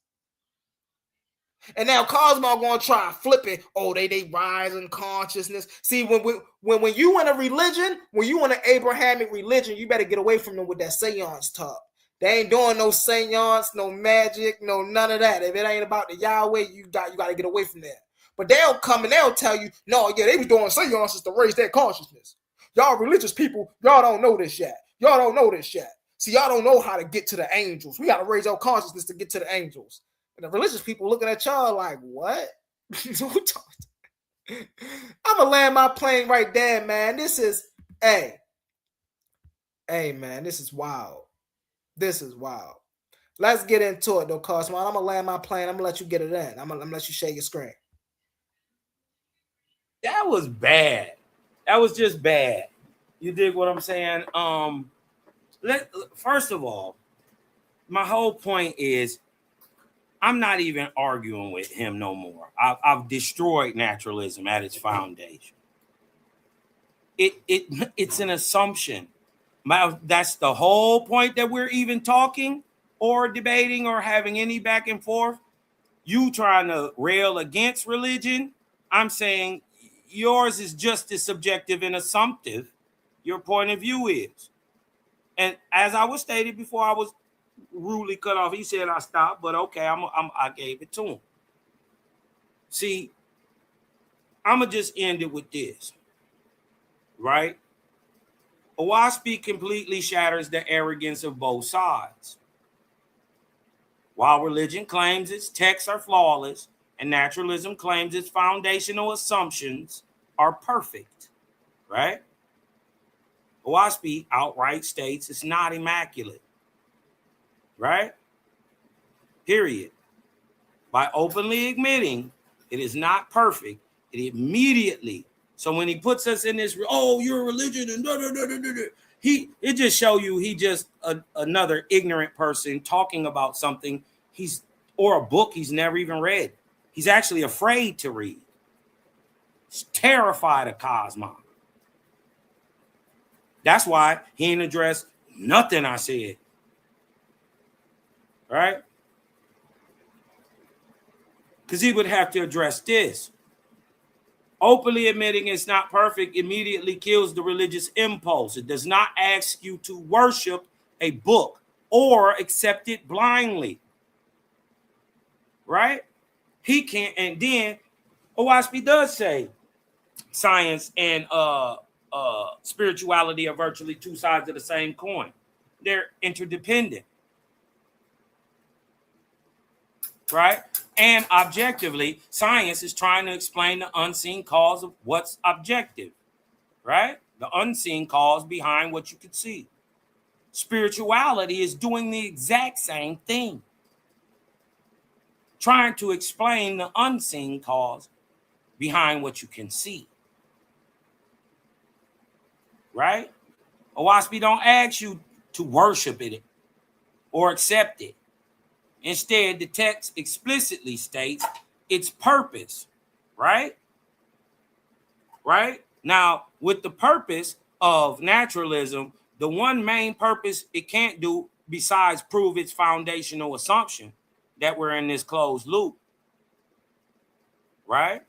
And now Kosmon gonna try to flip it. Oh, they rise in consciousness. See, when you in a religion, when you in an Abrahamic religion, you better get away from them with that seance talk. They ain't doing no seance, no magic, no none of that. If it ain't about the Yahweh, you got to get away from that. But they'll come and they'll tell you, no, yeah, they was doing seances to raise their consciousness. Y'all religious people, y'all don't know this yet. Y'all don't know this yet. See, y'all don't know how to get to the angels. We got to raise our consciousness to get to the angels. And the religious people looking at y'all like, what? I'm going to land my plane right there, man. This is, hey, man, this is wild. This is wild. Let's get into it, though, Kosmon. I'm going to land my plane. I'm going to let you get it in. I'm going to let you share your screen. That was bad. That was just bad. You dig what I'm saying? First of all, my whole point is I'm not even arguing with him no more. I've destroyed naturalism at its foundation. It's an assumption. That's the whole point that we're even talking or debating or having any back and forth. You trying to rail against religion. I'm saying yours is just as subjective and assumptive. Your point of view is. And as I was stated before, I was rudely cut off. He said I stopped, but okay, I gave it to him. See, I'm going to just end it with this, right? Owaspy completely shatters the arrogance of both sides. While religion claims its texts are flawless and naturalism claims its foundational assumptions are perfect, right? Owaspy outright states it's not immaculate, right? Period. By openly admitting it is not perfect, it immediately, so when he puts us in this, oh, you're a religion and da, da, da, da, da, it just show you he just another ignorant person talking about something or a book he's never even read. He's actually afraid to read. He's terrified of Kosmon. That's why he ain't addressed nothing I said. Right? Because he would have to address this. Openly admitting it's not perfect immediately kills the religious impulse. It does not ask you to worship a book or accept it blindly. Right? He can't. And then Owaspy does say science and spirituality are virtually two sides of the same coin. They're interdependent. Right? And objectively, science is trying to explain the unseen cause of what's objective, right? The unseen cause behind what you can see. Spirituality is doing the exact same thing, trying to explain the unseen cause behind what you can see, right? Owaspy don't ask you to worship it or accept it. Instead, the text explicitly states its purpose, right? Right? Now, with the purpose of naturalism, the one main purpose it can't do besides prove its foundational assumption that we're in this closed loop, right?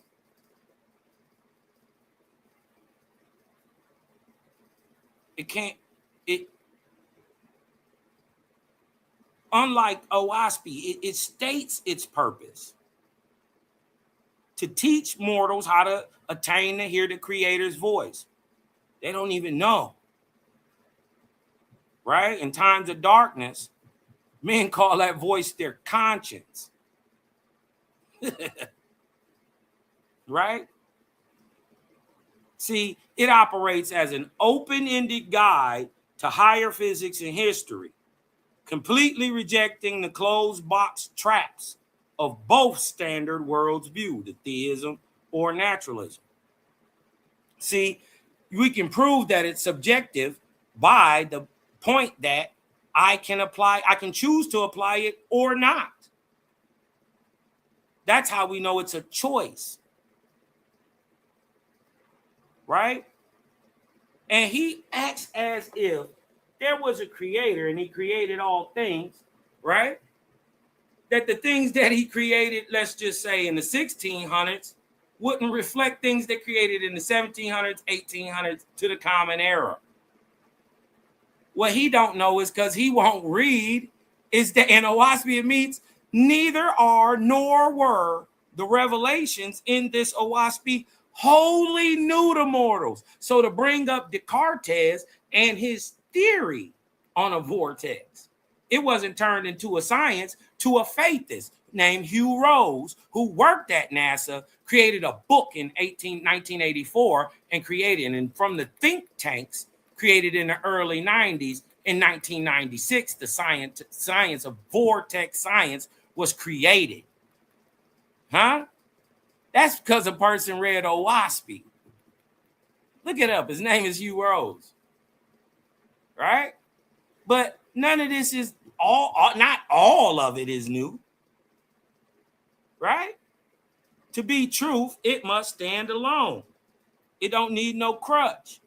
Unlike Owaspy, it states its purpose to teach mortals how to attain to hear the Creator's voice. They don't even know, right? In times of darkness, men call that voice their conscience, right? See, it operates as an open-ended guide to higher physics and history, completely rejecting the closed box traps of both standard world's view, the theism or naturalism. See, we can prove that it's subjective by the point that I can choose to apply it or not. That's how we know it's a choice. Right? And he acts as if there was a creator and he created all things, right? That the things that he created, let's just say in the 1600s, wouldn't reflect things that created in the 1700s, 1800s to the common era. What he don't know is because he won't read is that in Owaspy meets neither are nor were the revelations in this Owaspy wholly new to mortals. So to bring up Descartes and his theory on a vortex, it wasn't turned into a science to a faithist named Hugh Rose, who worked at NASA, created a book in 1984 and from the think tanks created in the early 90s. In 1996, the science of vortex science was created. Huh? That's because a person read Owaspy. Look it up. His name is Hugh Rose. Right? But none of this is not all of it is new. Right? To be truth, it must stand alone. It don't need no crutch.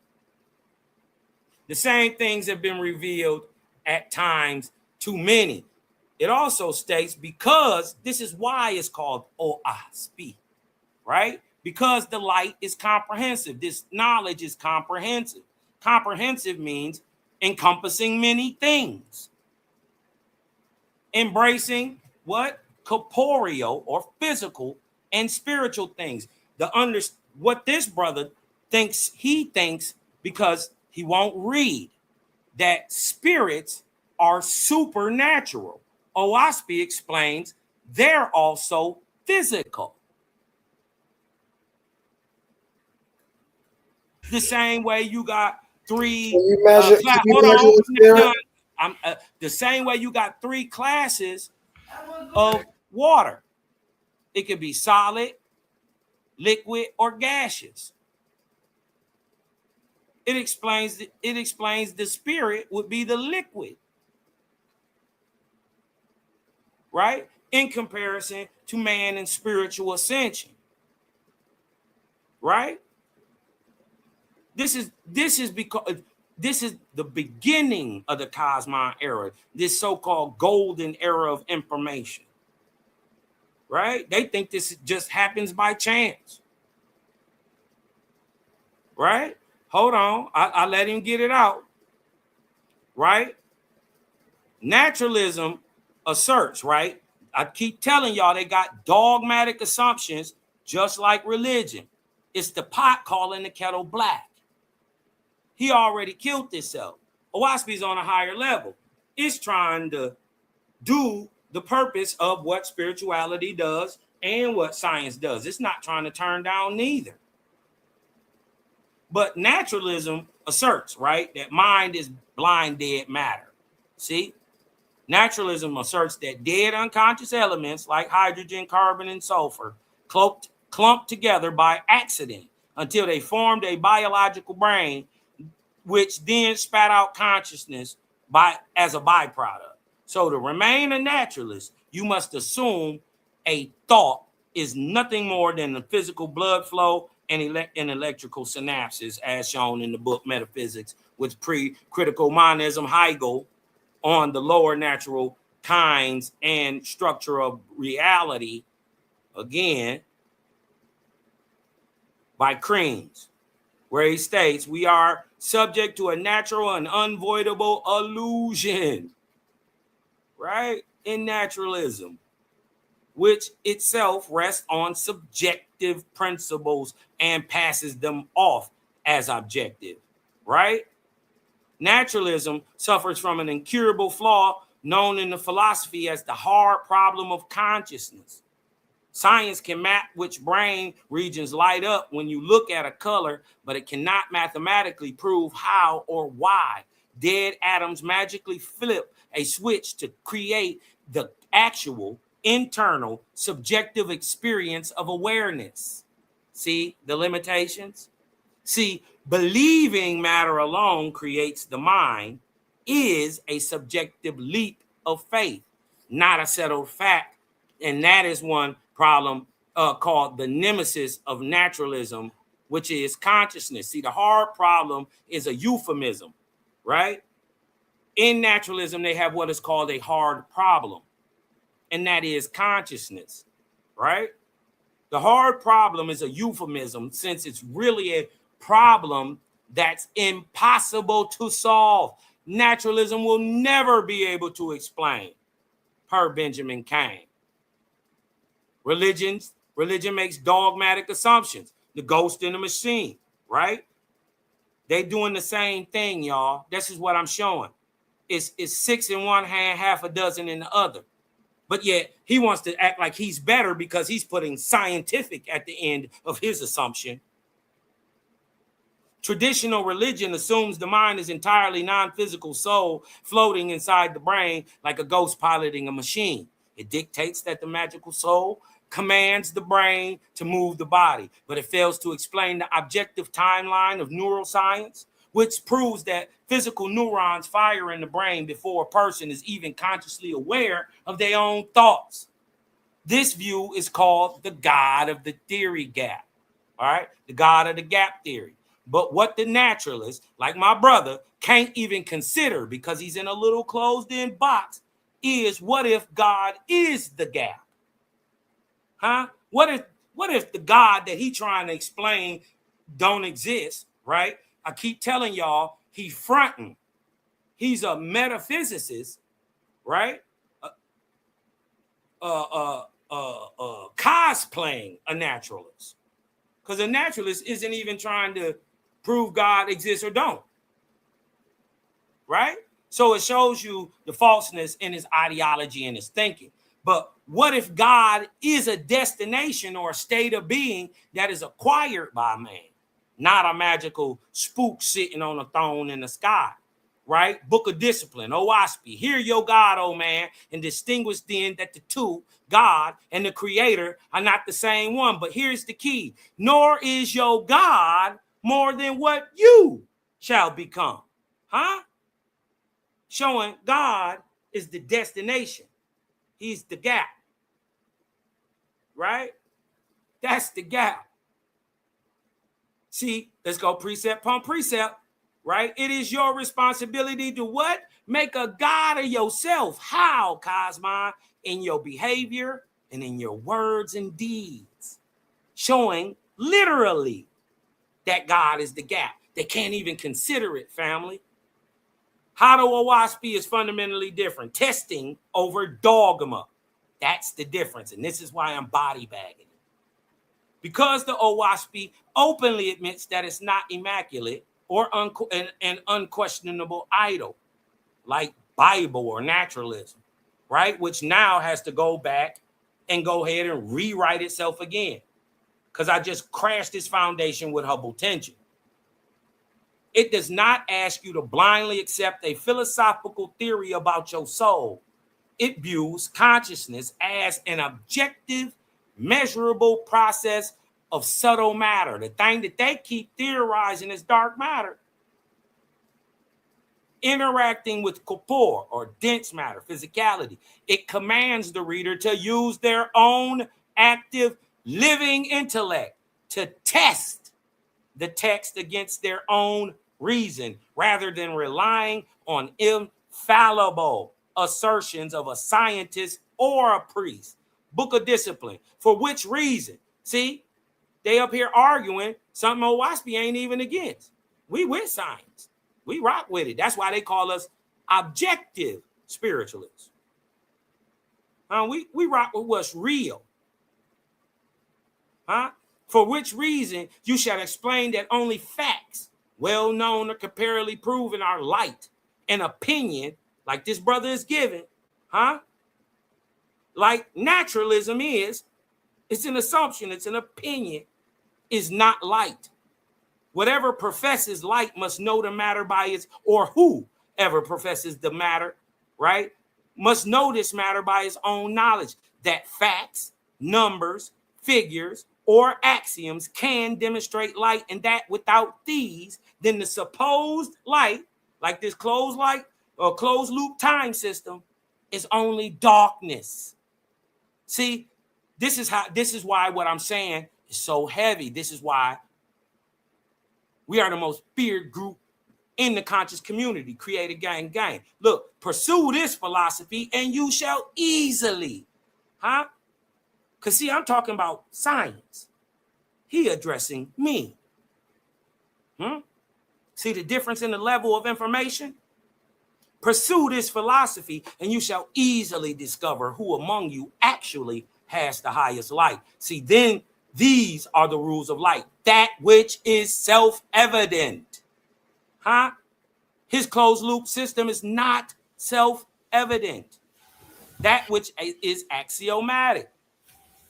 The same things have been revealed at times to many. It also states because this is why it's called Owaspy, right? Because the light is comprehensive. This knowledge is comprehensive. Comprehensive means encompassing many things. Embracing what? Corporeal or physical and spiritual things. What this brother thinks, he thinks because He won't read that spirits are supernatural. Oahspe explains they're also physical. The same way you got three. Can you measure? Can you Hold measure on, the I'm not spirit? done. I'm the same way you got 3 classes of water. It could be solid, liquid, or gaseous. It explains the spirit would be the liquid, right? In comparison to man and spiritual ascension, right? This is because this is the beginning of the Kosmon era, this so-called golden era of information, right? They think this just happens by chance, right? Hold on, I let him get it out, right? Naturalism asserts, right? I keep telling y'all they got dogmatic assumptions just like religion. It's the pot calling the kettle black. He already killed himself. Oahspe's on a higher level. It's trying to do the purpose of what spirituality does and what science does. It's not trying to turn down neither. But naturalism asserts, right, that mind is blind dead matter. See? Naturalism asserts that dead unconscious elements like hydrogen, carbon, and sulfur clumped together by accident until they formed a biological brain, which then spat out consciousness as a byproduct. So to remain a naturalist, you must assume a thought is nothing more than the physical blood flow and electrical synapses, as shown in the book Metaphysics with Pre-Critical Monism, Hegel, on the lower natural kinds and structure of reality, again, by Creams, where he states, we are subject to a natural and unavoidable illusion, right? In naturalism, which itself rests on subjective principles and passes them off as objective, right? Naturalism suffers from an incurable flaw known in the philosophy as the hard problem of consciousness. Science can map which brain regions light up when you look at a color, but it cannot mathematically prove how or why dead atoms magically flip a switch to create the actual internal subjective experience of awareness. See the limitations? See, believing matter alone creates the mind is a subjective leap of faith, not a settled fact. And that is one problem called the nemesis of naturalism, which is consciousness. See, the hard problem is a euphemism, right? In naturalism, they have what is called a hard problem, and that is consciousness, right? The hard problem is a euphemism since it's really a problem that's impossible to solve. Naturalism will never be able to explain, per Benjamin Cain. Religion makes dogmatic assumptions. The ghost in the machine, right? They doing the same thing, y'all. This is what I'm showing. It's 6 in one hand, half a dozen in the other. But yet he wants to act like he's better because he's putting scientific at the end of his assumption. Traditional religion assumes the mind is entirely non-physical soul floating inside the brain like a ghost piloting a machine. It dictates that the magical soul commands the brain to move the body, but it fails to explain the objective timeline of neuroscience, which proves that physical neurons fire in the brain before a person is even consciously aware of their own thoughts. This view is called the God of the theory gap, all right? The God of the gap theory. But what the naturalist, like my brother, can't even consider because he's in a little closed-in box is what if God is the gap? Huh? What if the God that he trying to explain don't exist, right? I keep telling y'all, he fronting. He's a metaphysicist, right? Cosplaying a naturalist. Because a naturalist isn't even trying to prove God exists or don't. right? So it shows you the falseness in his ideology and his thinking. But what if God is a destination or a state of being that is acquired by man, not a magical spook sitting on a throne in the sky, right? Book of Discipline, Owaspy, hear your God, O man, and distinguish then that the two, God and the creator, are not the same one. But here's the key, nor is your God more than what you shall become, huh? Showing God is the destination. He's the gap, right? That's the gap. See, let's go precept upon precept, right? It is your responsibility to what? Make a God of yourself. How, Kosmon? In your behavior and in your words and deeds. Showing literally that God is the gap. They can't even consider it, family. How to Owaspy is fundamentally different. Testing over dogma. That's the difference. And this is why I'm body bagging. Because the Owaspy openly admits that it's not immaculate or an unquestionable idol, like Bible or naturalism, right? Which now has to go back and go ahead and rewrite itself again. Because I just crashed its foundation with Hubble tension. It does not ask you to blindly accept a philosophical theory about your soul. It views consciousness as an objective, measurable process of subtle matter. The thing that they keep theorizing is dark matter. Interacting with corpore or dense matter, physicality. It commands the reader to use their own active, living intellect to test the text against their own reason, rather than relying on infallible assertions of a scientist or a priest. Book of Discipline. For which reason? See, they up here arguing something Owaspy ain't even against. We with science. We rock with it. That's why they call us objective spiritualists. We rock with what's real. Huh? For which reason you shall explain that only facts, well known or comparably proven, are light. An opinion, like this brother is giving, huh? Like naturalism is, it's an assumption, it's an opinion, is not light. Whatever professes light must know the matter by its, or whoever professes the matter, right, must know this matter by his own knowledge, that facts, numbers, figures, or axioms can demonstrate light, and that without these, then the supposed light, like this closed light or closed loop time system, is only darkness. See, this is why what I'm saying is so heavy. This is why we are the most feared group in the conscious community. Create a gang. Look, pursue this philosophy and you shall easily, huh? Because see, I'm talking about science. He addressing me. See the difference in the level of information? Pursue this philosophy and you shall easily discover who among you actually has the highest light. See, then these are the rules of light. That which is self-evident. Huh? His closed loop system is not self-evident. That which is axiomatic.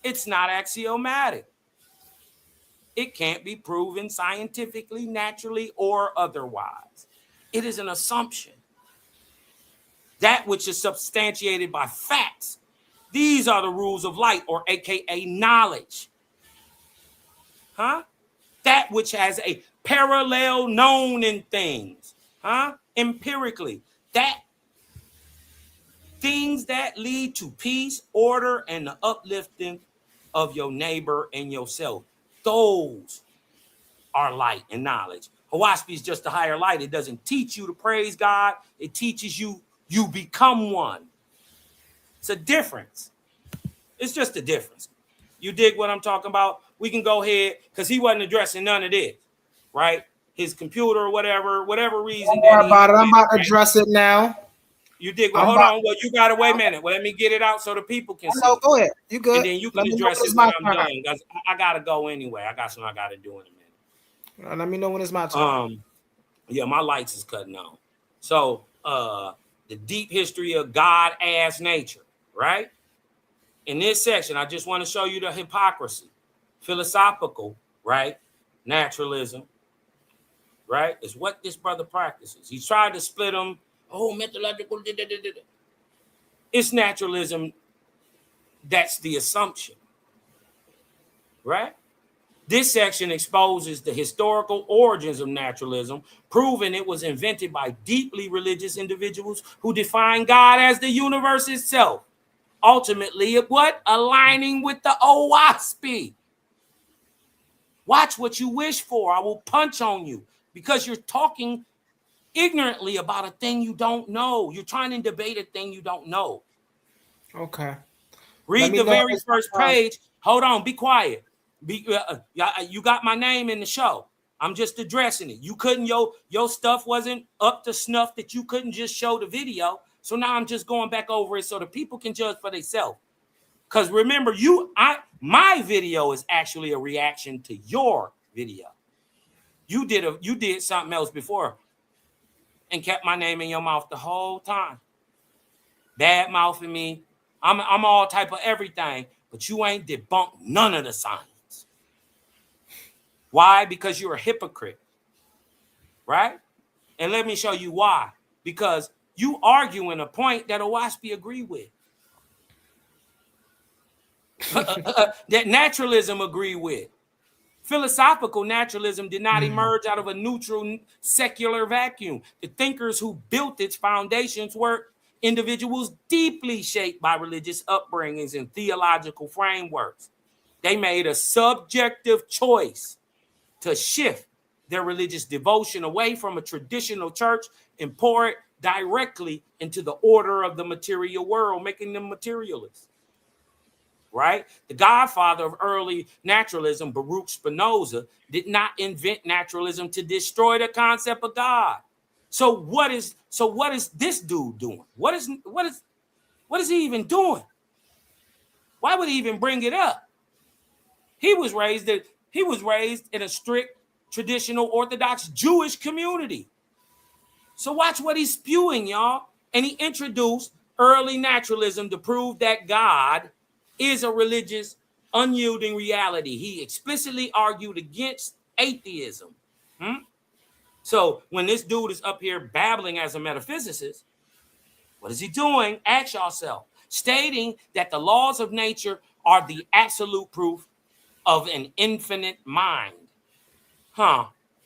It's not axiomatic. It can't be proven scientifically, naturally, or otherwise. It is an assumption. That which is substantiated by facts. These are the rules of light, or AKA knowledge. Huh? That which has a parallel known in things. Huh? Empirically. That things that lead to peace, order, and the uplifting of your neighbor and yourself. Those are light and knowledge. Owaspy is just a higher light. It doesn't teach you to praise God. It teaches you become one. It's a difference. It's just a difference. You dig what I'm talking about? We can go ahead, because he wasn't addressing none of this, right? His computer or whatever reason. Don't worry about it. I'm about to address it now. You dig? Well, hold on. Well, you got to wait a minute. Well, let me get it out so the people can see. No, go ahead. You good? And then you can address it when I'm done. Because I got to go anyway. I got something I got to do in a minute. Let me know when it's my turn. Yeah, my lights is cutting on. So the deep history of God as nature, right? In this section, I just want to show you the hypocrisy. Philosophical, right? Naturalism, right? Is what this brother practices. He's tried to split them. Oh, methodological. It's naturalism. That's the assumption, right? This section exposes the historical origins of naturalism, proving it was invented by deeply religious individuals who define God as the universe itself. Ultimately, what? Aligning with the OWASP. Watch what you wish for. I will punch on you because you're talking ignorantly about a thing you don't know. You're trying to debate a thing you don't know. Okay. Read the very first page. Hold on. Be quiet. You got my name in the show. I'm just addressing it. You couldn't, your stuff wasn't up to snuff that you couldn't just show the video. So now I'm just going back over it so the people can judge for themselves. Because remember, my video is actually a reaction to your video. You did something else before and kept my name in your mouth the whole time. Bad mouthing me. I'm all type of everything, but you ain't debunked none of the science. Why? Because you're a hypocrite, right? And let me show you why. Because you arguing a point that OWASP agree with. That naturalism agree with. Philosophical naturalism did not emerge out of a neutral secular vacuum. The thinkers who built its foundations were individuals deeply shaped by religious upbringings and theological frameworks. They made a subjective choice to shift their religious devotion away from a traditional church and pour it directly into the order of the material world, making them materialists. Right? The godfather of early naturalism, Baruch Spinoza, did not invent naturalism to destroy the concept of God. So what is this dude doing? What is he even doing? Why would he even bring it up? He was raised in a strict traditional Orthodox Jewish community. So watch what he's spewing, y'all. And he introduced early naturalism to prove that God is a religious, unyielding reality. He explicitly argued against atheism. So when this dude is up here babbling as a metaphysicist, what is he doing? Ask yourself. Stating that the laws of nature are the absolute proof of an infinite mind.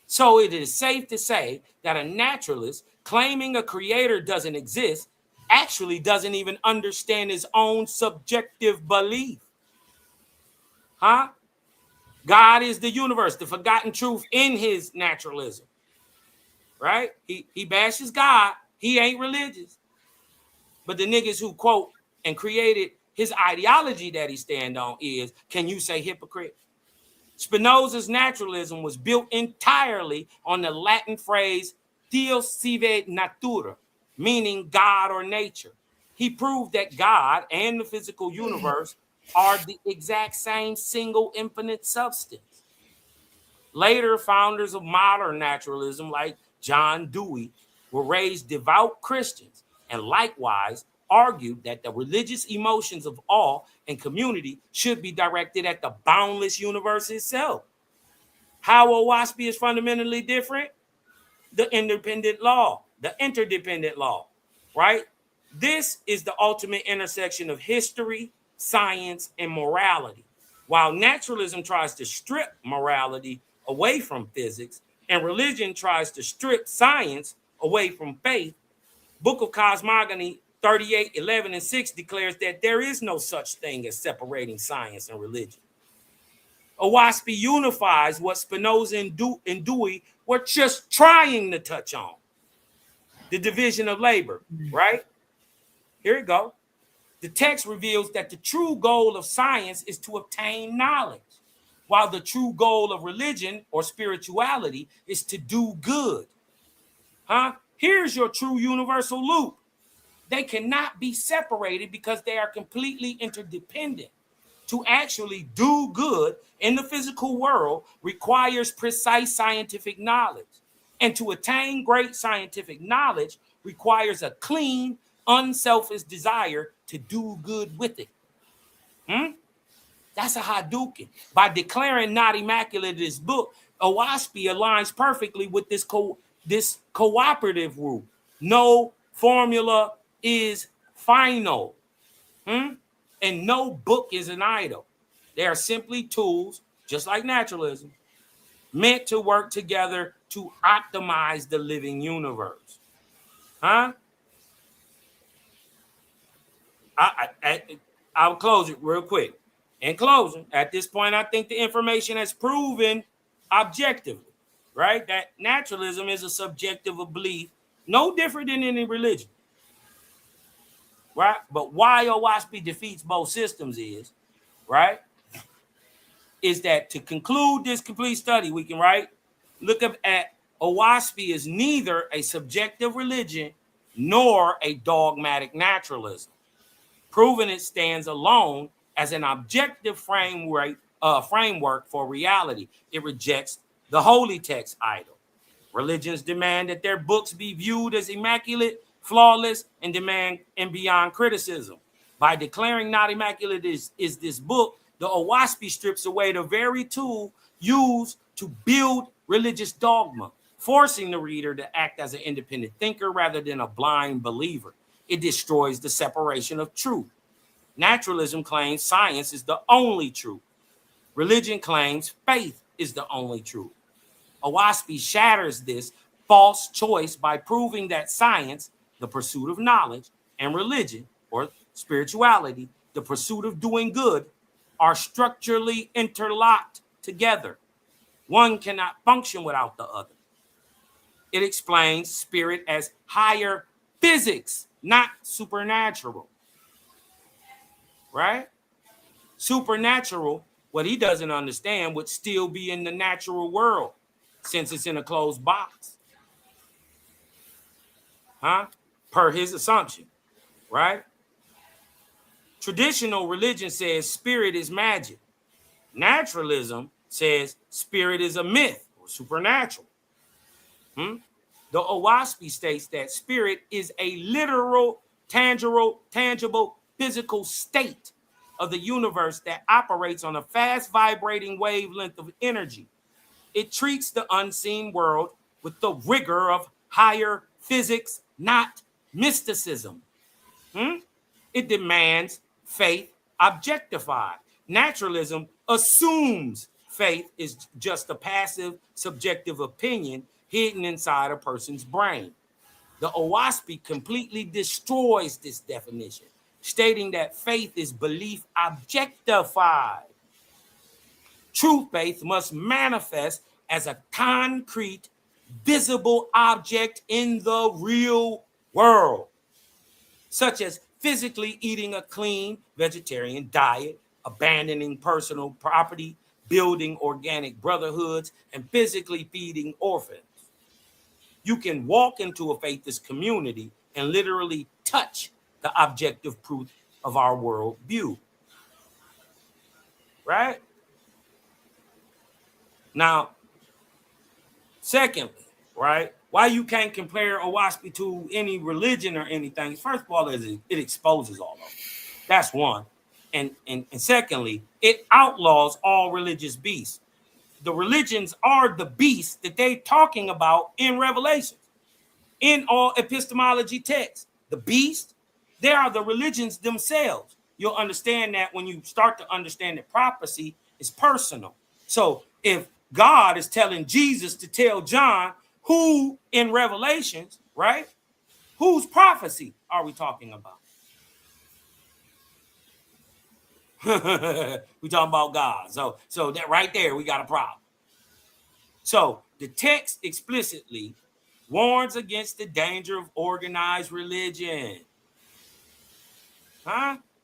So it is safe to say that a naturalist claiming a creator doesn't exist actually doesn't even understand his own subjective belief. God is the universe, the forgotten truth in his naturalism. Right? He bashes God. He ain't religious. But the niggas who quote and created his ideology that he stand on is, can you say hypocrite? Spinoza's naturalism was built entirely on the Latin phrase Deus sive natura, meaning God or nature. He proved that God and the physical universe are the exact same single infinite substance. Later founders of modern naturalism, like John Dewey, were raised devout Christians and likewise argued that the religious emotions of awe and community should be directed at the boundless universe itself. How OWASP is fundamentally different? The interdependent law, right? This is the ultimate intersection of history, science, and morality. While naturalism tries to strip morality away from physics and religion tries to strip science away from faith, Book of Cosmogony 38, 11, and 6 declares that there is no such thing as separating science and religion. OWASP unifies what Spinoza and Dewey were just trying to touch on. The division of labor, right? Here we go. The text reveals that the true goal of science is to obtain knowledge, while the true goal of religion or spirituality is to do good. Here's your true universal loop. They cannot be separated because they are completely interdependent. To actually do good in the physical world requires precise scientific knowledge. And to attain great scientific knowledge requires a clean, unselfish desire to do good with it. That's a Hadouken. By declaring not immaculate this book, Owaspy aligns perfectly with this cooperative rule. No formula is final. And no book is an idol. They are simply tools, just like naturalism, meant to work together to optimize the living universe. I'll close it real quick. In closing, at this point, I think the information has proven objectively, right, that naturalism is a subjective belief, no different than any religion, right? But why Owaspy defeats both systems is, right, is that to conclude this complete study, we can look up at Owaspy is neither a subjective religion nor a dogmatic naturalism, proving it stands alone as an objective framework for reality. It rejects the holy text idol. Religions demand that their books be viewed as immaculate, flawless, and beyond criticism. By declaring not immaculate is this book, the Owaspy strips away the very tool used to build religious dogma, forcing the reader to act as an independent thinker rather than a blind believer. It destroys the separation of truth. Naturalism claims science is the only truth. Religion claims faith is the only truth. Owaspy shatters this false choice by proving that science, the pursuit of knowledge, and religion, or spirituality, the pursuit of doing good, are structurally interlocked together. One cannot function without the other. It explains spirit as higher physics, not supernatural. Right? Supernatural, what he doesn't understand, would still be in the natural world since it's in a closed box. Per his assumption, right? Traditional religion says spirit is magic. Naturalism says spirit is a myth or supernatural. The Owaspy states that spirit is a literal, tangible, physical state of the universe that operates on a fast vibrating wavelength of energy. It treats the unseen world with the rigor of higher physics, not mysticism. It demands faith objectified. Naturalism assumes faith is just a passive, subjective opinion hidden inside a person's brain. The Owaspy completely destroys this definition, stating that faith is belief objectified. True faith must manifest as a concrete, visible object in the real world, such as physically eating a clean vegetarian diet, abandoning personal property, building organic brotherhoods, and physically feeding orphans. You can walk into a faithless community and literally touch the objective truth of our world view. Right? Now, secondly, right, why you can't compare Owaspy to any religion or anything, first of all, it exposes all of them. That's one. And secondly, it outlaws all religious beasts. The religions are the beasts that they're talking about in Revelation, in all epistemology texts. The beast, they are the religions themselves. You'll understand that when you start to understand that prophecy is personal. So if God is telling Jesus to tell John who in Revelations, right? Whose prophecy are we talking about? We're talking about God. So that right there, we got a problem. So the text explicitly warns against the danger of organized religion.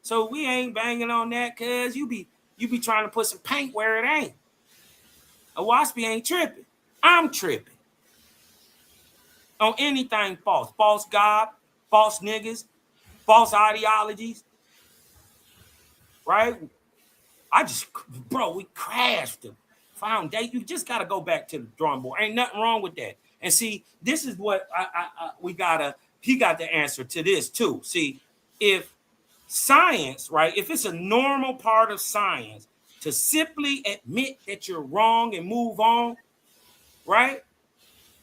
So we ain't banging on that because you be trying to put some paint where it ain't. Owaspy ain't tripping. I'm tripping on anything false. False God, false niggas, false ideologies. Right? We crashed the foundation. You just got to go back to the drawing board. Ain't nothing wrong with that. And see, this is what we got to he got the answer to this too. See, if science, right, if it's a normal part of science to simply admit that you're wrong and move on, right?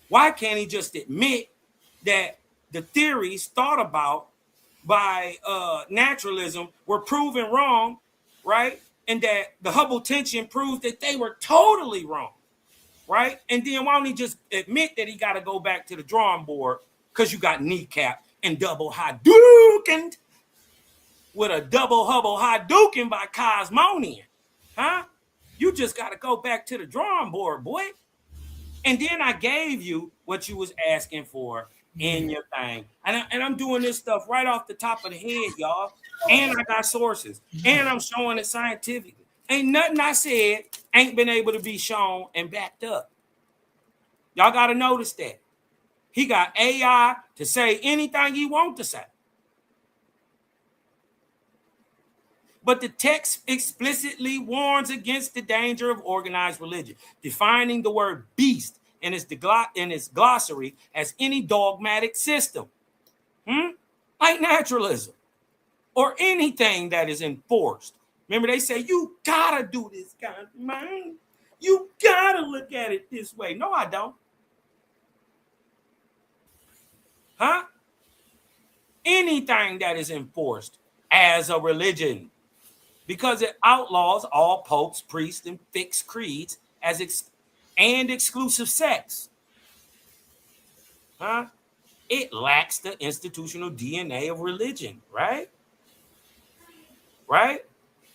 Why can't he just admit that the theories thought about by naturalism were proven wrong, right? And that the Hubble tension proves that they were totally wrong, right? And then why don't he just admit that he got to go back to the drawing board because you got kneecap and double Hadouken with a double Hubble Hadouken by Kosmonian, huh? You just got to go back to the drawing board, boy. And then I gave you what you was asking for in your thing. And I'm doing this stuff right off the top of the head, y'all. And I got sources. And I'm showing it scientifically. Ain't nothing I said ain't been able to be shown and backed up. Y'all got to notice that. He got AI to say anything he wants to say. But the text explicitly warns against the danger of organized religion, defining the word beast in its glossary as any dogmatic system, like naturalism, or anything that is enforced. Remember, they say, you gotta do this kind of mind. You gotta look at it this way. No, I don't. Huh? Anything that is enforced as a religion, because it outlaws all popes, priests, and fixed creeds and exclusive sects. Huh? It lacks the institutional DNA of religion, right? Right?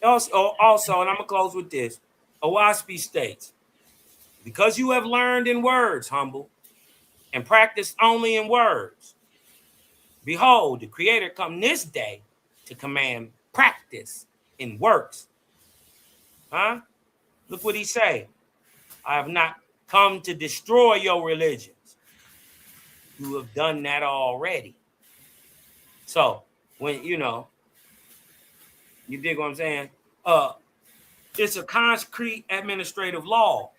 Also, and I'm going to close with this. Owaspy states, because you have learned in words, humble, and practiced only in words, behold, the Creator come this day to command practice in works. Huh? Look what he say. I have not come to destroy your religions. You have done that already. So when you dig what I'm saying? It's a concrete administrative law.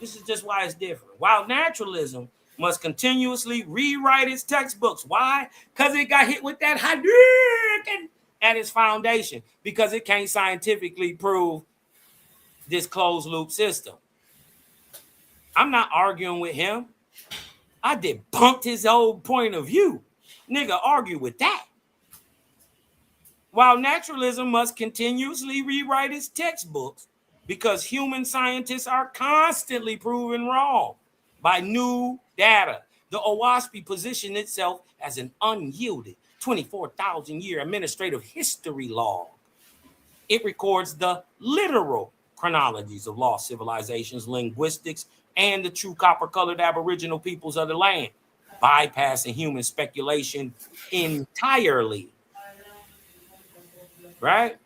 This is just why it's different. While naturalism must continuously rewrite its textbooks. Why? Because it got hit with that Hadouken at its foundation. Because it can't scientifically prove this closed loop system. I'm not arguing with him. I debunked his old point of view. Nigga, argue with that. While naturalism must continuously rewrite its textbooks because human scientists are constantly proven wrong by new data, the Owaspy positioned itself as an unyielding 24,000-year administrative history log. It records the literal chronologies of lost civilizations, linguistics, and the true copper-colored aboriginal peoples of the land, bypassing human speculation entirely. Right?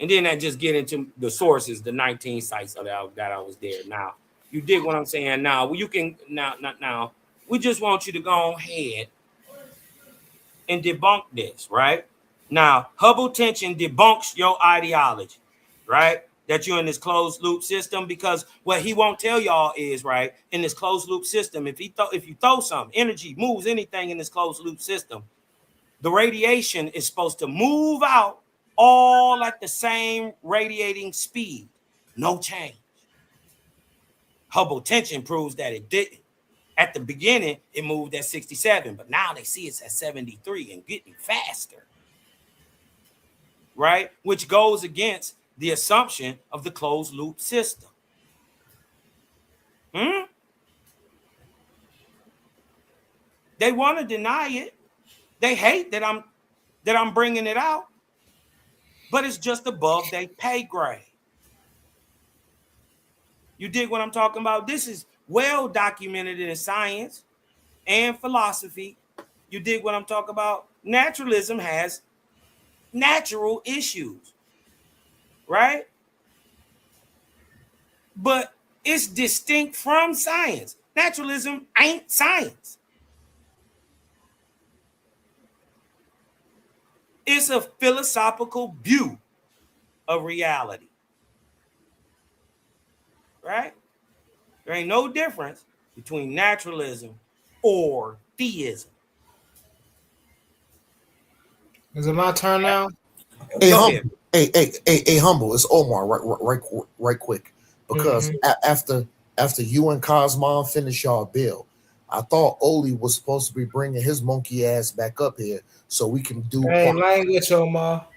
And then I just get into the sources, the 19 sites that I was there. Now, you dig what I'm saying? Now, you can, now, we just want you to go ahead and debunk this, right? Now, Hubble tension debunks your ideology, right? That you're in this closed loop system, because what he won't tell y'all is, right, in this closed loop system, if you throw some energy, moves anything in this closed loop system, the radiation is supposed to move out all at the same radiating speed. No change. Hubble tension proves that it didn't. At the beginning, it moved at 67, but now they see it's at 73 and getting faster. Right? Which goes against the assumption of the closed loop system. They want to deny it. They hate that I'm bringing it out, but it's just above their pay grade. You dig what I'm talking about? This is well documented in science and philosophy. You dig what I'm talking about? Naturalism has natural issues, right? But it's distinct from science. Naturalism ain't science. It's a philosophical view of reality, right? There ain't no difference between naturalism or theism. Is it my turn now? Hey, Go humble. ahead. Hey, humble. It's Omar. Right quick. Because after you and Cosmon finish y'all bill, I thought Oli was supposed to be bringing his monkey ass back up here so we can do Hey, part language, Omar.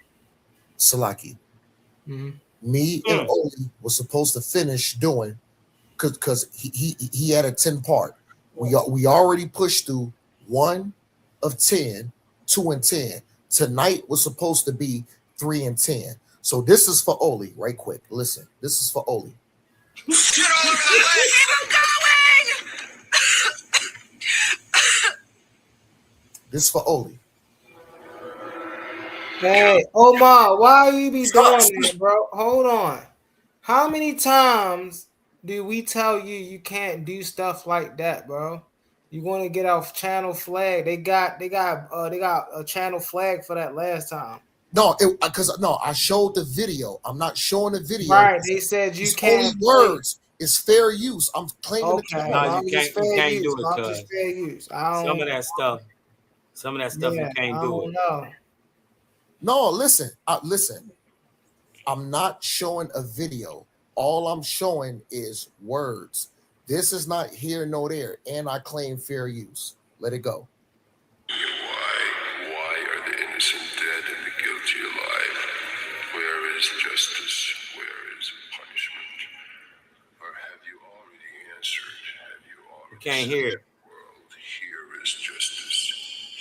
Salaki. Mhm. Me and Oli was supposed to finish doing because he had a 10 part. We already pushed through 1 of 10, 2 and 10. Tonight was supposed to be 3 and 10. So this is for Oli, right quick. Listen, this is for Oli. Get all over the place. Keep him going. This is for Oli. Hey, Omar, why you be Stop. doing that, bro? Hold on. How many times do we tell you you can't do stuff like that, bro? You want to get off channel flag? They got a channel flag for that last time. No, because I showed the video. I'm not showing the video. Right? They said you It's only can't play. words. It's fair use. I'm claiming the Okay, claim. No, as long as it's you fair can't use. do it, As long as cuz. it's fair use. I Some don't. of that stuff, you Yeah, can't I do don't it. know. No, listen. Listen. I'm not showing a video. All I'm showing is words. This is not here nor there, and I claim fair use. Let it go. Why are the innocent dead and the guilty alive? Where is justice? Where is punishment? Or have you already answered? Have you already You can't said hear to it. the world, here is justice,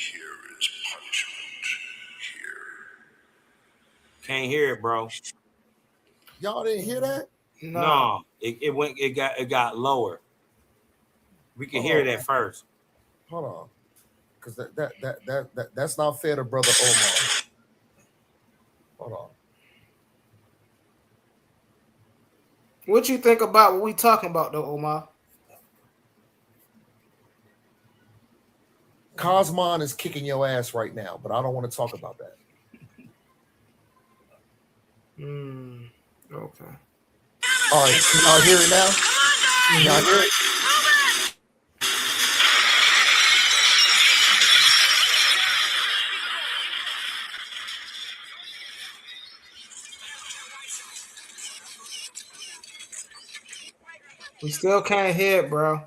here is punishment, here. Can't hear it, bro. Y'all didn't hear that? No. No, it got lower. We can hear Hold it on. at first. Hold on. Because that's not fair to brother Omar. Hold on. What you think about what we talking about, though, Omar? Cosmon is kicking your ass right now, but I don't want to talk about that. Okay. All right, can y'all hear it now? Can y'all hear it? We still can't hear it, bro.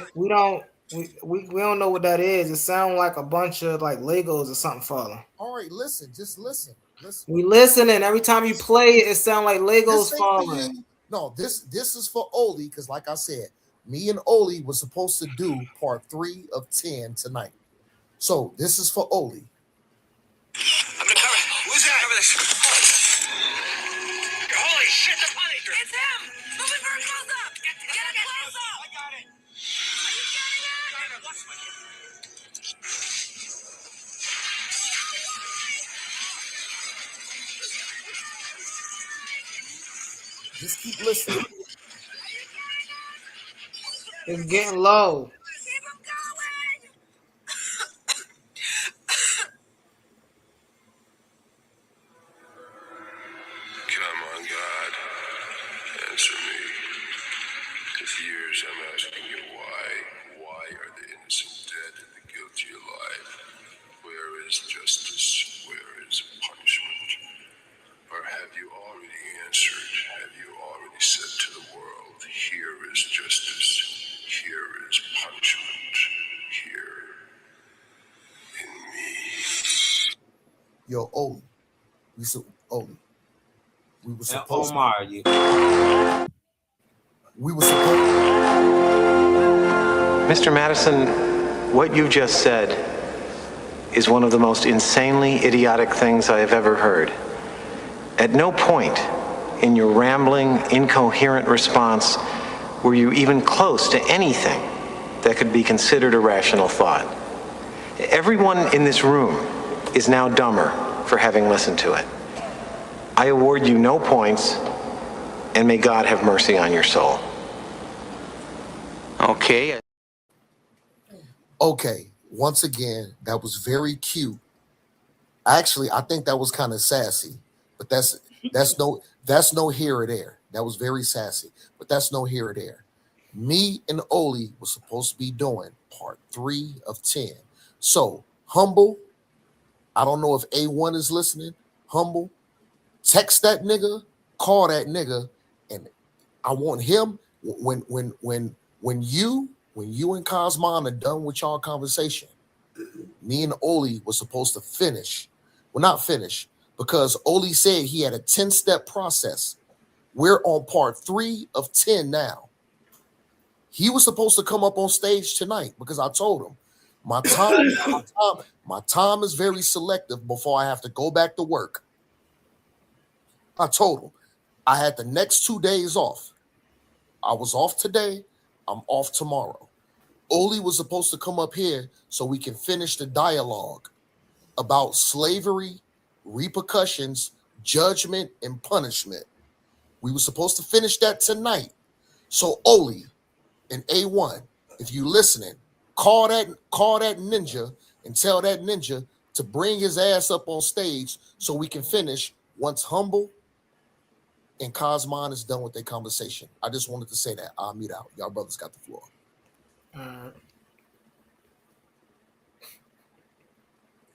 We don't know what that is. It sounds like a bunch of like Legos or something falling. All right, listen, just listen. Listen. We listening. Every time you play it, it sounds like Legos This ain't for falling. you. No, this is for Oli, because like I said, me and Oli was supposed to do part 3 of 10 tonight. So this is for Oli. I'm gonna cover it. Who's that? Cover this. Holy shit, the Punisher! It's him! Moving very close up! Get it close up! I got it! Are you getting it? What's with you? Just keep listening. It's getting low. Keep him going! Come on, God. Answer me. For years I'm asking you why. Why are the innocent dead and the guilty alive? Where is justice? Where is punishment? Or have you already answered? Have you already said to the world, here is justice, here is punishment, here in me? Yo, Oli. Oli. We were supposed Omar, we were supposed Mr. Madison, what you just said is one of the most insanely idiotic things I have ever heard. At no point in your rambling, incoherent response were you even close to anything that could be considered a rational thought. Everyone in this room is now dumber for having listened to it. I award you no points, and may God have mercy on your soul. Okay. Okay, once again, that was very cute. Actually, I think that was kind of sassy, but that's no here or there. That was very sassy, but that's no here or there. Me and Oli was supposed to be doing part 3 of 10. So humble, I don't know if A1 is listening. Humble, text that nigga, call that nigga, and I want him when you and Kosmon are done with y'all conversation. Me and Oli was supposed to finish. Well, not finish, because Oli said he had a 10-step process. We're on part 3 of 10 now. He was supposed to come up on stage tonight because I told him my time is very selective before I have to go back to work. I told him I had the next 2 days off. I was off today. I'm off tomorrow. Oli was supposed to come up here so we can finish the dialogue about slavery, repercussions, judgment, and punishment. We were supposed to finish that tonight. So Oli and A1, if you listening, call that ninja and tell that ninja to bring his ass up on stage so we can finish once Humble and Kosmon is done with their conversation. I just wanted to say that. I'll mute out. Y'all brothers got the floor.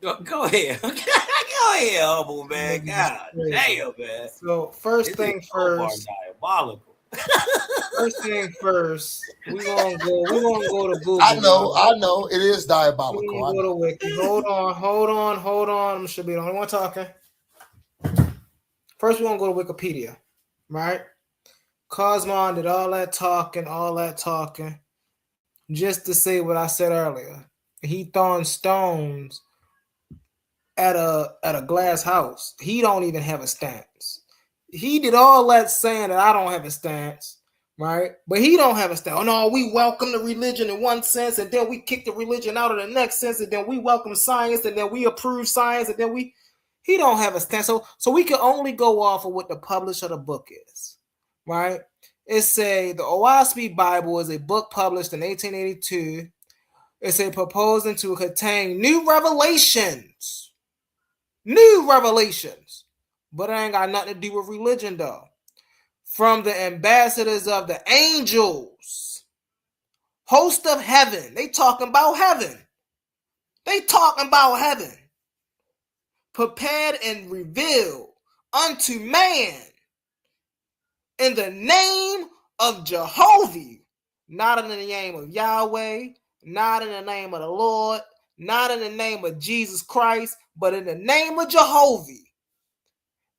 Go ahead. Go ahead, Humble, man. God damn, man. So first thing first. Diabolical. First thing first, we gonna go to Google. I know. It is diabolical. We gonna go to Wiki. Hold on. Should be the only one talking. First, we're gonna go to Wikipedia, right? Kosmon did all that talking, just to say what I said earlier. He throwing stones at a glass house. He don't even have a stance. He did all that saying that I don't have a stance, right? But he don't have a stance. Oh no, we welcome the religion in one sense, and then we kick the religion out of the next sense, and then we welcome science, and then we approve science, and then he don't have a stance. So we can only go off of what the publisher of the book is, right? It say the Owaspie Bible is a book published in 1882. It's a proposing to contain new revelations, but it ain't got nothing to do with religion though. From the ambassadors of the angels, host of heaven. They talking about heaven. Prepared and revealed unto man in the name of Jehovah, not in the name of Yahweh, not in the name of the Lord, not in the name of Jesus Christ, but in the name of Jehovah.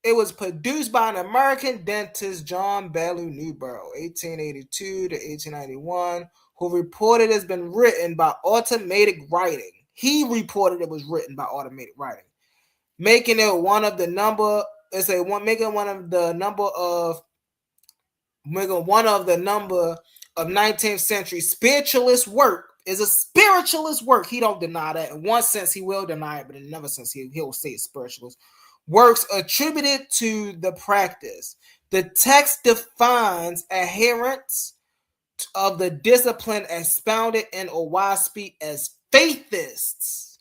It was produced by an American dentist, John Bellew Newborough, 1882 to 1891, who reported it's been written by automatic writing. He reported it was written by automated writing, making it one of the number of 19th century spiritualist work. Is a spiritualist work. He don't deny that. In one sense, he will deny it, but in another sense, he'll say it's spiritualist. Works attributed to the practice. The text defines adherents of the discipline expounded in Owaspie as faithists.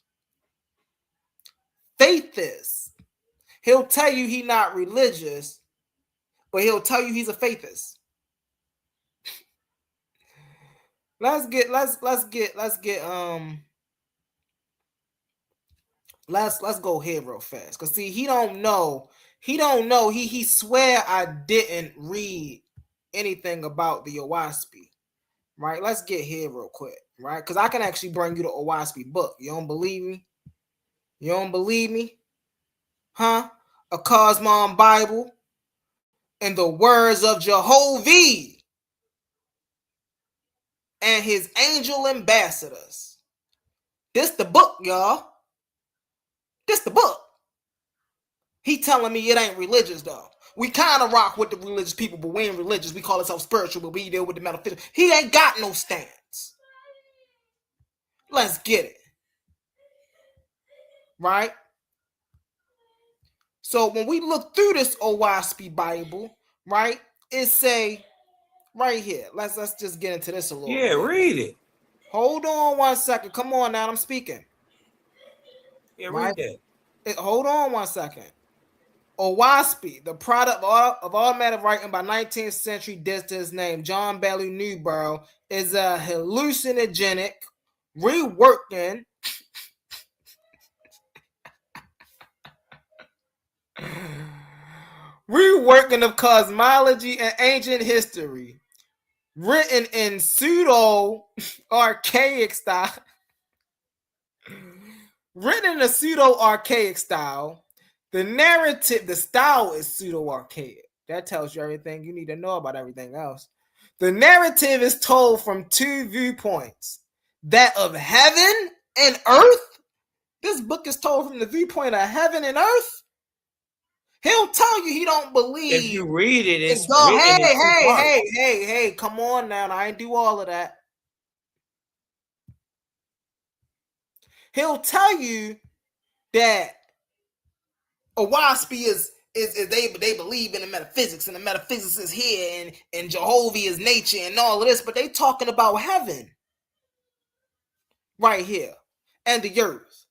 He'll tell you he's not religious, but he'll tell you he's a faithist. Let's go here real fast. Cause see, he don't know. He swear I didn't read anything about the Owaspie. Right? Let's get here real quick, right? Because I can actually bring you the Owaspie book. You don't believe me? Huh? A Kosmon Bible and the words of Jehovah and his angel ambassadors. This the book, y'all. This the book. He telling me it ain't religious, though. We kind of rock with the religious people, but we ain't religious. We call ourselves spiritual, but we deal with the metaphysical. He ain't got no stance. Let's get it. Right? So when we look through this Owaspie Bible, right, it say right here. Let's just get into this a little bit. Yeah, read it. Hold on 1 second. Come on now, I'm speaking. Yeah, read that. Hold on 1 second. Owaspie, the product of automatic writing by 19th century dentist named John Bellew Newborough, is a hallucinogenic reworking Working of Cosmology and Ancient History, written in pseudo archaic style. Written in a pseudo archaic style, the narrative, the style is pseudo archaic. That tells you everything you need to know about everything else. The narrative is told from two viewpoints: that of heaven and earth. This book is told from the viewpoint of heaven and earth. He'll tell you he don't believe. If you read it, it's God. written in two parts. Hey, come on now. I ain't do all of that. He'll tell you that Owaspy is they believe in the metaphysics, and the metaphysics is here, and Jehovah is nature and all of this, but they talking about heaven right here and the earth.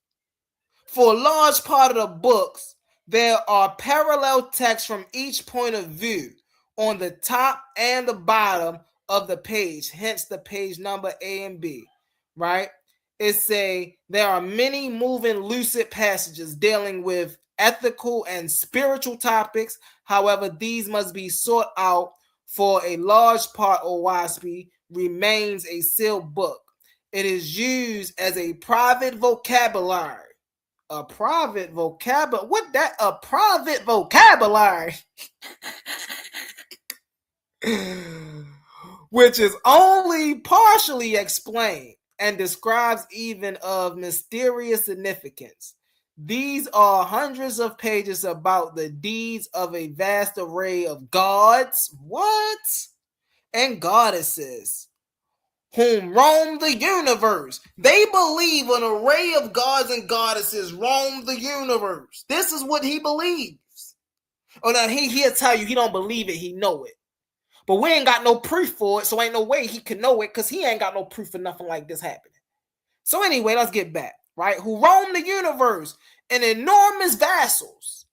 For a large part of the books, there are parallel texts from each point of view on the top and the bottom of the page, hence the page number A and B, right? It say there are many moving lucid passages dealing with ethical and spiritual topics. However, these must be sought out, for a large part of Owaspy remains a sealed book. It is used as a private vocabulary. A private vocabulary? What that? A private vocabulary? Which is only partially explained and describes even of mysterious significance. These are hundreds of pages about the deeds of a vast array of gods, and goddesses, whom roam the universe. They believe an array of gods and goddesses roam the universe. This is what he believes. Oh, now he'll tell you he don't believe it, he know it. But we ain't got no proof for it, so ain't no way he can know it, because he ain't got no proof for nothing like this happening. So anyway, let's get back, right? Who roam the universe in enormous vessels.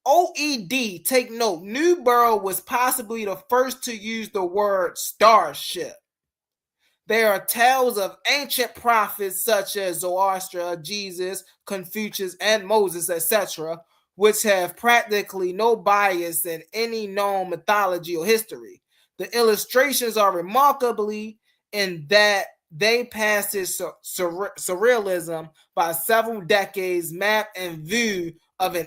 OED, take note, Newborough was possibly the first to use the word starship. There are tales of ancient prophets such as Zoroaster, Jesus, Confucius, and Moses, etc., which have practically no bias in any known mythology or history. The illustrations are remarkably in that they pass surrealism by several decades, map and view of an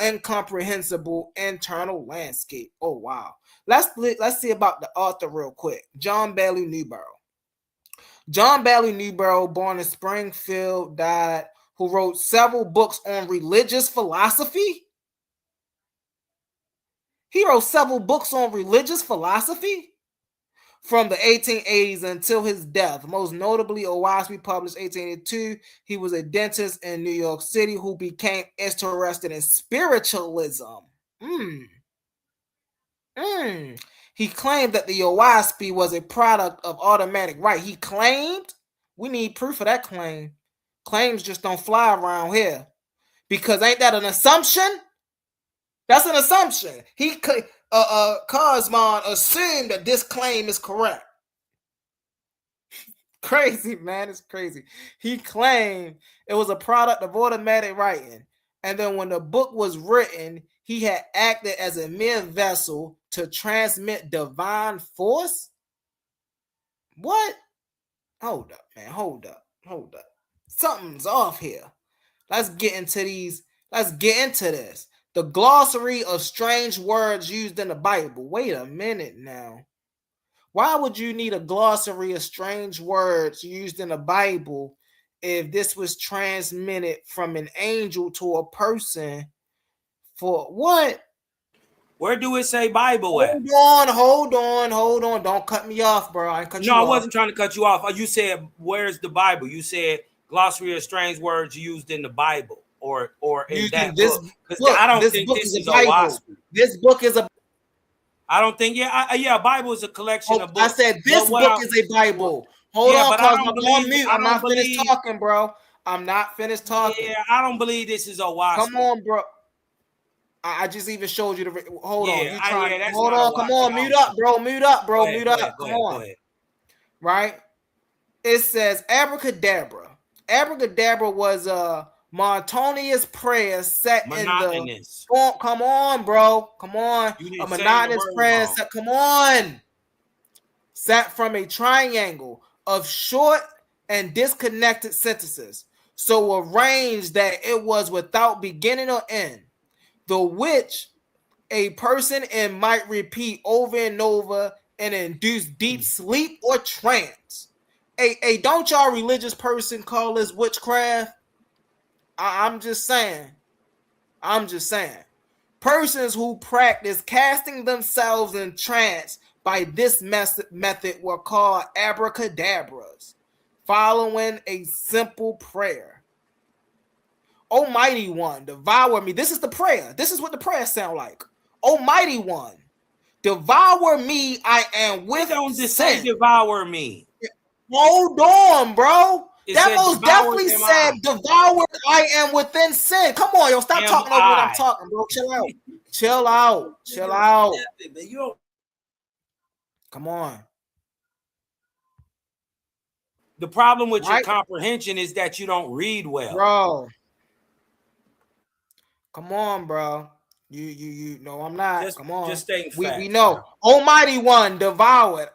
incomprehensible internal landscape. Oh, wow. Let's see about the author real quick. John Bailey Newborough. John Bailey Newborough, born in Springfield, died, who wrote several books on religious philosophy. He wrote several books on religious philosophy from the 1880s until his death. Most notably, Owaspy published 1882. He was a dentist in New York City who became interested in spiritualism. He claimed that the Owaspy was a product of automatic right. He claimed? We need proof of that claim. Claims just don't fly around here. Because ain't that an assumption? That's an assumption. Kosmon assumed that this claim is correct. Crazy, man. It's crazy. He claimed it was a product of automatic writing. And then when the book was written, he had acted as a mere vessel to transmit divine force? What? Hold up, man. Hold up. Something's off here. Let's get into this. The glossary of strange words used in the Bible. Wait a minute now. Why would you need a glossary of strange words used in the Bible if this was transmitted from an angel to a person? For what? Where do it say Bible at? Hold on. Don't cut me off, bro. I wasn't trying to cut you off. You said, where's the Bible? You said glossary of strange words used in the Bible or in that book. Because I don't think this is a Bible. This book is a I don't think, a Bible is a collection of books. I said this book is a Bible. Hold on, cause I'm on mute. I'm not finished talking, bro. I'm not finished talking. Yeah, I don't believe this is a Owaspy. Come on, bro. I just even showed you the. Hold on. You trying? Hold on. Come on. Mute up, bro. Mute up. Go ahead. Go ahead. Right. It says abracadabra. Abracadabra was Monotonous prayer set in the Monotonous. come on, bro. Come on. You A didn't say the monotonous word prayer wrong. set. Come on. Set from a triangle of short and disconnected sentences, so arranged that it was without beginning or end, the which a person in might repeat over and over and induce deep sleep or trance. Hey, don't y'all religious person call this witchcraft? I'm just saying. Persons who practice casting themselves in trance by this method were called abracadabras, following a simple prayer. Almighty One, devour me. This is the prayer. This is what the prayer sound like. Almighty One, devour me. I am with Don't sin. just say devour me. Hold on, bro. It that said, most definitely said, devoured I am within sin. Come on, yo. Stop talking over what I'm talking, bro. Chill out. Chill out. Chill out. Come on. The problem with your comprehension is that you don't read well. Bro. Come on, bro. You no, I'm not. Come on. Just stay we know. Almighty One, devoured.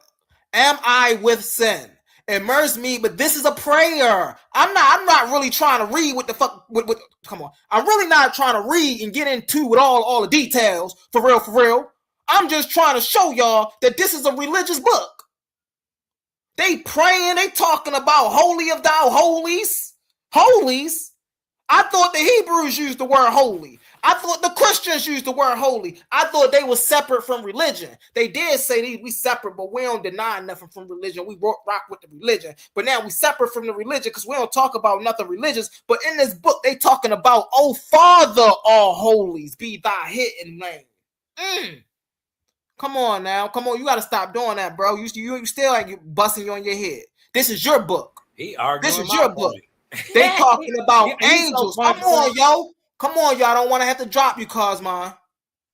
Am I with sin? Immerse me, but this is a prayer. I'm not really trying to read what the fuck. Come on, I'm really not trying to read and get into with all the details for real. I'm just trying to show y'all that this is a religious book. They praying, they talking about holy of thou holies. I thought the Hebrews used the word holy. I thought the Christians used the word holy. I thought they were separate from religion. They did say we separate, but we don't deny nothing from religion. We rock with the religion. But now we separate from the religion because we don't talk about nothing religious. But in this book, they talking about, oh Father, all holies, be thy hidden name. Come on now. Come on. You got to stop doing that, bro. You still like you busting you on your head. This is your book. This is your book. They talking about angels. So come on, yo. Come on, y'all. I don't want to have to drop you, Kosmon.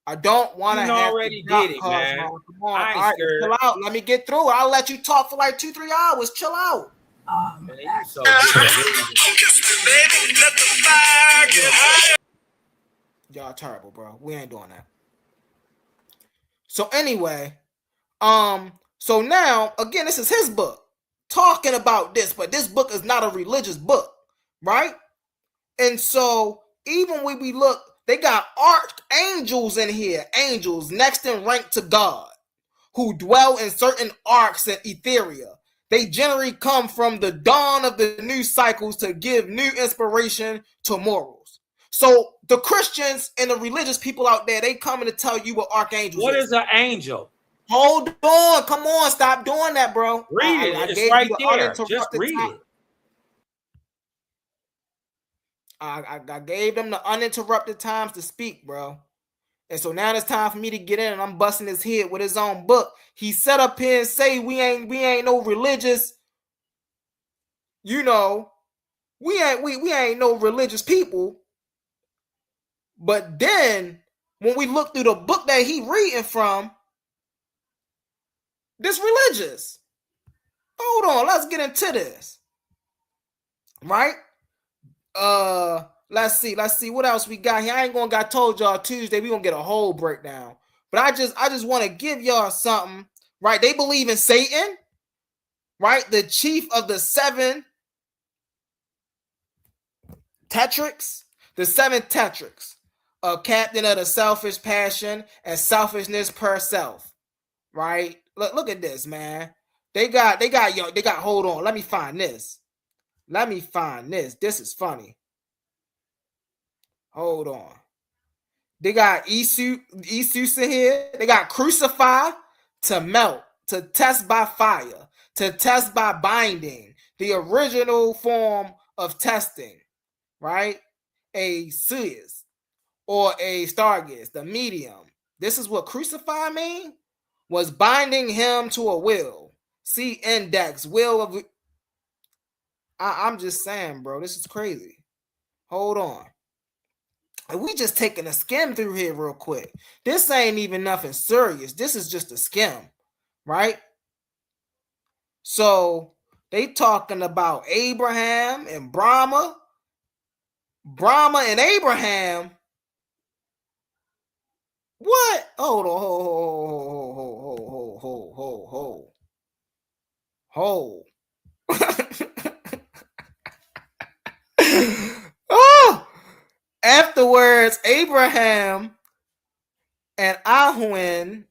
I don't want to have to drop did it, man. Kosmon. Come on. All right, chill out. Let me get through. I'll let you talk for like 2-3 hours. Chill out. Man, you so good. Y'all terrible, bro. We ain't doing that. So anyway, so now again, this is his book talking about this, but this book is not a religious book, right? And so even when we look, they got archangels in here, angels next in rank to God, who dwell in certain arcs and etheria. They generally come from the dawn of the new cycles to give new inspiration to morals. So the Christians and the religious people out there, they coming to tell you what archangels What is an angel? Hold on. Come on. Stop doing that, bro. Read it. It's right there. Just read it. I gave them the uninterrupted times to speak, bro. And so now it's time for me to get in, and I'm busting his head with his own book. He set up here and say we ain't no religious, we ain't no religious people. But then when we look through the book that he reading from, this religious. Hold on, let's get into this. Right? Let's see what else we got here. I told y'all Tuesday we gonna get a whole breakdown, but I just want to give y'all something, right? They believe in Satan, right? The chief of the 7 tetrarchs, a captain of the selfish passion and selfishness per self, right? Look at this, man. They got hold on, let me find this. This is funny. Hold on. They got Isus in here. They got crucify, to melt, to test by fire, to test by binding, the original form of testing, right? A Suez or a Stargaze, the medium. This is what crucify mean? Was binding him to a will. See index, will of... I'm just saying, bro, this is crazy. Hold on. And we just taking a skim through here real quick. This ain't even nothing serious. This is just a skim, right? So they talking about Abraham and Brahma, Brahma and Abraham. What? Hold on, hold. Oh! Afterwards, Abraham and Ahuin,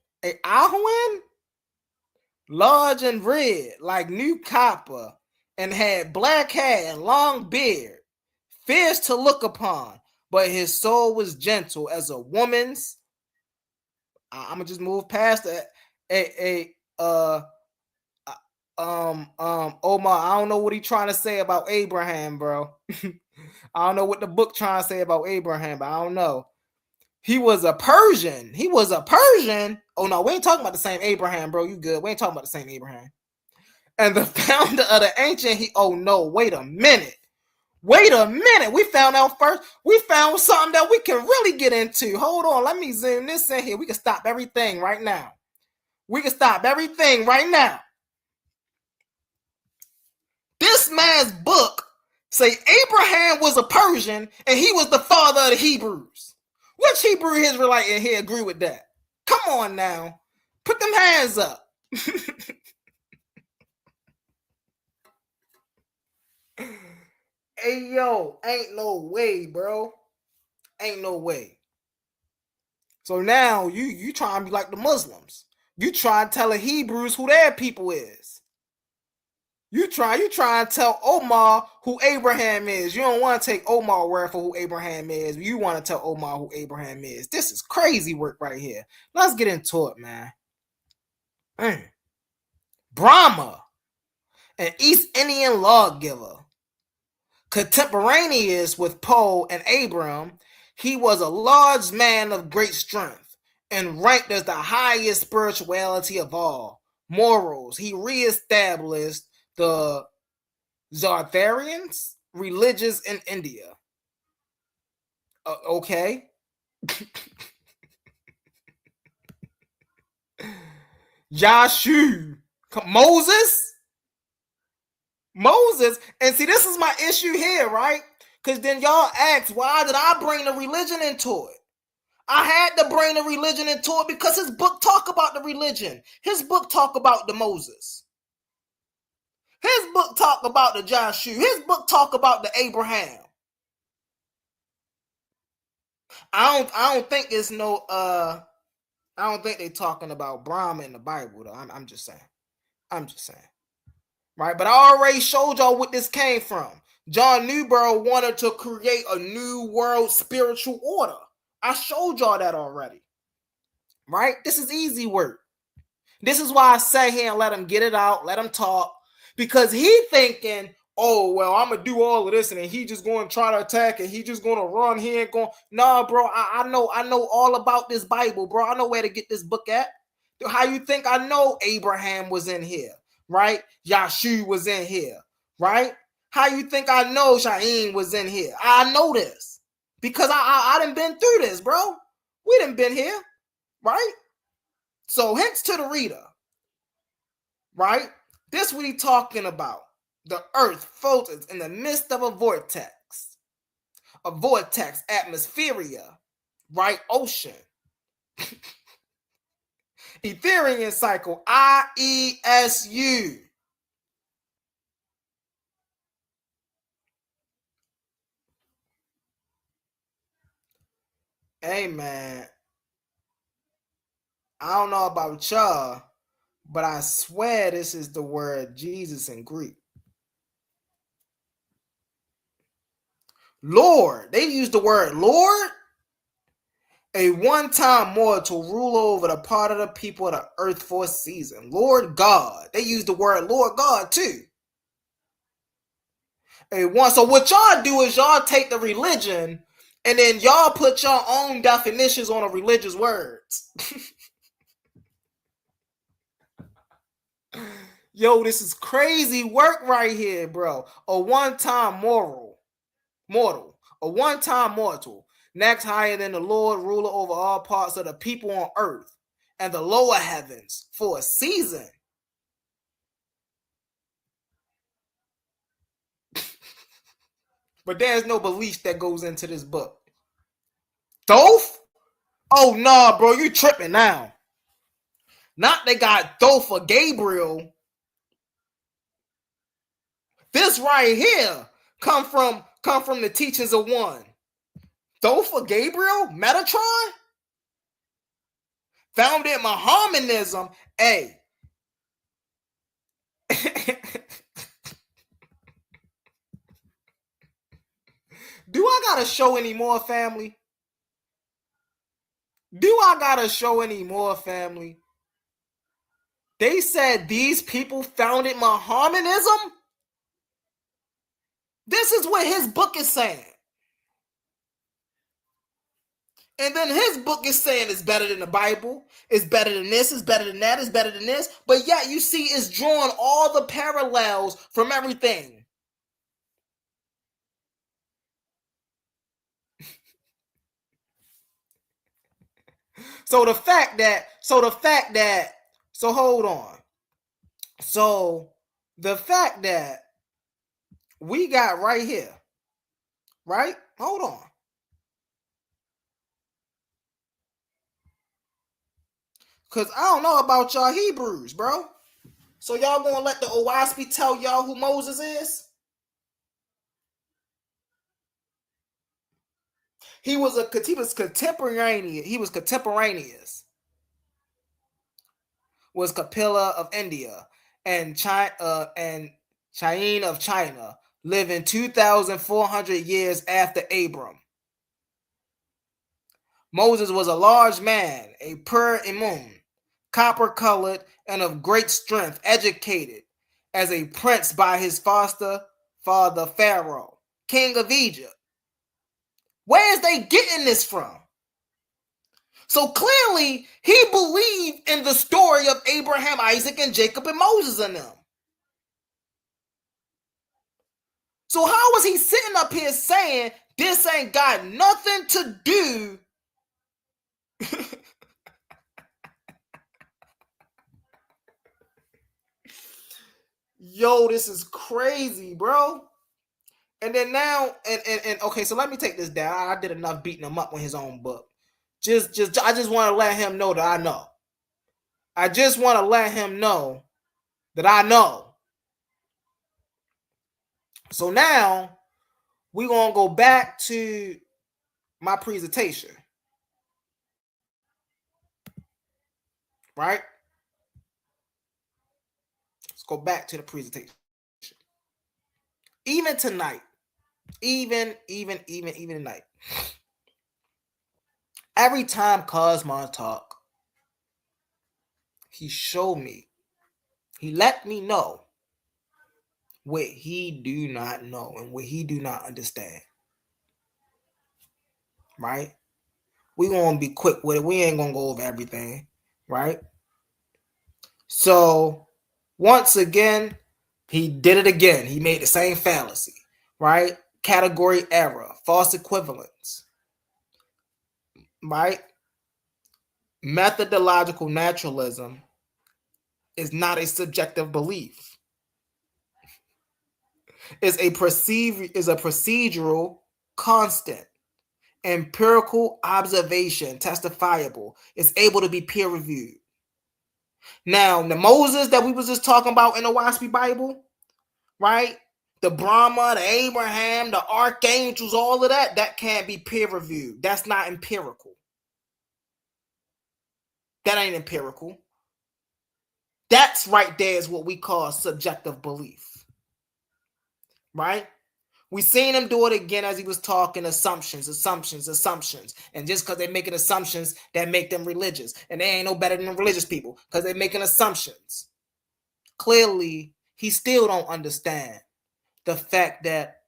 large and red like new copper, and had black hair and long beard, fierce to look upon, but his soul was gentle as a woman's. I'm gonna just move past that. Omar, I don't know what he's trying to say about Abraham, bro. I don't know what the book trying to say about Abraham, but I don't know. He was a Persian. Oh no, we ain't talking about the same Abraham, bro. You good? We ain't talking about the same Abraham. And the founder of the ancient. Oh no, wait a minute. We found out first. We found something that we can really get into. Hold on, let me zoom this in here. We can stop everything right now. This man's book say Abraham was a Persian and he was the father of the Hebrews. Which Hebrew Israelite in here agree with that? Come on now. Put them hands up. Hey, yo, ain't no way, bro. Ain't no way. So now you trying to be like the Muslims. You try to tell the Hebrews who their people is. You try to tell Omar who Abraham is. You don't want to take Omar word for who Abraham is. You want to tell Omar who Abraham is. This is crazy work right here. Let's get into it, man. Brahma, an East Indian lawgiver. Contemporaneous with Poe and Abram, he was a large man of great strength and ranked as the highest spirituality of all. Morals. He reestablished the Zoroastrians religious in India. Okay. Yashu. Moses. And see, this is my issue here, right? Because then y'all ask, why did I bring the religion into it? I had to bring the religion into it because his book talk about the religion. His book talk about the Moses. His book talk about the Joshua. His book talk about the Abraham. I don't think it's no I don't think they talking about Brahma in the Bible though. I'm just saying. Right? But I already showed y'all what this came from. John Newborough wanted to create a new world spiritual order. I showed y'all that already. Right? This is easy work. This is why I sat here and let him get it out, let him talk. Because he thinking, oh, well, I'm going to do all of this and then he just going to try to attack and he just going to run. He ain't going, nah, bro, I know all about this Bible, bro. I know where to get this book at. How you think I know Abraham was in here, right? Yashu was in here, right? How you think I know Shaim was in here? I know this because I done been through this, bro. We done been here, right? So hence to the reader, right? This what he talking about. The earth floats in the midst of a vortex atmospheria, right? Ocean. Etherian cycle, IESU. Hey, man. I don't know about y'all, but I swear this is the word Jesus in Greek. Lord. They use the word Lord. A one-time mortal to rule over the part of the people of the earth for a season. Lord God. They use the word Lord God too. So what y'all do is y'all take the religion and then y'all put your own definitions on the religious words. Yo, this is crazy work right here, bro. A one-time mortal. A one-time mortal. Next higher than the Lord, ruler over all parts of the people on earth and the lower heavens for a season. But there's no belief that goes into this book. Thoth? Oh, nah, bro, you tripping now. Not they got Thoth or Gabriel. This right here come from the teachings of one. Thoth or Gabriel? Metatron? Founded Mohammedanism. Hey. Do I gotta show any more, family? Do I gotta show any more, family? They said these people founded Mohammedanism? This is what his book is saying. And then his book is saying it's better than the Bible. It's better than this. It's better than that. It's better than this. But yet you see it's drawing all the parallels from everything. So the fact that, hold on. So the fact that we got right here, right? Hold on. Because I don't know about y'all Hebrews, bro. So y'all gonna let the Owaspy tell y'all who Moses is? He was contemporaneous. He was contemporaneous. Was Kapila of India and China of China, living 2,400 years after Abram. Moses was a large man, a pur imum, copper-colored and of great strength, educated as a prince by his foster father Pharaoh, king of Egypt. Where is they getting this from? So clearly, he believed in the story of Abraham, Isaac, and Jacob, and Moses and them. So how was he sitting up here saying this ain't got nothing to do? Yo, this is crazy, bro. And then now, and okay, so let me take this down. I did enough beating him up on his own book. I just want to let him know that I know. I just want to let him know that I know. So now we're gonna go back to my presentation. Right? Let's go back to the presentation. Even tonight, even tonight, every time Kosmon talk, he showed me, he let me know what he do not know and what he do not understand. Right? We gonna be quick with it. We ain't gonna go over everything, right? So once again, he did it again. He made the same fallacy, right? Category error, false equivalence, right? Methodological naturalism is not a subjective belief. It's a procedural constant. Empirical observation, testifiable. It's able to be peer reviewed. Now, the Moses that we was just talking about in the Owaspy Bible, right? The Brahma, the Abraham, the archangels, all of that can't be peer reviewed. That's not empirical. That ain't empirical. That's right there is what we call subjective belief. Right? We seen him do it again as he was talking assumptions. And just because they're making assumptions, that make them religious. And they ain't no better than the religious people because they're making assumptions. Clearly, he still don't understand the fact that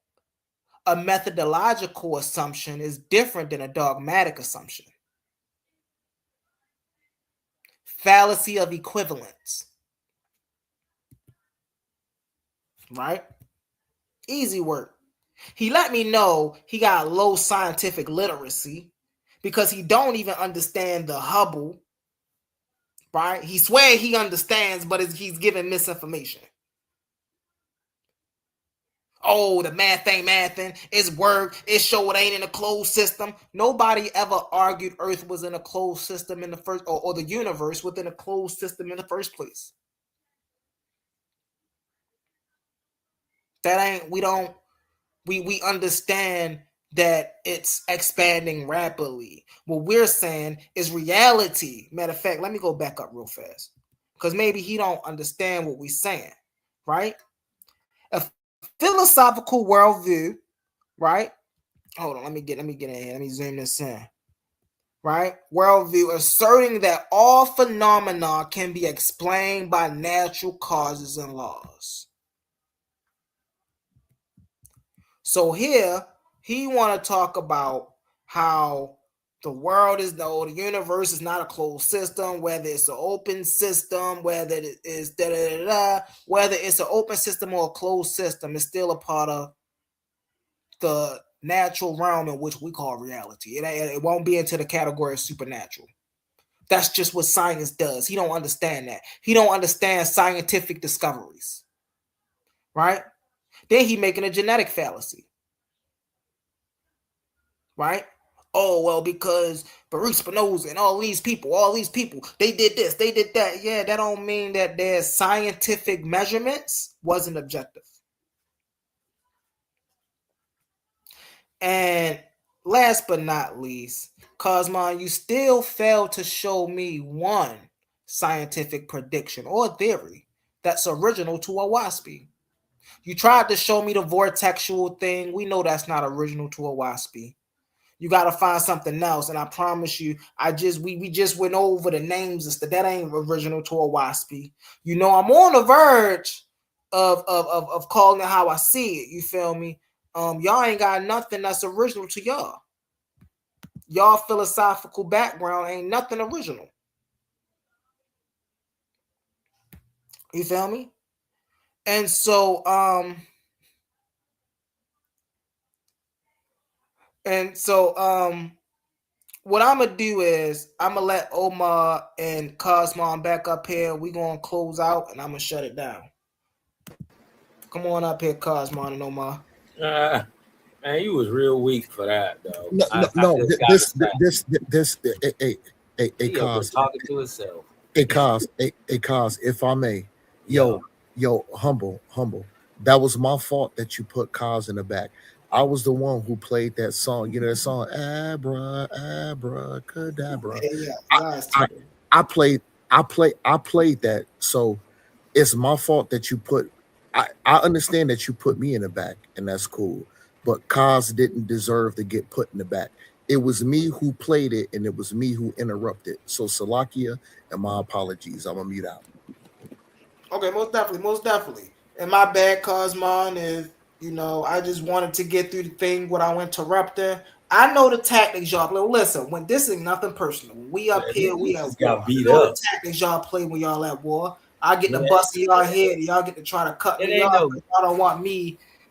a methodological assumption is different than a dogmatic assumption. Fallacy of equivalence. Right? Easy work. He let me know he got low scientific literacy because he don't even understand the Hubble, right? He swear he understands, but he's giving misinformation. oh, the math ain't mathing, it's work, it show it ain't in a closed system. Nobody ever argued Earth was in a closed system in the first, or the universe within a closed system in the first place. That ain't, we understand that it's expanding rapidly. What we're saying is reality. Matter of fact, let me go back up real fast, because maybe he don't understand what we're saying, right? A philosophical worldview, right? Hold on, let me get in here. Let me zoom this in. Right? Worldview asserting that all phenomena can be explained by natural causes and laws. So here he want to talk about how the world is the universe is not a closed system, whether it's an open system, whether it is whether it's an open system or a closed system, it's still a part of the natural realm in which we call reality. It won't be into the category of supernatural. That's just what science does. He don't understand that. He don't understand scientific discoveries. Right? Then he making a genetic fallacy. Right? Oh, well, because Baruch Spinoza and all these people, they did this, they did that. Yeah, that don't mean that their scientific measurements wasn't objective. And last but not least, Kosmon, you still failed to show me one scientific prediction or theory that's original to Owaspy. You tried to show me the vortexual thing. We know that's not original to Owaspy. You got to find something else. And I promise you, we just went over the names and stuff. That ain't original to Owaspy. You know, I'm on the verge of calling it how I see it. You feel me? Y'all ain't got nothing that's original to y'all. Y'all philosophical background ain't nothing original. You feel me? And so, what I'm gonna do is I'm gonna let Omar and Kosmon back up here. We gonna close out, and I'm gonna shut it down. Come on up here, Kosmon and Omar. Man, you was real weak for that, though. Hey, Cos talking to himself. Hey, Cos, if I may, yo, humble. That was my fault that you put Cos in the back. I was the one who played that song. You know that song, Abracadabra. I played that. So it's my fault that you put. I understand that you put me in the back, and that's cool. But Cos didn't deserve to get put in the back. It was me who played it, and it was me who interrupted. So Salakia, and my apologies. I'm gonna mute out. Okay, most definitely. And my bad, Kosmon, is I just wanted to get through the thing without interrupting. I know the tactics y'all play. Listen, when this is nothing personal. When we up here, we at war. I know the tactics y'all play when y'all at war. I get the bust in y'all head, and y'all get to try to cut me off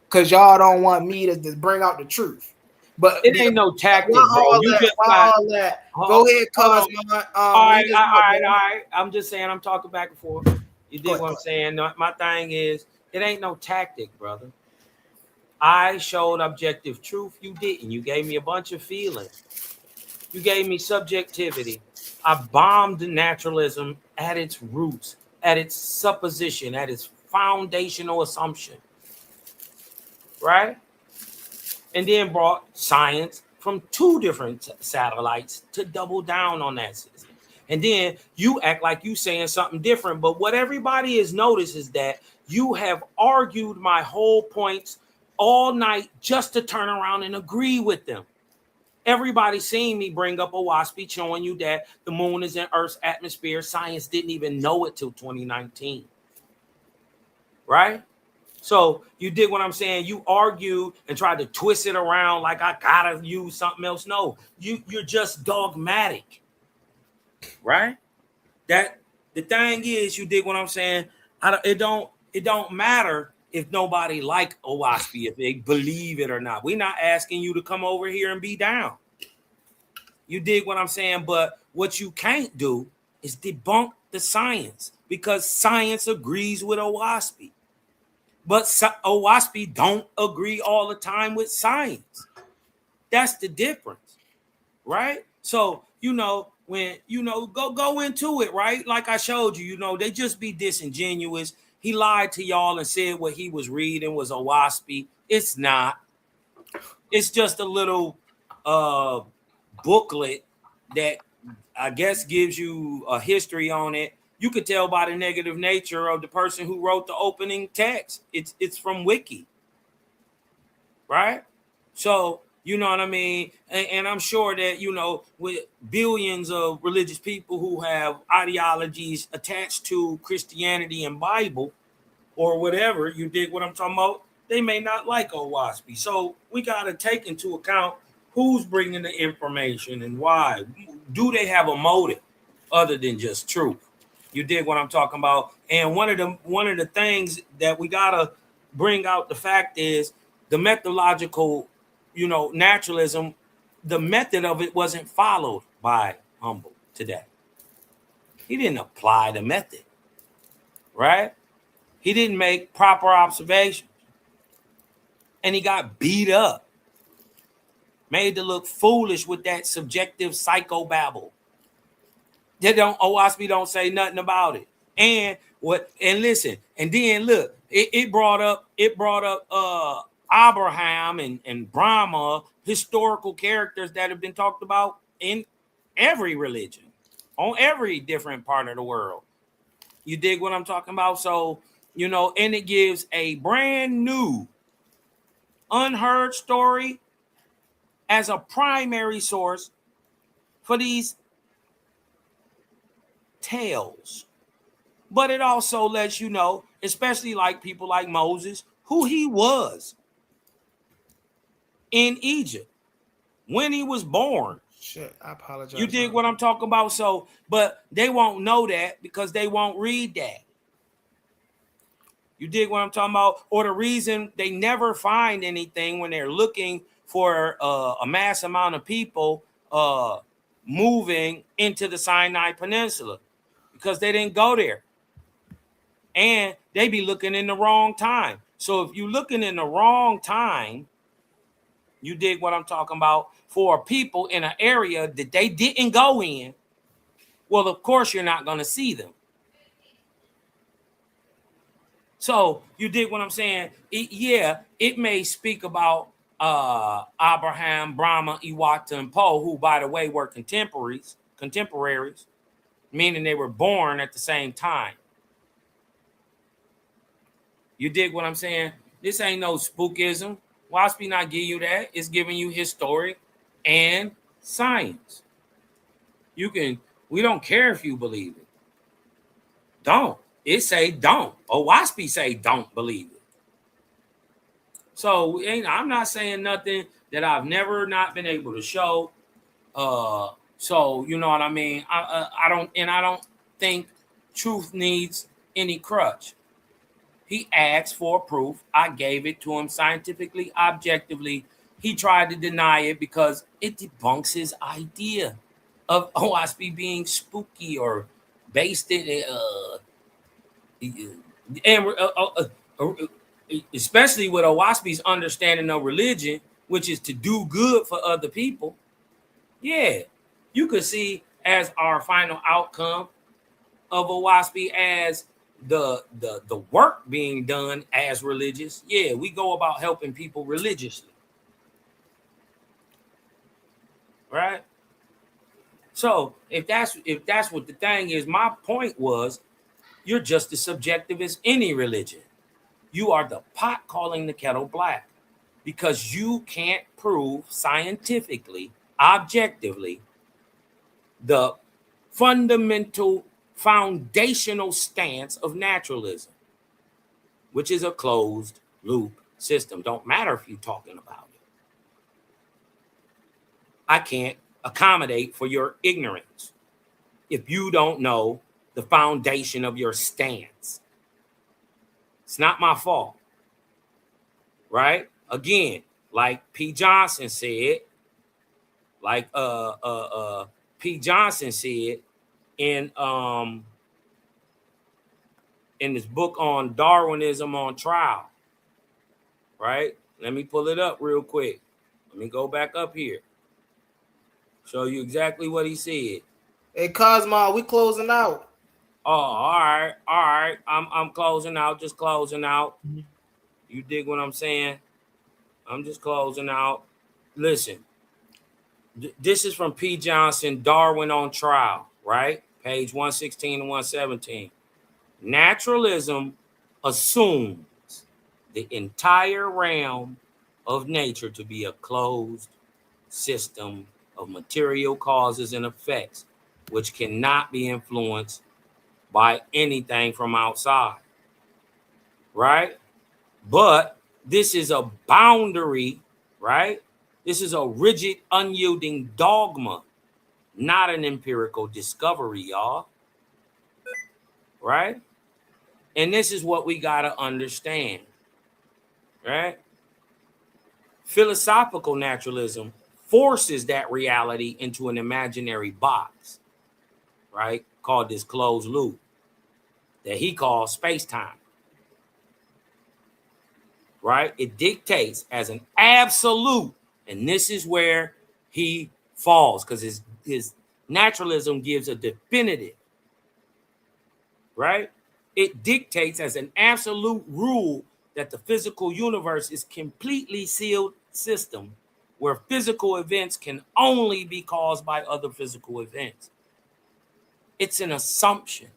because y'all don't want me to bring out the truth. But it ain't no tactic, bro. You just got all that. Go ahead, Kosmon. All right. I'm just saying, I'm talking back and forth. You dig what I'm saying? My thing is, it ain't no tactic, brother. I showed objective truth. You didn't. You gave me a bunch of feelings. You gave me subjectivity. I bombed naturalism at its roots, at its supposition, at its foundational assumption. Right? And then brought science from two different satellites to double down on that system. And then you act like you saying something different. But what everybody has noticed is that you have argued my whole points all night just to turn around and agree with them. Everybody's seen me bring up Owaspy showing you that the moon is in Earth's atmosphere. Science didn't even know it till 2019. Right? So you dig what I'm saying? You argued and tried to twist it around like I gotta use something else. No, you're just dogmatic. Right? That the thing is, you dig what I'm saying? It don't matter if nobody like Owaspy, if they believe it or not. We're not asking you to come over here and be down. You dig what I'm saying? But what you can't do is debunk the science, because science agrees with Owaspy. But Owaspi don't agree all the time with science. That's the difference, right? So, when, go into it, right? Like I showed you, they just be disingenuous. He lied to y'all and said what he was reading was Owaspi. It's not. It's just a little booklet that I guess gives you a history on it. You could tell by the negative nature of the person who wrote the opening text. It's from Wiki, right? So, you know what I mean? And I'm sure that, with billions of religious people who have ideologies attached to Christianity and Bible or whatever, you dig what I'm talking about? They may not like Owaspi. So we got to take into account who's bringing the information and why. Do they have a motive other than just truth? You dig what I'm talking about? And one of the things that we got to bring out the fact is the methodological, naturalism, the method of it wasn't followed by Humble today. He didn't apply the method, right? He didn't make proper observations. And he got beat up. Made to look foolish with that subjective psychobabble. Owaspi don't say nothing about it. And listen, and then look, it brought up Abraham and Brahma, historical characters that have been talked about in every religion, on every different part of the world. You dig what I'm talking about? So, and it gives a brand new, unheard story as a primary source for these tales. But it also lets you know, especially like people like Moses, who he was in Egypt when he was born. Shit, I apologize. You dig what I'm talking about? So, but they won't know that because they won't read that. You dig what I'm talking about? Or the reason they never find anything when they're looking for a mass amount of people moving into the Sinai Peninsula, because they didn't go there. And they be looking in the wrong time. So if you're looking in the wrong time, you dig what I'm talking about, for people in an area that they didn't go in, well, of course you're not going to see them. So you dig what I'm saying? It may speak about Abraham, Brahma, Iwata, and Poe, who, by the way, were contemporaries, meaning they were born at the same time. You dig what I'm saying? This ain't no spookism. Waspi not give you that. It's giving you history and science. We don't care if you believe it. Don't. It say don't. Waspi say don't believe it. So I'm not saying nothing that I've never not been able to show. So you know what I mean? I don't think truth needs any crutch. He asked for proof. I gave it to him scientifically, objectively. He tried to deny it because it debunks his idea of Owaspi being spooky or based it, especially with Owaspi's understanding of religion, which is to do good for other people. Yeah, you could see as our final outcome of Owaspi as the work being done as religious. Yeah, we go about helping people religiously, right? So if that's what the thing is, my point was, you're just as subjective as any religion. You are the pot calling the kettle black, because you can't prove scientifically, objectively, the fundamental, foundational stance of naturalism, which is a closed loop system. Don't matter if you're talking about it. I can't accommodate for your ignorance if you don't know the foundation of your stance. It's not my fault, right? Again, like P. Johnson said, P. Johnson said in his book on Darwinism on Trial, right? Let me pull it up real quick. Let me go back up here. Show you exactly what he said. Hey, Kosmon, we closing out. Oh, all right. I'm closing out, just closing out. You dig what I'm saying? I'm just closing out. Listen, this is from P. Johnson, Darwin on Trial, right? Page 116 and 117. Naturalism assumes the entire realm of nature to be a closed system of material causes and effects, which cannot be influenced by anything from outside, right? But this is a boundary, right? This is a rigid, unyielding dogma, not an empirical discovery, y'all, right? And this is what we got to understand, right? Philosophical naturalism forces that reality into an imaginary box, right? Called this closed loop that he calls space-time, right? It dictates as an absolute, and this is where he falls, because his naturalism gives a definitive, right? It dictates as an absolute rule that the physical universe is completely sealed system where physical events can only be caused by other physical events. It's an assumption,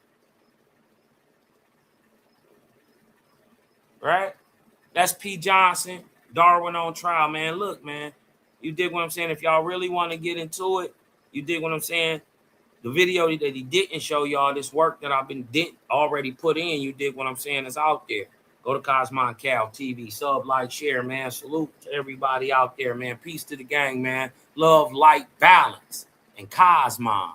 right? That's P. Johnson, Darwin on Trial, man. Look, man, you dig what I'm saying? If y'all really want to get into it, you dig what I'm saying? The video that he didn't show y'all, this work that I've been already put in, you dig what I'm saying, is out there. Go to Kosmon Cal TV, sub, like, share, man. Salute to everybody out there, man. Peace to the gang, man. Love, light, balance, and Kosmon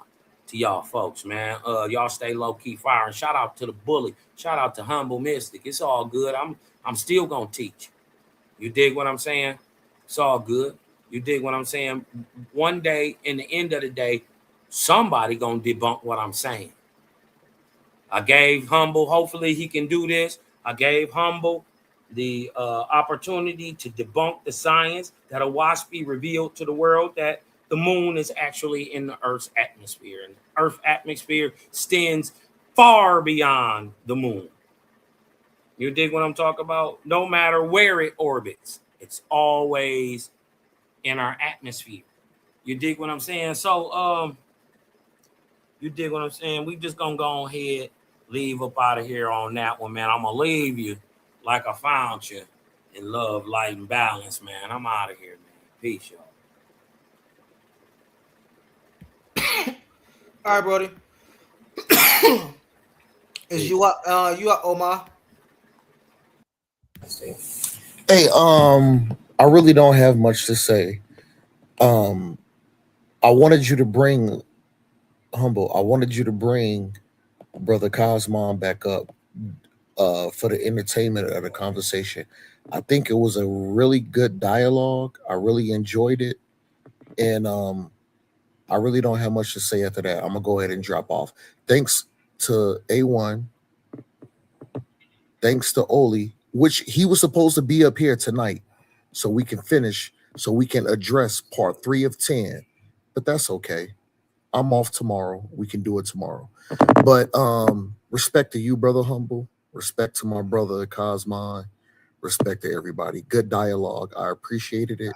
to y'all folks, man. Y'all stay low-key firing. Shout out to the bully. Shout out to Humble Mystic. It's all good. I'm still gonna teach. You dig what I'm saying? It's all good. You dig what I'm saying? One day, in the end of the day, somebody gonna debunk what I'm saying. I gave Humble, hopefully he can do this. I gave Humble the opportunity to debunk the science that Owaspy revealed to the world that the moon is actually in the Earth's atmosphere. And the Earth's atmosphere extends far beyond the moon. You dig what I'm talking about? No matter where it orbits, it's always in our atmosphere. You dig what I'm saying? So, you dig what I'm saying? We just gonna go ahead, leave up out of here on that one, man. I'm gonna leave you like I found you in love, light, and balance, man. I'm out of here, man. Peace, y'all. All right, Brody. Is you up, Omar? Hey, I really don't have much to say. I wanted you to bring Humble. I wanted you to bring Brother Cosmon back up for the entertainment of the conversation. I think it was a really good dialogue. I really enjoyed it. And I really don't have much to say after that. I'm gonna go ahead and drop off. Thanks to A1. Thanks to Oli, which he was supposed to be up here tonight, so we can finish, so we can address part 3 of 10. But that's okay. I'm off tomorrow. We can do it tomorrow. But respect to you, Brother Humble. Respect to my brother Cosmon. Respect to everybody. Good dialogue. I appreciated it.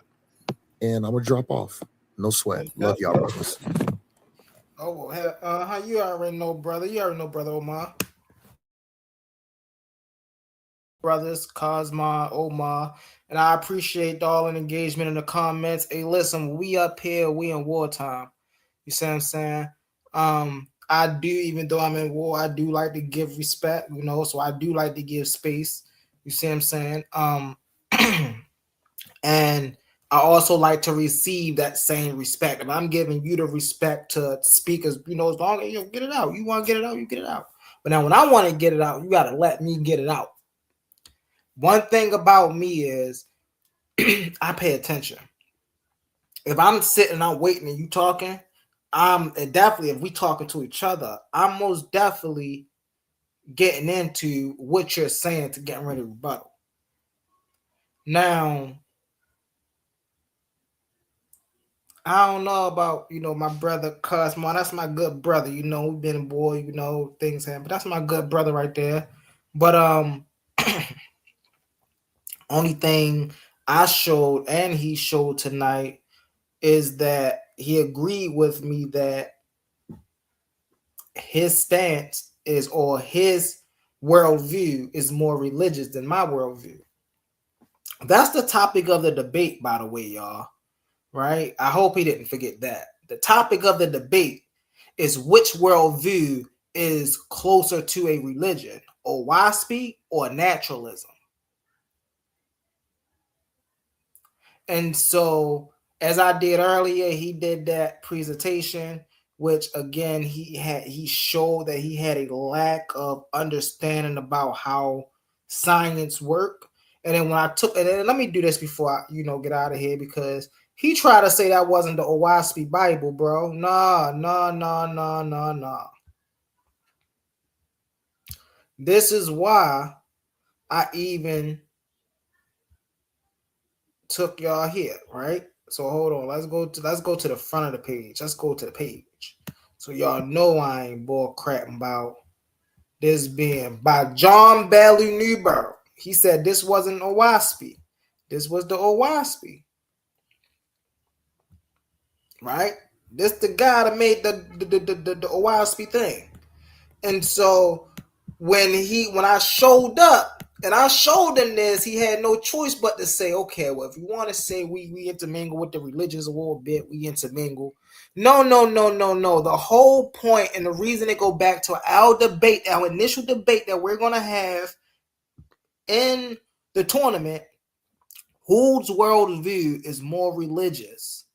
And I'm gonna drop off. No sweat. Love y'all, brothers. Oh, how you already know, brother? You already know, Brother Omar. Brothers, Cosma, Omar, and I appreciate all the engagement in the comments. Hey, listen, we up here, we in wartime. You see what I'm saying? I do, even though I'm in war, I do like to give respect, you know, so I do like to give space. You see what I'm saying? And I also like to receive that same respect. If I'm giving you the respect to speakers, you know, as long as you get it out, you want to get it out, you get it out. But now when I want to get it out, you got to let me get it out. One thing about me is I pay attention. If I'm sitting, I'm waiting, and you talking, I'm definitely, if we talking to each other, I'm most definitely getting into what you're saying to getting ready to rebuttal. Now, I don't know about, my brother Kosmon. That's my good brother. We've been a boy, things happen. But that's my good brother right there. But only thing I showed and he showed tonight is that he agreed with me that his stance is, or his worldview is more religious than my worldview. That's the topic of the debate, by the way, y'all. Right? I hope he didn't forget that. The topic of the debate is which worldview is closer to a religion, Owaspy or naturalism. And so, as I did earlier, he did that presentation, which again he showed that he had a lack of understanding about how science work. And then when I took, and then let me do this before I get out of here, because he tried to say that wasn't the Owaspy Bible, bro. Nah. This is why I even took y'all here, right? So hold on, let's go to the front of the page. Let's go to the page, so y'all know I ain't bull crap about this being by John Bailey Newberg. He said this wasn't Owaspy. This was the Owaspy, right? This the guy that made the Owaspy thing. And so when I showed up and I showed him this, he had no choice but to say, okay, well, if you want to say we intermingle with the religions a little bit, we intermingle. No. The whole point and the reason it go back to our debate, our initial debate that we're gonna have in the tournament, whose worldview is more religious,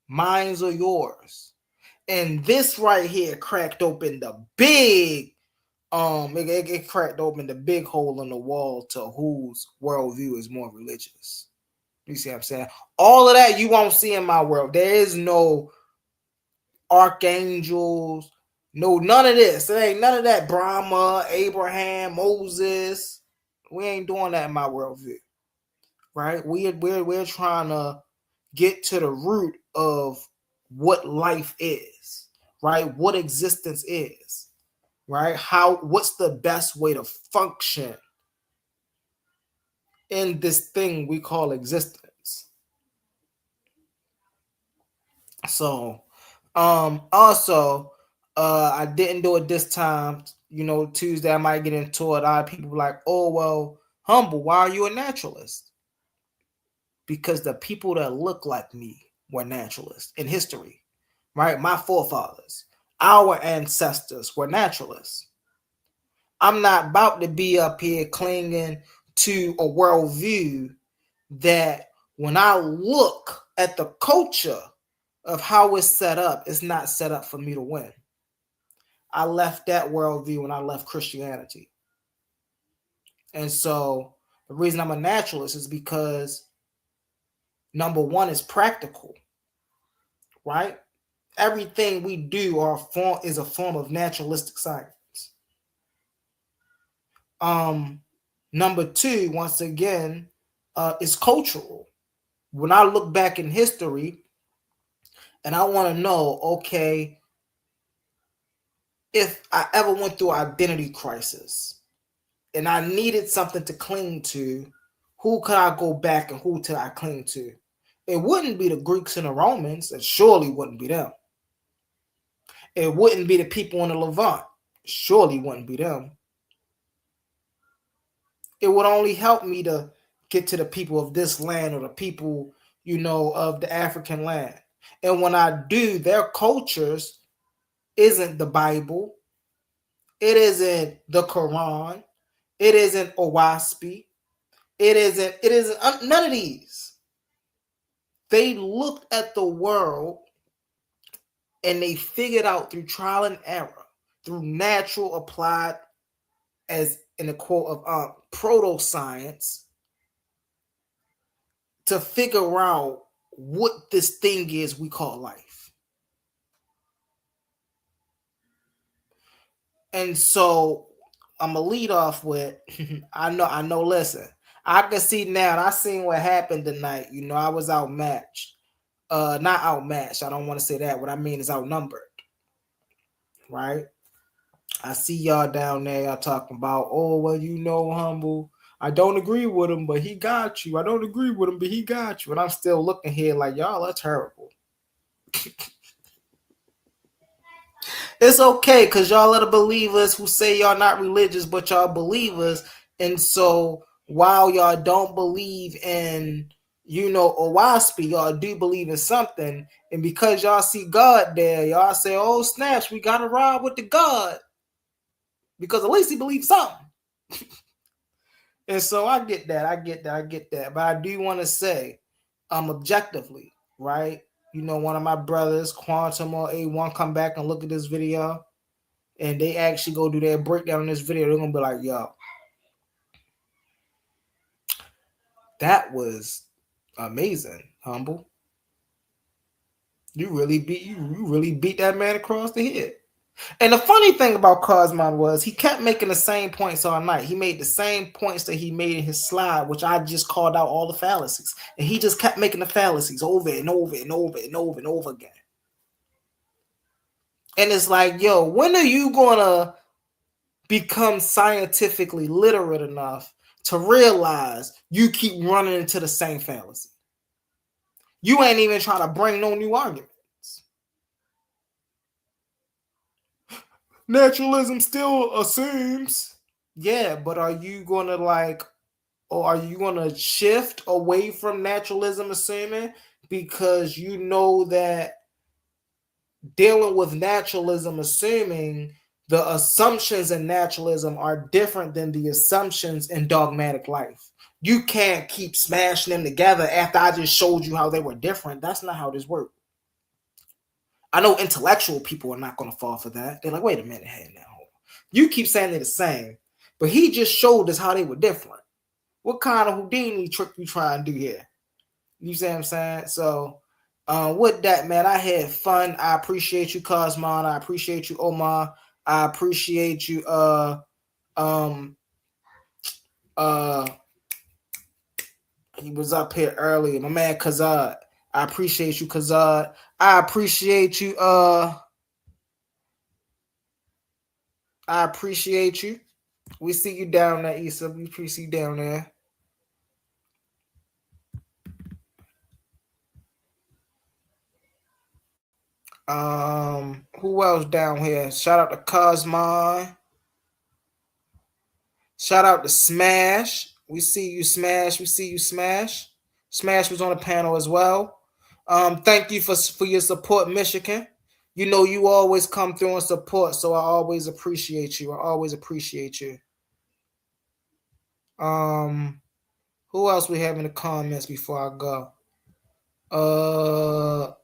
mine's or yours? And this right here cracked open the big it cracked open the big hole in the wall to whose worldview is more religious. You see what I'm saying? All of that you won't see in my world. There is no archangels, none of this. There ain't none of that. Brahma, Abraham, Moses. We ain't doing that in my worldview, right? We're trying to get to the root of what life is, right? What existence is. Right? What's the best way to function in this thing we call existence? So, also, I didn't do it this time. Tuesday I might get into it. A lot of people like, oh, well, Humble, why are you a naturalist? Because the people that look like me were naturalists in history, right? My forefathers, our ancestors were naturalists. I'm not about to be up here clinging to a worldview that when I look at the culture of how it's set up, it's not set up for me to win. I left that worldview when I left Christianity. And so the reason I'm a naturalist is because number one is practical, right? Everything we do is a form of naturalistic science. Number two, once again, is cultural. When I look back in history and I want to know, okay, if I ever went through an identity crisis and I needed something to cling to, who could I go back and who could I cling to? It wouldn't be the Greeks and the Romans. It surely wouldn't be them. It wouldn't be the people in the Levant. It surely wouldn't be them. It would only help me to get to the people of this land or the people, of the African land. And when I do, their cultures isn't the Bible. It isn't the Quran. It isn't Owaspy. It isn't none of these. They looked at the world and they figured out through trial and error, through natural applied, as in the quote of proto science, to figure out what this thing is we call life. And so I'm gonna lead off with I know, listen, I can see now. And I seen what happened tonight. You know, I was outmatched. Not outmatched. I don't want to say that. What I mean is outnumbered. Right? I see y'all down there. Y'all talking about, oh, well, you know, Humble. I don't agree with him, but he got you. I don't agree with him, but he got you. And I'm still looking here like, y'all are terrible. It's okay, because y'all are the believers who say y'all not religious, but y'all believers. And so while y'all don't believe in, you know, Owaspi, y'all do believe in something. And because y'all see God there, y'all say, oh, snaps, we got to ride with the God. Because at least he believes something. And so I get that. But I do want to say, objectively, right? You know, one of my brothers, Quantum or A1, come back and look at this video, and they actually go do their breakdown on this video. They're gonna be like, yo, that was amazing, Humble. You really beat that man across the head. And the funny thing about Kosmon was he kept making the same points all night. He made the same points that he made in his slide, which I just called out all the fallacies. And he just kept making the fallacies over and over and over and over and over again. And it's like, yo, when are you going to become scientifically literate enough to realize you keep running into the same fallacy? You ain't even trying to bring no new argument. Naturalism still assumes. Yeah, but are you going to or are you going to shift away from naturalism assuming because you know that dealing with naturalism assuming, the assumptions in naturalism are different than the assumptions in dogmatic life. You can't keep smashing them together after I just showed you how they were different. That's not how this works. I know intellectual people are not going to fall for that. They're like, wait a minute, hey now. You keep saying they're the same, but he just showed us how they were different. What kind of Houdini trick you trying to do here? You see what I'm saying? So with that, man, I had fun. I appreciate you, Kosmon. I appreciate you, Omar. I appreciate you, he was up here earlier. My man Kazad. I appreciate you, Kazad. I appreciate you. I appreciate you. We see you down there, Issa. We appreciate you down there. Who else down here? Shout out to Kosmon. Shout out to Smash. We see you, Smash. We see you, Smash. Smash was on the panel as well. Thank you for your support, Michigan. You know you always come through and support, so I always appreciate you. I always appreciate you. Who else we have in the comments before I go?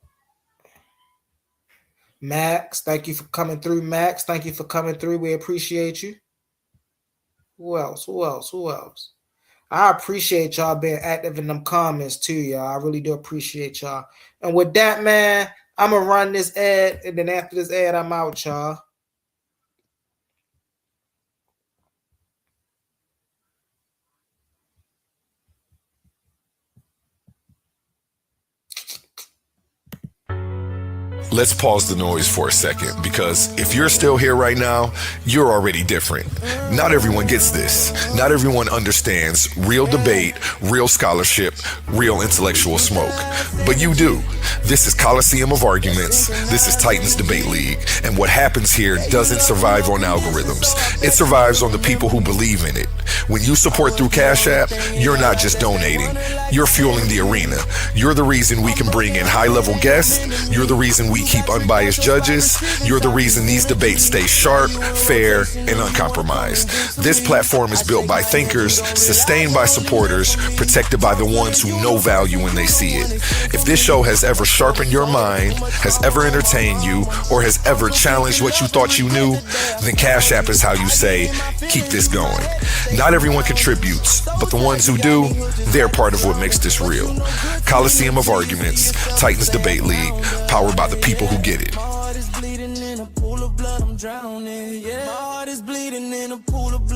Max, thank you for coming through, Max. Thank you for coming through. We appreciate you. Who else? I appreciate y'all being active in them comments too, y'all. I really do appreciate y'all. And with that, man, I'm going to run this ad, and then after this ad, I'm out, y'all. Let's pause the noise for a second, because if you're still here right now, you're already different. Not everyone gets this. Not everyone understands real debate, real scholarship, real intellectual smoke. But you do. This is Coliseum of Arguments. This is Titans Debate League. And what happens here doesn't survive on algorithms. It survives on the people who believe in it. When you support through Cash App, you're not just donating. You're fueling the arena. You're the reason we can bring in high-level guests. You're the reason we keep unbiased judges. You're the reason these debates stay sharp, fair, and uncompromised. This platform is built by thinkers, sustained by supporters, protected by the ones who know value when they see it. If this show has ever sharpened your mind, has ever entertained you, or has ever challenged what you thought you knew, then Cash App is how you say, keep this going. Not everyone contributes, but the ones who do, they're part of what makes this real. Coliseum of Arguments, Titans Debate League, powered by the people who get it. My heart is bleeding in a pool of blood, I'm drowning. Yeah. My heart is bleeding in a pool of blood.